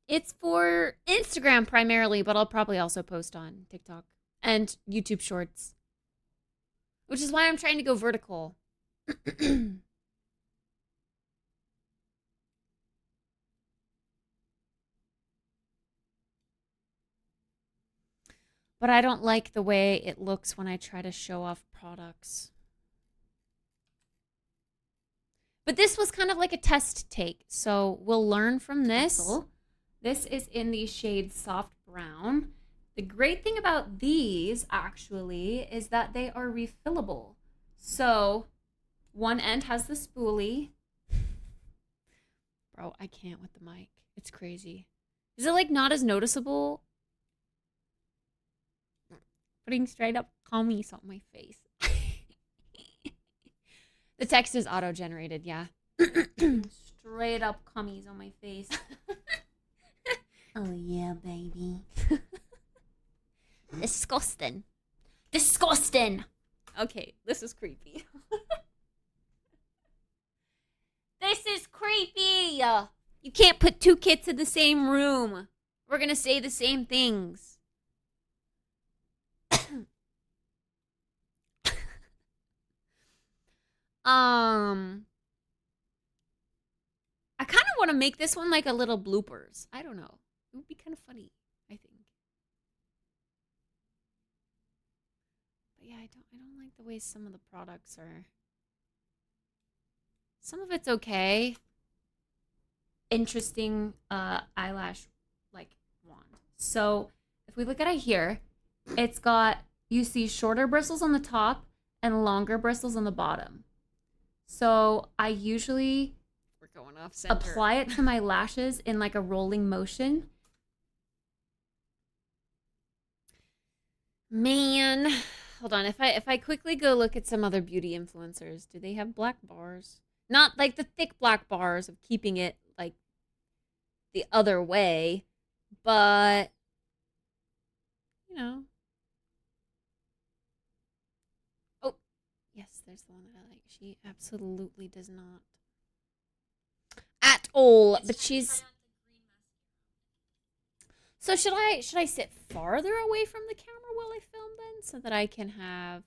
It's for Instagram primarily, but I'll probably also post on TikTok and YouTube Shorts. Which is why I'm trying to go vertical. But I don't like the way it looks when I try to show off products. But this was kind of like a test take, so we'll learn from this. This is in the shade Soft Brown. The great thing about these, actually, is that they are refillable. So, one end has the spoolie. Bro, I can't with the mic. It's crazy. Is it, like, not as noticeable? Putting straight up commies on my face. The text is auto-generated, yeah. Straight up commies on my face. Oh, yeah, baby. Disgusting. Disgusting. Okay, this is creepy. This is creepy. You can't put two kits in the same room. We're gonna say the same things. I kind of want to make this one like a little bloopers. I don't know. It would be kind of funny, I think. But yeah, I don't like the way some of the products are. Some of it's okay. Interesting eyelash like wand. So if we look at it here, it's got, you see shorter bristles on the top and longer bristles on the bottom. So I usually Going off center. Apply it to my lashes in like a rolling motion. Man, hold on. If I quickly go look at some other beauty influencers, do they have black bars? Not like the thick black bars of keeping it like the other way, but you know. Oh, yes, there's the one that I like. She absolutely does not. At all, but she's. So should I sit farther away from the camera while I film then, so that I can have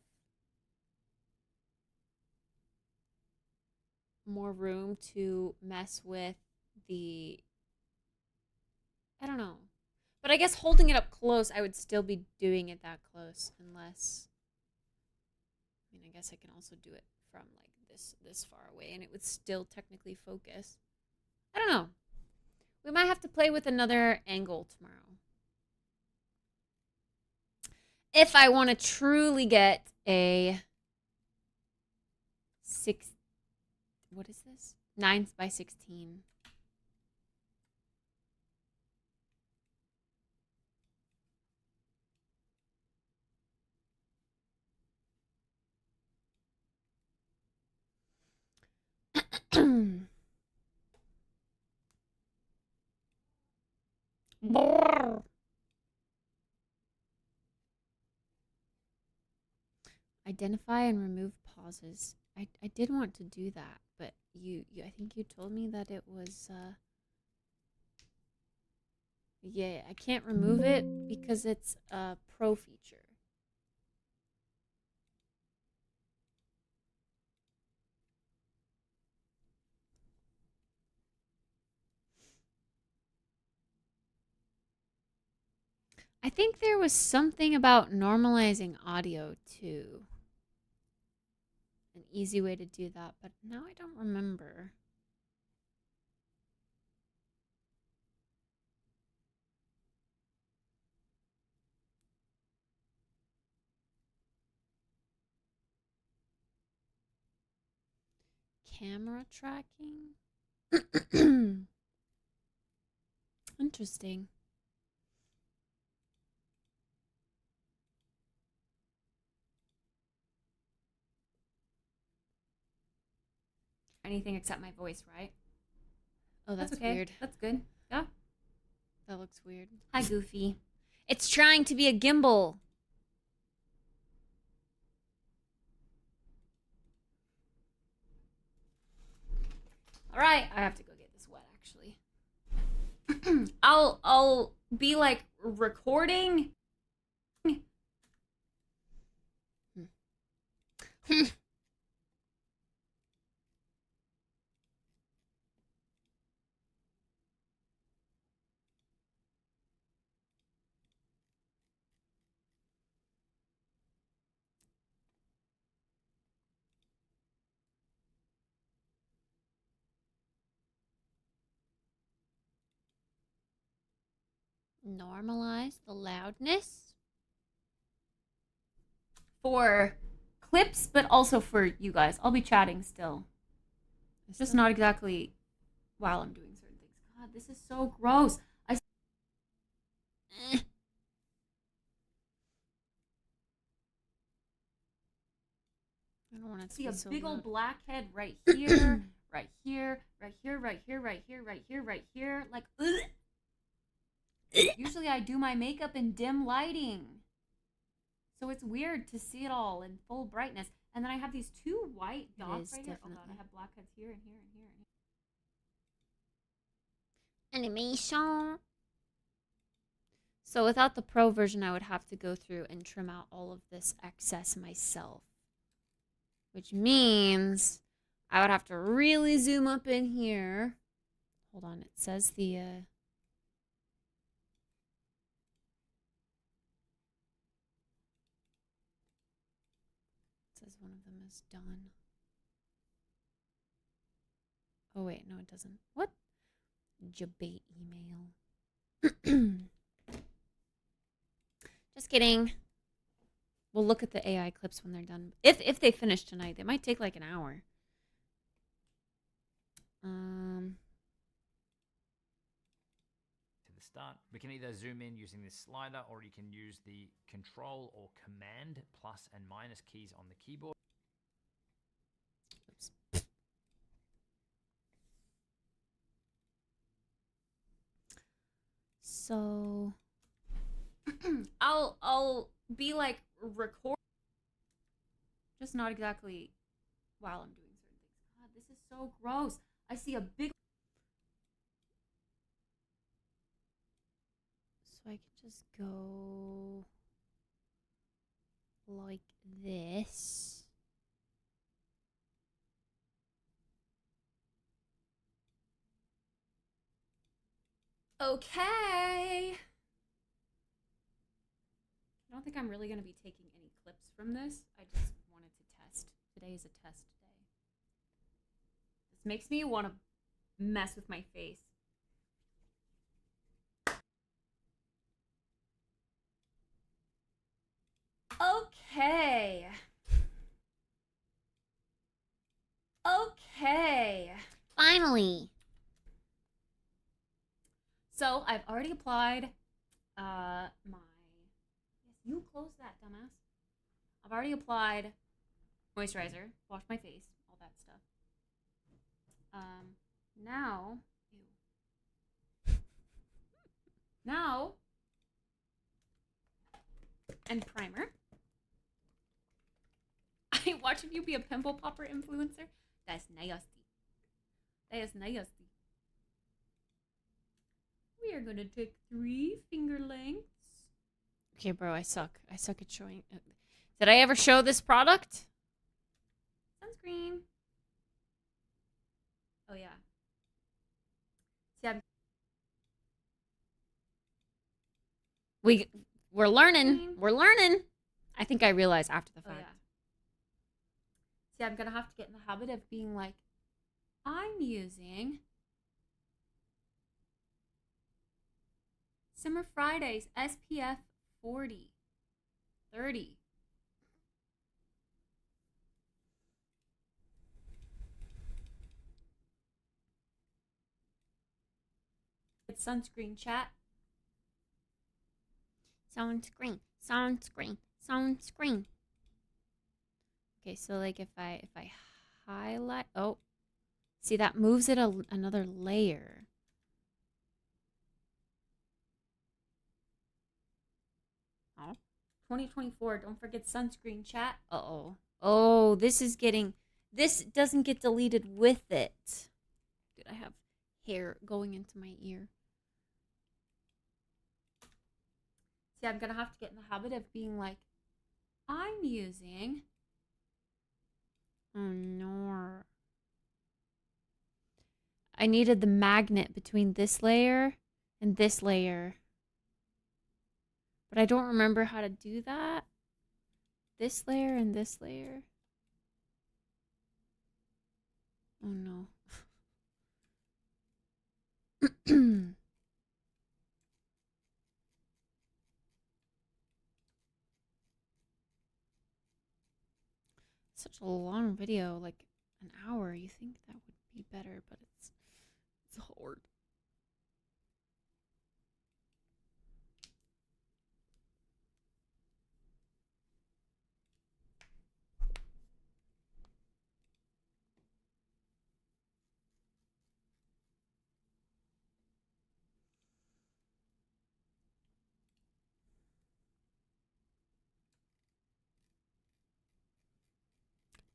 more room to mess with the, I don't know. But I guess holding it up close, I would still be doing it that close, unless, I mean, I guess I can also do it from like this far away, and it would still technically focus. I don't know. We might have to play with another angle tomorrow. If I want to truly get a what is this? 9 by 16. Identify and remove pauses. I did want to do that, but you I think you told me that it was yeah, I can't remove it because it's a pro feature. I think there was something about normalizing audio too. An easy way to do that, but now I don't remember. camera tracking. Interesting. Anything except my voice, right? Oh, that's okay. weird. That's good. Yeah. That looks weird. Hi, Goofy. It's trying to be a gimbal. All right, I have to go get this wet. Actually, I'll be like recording. Normalize the loudness for clips, but also for you guys. I'll be chatting still. It's just not exactly while I'm doing certain things. God, this is so gross. I don't want to see a so big old blackhead right here, right here, right here, right here, right here, right here, right here. Like, usually I do my makeup in dim lighting. So it's weird to see it all in full brightness. And then I have these two white dots right here. Oh god, I have blackheads here and here and here and here. Animation. So without the pro version, I would have to go through and trim out all of this excess myself. Which means I would have to really zoom up in here. Hold on, it says the... It says one of them is done. Oh wait, no it doesn't. What? Jabate email. Just kidding. We'll look at the AI clips when they're done. If they finish tonight, they might take like an hour. To the start, we can either zoom in using this slider, or you can use the Control or Command plus and minus keys on the keyboard. Oops. So I'll be like record, just not exactly while I'm doing certain things. God, this is so gross. I see a big, so I can just go like this. Okay. I don't think I'm really going to be taking any clips from this. I just wanted to test. Today is a test day. This makes me want to mess with my face. Okay. Okay. Finally. So I've already applied my... You close that, dumbass. I've already applied moisturizer, washed my face, all that stuff. Now, and primer. I watching you be a pimple popper influencer. That's nasty. That is nasty. We are gonna take 3 finger lengths. Okay, bro, I suck. I suck at showing. Did I ever show this product? Sunscreen. Oh yeah. See, we're learning. We're learning. I think I realized after the fact. Oh, yeah. See, I'm gonna have to get in the habit of being like, I'm using Summer Fridays SPF 40, 30. It's sunscreen, chat. Sunscreen, sunscreen, sunscreen. Okay, so like if I highlight, oh, see that moves it another layer. Oh, 2024. Don't forget sunscreen, chat. Uh-oh. Oh, this doesn't get deleted with it. Did I have hair going into my ear? See, I'm gonna have to get in the habit of being like, I'm using. Oh no. I needed the magnet between this layer and this layer. But I don't remember how to do that. This layer and this layer. Oh no. Such a long video, like an hour. You think that would be better, but it's hard.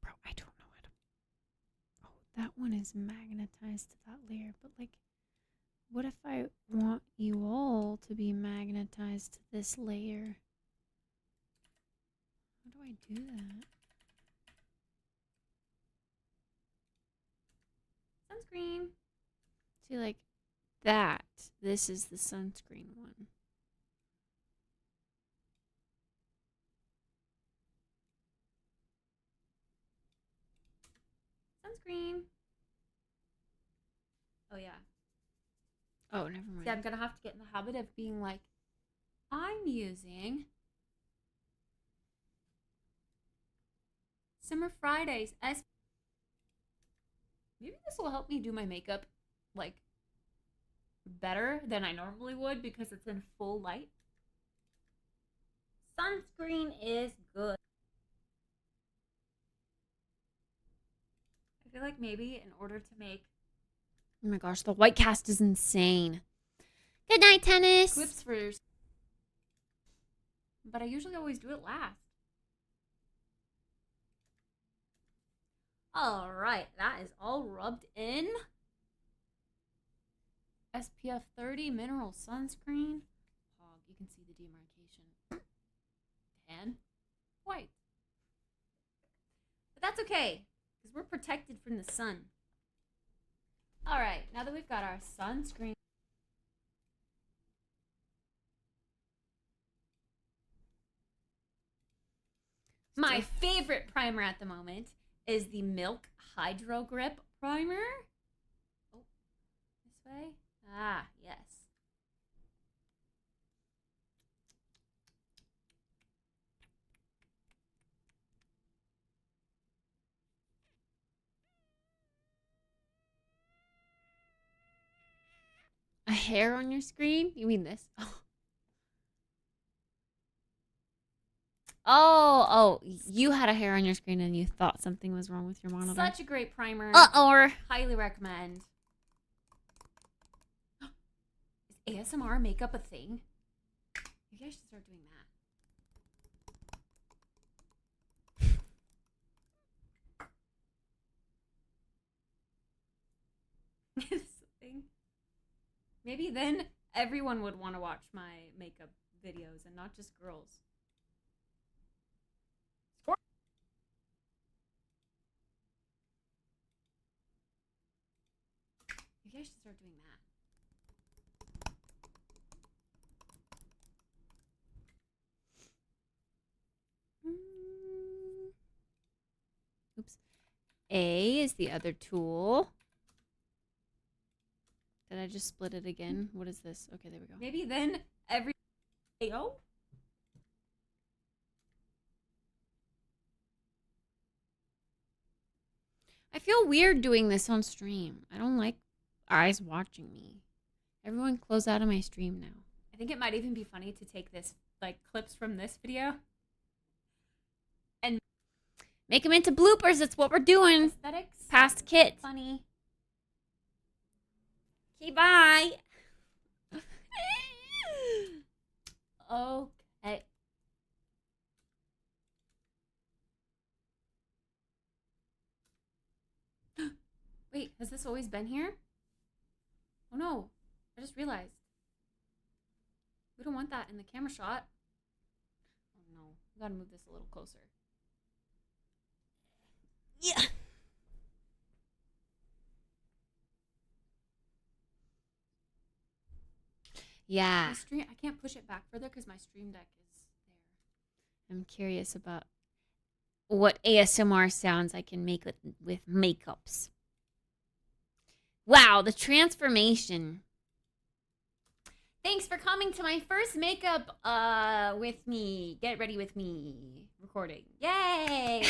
Bro, I don't know how to. Oh, that one is magnetized to that layer, but like, what if I want you all to be magnetized to this layer? How do I do that? Sunscreen. See, like that. This is the sunscreen one. Sunscreen. Oh, yeah. Oh, never mind. See, I'm gonna have to get in the habit of being like, I'm using Summer Fridays. Maybe this will help me do my makeup like better than I normally would because it's in full light. Sunscreen is good. I feel like maybe in order to make... Oh my gosh, the white cast is insane. Good night, tennis. Clips first. But I usually always do it last. All right, that is all rubbed in. SPF 30 mineral sunscreen. Hog, you can see the demarcation. Tan, white. But that's okay, because we're protected from the sun. All right, now that we've got our sunscreen. My favorite primer at the moment is the Milk Hydro Grip Primer. Oh, this way? Ah, yes. A hair on your screen? You mean this? Oh, you had a hair on your screen and you thought something was wrong with your monitor. Such a great primer. Or highly recommend. Is ASMR makeup a thing? Maybe I should start doing that. It's a thing. Maybe then everyone would want to watch my makeup videos and not just girls. Maybe I should start doing that. Oops. A is the other tool. Did I just split it again? What is this? Okay, there we go. Maybe then every... Oh? I feel weird doing this on stream. I don't like eyes watching me. Everyone close out of my stream now. I think it might even be funny to take this, like, clips from this video and make them into bloopers. That's what we're doing. Aesthetics. Past Kit. Funny. Okay, bye. Okay. Wait, has this always been here? Oh no, I just realized. We don't want that in the camera shot. Oh no, we gotta move this a little closer. Yeah. Yeah. My stream, I can't push it back further because my stream deck is there. I'm curious about what ASMR sounds I can make with makeups. Wow, the transformation. Thanks for coming to my first makeup with me. Get ready with me. Recording. Yay!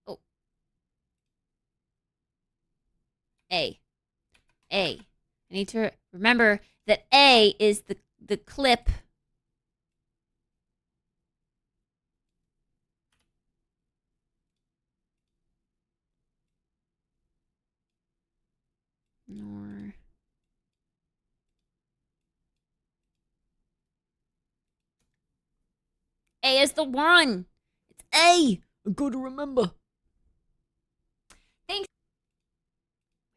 Oh. A. I need to remember that A is the clip. Nor. A is the one. It's A. I gotta remember. Thanks.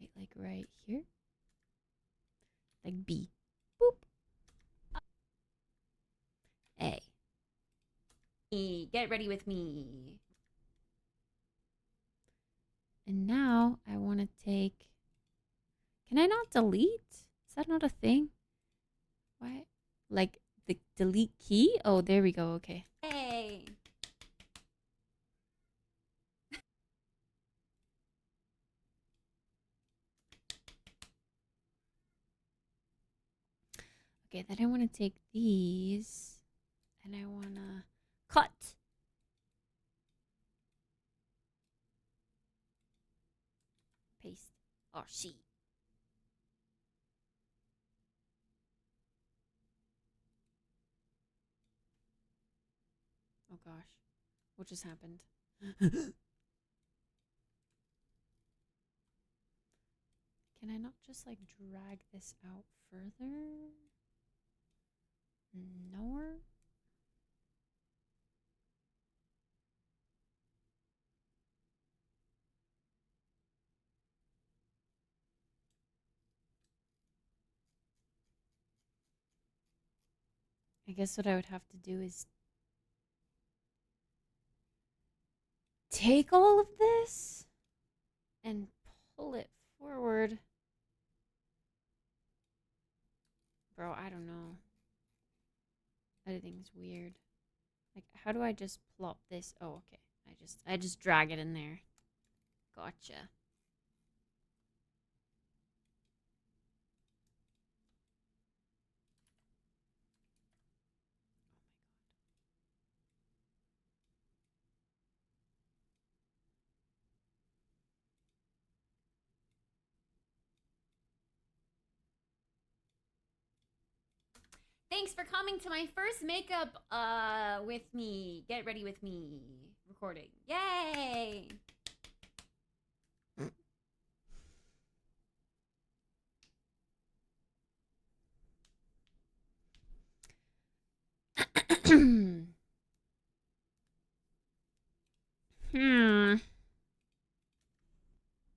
Wait, like right here? Like B. Boop. A. Get ready with me. And now I want to take... Can I not delete? Is that not a thing? Why? Like the delete key? Oh, there we go. Okay. Hey. Okay, then I want to take these and I want to cut. Paste. Oh, she. Oh gosh. What just happened? Can I not just like drag this out further? Nowhere? I guess what I would have to do is take all of this and pull it forward. Bro, I don't know. Editing's weird. Like, how do I just plop this? Oh, okay. I just drag it in there. Gotcha. Thanks for coming to my first makeup with me. Get ready with me. Recording. Yay!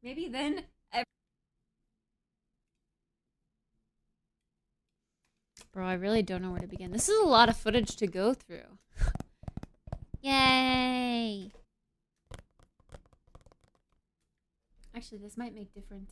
Maybe then. Bro, I really don't know where to begin. This is a lot of footage to go through. Yay! Actually, this might make different.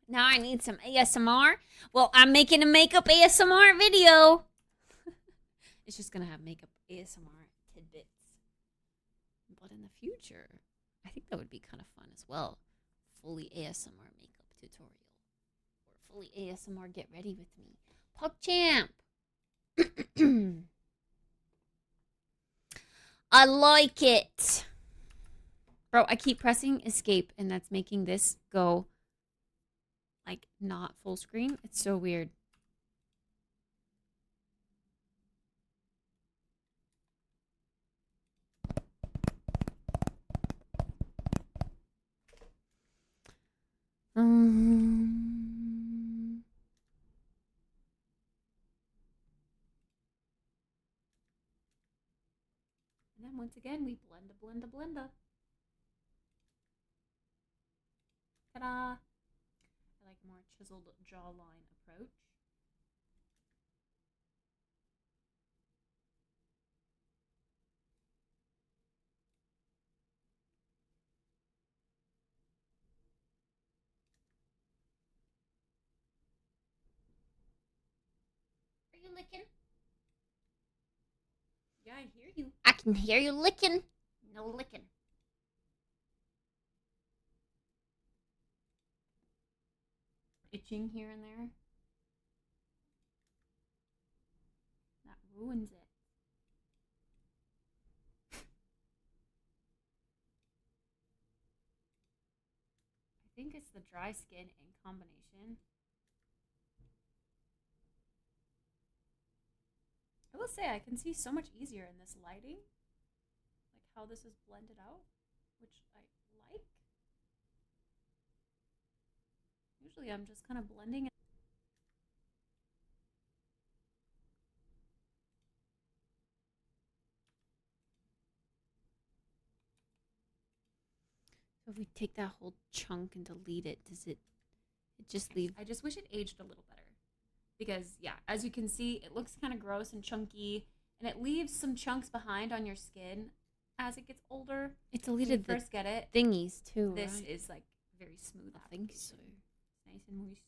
Now I need some ASMR. Well, I'm making a makeup ASMR video. It's just gonna have makeup ASMR tidbits. But in the future, I think that would be kind of fun as well. Fully ASMR makeup tutorial. Or fully ASMR get ready with me. PogChamp! I like it. Bro, I keep pressing escape and that's making this go like not full screen. It's so weird. And then once again, we blend. Ta-da! I like more chiseled jawline approach. Are you licking? Yeah, I hear you. I can hear you licking. No licking. Itching here and there. That ruins it. I think it's the dry skin in combination. I will say I can see so much easier in this lighting. Like how this is blended out, which I like. Usually I'm just kind of blending it. So if we take that whole chunk and delete it, does it just leave? I just wish it aged a little better. Because, yeah, as you can see, it looks kind of gross and chunky, and it leaves some chunks behind on your skin as it gets older. It deleted when you first get it. Thingies, too, This is, like, very smooth. I think so. Nice and moist.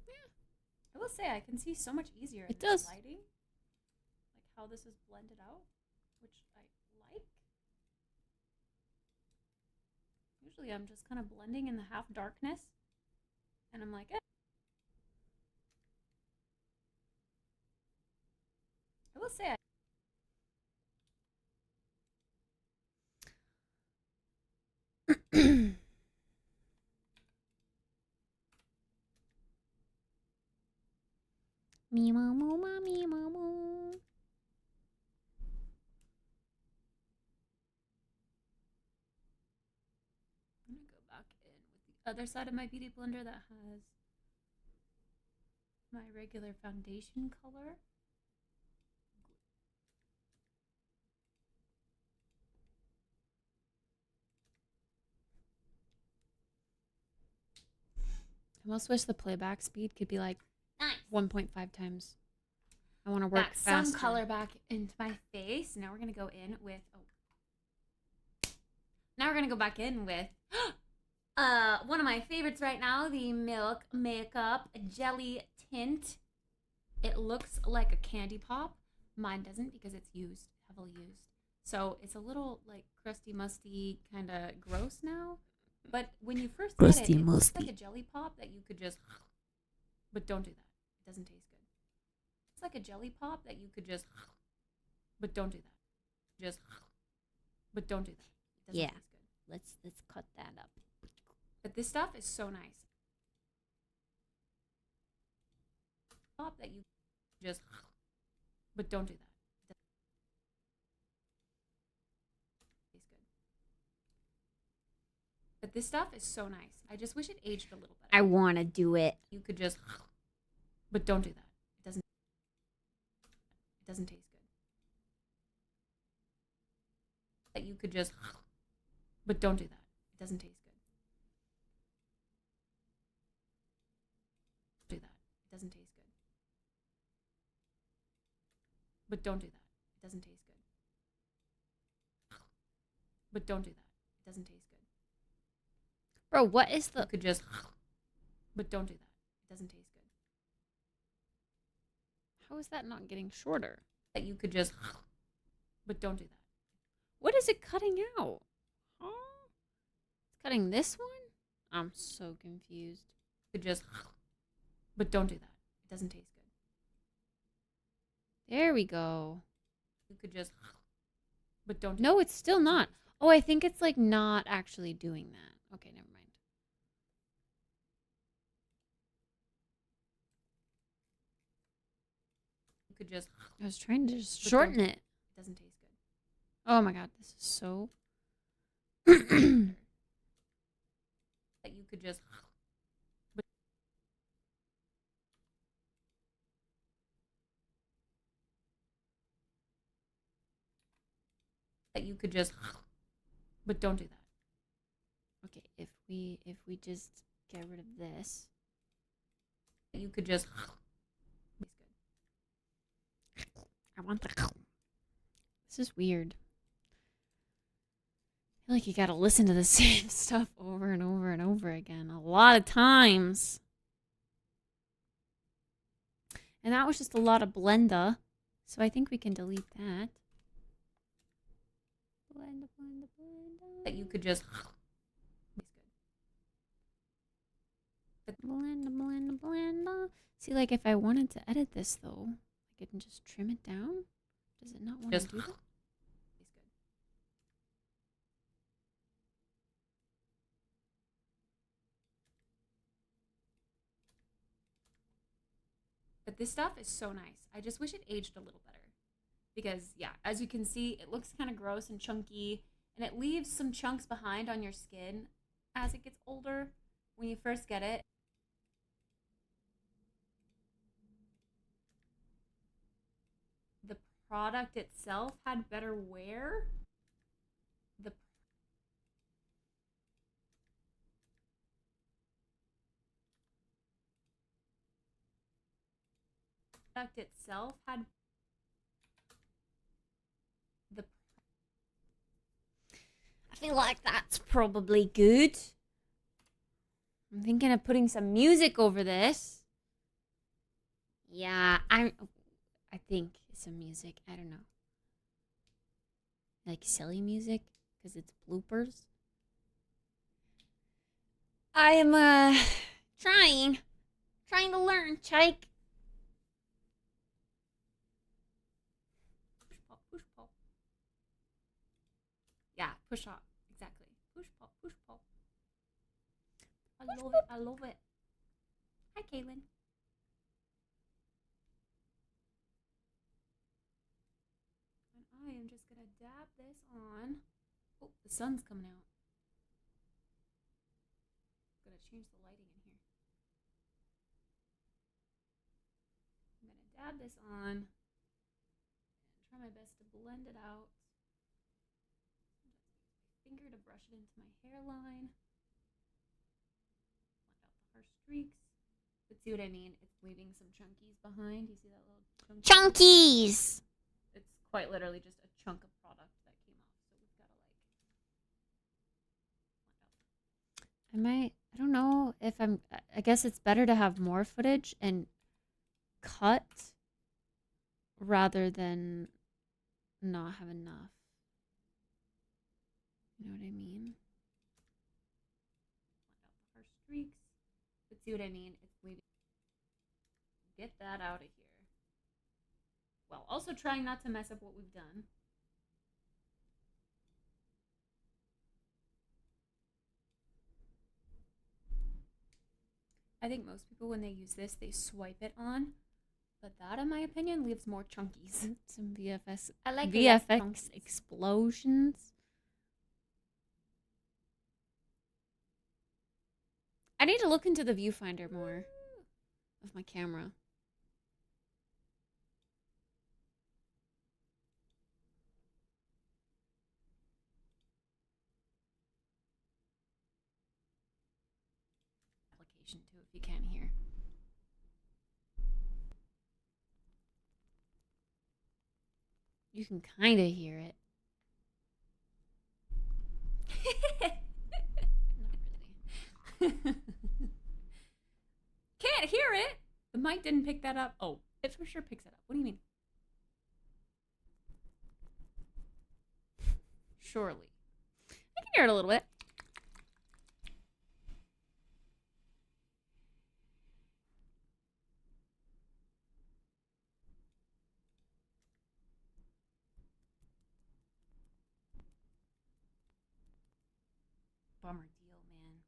Yeah. I will say I can see so much easier in this lighting. Like how this is blended out, which I like. Usually I'm just kind of blending in the half darkness, and I'm like, eh. I will say me mamu mommy mamu. I'm gonna go back in with the other side of my beauty blender that has my regular foundation color. I almost wish the playback speed could be like 1.5 times. I want to work faster. Some color back into my face. Now we're gonna go in with. Now we're gonna go back in with. One of my favorites right now, the Milk Makeup Jelly Tint. It looks like a candy pop. Mine doesn't because it's used, heavily used. So it's a little like crusty, musty, kind of gross now. But when you first get it, it looks like a jelly pop that you could just. But don't do that. It doesn't taste good. It's like a jelly pop that you could just. But don't do that. Just. But don't do that. It doesn't taste good. Let's cut that up. But this stuff is so nice. Pop that you just. But don't do that. But this stuff is so nice. I just wish it aged a little better. I want to do it. You could just, but don't do that. It doesn't taste good. That you could just, but don't do that. It doesn't taste good. Do that. It doesn't taste good. But don't do that. It doesn't taste good. But don't do that. It doesn't taste good. Bro, what is the... You could just... But don't do that. It doesn't taste good. How is that not getting shorter? That you could just... But don't do that. What is it cutting out? Huh? It's cutting this one? I'm so confused. You could just... But don't do that. It doesn't taste good. There we go. You could just... But don't do No, it's still not. Oh, I think it's like not actually doing that. Okay, never mind. You could just... I was trying to just shorten it. It doesn't taste good. Oh my god, this is so... that you could just... That you could just... But don't do that. Okay, if we just get rid of this, you could just... I want the... This is weird. I feel like you gotta listen to the same stuff over and over and over again a lot of times. And that was just a lot of blender. So I think we can delete that. Blender. That you could just... Blender. See, like, if I wanted to edit this, though, I could just trim it down. Does it not want to do that? But this stuff is so nice. I just wish it aged a little better. Because, yeah, as you can see, it looks kind of gross and chunky. And it leaves some chunks behind on your skin as it gets older. When you first get it. The product itself had better wear. The product itself had the... I feel like that's probably good. I'm thinking of putting some music over this. Yeah, I think some music. I don't know. Like silly music because it's bloopers. I am trying to learn, Chike. Push pop, push pop. Yeah, push pop. Exactly. Push pop, push pop. I love it. I love it. Hi, Kaylin. And I am just gonna dab this on. Oh, the sun's coming out. I'm gonna change the lighting in here. I'm gonna dab this on and try my best to blend it out. Use my finger to brush it into my hairline. Blend out the harsh streaks. But see what I mean? It's leaving some chunkies behind. You see that little chunkies? It's quite literally just a chunk of product that came off. So we've got to like... I don't know if I guess it's better to have more footage and cut rather than not have enough. You know what I mean? Blend out the harsh streaks. But see what I mean? It's leaving... Get that out of here. Well, also trying not to mess up what we've done. I think most people, when they use this, they swipe it on. But that, in my opinion, leaves more chunkies. Some VFX. I like VFX explosions. I need to look into the viewfinder more of my camera. Application too, if you can hear. You can kind of hear it. Not really. Can't hear it. The mic didn't pick that up. Oh, it for sure picks it up. What do you mean? Surely. I can hear it a little bit. Bummer deal, man.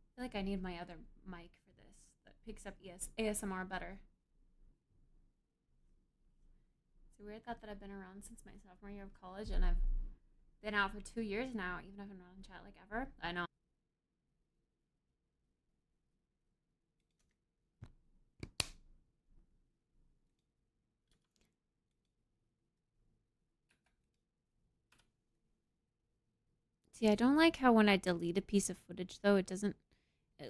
I feel like I need my other mic for this that picks up ASMR better. It's a weird thought that I've been around since my sophomore year of college, and I've been out for 2 years now, even if I've been on chat like ever. I know. See, I don't like how when I delete a piece of footage, though, it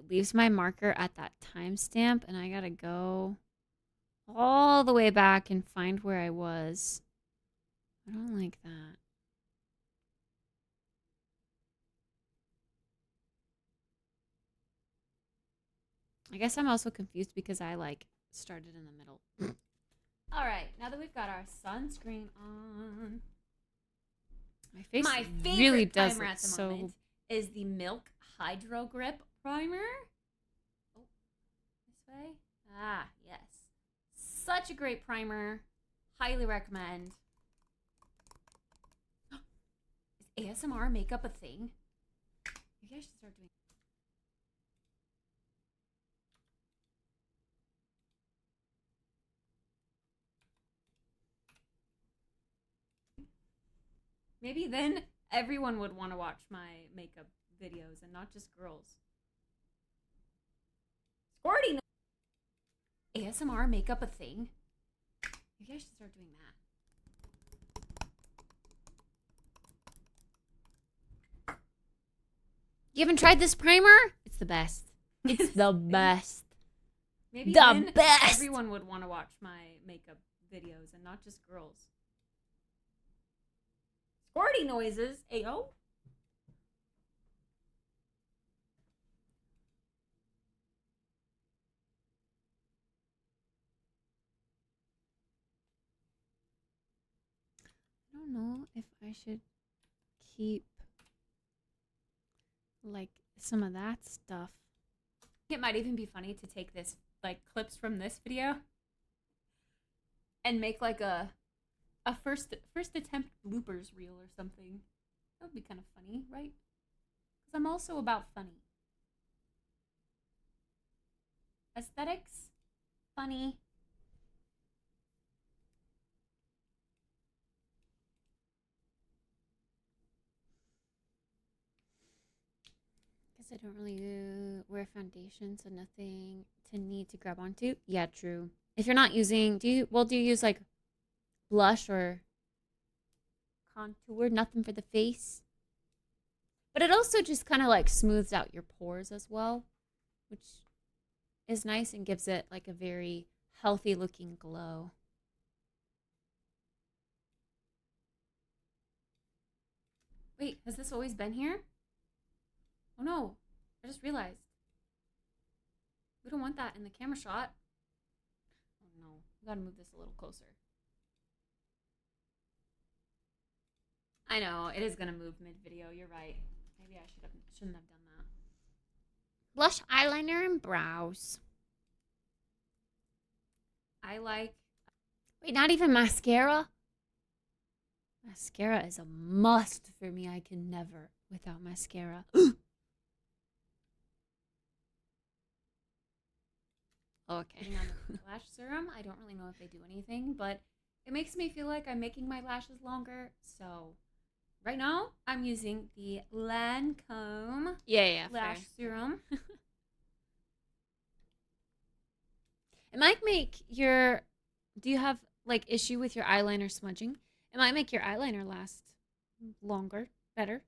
leaves my marker at that timestamp, and I gotta go all the way back and find where I was. I don't like that. I guess I'm also confused because I, like, started in the middle. All right, now that we've got our sunscreen on. My face really does primer look at the so... moment is the Milk Hydro Grip Primer. Oh, this way. Ah, yes. Such a great primer. Highly recommend. Is ASMR makeup a thing? Maybe I should start doing. Maybe then everyone would want to watch my makeup videos and not just girls. Squirty. ASMR makeup a thing? Maybe I should start doing that. You haven't tried this primer? It's the best. It's the best. Maybe the best. Everyone would want to watch my makeup videos and not just girls. Squirty noises, ayo. I don't know if I should keep like some of that stuff. It might even be funny to take this like clips from this video and make like a first attempt bloopers reel or something. That would be kind of funny, right? Because I'm also about funny. Aesthetics, funny. Guess I don't really wear foundation, so nothing to need to grab onto. Yeah, true. If you're not using, do you use like blush or contour? Nothing for the face. But it also just kind of like smooths out your pores as well, which is nice and gives it like a very healthy looking glow. Wait, has this always been here? Oh no, I just realized. We don't want that in the camera shot. Oh no, we gotta move this a little closer. I know, it is gonna move mid-video, you're right. Maybe I shouldn't have done that. Blush, eyeliner, and brows. I like... Wait, not even mascara? Mascara is a must for me. I can never without mascara. Okay. On the lash serum, I don't really know if they do anything, but it makes me feel like I'm making my lashes longer. So right now, I'm using the Lancome lash serum. It might make your... Do you have like issue with your eyeliner smudging? It might make your eyeliner last longer, better.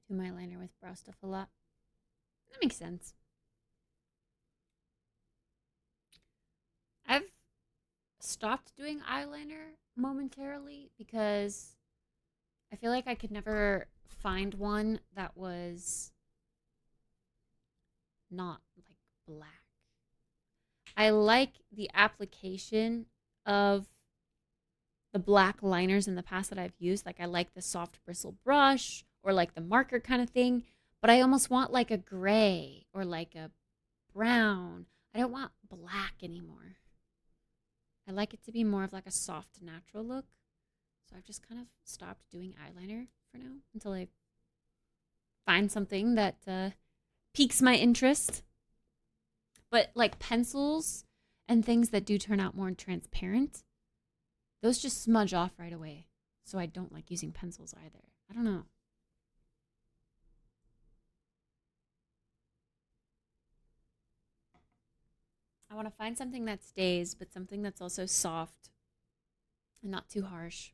do my eyeliner with brow stuff a lot. That makes sense. I've stopped doing eyeliner momentarily because I feel like I could never find one that was not like black. I like the application of the black liners in the past that I've used. Like I like the soft bristle brush or like the marker kind of thing, but I almost want like a gray or like a brown. I don't want black anymore. I like it to be more of like a soft, natural look. So I've just kind of stopped doing eyeliner for now until I find something that piques my interest. But like pencils and things that do turn out more transparent, those just smudge off right away. So I don't like using pencils either. I don't know. I want to find something that stays, but something that's also soft and not too harsh.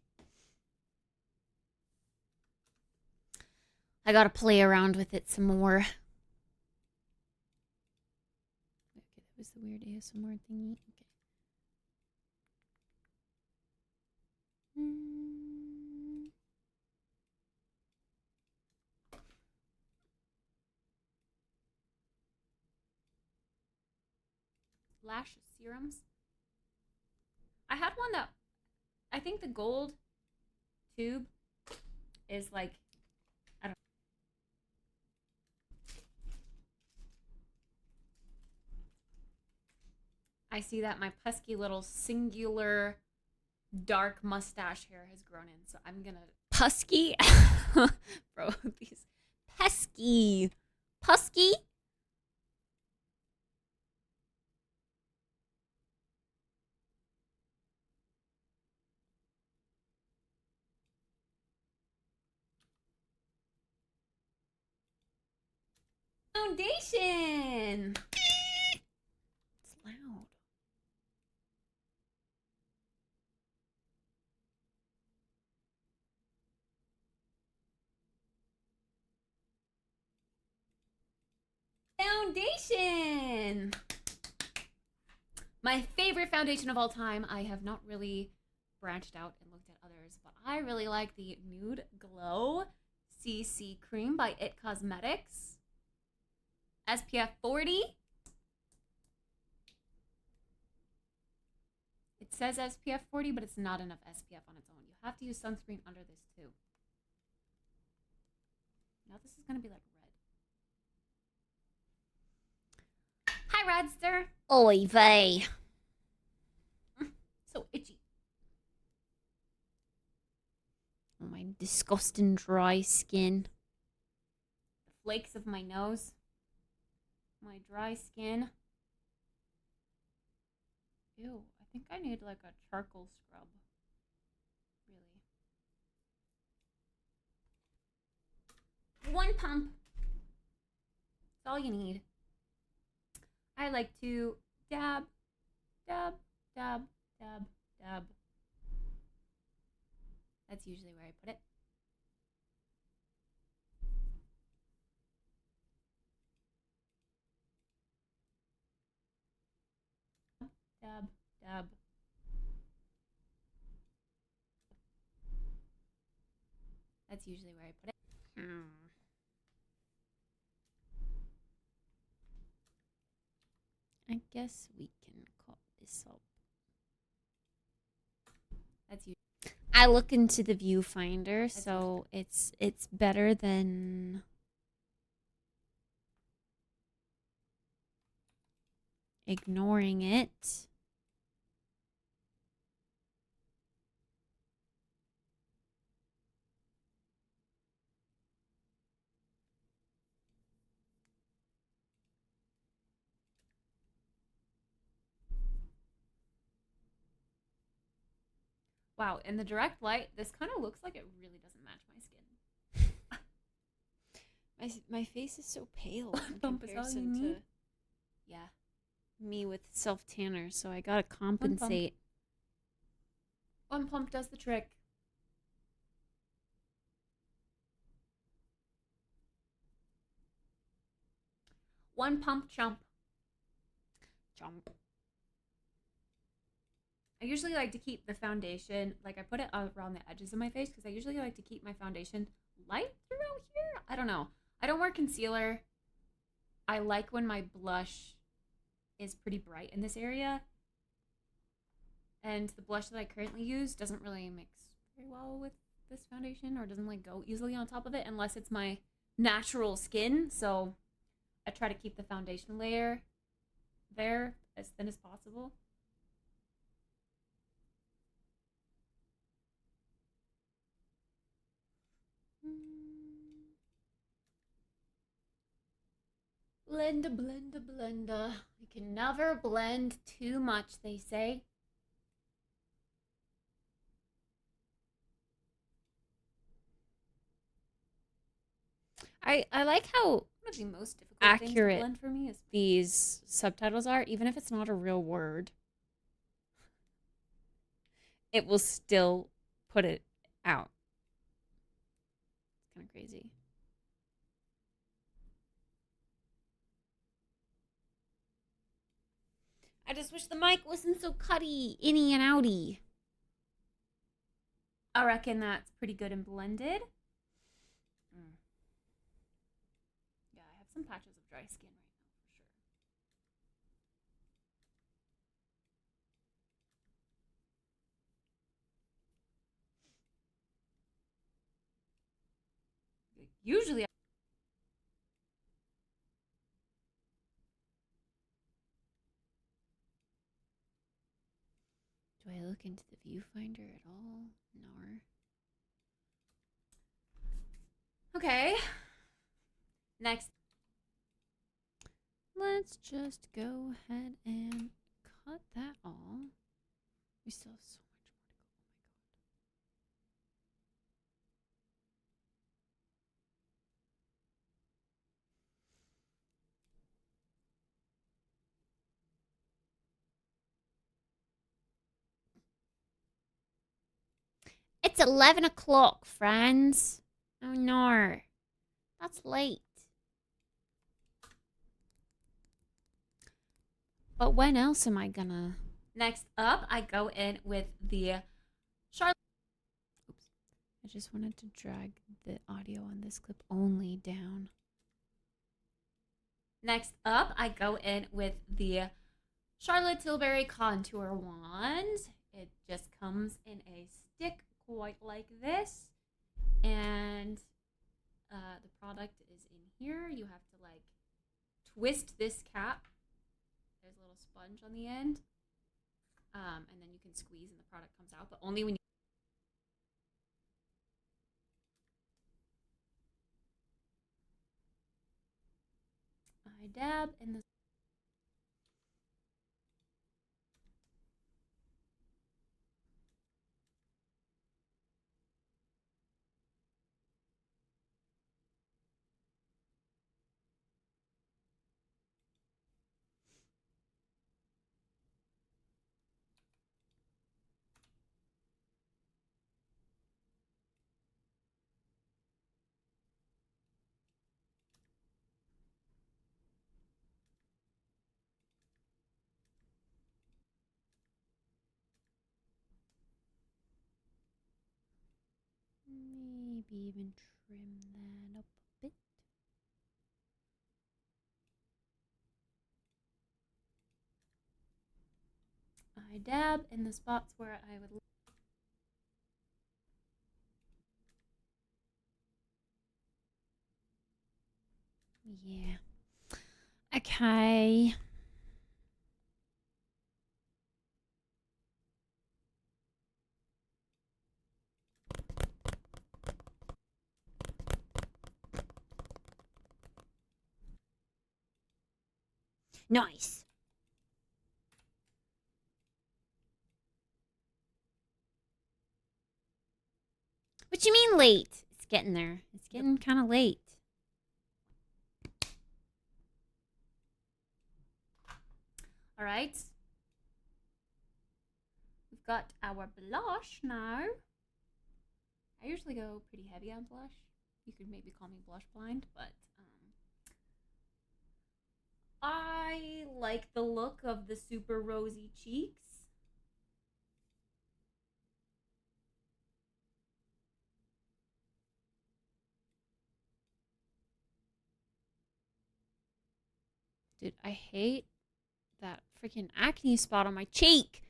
I gotta play around with it some more. Okay, that was the weird ASMR thingy. Okay. Lash serums. I had one that I think the gold tube is like, I don't know. I see that my pesky little singular dark mustache hair has grown in, so I'm gonna pusky. Bro, these pesky. Pusky? Foundation. It's loud. Foundation. My favorite foundation of all time. I have not really branched out and looked at others, but I really like the Nude Glow CC Cream by It Cosmetics. SPF 40. It says SPF 40, but it's not enough SPF on its own. You have to use sunscreen under this too. Now this is gonna be like red. Hi, Radster. Oy vey. So itchy. Oh, my disgusting dry skin. The flakes of my nose. My dry skin. Ew, I think I need like a charcoal scrub. Really. One pump. That's all you need. I like to dab, dab, dab, dab, dab. That's usually where I put it. Dab, dab. That's usually where I put it. I guess we can cut this up. That's usually. I look into the viewfinder, so it's better than ignoring it. Wow, in the direct light, this kind of looks like it really doesn't match my skin. my face is so pale in comparison to, yeah, me with self-tanner, so I gotta compensate. One pump does the trick. One pump chump. Jump. I usually like to keep the foundation, like I put it around the edges of my face because I usually like to keep my foundation light throughout here. I don't know. I don't wear concealer. I like when my blush is pretty bright in this area. And the blush that I currently use doesn't really mix very well with this foundation or doesn't like go easily on top of it unless it's my natural skin. So I try to keep the foundation layer there as thin as possible. Blender, blender, blender. You can never blend too much, they say. I like how One of the most difficult things to accurate blend for me is these subtitles are, even if it's not a real word. It will still put it out. It's kind of crazy. I just wish the mic wasn't so cutty, inny and outy. I reckon that's pretty good and blended. Yeah, I have some patches of dry skin right now for sure. Usually Do I look into the viewfinder at all? No. Okay. Next. Let's just go ahead and cut that all. We still have so much more to go. Oh my god. It's 11 o'clock, friends. Oh no. That's late. But when else am I gonna... Next up, I go in with the Charlotte. Oops. I just wanted to drag the audio on this clip only down. Next up, I go in with the Charlotte Tilbury Contour Wand. It just comes in a stick quite like this. And the product is in here. You have to like twist this cap. There's a little sponge on the end. And then you can squeeze and the product comes out, but only when you... I dab in the... Maybe even trim that up a bit. I dab in the spots where I would... Yeah. Okay. Nice. What you mean late? It's getting there. It's getting kind of late. All right. We've got our blush now. I usually go pretty heavy on blush. You could maybe call me blush blind, but I like the look of the super rosy cheeks. Dude, I hate that freaking acne spot on my cheek.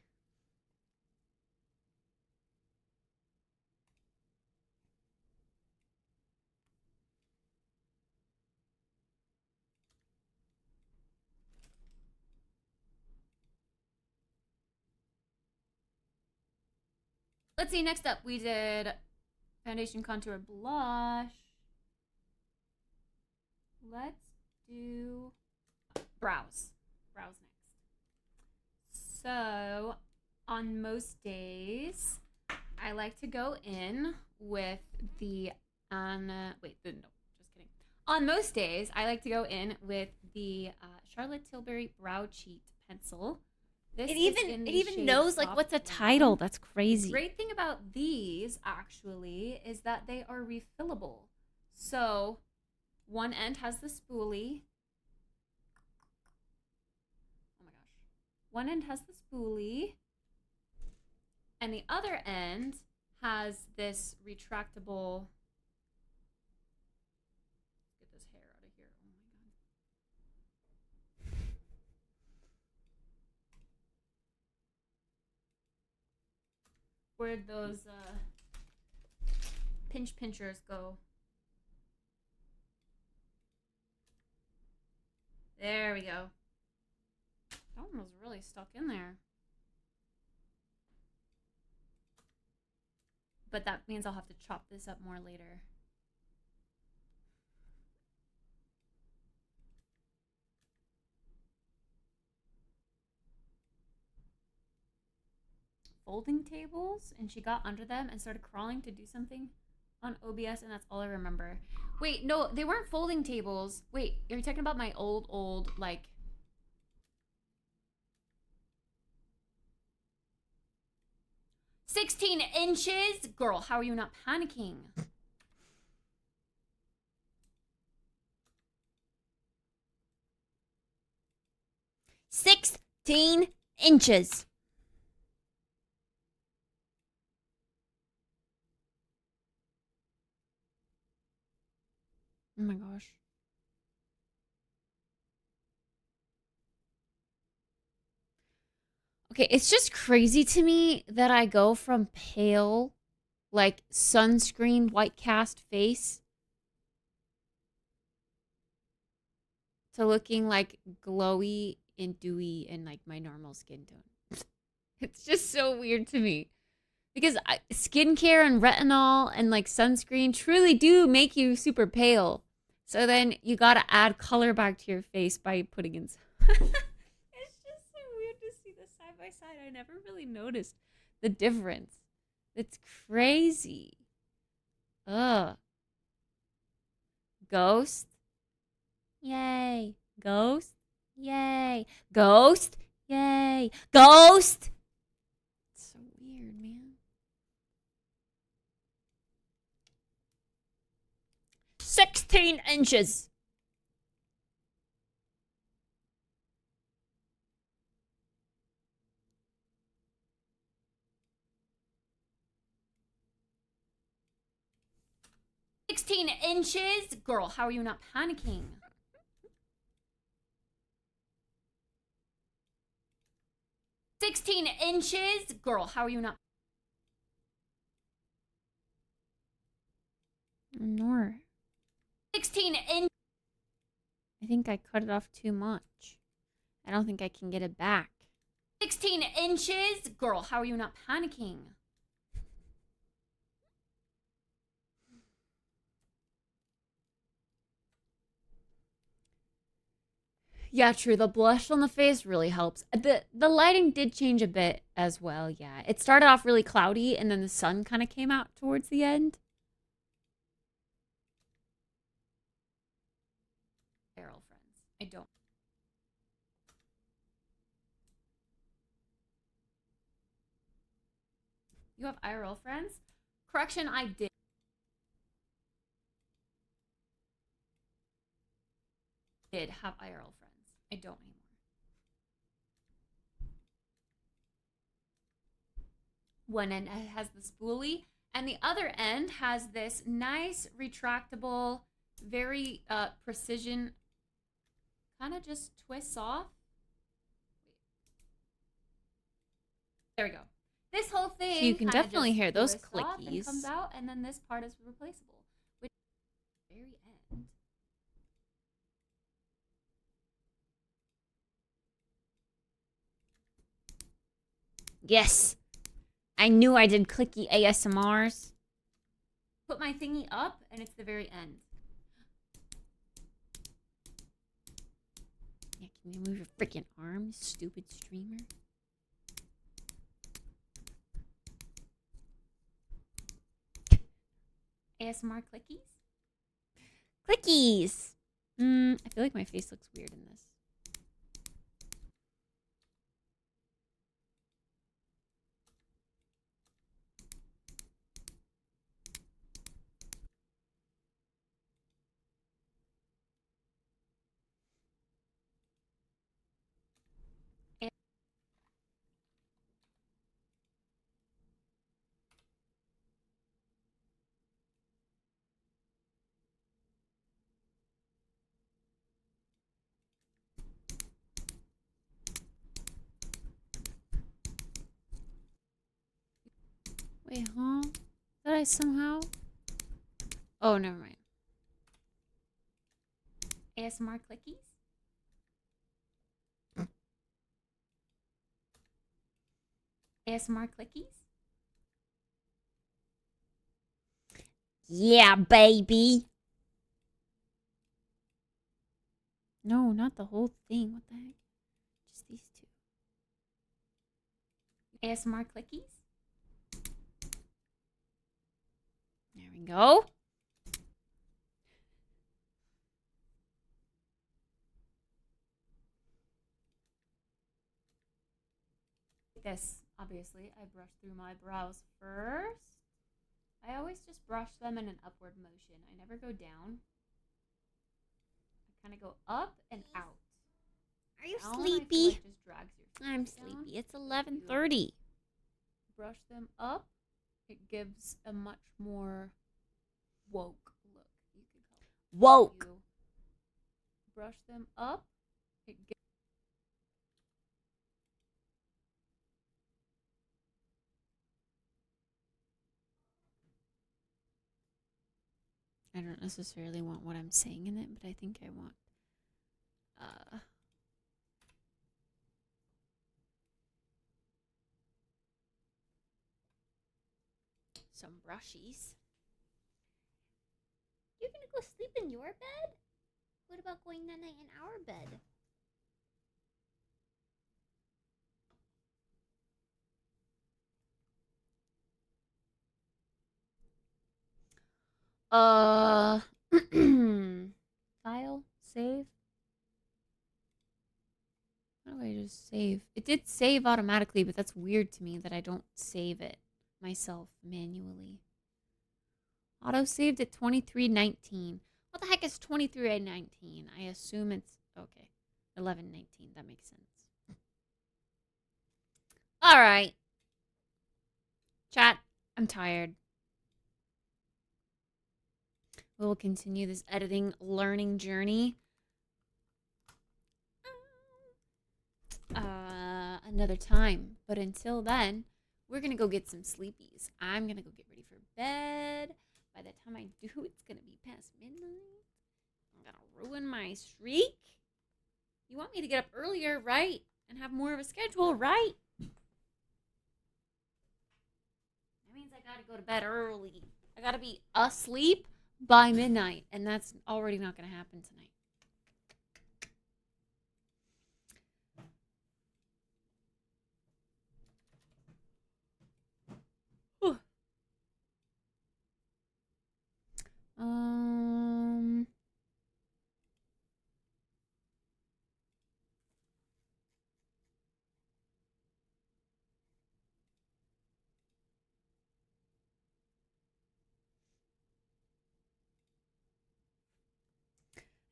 Let's see, next up we did foundation, contour, blush. Let's do brows. Brows next. So, on most days, I like to go in with the no, just kidding. On most days, I like to go in with the Charlotte Tilbury Brow Cheat pencil. It even knows like what's a title. That's crazy. The great thing about these actually is that they are refillable. So one end has the spoolie. Oh my gosh. One end has the spoolie. And the other end has this retractable. Get this hair out of here. Oh my god. Where'd those pinchers go? There we go. That one was really stuck in there. But that means I'll have to chop this up more later. Folding tables, and she got under them and started crawling to do something on OBS, and that's all I remember. Wait, no, they weren't folding tables. Wait, you're talking about my old, like... "16 inches? Girl, how are you not panicking?" 16 inches. Oh my gosh. Okay, it's just crazy to me that I go from pale, like sunscreen, white cast face to looking like glowy and dewy and like my normal skin tone. It's just so weird to me. Because skincare and retinol and like sunscreen truly do make you super pale. So then you gotta add color back to your face by putting in. It's just so weird to see this side by side. I never really noticed the difference. It's crazy. Ugh. Ghost. Yay. Ghost. Yay. Ghost. Yay. Ghost. It's so weird, man. 16 inches. $16 Girl, how are you not panicking? $16 Girl, how are you not? Nor. 16 inches. I think I cut it off too much. I don't think I can get it back. 16 inches? Girl, how are you not panicking? Yeah, true. The blush on the face really helps. The lighting did change a bit as well, yeah. It started off really cloudy, and then the sun kind of came out towards the end. Feral friends. I don't. You have IRL friends? Correction, I did. Have IRL friends. I don't anymore. One end has the spoolie, and the other end has this nice retractable, very precision, kind of just twists off. There we go. This whole thing, so you can definitely hear those clickies. Comes clickies. out, and then this part is replaceable. Which very end. Yes. I knew I did clicky ASMRs. Put my thingy up, and it's the very end. Yeah, can you move your freaking arms, stupid streamer? ASMR clickies? Clickies! I feel like my face looks weird in this. Wait, huh? Did I somehow? Oh, never mind. ASMR clickies? ASMR clickies? Yeah, baby! No, not the whole thing. What the heck? Just these two. ASMR clickies? There we go. This, obviously, I brush through my brows first. I always just brush them in an upward motion. I never go down. I kind of go up and out. Are you Down, sleepy? I feel like just drags your face I'm down. sleepy. It's 11:30. Brush them up. It gives a much more woke look. You could call it. Woke! You brush them up. It gives I don't necessarily want what I'm saying in it, but I think I want some brushies. You're gonna go sleep in your bed? What about going night-night in our bed? File, save. How do I just save? It did save automatically, but that's weird to me that I don't save it myself manually. Auto saved at 23:19. What the heck is 23:19? I assume it's okay. 11:19. That makes sense. All right. Chat, I'm tired. We'll continue this editing learning journey another time. But until then, we're going to go get some sleepies. I'm going to go get ready for bed. By the time I do, it's going to be past midnight. I'm going to ruin my streak. You want me to get up earlier, right? And have more of a schedule, right? That means I got to go to bed early. I got to be asleep by midnight. And that's already not going to happen tonight. Whew.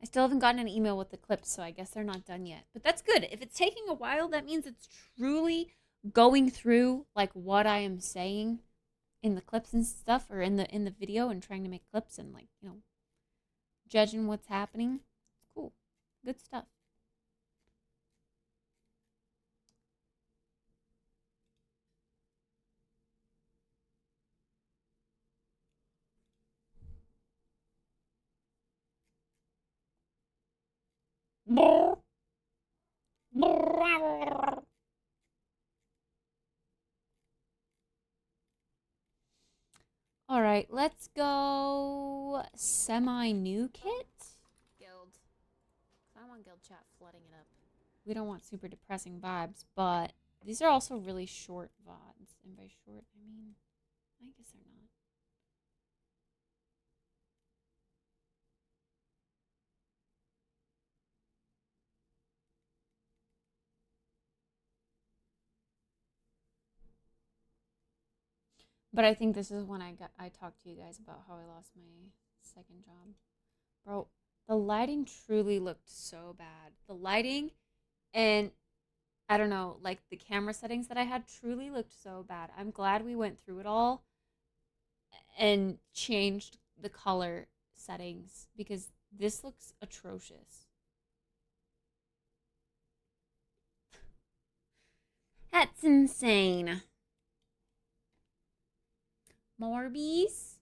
I still haven't gotten an email with the clips, so I guess they're not done yet. But that's good. If it's taking a while, that means it's truly going through like what I am saying in the clips and stuff, or in the video, and trying to make clips and, like, you know, judging what's happening. It's cool. Good stuff. All right, let's go semi-new kit. Guild. I don't want guild chat flooding it up. We don't want super depressing vibes, but these are also really short VODs. And by short, I mean, I guess they're not. But I think this is when I talked to you guys about how I lost my second job. Bro, the lighting truly looked so bad. The lighting and, I don't know, like the camera settings that I had truly looked so bad. I'm glad we went through it all and changed the color settings, because this looks atrocious. That's insane. Morbies.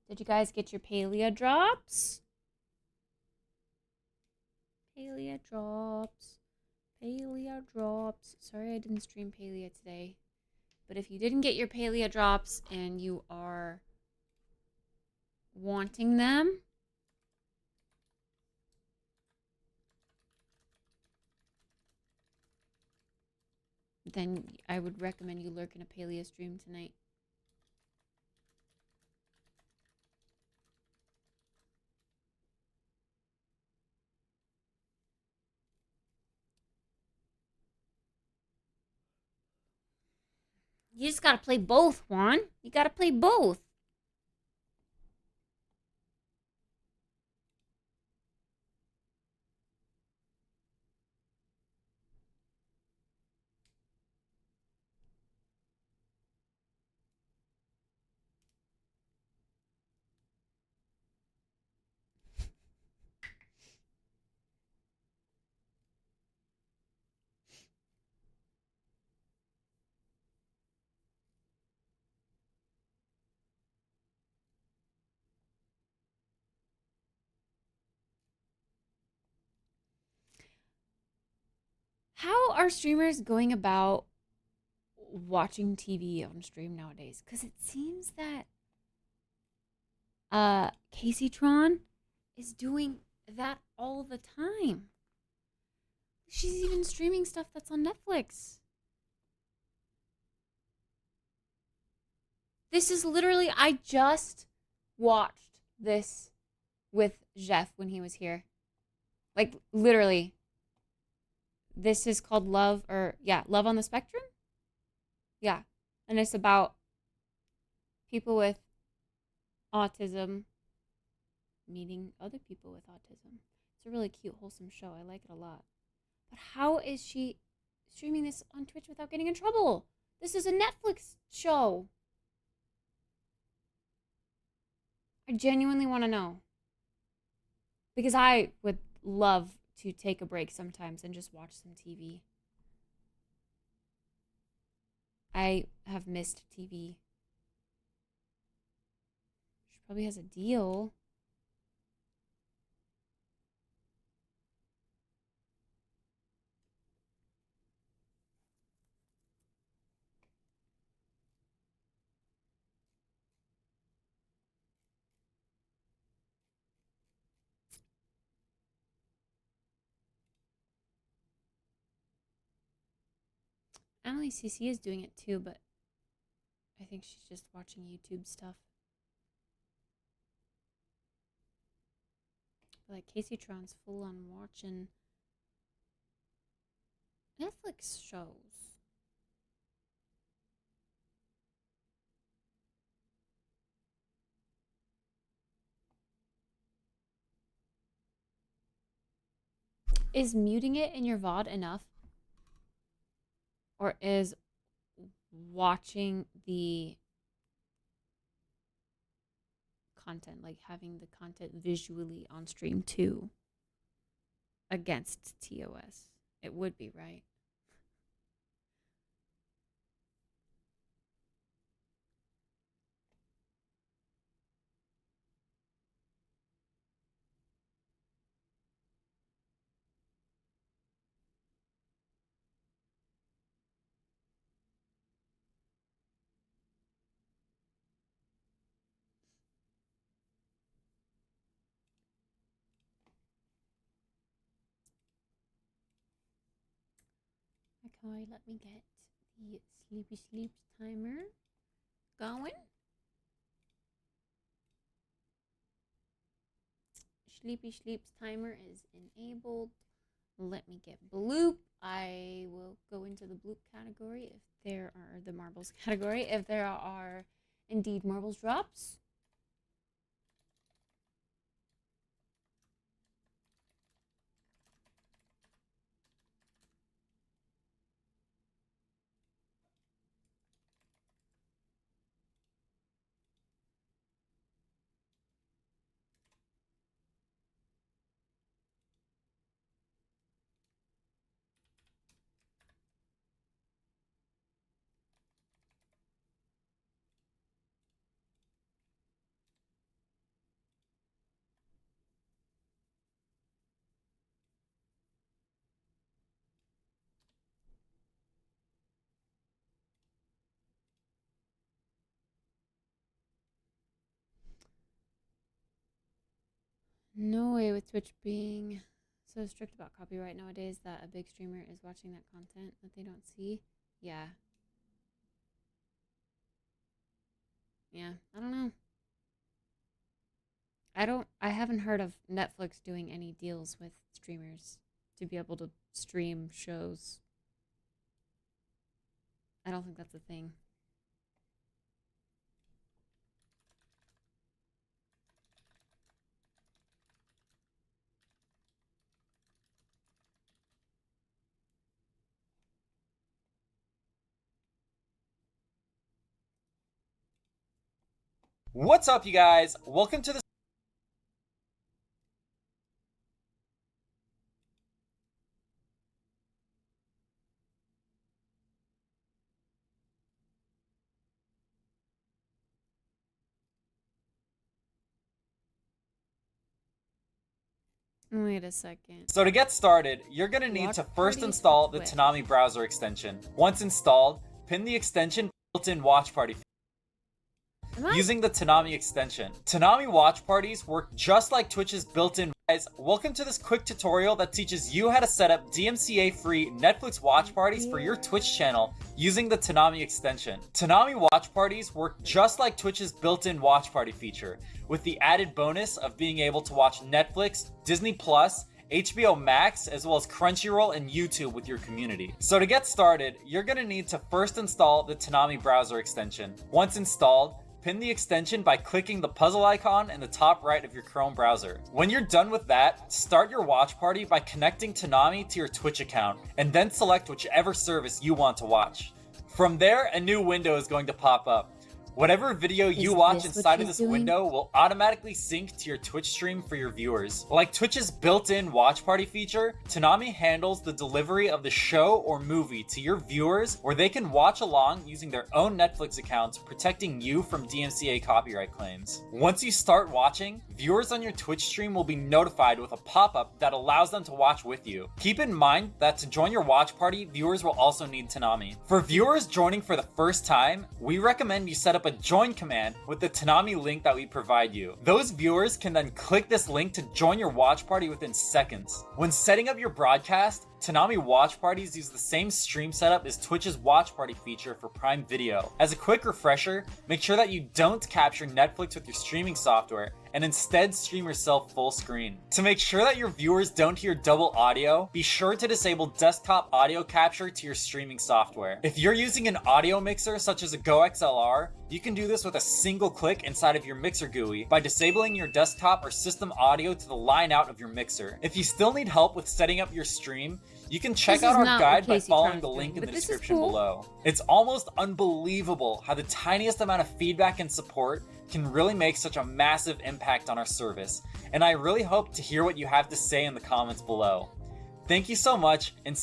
Did you guys get your Palea drops? Palea drops. Palea drops. Sorry I didn't stream Palea today. But if you didn't get your Palea drops and you are wanting them, then I would recommend you lurk in a Palea stream tonight. You just gotta play both, Juan. You gotta play both. How are streamers going about watching TV on stream nowadays? Because it seems that Casey Tron is doing that all the time. She's even streaming stuff that's on Netflix. This is literally, I just watched this with Jeff when he was here. Like, literally. This is called Love, or, yeah, Love on the Spectrum? Yeah. And it's about people with autism meeting other people with autism. It's a really cute, wholesome show. I like it a lot. But how is she streaming this on Twitch without getting in trouble? This is a Netflix show. I genuinely want to know. Because I would love to take a break sometimes and just watch some TV. I have missed TV. She probably has a deal. Emily CC is doing it too, but I think she's just watching YouTube stuff. But like Casey Tron's full on watching Netflix shows. Is muting it in your VOD enough? Or is watching the content, like having the content visually on stream too, against TOS? It would be, right? Okay, let me get the sleepy sleeps timer going. Sleepy sleeps timer is enabled. Let me get bloop. I will go into the bloop category if there are the marbles category if there are indeed marbles drops. No way with Twitch being so strict about copyright nowadays that a big streamer is watching that content that they don't see. Yeah. Yeah, I don't know. I haven't heard of Netflix doing any deals with streamers to be able to stream shows. I don't think that's a thing. What's up, you guys? Welcome to the Wait a second. So to get started, you're gonna need to first install the Tanami browser extension. Once installed, pin the extension built-in watch party using the Tanami extension. Tanami watch parties work just like Twitch's built-in. Guys, welcome to this quick tutorial that teaches you how to set up DMCA-free Netflix watch parties for your Twitch channel using the Tanami extension. Tanami watch parties work just like Twitch's built-in watch party feature, with the added bonus of being able to watch Netflix, Disney+, HBO Max, as well as Crunchyroll and YouTube with your community. So to get started, you're gonna need to first install the Tanami browser extension. Once installed, pin the extension by clicking the puzzle icon in the top right of your Chrome browser. When you're done with that, start your watch party by connecting Tanami to your Twitch account, and then select whichever service you want to watch. From there, a new window is going to pop up. Whatever video you watch inside of this window will automatically sync to your Twitch stream for your viewers. Like Twitch's built-in watch party feature, Tanami handles the delivery of the show or movie to your viewers, where they can watch along using their own Netflix accounts, protecting you from DMCA copyright claims. Once you start watching, viewers on your Twitch stream will be notified with a pop-up that allows them to watch with you. Keep in mind that to join your watch party, viewers will also need Tanami. For viewers joining for the first time, we recommend you set up a join command with the Tanami link that we provide you. Those viewers can then click this link to join your watch party within seconds. When setting up your broadcast, Tanami watch parties use the same stream setup as Twitch's watch party feature for Prime Video. As a quick refresher, make sure that you don't capture Netflix with your streaming software, and instead stream yourself full screen. To make sure that your viewers don't hear double audio, be sure to disable desktop audio capture to your streaming software. If you're using an audio mixer such as a Go XLR, you can do this with a single click inside of your mixer GUI by disabling your desktop or system audio to the line out of your mixer. If you still need help with setting up your stream, you can check out our guide by following the link in the description below. It's almost unbelievable how the tiniest amount of feedback and support can really make such a massive impact on our service, and I really hope to hear what you have to say in the comments below. Thank you so much, and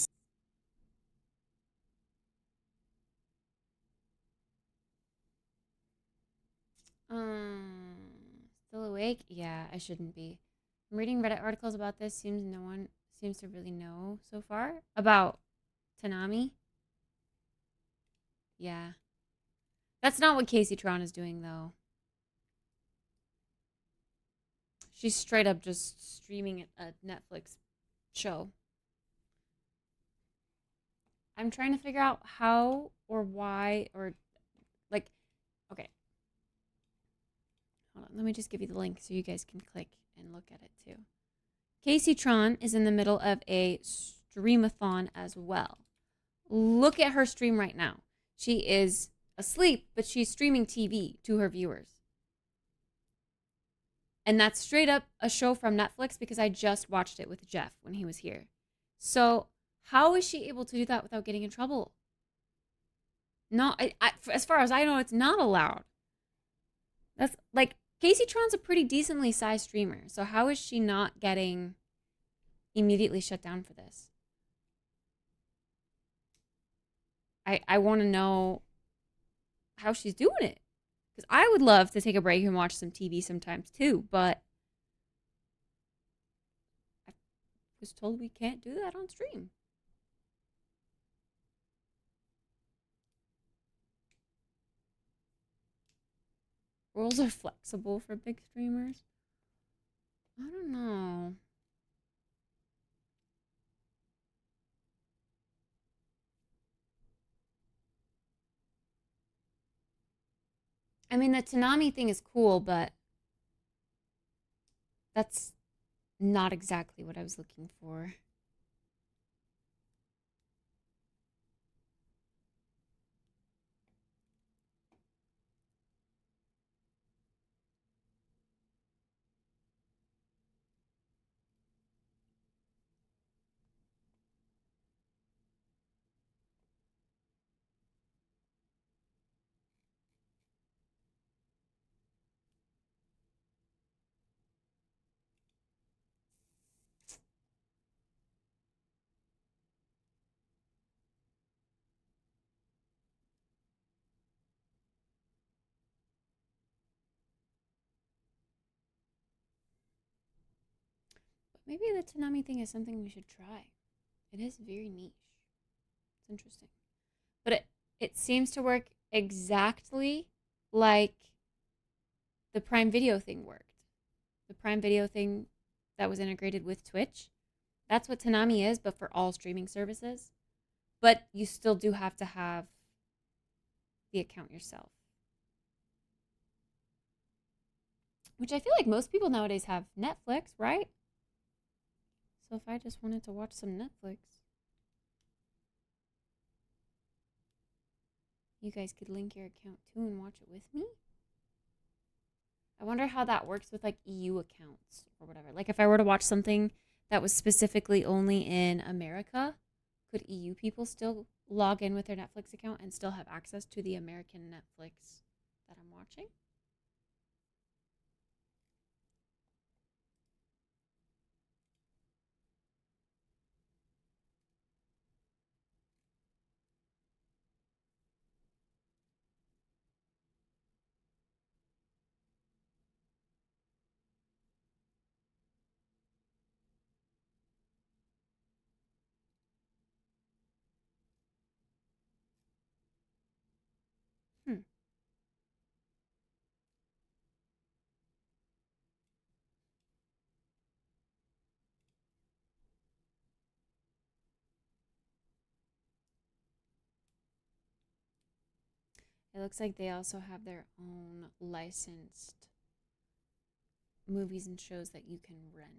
still awake? Yeah, I shouldn't be. I'm reading Reddit articles about this. Seems no one seems to really know so far about Tanami. Yeah. That's not what Casey Tron is doing, though. She's straight up just streaming a Netflix show. I'm trying to figure out how or why or, like, okay. Hold on, let me just give you the link so you guys can click and look at it too. Casey Tron is in the middle of a stream-a-thon as well. Look at her stream right now. She is asleep, but she's streaming TV to her viewers. And that's straight up a show from Netflix because I just watched it with Jeff when he was here. So how is she able to do that without getting in trouble? No, as far as I know, it's not allowed. That's like, Casey Tron's a pretty decently sized streamer. So how is she not getting immediately shut down for this? I want to know how she's doing it. Because I would love to take a break and watch some TV sometimes too, but I was told we can't do that on stream. Rules are flexible for big streamers. I don't know. I mean, the Tanami thing is cool, but that's not exactly what I was looking for. Maybe the Tanami thing is something we should try. It is very niche. It's interesting. But it seems to work exactly like the Prime Video thing worked. The Prime Video thing that was integrated with Twitch. That's what Tanami is, but for all streaming services. But you still do have to have the account yourself. Which I feel like most people nowadays have Netflix, right? So if I just wanted to watch some Netflix, you guys could link your account too and watch it with me. I wonder how that works with like EU accounts or whatever. Like if I were to watch something that was specifically only in America, could EU people still log in with their Netflix account and still have access to the American Netflix that I'm watching? It looks like they also have their own licensed movies and shows that you can rent.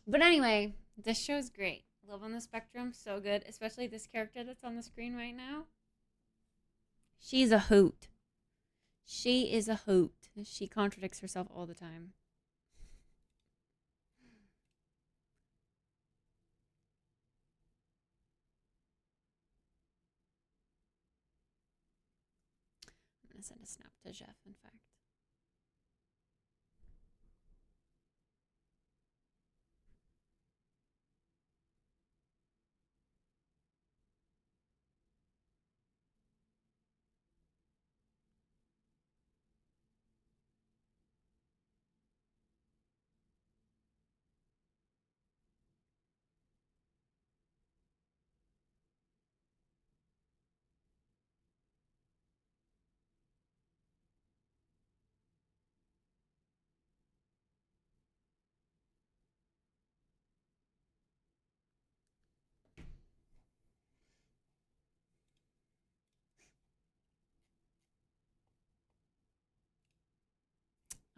But anyway, this show's great. Love on the Spectrum, so good. Especially this character that's on the screen right now. She's a hoot. She is a hoot. She contradicts herself all the time. I'm going to send a snap to Jeff, in fact.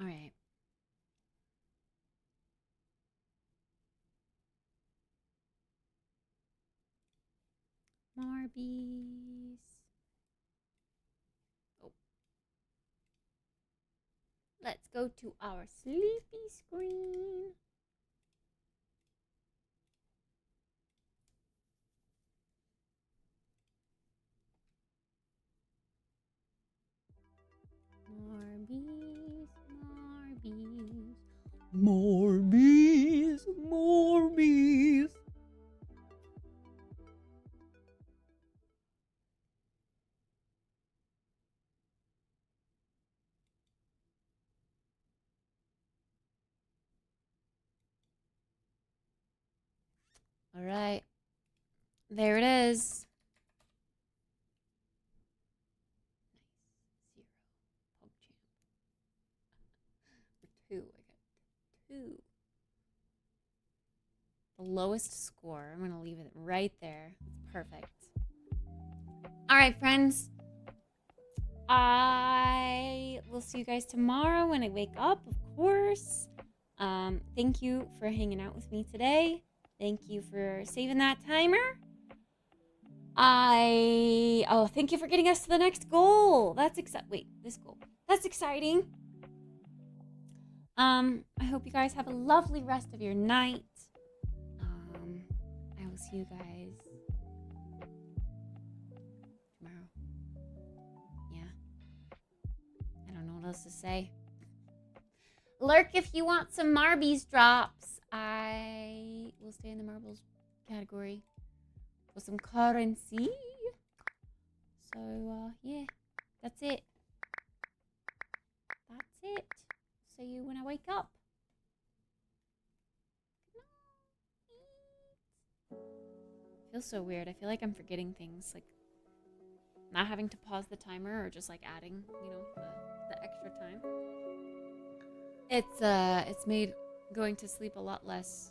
All right. Marbies. Oh. Let's go to our sleepy screen. Marbies, Marbies. Morbies, Morbies. All right. There it is. Nice. 0. PogChamp. For 2. I got 2. The lowest score. I'm going to leave it right there. It's perfect. All right, friends. I will see you guys tomorrow when I wake up, of course. Thank you for hanging out with me today. Thank you for saving that timer. Thank you for getting us to the next goal. That's this goal. That's exciting. I hope you guys have a lovely rest of your night. I will see you guys tomorrow. Yeah. I don't know what else to say. Lurk if you want some Marbies drops. I will stay in the marbles category for some currency. So, yeah, that's it. That's it. See you when I wake up. Feels so weird. I feel like I'm forgetting things, like not having to pause the timer or just like adding, the extra time. It's made going to sleep a lot less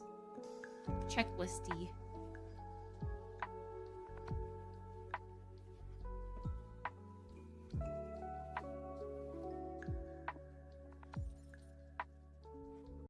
checklisty.